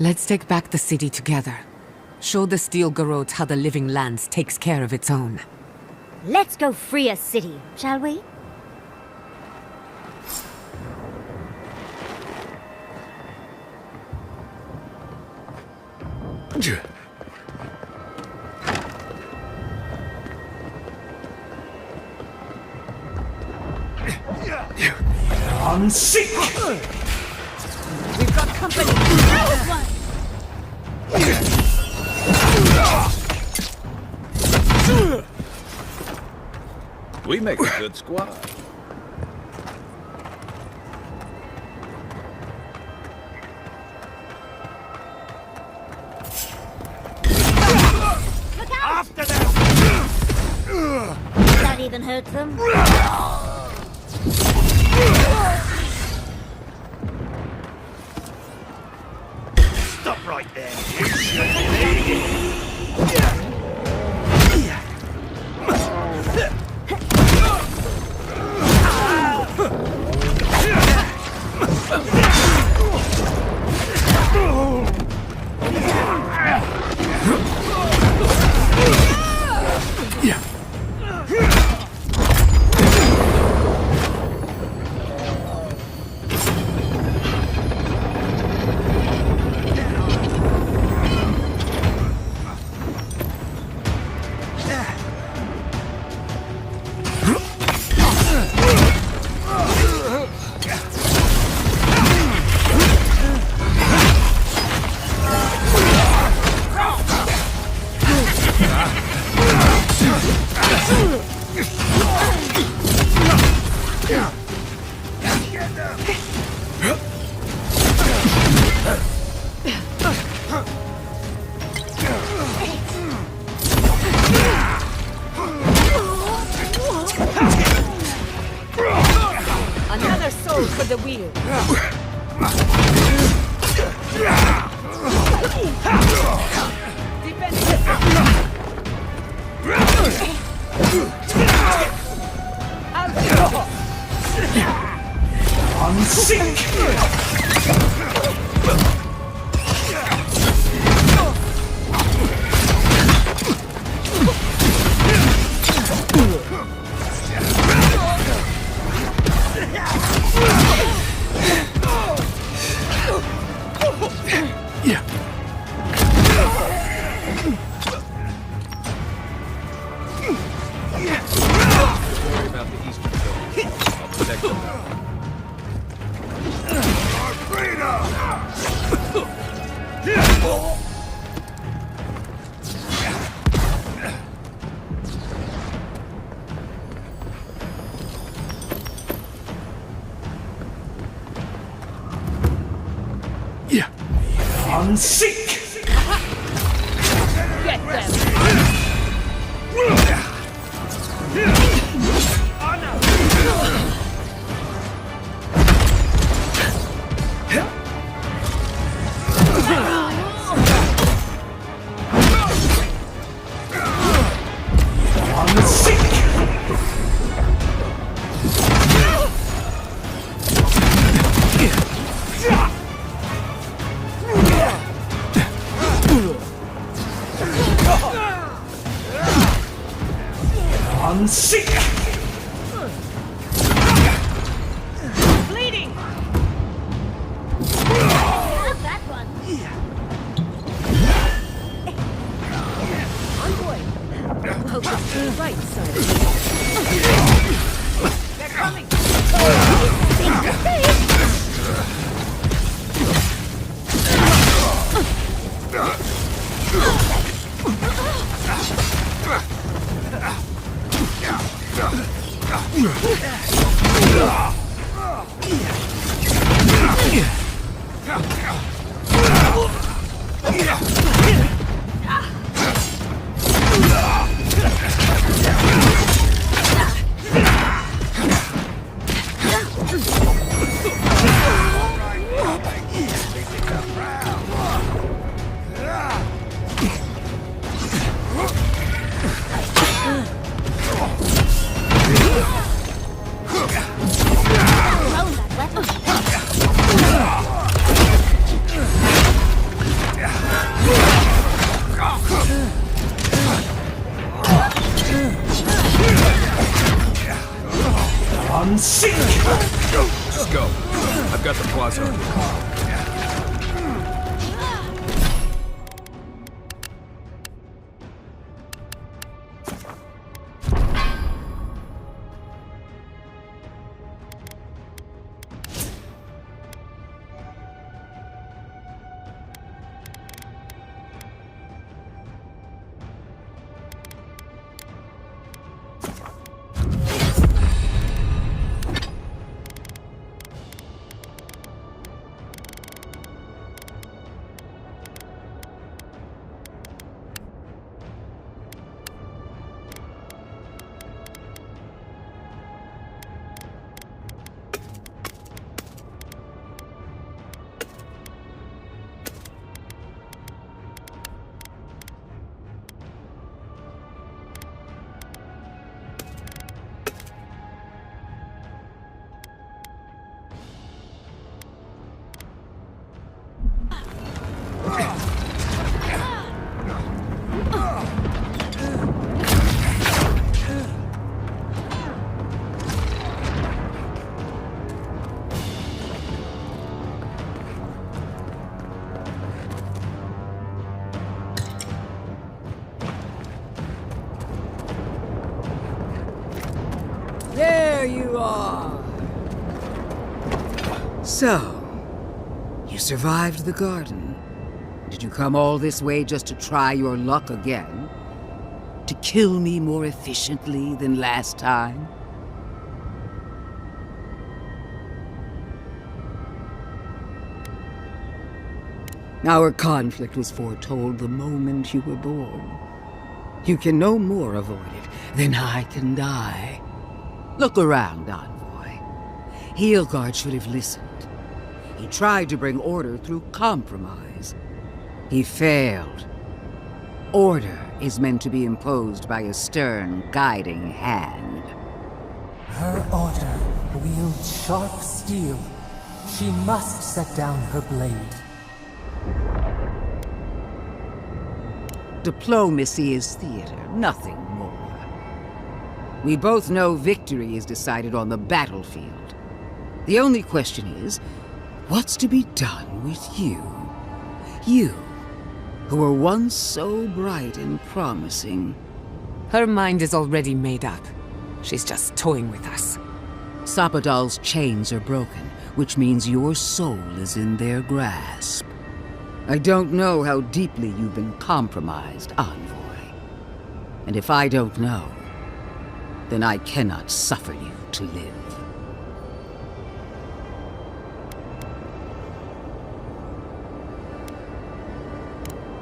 Let's take back the city together. Show the Steel Garrote how the living lands takes care of its own. Let's go free a city, shall we? On sick! We've got company! We make a good squad. After them! Did that even hurt them? Stop right there, you shouldn't. Another soul for the wheel. On sick! Worry about the Eastern Zone. I'll protect them. On sick! Get them! On sick! On sick! Bleeding! Love that one. Envoy! Focus to the right side of me. They're coming! Just go. I've got the plaza. There you are! So, you survived the garden. Did you come all this way just to try your luck again? To kill me more efficiently than last time? Our conflict was foretold the moment you were born. You can no more avoid it than I can die. Look around, Envoy. Heelguard should have listened. He tried to bring order through compromise. He failed. Order is meant to be imposed by a stern, guiding hand. Her order wields sharp steel. She must set down her blade. Diplomacy is theater, nothing more. We both know victory is decided on the battlefield. The only question is, what's to be done with you? You, who were once so bright and promising. Her mind is already made up. She's just toying with us. Sapadal's chains are broken, which means your soul is in their grasp. I don't know how deeply you've been compromised, Envoy. And if I don't know, then I cannot suffer you to live.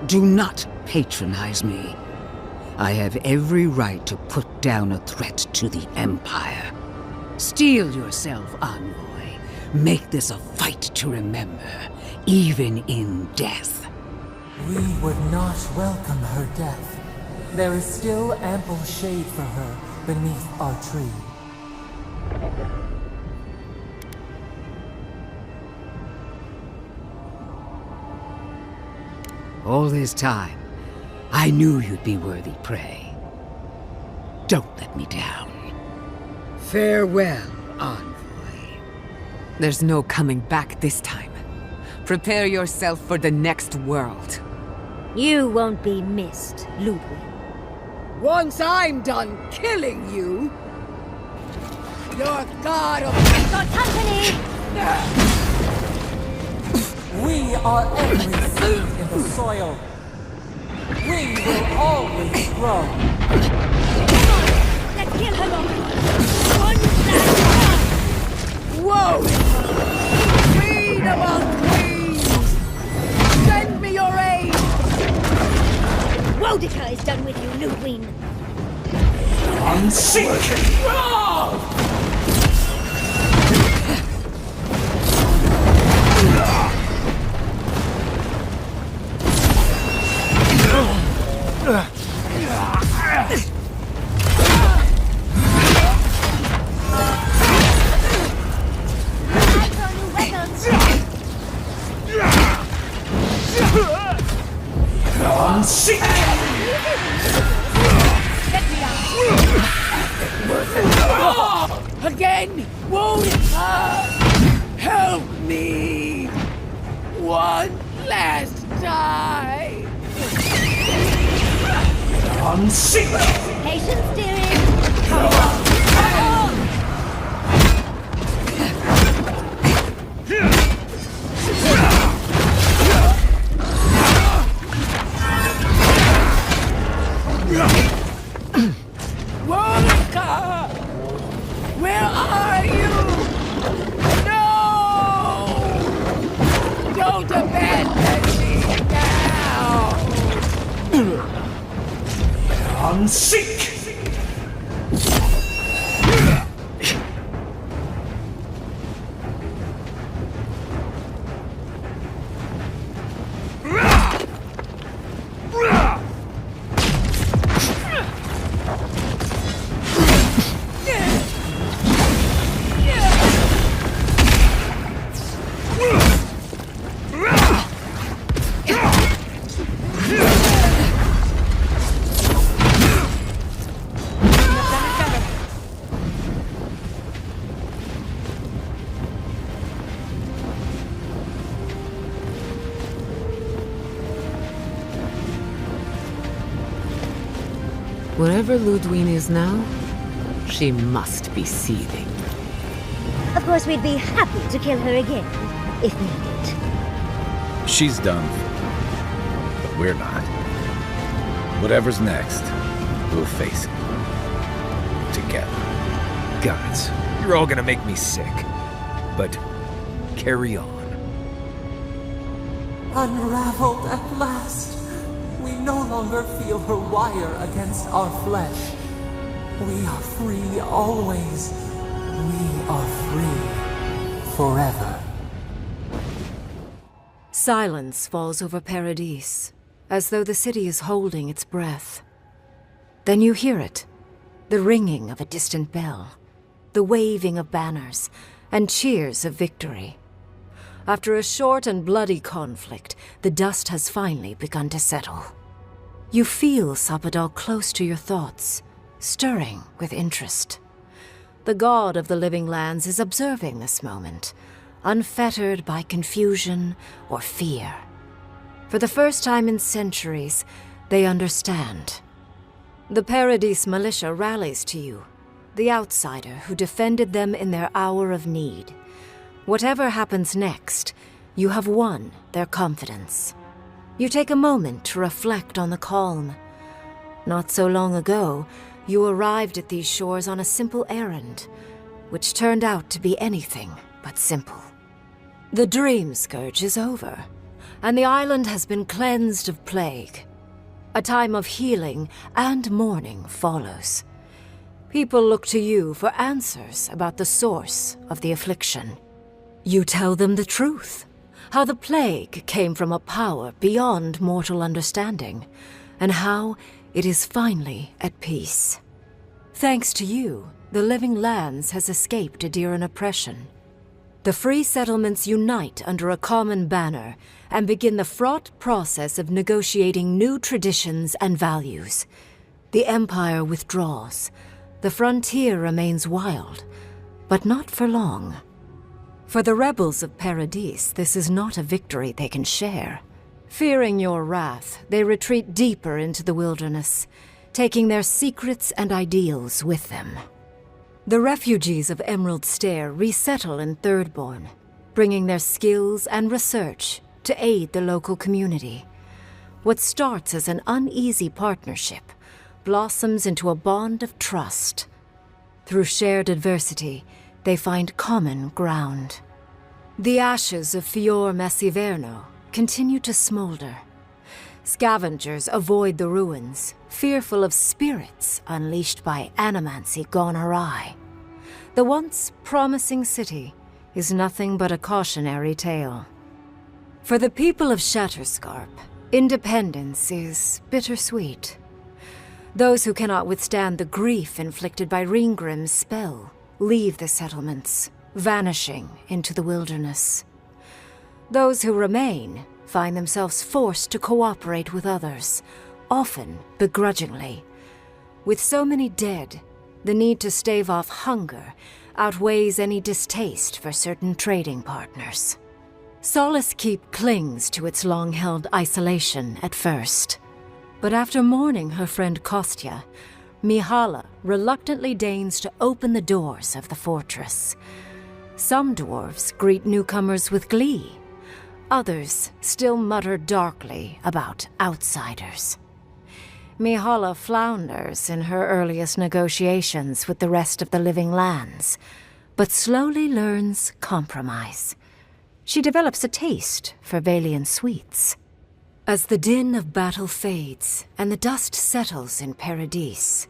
Do not patronize me. I have every right to put down a threat to the Empire. Steel yourself, Envoy. Make this a fight to remember, even in death. We would not welcome her death. There is still ample shade for her beneath our tree. All this time, I knew you'd be worthy prey. Don't let me down. Farewell, Envoy. There's no coming back this time. Prepare yourself for the next world. You won't be missed, Ludwig. Once I'm done killing you, you're god of... Got company! We are every seed in the soil. We will always grow. Let's kill her off! On sick! On sick! Again! Won't it help me! One last time! On sick! Patience, dearie! Monica! Where are you? No! Don't abandon me now! On sick! Wherever Ludwine is now, she must be seething. Of course, we'd be happy to kill her again, if needed. She's done. But we're not. Whatever's next, we'll face it. Together. Guys, you're all gonna make me sick. But carry on. Unraveled at last. We no longer feel her wire against our flesh. We are free always. We are free forever. Silence falls over Paradise, as though the city is holding its breath. Then you hear it, the ringing of a distant bell, the waving of banners, and cheers of victory. After a short and bloody conflict, the dust has finally begun to settle. You feel Sapadal close to your thoughts, stirring with interest. The god of the living lands is observing this moment, unfettered by confusion or fear. For the first time in centuries, they understand. The Paradise militia rallies to you, the outsider who defended them in their hour of need. Whatever happens next, you have won their confidence. You take a moment to reflect on the calm. Not so long ago, you arrived at these shores on a simple errand, which turned out to be anything but simple. The Dream Scourge is over, and the island has been cleansed of plague. A time of healing and mourning follows. People look to you for answers about the source of the affliction. You tell them the truth, how the plague came from a power beyond mortal understanding, and how it is finally at peace. Thanks to you, the Living Lands has escaped Adiran oppression. The free settlements unite under a common banner and begin the fraught process of negotiating new traditions and values. The Empire withdraws. The frontier remains wild, but not for long. For the rebels of Paradise, this is not a victory they can share. Fearing your wrath, they retreat deeper into the wilderness, taking their secrets and ideals with them. The refugees of Emerald Stair resettle in Thirdborn, bringing their skills and research to aid the local community. What starts as an uneasy partnership blossoms into a bond of trust. Through shared adversity, they find common ground. The ashes of Fior Messiverno continue to smolder. Scavengers avoid the ruins, fearful of spirits unleashed by animancy gone awry. The once promising city is nothing but a cautionary tale. For the people of Shatterscarp, independence is bittersweet. Those who cannot withstand the grief inflicted by Ringgrim's spell leave the settlements, vanishing into the wilderness. Those who remain find themselves forced to cooperate with others, often begrudgingly. With so many dead, the need to stave off hunger outweighs any distaste for certain trading partners. Solace Keep clings to its long-held isolation at first. But after mourning her friend Kostya, Mihala reluctantly deigns to open the doors of the fortress. Some dwarves greet newcomers with glee. Others still mutter darkly about outsiders. Mihala flounders in her earliest negotiations with the rest of the living lands, but slowly learns compromise. She develops a taste for Valian sweets. As the din of battle fades and the dust settles in Paradise,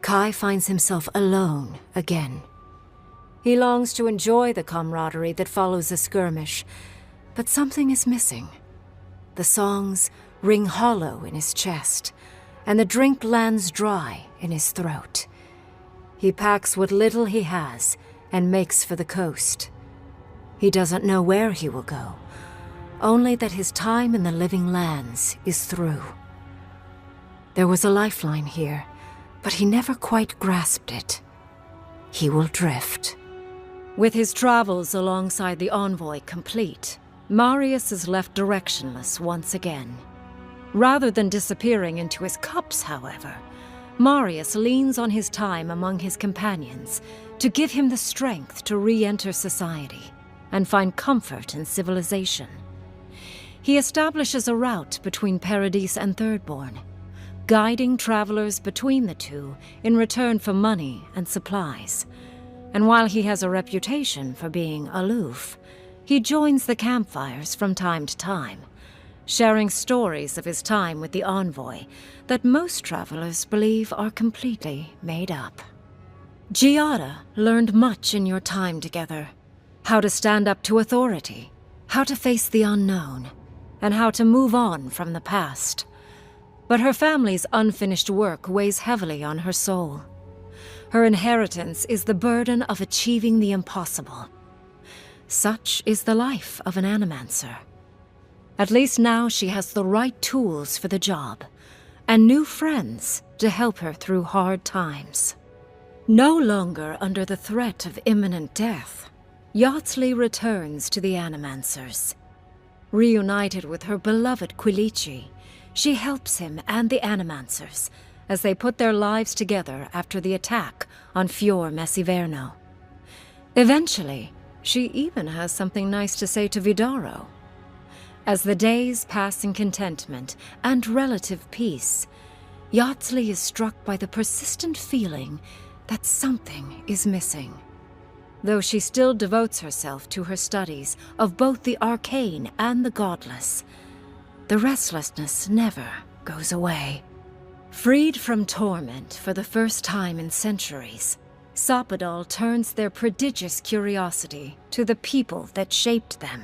Kai finds himself alone again. He longs to enjoy the camaraderie that follows a skirmish, but something is missing. The songs ring hollow in his chest, and the drink lands dry in his throat. He packs what little he has and makes for the coast. He doesn't know where he will go, only that his time in the living lands is through. There was a lifeline here, but he never quite grasped it. He will drift. With his travels alongside the envoy complete, Marius is left directionless once again. Rather than disappearing into his cups, however, Marius leans on his time among his companions to give him the strength to re-enter society and find comfort in civilization. He establishes a route between Paradise and Thirdborn, guiding travelers between the two in return for money and supplies. And while he has a reputation for being aloof, he joins the campfires from time to time, sharing stories of his time with the envoy that most travelers believe are completely made up. Giada learned much in your time together. How to stand up to authority, how to face the unknown, and how to move on from the past. But her family's unfinished work weighs heavily on her soul. Her inheritance is the burden of achieving the impossible. Such is the life of an animancer. At least now she has the right tools for the job, and new friends to help her through hard times. No longer under the threat of imminent death, Yardsley returns to the Animancers. Reunited with her beloved Quilici, she helps him and the Animancers as they put their lives together after the attack on Fior Messiverno. Eventually, she even has something nice to say to Vidaro. As the days pass in contentment and relative peace, Yardsley is struck by the persistent feeling that something is missing. Though she still devotes herself to her studies of both the arcane and the godless, the restlessness never goes away. Freed from torment for the first time in centuries, Sopadal turns their prodigious curiosity to the people that shaped them.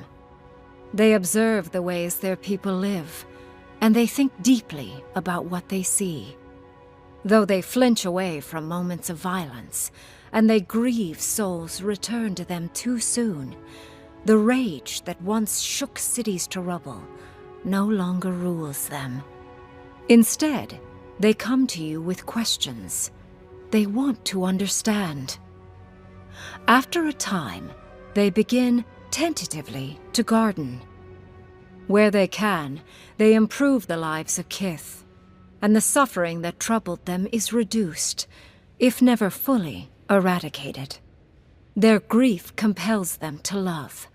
They observe the ways their people live, and they think deeply about what they see. Though they flinch away from moments of violence, and they grieve souls returned to them too soon, the rage that once shook cities to rubble no longer rules them. Instead, they come to you with questions. They want to understand. After a time, they begin tentatively to garden. Where they can, they improve the lives of Kith, and the suffering that troubled them is reduced, if never fully eradicated. Their grief compels them to love,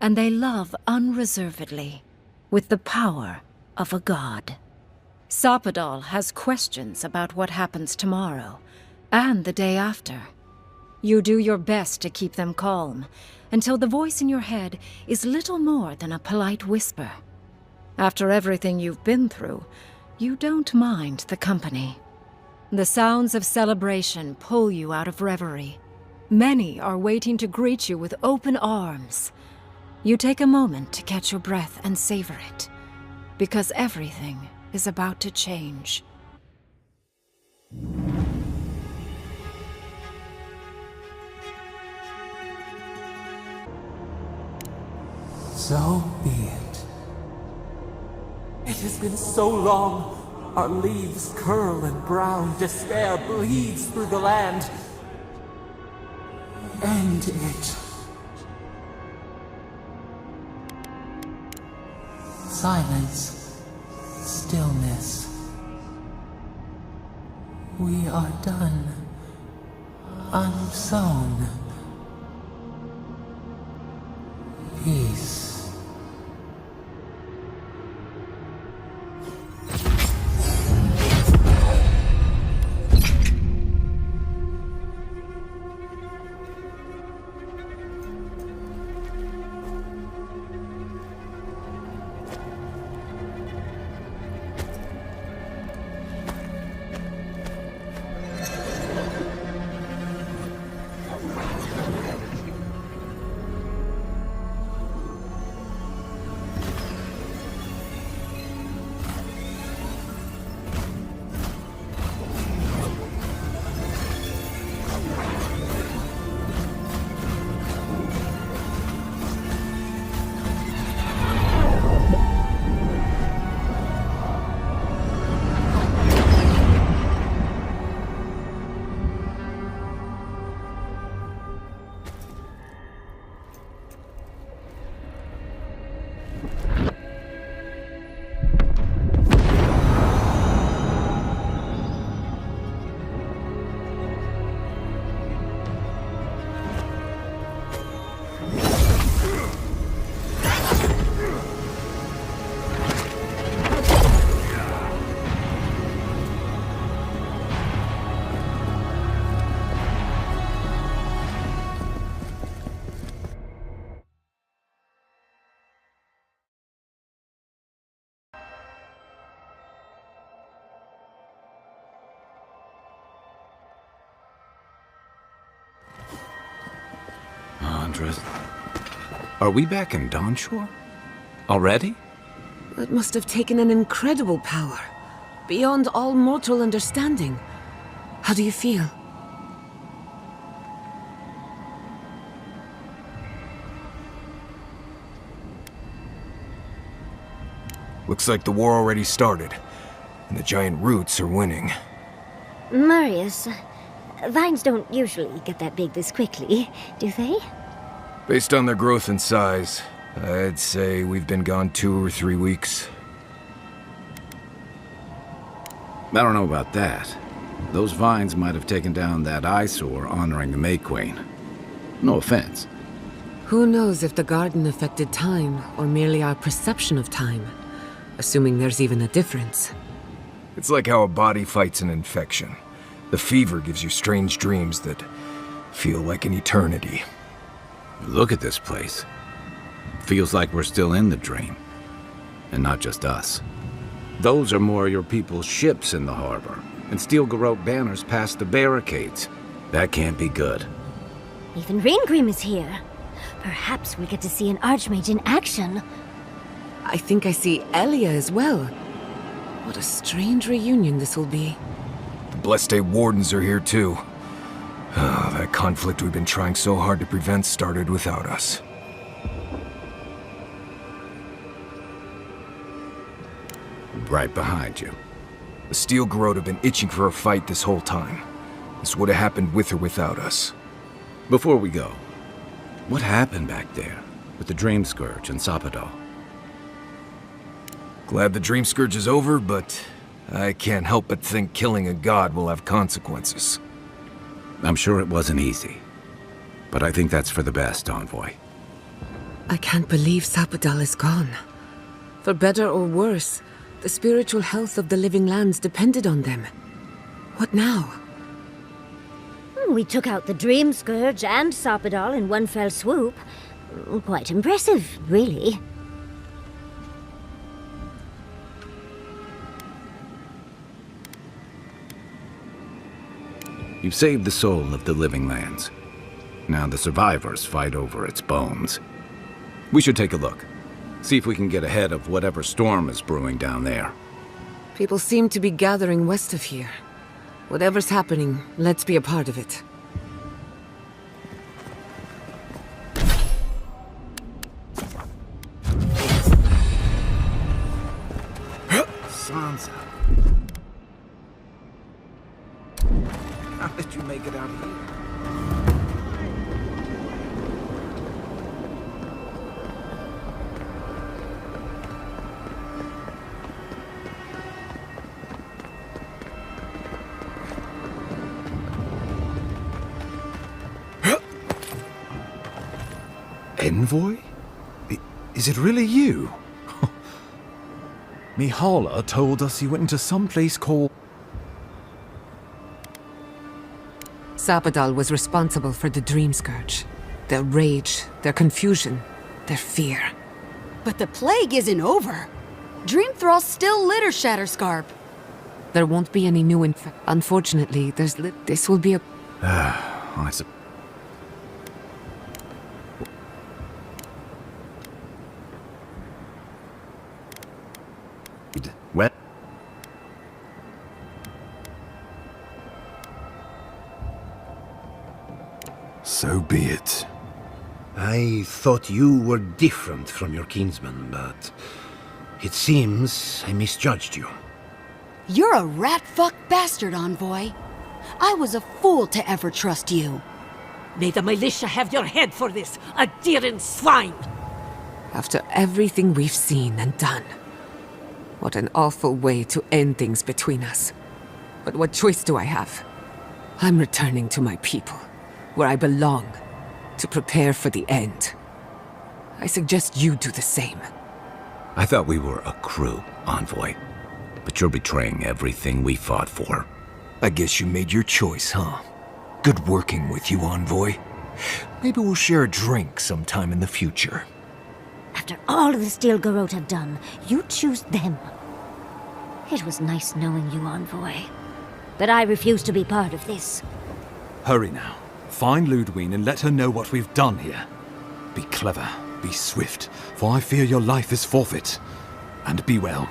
and they love unreservedly, with the power of a god. Sopadal has questions about what happens tomorrow, and the day after. You do your best to keep them calm, until the voice in your head is little more than a polite whisper. After everything you've been through, you don't mind the company. The sounds of celebration pull you out of reverie. Many are waiting to greet you with open arms. You take a moment to catch your breath and savor it, because everything is about to change. So be it. It has been so long. Our leaves curl and brown. Despair bleeds through the land. End it. Silence. Stillness. We are done. Unsown. Peace. Are we back in Dawnshore? Already? That must have taken an incredible power, beyond all mortal understanding. How do you feel? Looks like the war already started, and the giant roots are winning. Marius, vines don't usually get that big this quickly, do they? Based on their growth and size, I'd say we've been gone 2 or 3 weeks. I don't know about that. Those vines might have taken down that eyesore honoring the May Queen. No offense. Who knows if the garden affected time, or merely our perception of time? Assuming there's even a difference. It's like how a body fights an infection. The fever gives you strange dreams that feel like an eternity. Look at this place. Feels like we're still in the dream. And not just us. Those are more your people's ships in the harbor, and steel garrote banners past the barricades. That can't be good. Even Reingrim is here. Perhaps we get to see an Archmage in action. I think I see Elia as well. What a strange reunion this will be. The Bleste Wardens are here too. That conflict we've been trying so hard to prevent started without us. Right behind you. The Steel Garrote have been itching for a fight this whole time. This would have happened with or without us. Before we go, what happened back there with the Dream Scourge and Sapadal? Glad the Dream Scourge is over, but I can't help but think killing a god will have consequences. I'm sure it wasn't easy, but I think that's for the best, Envoy. I can't believe Sapadal is gone. For better or worse, the spiritual health of the living lands depended on them. What now? We took out the Dream Scourge and Sapadal in one fell swoop. Quite impressive, really. You've saved the soul of the living lands. Now the survivors fight over its bones. We should take a look. See if we can get ahead of whatever storm is brewing down there. People seem to be gathering west of here. Whatever's happening, let's be a part of it. Sansa. How did you make it out of here? Envoy? Is it really you? Mihala told us you went into some place called... Sapadal was responsible for the Dream Scourge. Their rage, their confusion, their fear. But the plague isn't over. Dream Thralls still litter Shatterscarp. There won't be any new Unfortunately, this will be a... I suppose. What? So be it. I thought you were different from your kinsman, but it seems I misjudged you. You're a rat-fuck bastard, Envoy. I was a fool to ever trust you. May the militia have your head for this, adherent swine! After everything we've seen and done. What an awful way to end things between us. But what choice do I have? I'm returning to my people, where I belong, to prepare for the end. I suggest you do the same. I thought we were a crew, Envoy. But you're betraying everything we fought for. I guess you made your choice, huh? Good working with you, Envoy. Maybe we'll share a drink sometime in the future. After all the Steel Garrote have done, you choose them. It was nice knowing you, Envoy. But I refuse to be part of this. Hurry now. Find Ludwine and let her know what we've done here. Be clever, be swift, for I fear your life is forfeit. And be well.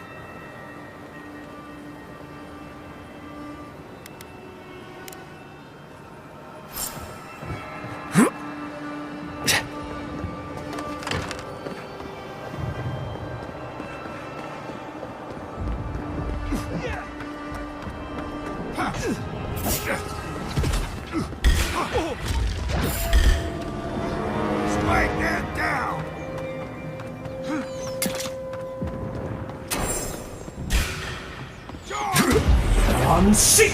Strike that down! On seek!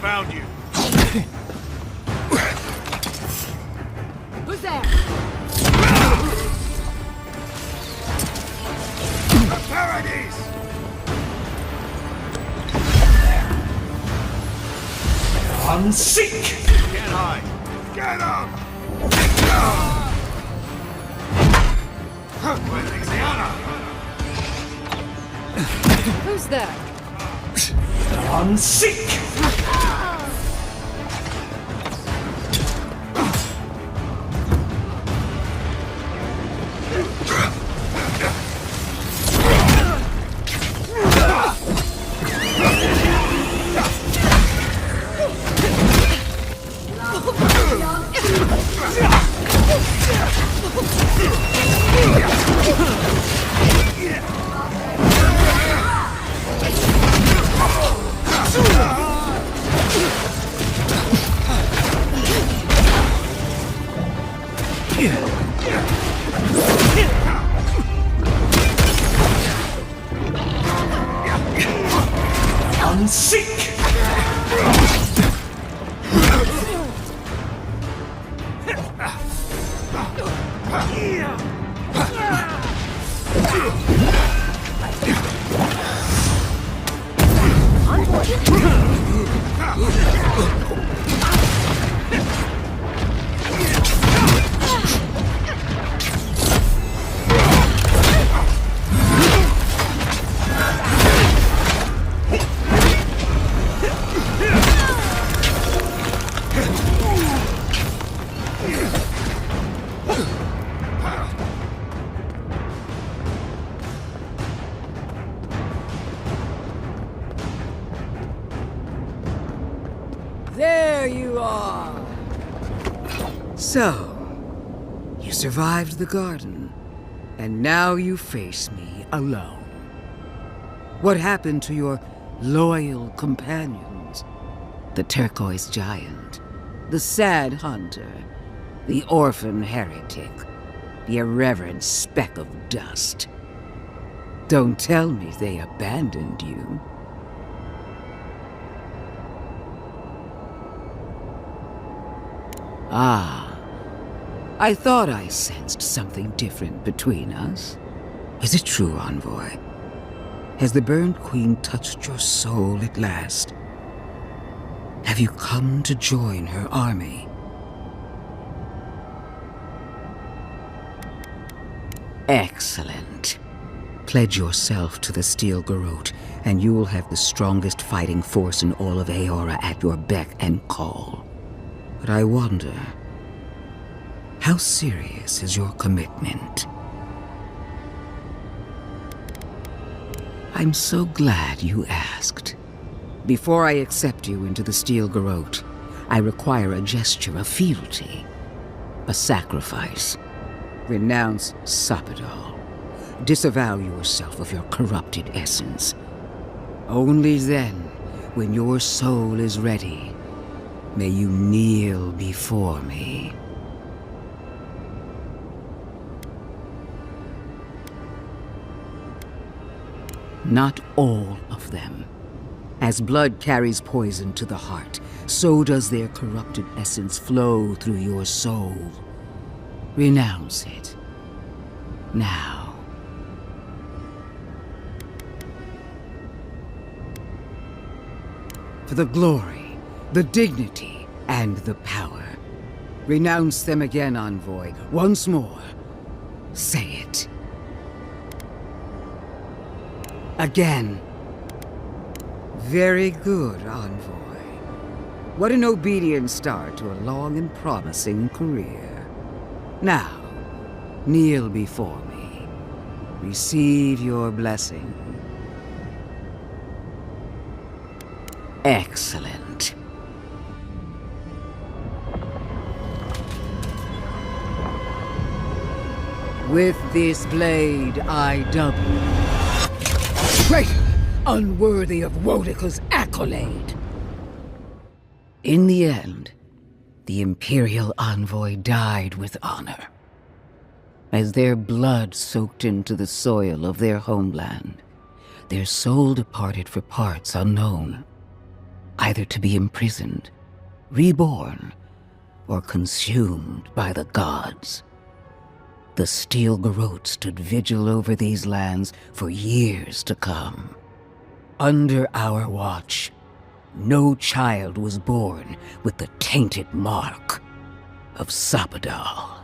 Found you. Who's there? Paradise! On seek! Get high! Get up! Who's there? On seek! On seek! So, you survived the garden, and now you face me alone. What happened to your loyal companions? The turquoise giant, the sad hunter, the orphan heretic, the irreverent speck of dust. Don't tell me they abandoned you. Ah, I thought I sensed something different between us. Is it true, Envoy? Has the Burned Queen touched your soul at last? Have you come to join her army? Excellent. Pledge yourself to the Steel Garrote, and you will have the strongest fighting force in all of Eora at your beck and call. But I wonder, how serious is your commitment? I'm so glad you asked. Before I accept you into the Steel Garrote, I require a gesture of fealty, a sacrifice. Renounce Sapadal. Disavow yourself of your corrupted essence. Only then, when your soul is ready, may you kneel before me. Not all of them. As blood carries poison to the heart, so does their corrupted essence flow through your soul. Renounce it. Now. For the glory, the dignity, and the power. Renounce them again, Envoy. Once more. Say it. Again. Very good, Envoy. What an obedient start to a long and promising career. Now, kneel before me. Receive your blessing. Excellent. With this blade, I dub you. Traitor! Unworthy of Wodika's accolade! In the end, the Imperial Envoy died with honor. As their blood soaked into the soil of their homeland, their soul departed for parts unknown, either to be imprisoned, reborn, or consumed by the gods. The Steel Garrote stood vigil over these lands for years to come. Under our watch, no child was born with the tainted mark of Sapadal.